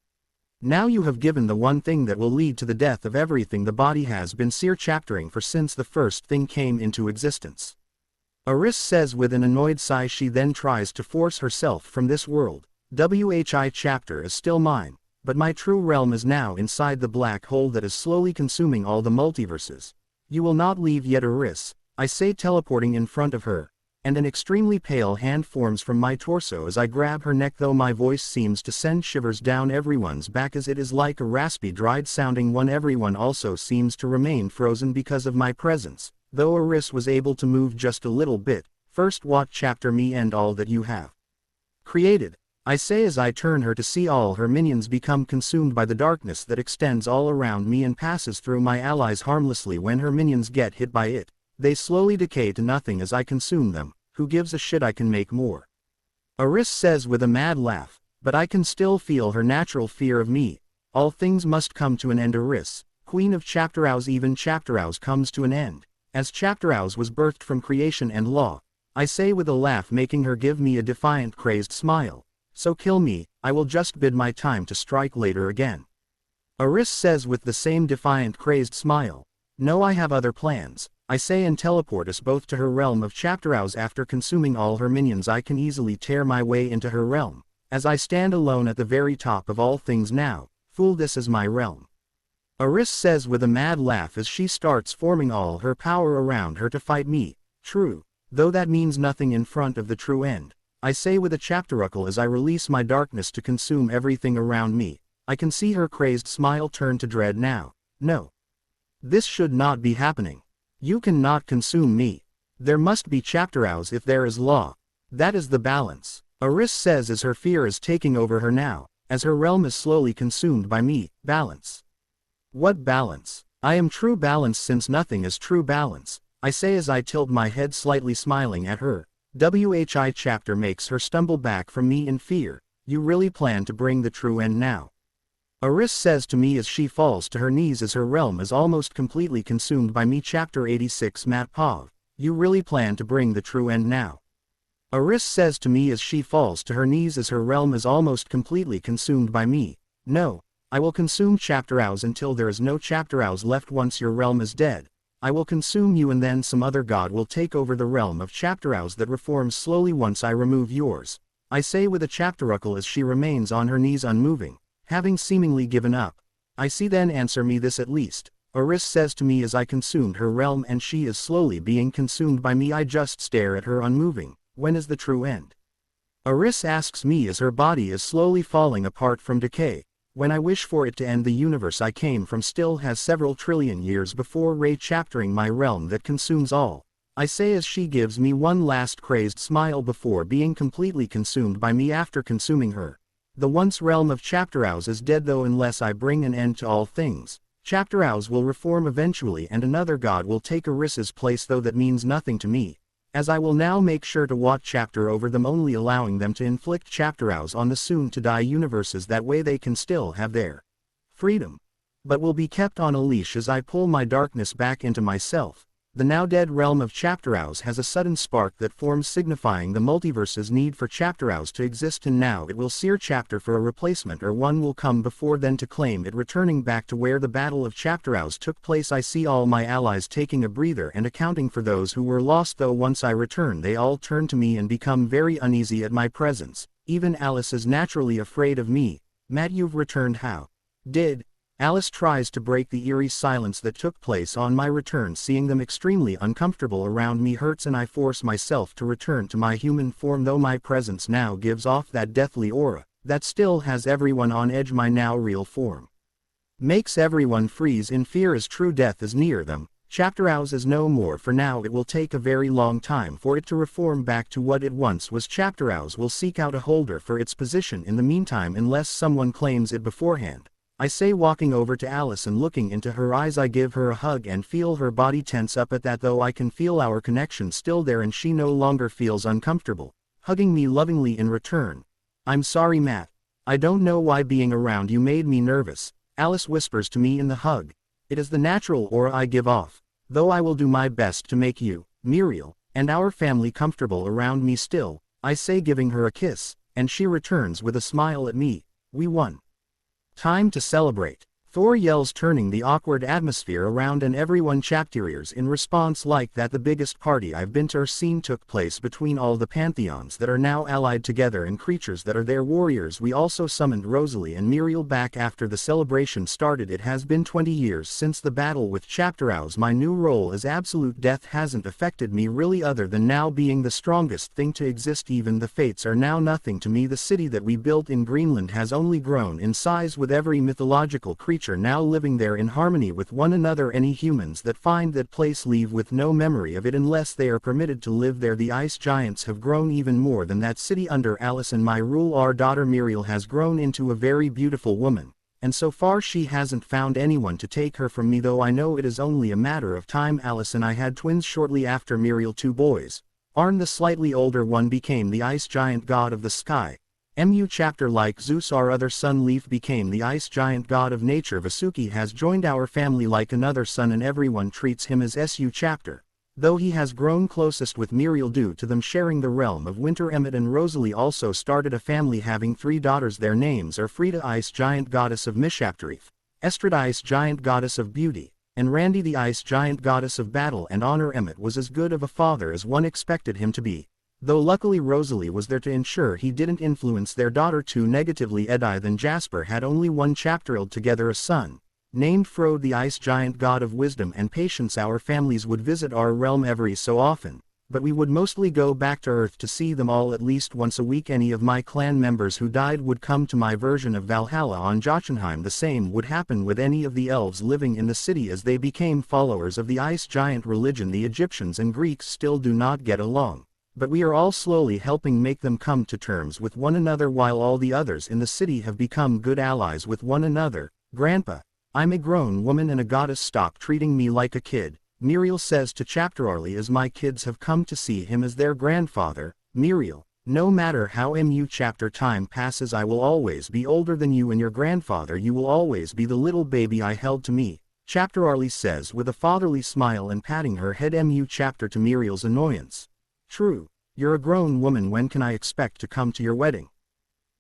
Now you have given the one thing that will lead to the death of everything the body has been chaptering for since the first thing came into existence. Eris says with an annoyed sigh. She then tries to force herself from this world. WHI chapter is still mine, but my true realm is now inside the black hole that is slowly consuming all the multiverses. You will not leave yet, Eris, I say, teleporting in front of her, and an extremely pale hand forms from my torso as I grab her neck, though my voice seems to send shivers down everyone's back as it is like a raspy, dried sounding one. Everyone also seems to remain frozen because of my presence, though Eris was able to move just a little bit. First, what chapter me and all that you have created, I say as I turn her to see all her minions become consumed by the darkness that extends all around me and passes through my allies harmlessly. When her minions get hit by it, they slowly decay to nothing as I consume them. Who gives a shit? I can make more. Aris says with a mad laugh, but I can still feel her natural fear of me. All things must come to an end. Aris, queen of Chapterhouse, even Chapterhouse comes to an end, as Chapterhouse was birthed from creation and law. I say with a laugh, making her give me a defiant crazed smile. So kill me, I will just bid my time to strike later again. Aris says with the same defiant crazed smile. No, I have other plans, I say, and teleport us both to her realm of Chapterhouse. After consuming all her minions, I can easily tear my way into her realm, as I stand alone at the very top of all things now. Fool, this is my realm. Aris says with a mad laugh as she starts forming all her power around her to fight me. True, though that means nothing in front of the true end, I say with a chapteruckle as I release my darkness to consume everything around me. I can see her crazed smile turn to dread now. No. This should not be happening. You cannot consume me. There must be Chapterhouse if there is law. That is the balance, Aris says as her fear is taking over her now, as her realm is slowly consumed by me. Balance. What balance? I am true balance, since nothing is true balance, I say as I tilt my head slightly, smiling at her. Whi chapter makes her stumble back from me in fear. You really plan to bring the true end now? Aris says to me as she falls to her knees as her realm is almost completely consumed by me. Chapter 86 Matpov. You really plan to bring the true end now? Aris says to me as she falls to her knees as her realm is almost completely consumed by me. No, I will consume Chapterhouse until there is no Chapterhouse left. Once your realm is dead, I will consume you, and then some other god will take over the realm of Chapterhouse that reforms slowly once I remove yours, I say with a chapteruckle as she remains on her knees unmoving, having seemingly given up. I see, then answer me this at least, Aris says to me as I consumed her realm and she is slowly being consumed by me. I just stare at her unmoving. When is the true end? Aris asks me as her body is slowly falling apart from decay. When I wish for it to end. The universe I came from still has several trillion years before Ray chaptering my realm that consumes all, I say as she gives me one last crazed smile before being completely consumed by me. After consuming her, the once realm of Chapterhouse is dead, though unless I bring an end to all things, Chapterhouse will reform eventually and another god will take Aris's place, though that means nothing to me, as I will now make sure to watch chapter over them, only allowing them to inflict Chapterhouse on the soon-to-die universes. That way they can still have their freedom, but will be kept on a leash as I pull my darkness back into myself. The now dead realm of Chapterhouse has a sudden spark that forms, signifying the multiverse's need for Chapterhouse to exist, and now it will sear chapter for a replacement, or one will come before then to claim it, returning back to where the battle of Chapterhouse took place. I see all my allies taking a breather and accounting for those who were lost, though once I return they all turn to me and become very uneasy at my presence. Even Alice is naturally afraid of me. Matt, you've returned. How did? Alice tries to break the eerie silence that took place on my return. Seeing them extremely uncomfortable around me hurts, and I force myself to return to my human form, though my presence now gives off that deathly aura that still has everyone on edge. My now real form makes everyone freeze in fear as true death is near them. Chapterhouse is no more for now. It will take a very long time for it to reform back to what it once was. Chapterhouse will seek out a holder for its position in the meantime, unless someone claims it beforehand, I say, walking over to Alice and looking into her eyes. I give her a hug and feel her body tense up at that, though I can feel our connection still there and she no longer feels uncomfortable, hugging me lovingly in return. I'm sorry, Matt. I don't know why being around you made me nervous, Alice whispers to me in the hug. It is the natural aura I give off, though I will do my best to make you, Muriel, and our family comfortable around me still, I say, giving her a kiss, and she returns with a smile at me. We won. Time to celebrate, Thor yells, turning the awkward atmosphere around and everyone chapteriors in response like that. The biggest party I've been to or seen took place between all the pantheons that are now allied together and creatures that are their warriors. We also summoned Rosalie and Muriel back after the celebration started. It has been 20 years since the battle with Chapterhouse. My new role as absolute death hasn't affected me really, other than now being the strongest thing to exist. Even the fates are now nothing to me. The city that we built in Greenland has only grown in size, with every mythological creature now living there in harmony with one another. Any humans that find that place leave with no memory of it unless they are permitted to live there. The ice giants have grown even more than that city under Alice and my rule. Our daughter Muriel has grown into a very beautiful woman, and so far she hasn't found anyone to take her from me, though I know it is only a matter of time. Alice and I had twins shortly after Muriel, 2 boys. Arn the slightly older one became the ice giant god of the sky. Chapter like Zeus our other son Leaf became the ice giant god of nature. Vasuki has joined our family like another son and everyone treats him as Chapter. Though he has grown closest with Muriel due to them sharing the realm of winter. Emmett and Rosalie also started a family having 3 daughters. Their names are Frida ice giant goddess of Mishaptarif, Estrid ice giant goddess of beauty, and Randy the ice giant goddess of battle and honor. Emmett was as good of a father as one expected him to be, though luckily Rosalie was there to ensure he didn't influence their daughter too negatively. Edith and Jasper had only one chapter together, a son named Frode the ice giant god of wisdom and patience. Our families would visit our realm every so often, but we would mostly go back to Earth to see them all at least once a week. Any of my clan members who died would come to my version of Valhalla on Jotunheim. The same would happen with any of the elves living in the city as they became followers of the ice giant religion. The Egyptians and Greeks still do not get along, but we are all slowly helping make them come to terms with one another while all the others in the city have become good allies with one another. Grandpa, I'm a grown woman and a goddess, stop treating me like a kid, Muriel says to Chapterarly as my kids have come to see him as their grandfather. Muriel, no matter how chapter time passes I will always be older than you and your grandfather. You will always be the little baby I held to me, Chapterarly says with a fatherly smile and patting her head. Chapter to Muriel's annoyance. True, you're a grown woman. When can I expect to come to your wedding?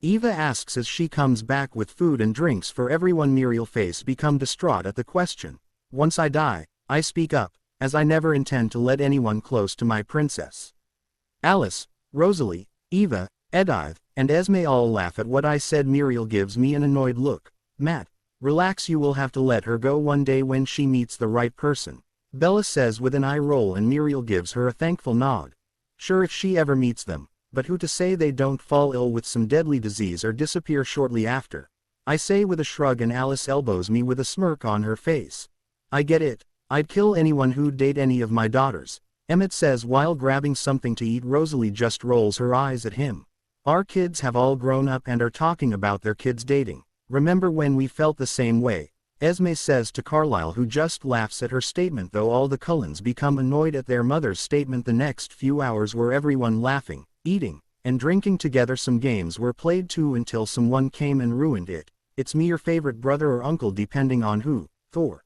Eva asks as she comes back with food and drinks for everyone. Muriel's face become distraught at the question. Once I die, I speak up, as I never intend to let anyone close to my princess. Alice, Rosalie, Eva, Edith, and Esme all laugh at what I said. Muriel gives me an annoyed look. Matt, relax, you will have to let her go one day when she meets the right person, Bella says with an eye roll, and Muriel gives her a thankful nod. Sure, if she ever meets them, but who to say they don't fall ill with some deadly disease or disappear shortly after? I say with a shrug, and Alice elbows me with a smirk on her face. I get it. I'd kill anyone who'd date any of my daughters, Emmett says while grabbing something to eat. Rosalie just rolls her eyes at him. Our kids have all grown up and are talking about their kids dating. Remember when we felt the same way? Esme says to Carlisle, who just laughs at her statement, though all the Cullens become annoyed at their mother's statement. The next few hours were everyone laughing, eating, and drinking together. Some games were played too until someone came and ruined it. It's me, your favorite brother or uncle depending on who. Thor.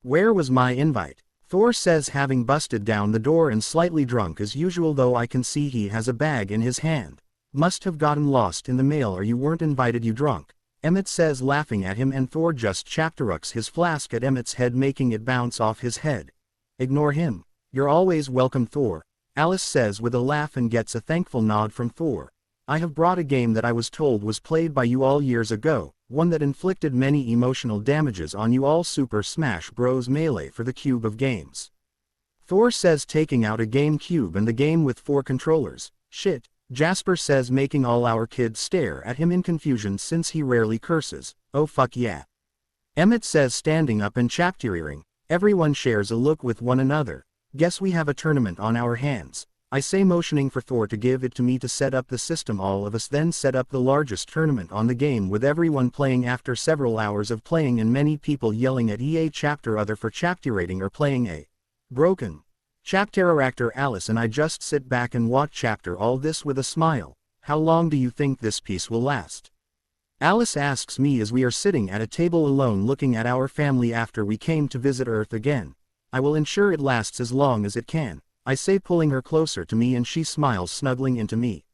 Where was my invite? Thor says, having busted down the door and slightly drunk as usual, though I can see he has a bag in his hand. Must have gotten lost in the mail or you weren't invited, you drunk, Emmett says laughing at him, and Thor just chapterucks his flask at Emmett's head making it bounce off his head. Ignore him. You're always welcome, Thor, Alice says with a laugh and gets a thankful nod from Thor. I have brought a game that I was told was played by you all years ago, one that inflicted many emotional damages on you all, Super Smash Bros. Melee for the Cube of Games. Thor says, taking out a game cube and the game with 4 controllers. Shit, Jasper says, making all our kids stare at him in confusion since he rarely curses. Oh fuck yeah. Emmett says, standing up and chapteering. Everyone shares a look with one another. Guess we have a tournament on our hands, I say, motioning for Thor to give it to me to set up the system. All of us then set up the largest tournament on the game, with everyone playing. After several hours of playing and many people yelling at EA chapter other for chapterating or playing a broken chapteractor, Alice and I just sit back and watch chapter all this with a smile. How long do you think this piece will last? Alice asks me as we are sitting at a table alone looking at our family after we came to visit Earth again. I will ensure it lasts as long as it can, I say, pulling her closer to me, and she smiles, snuggling into me.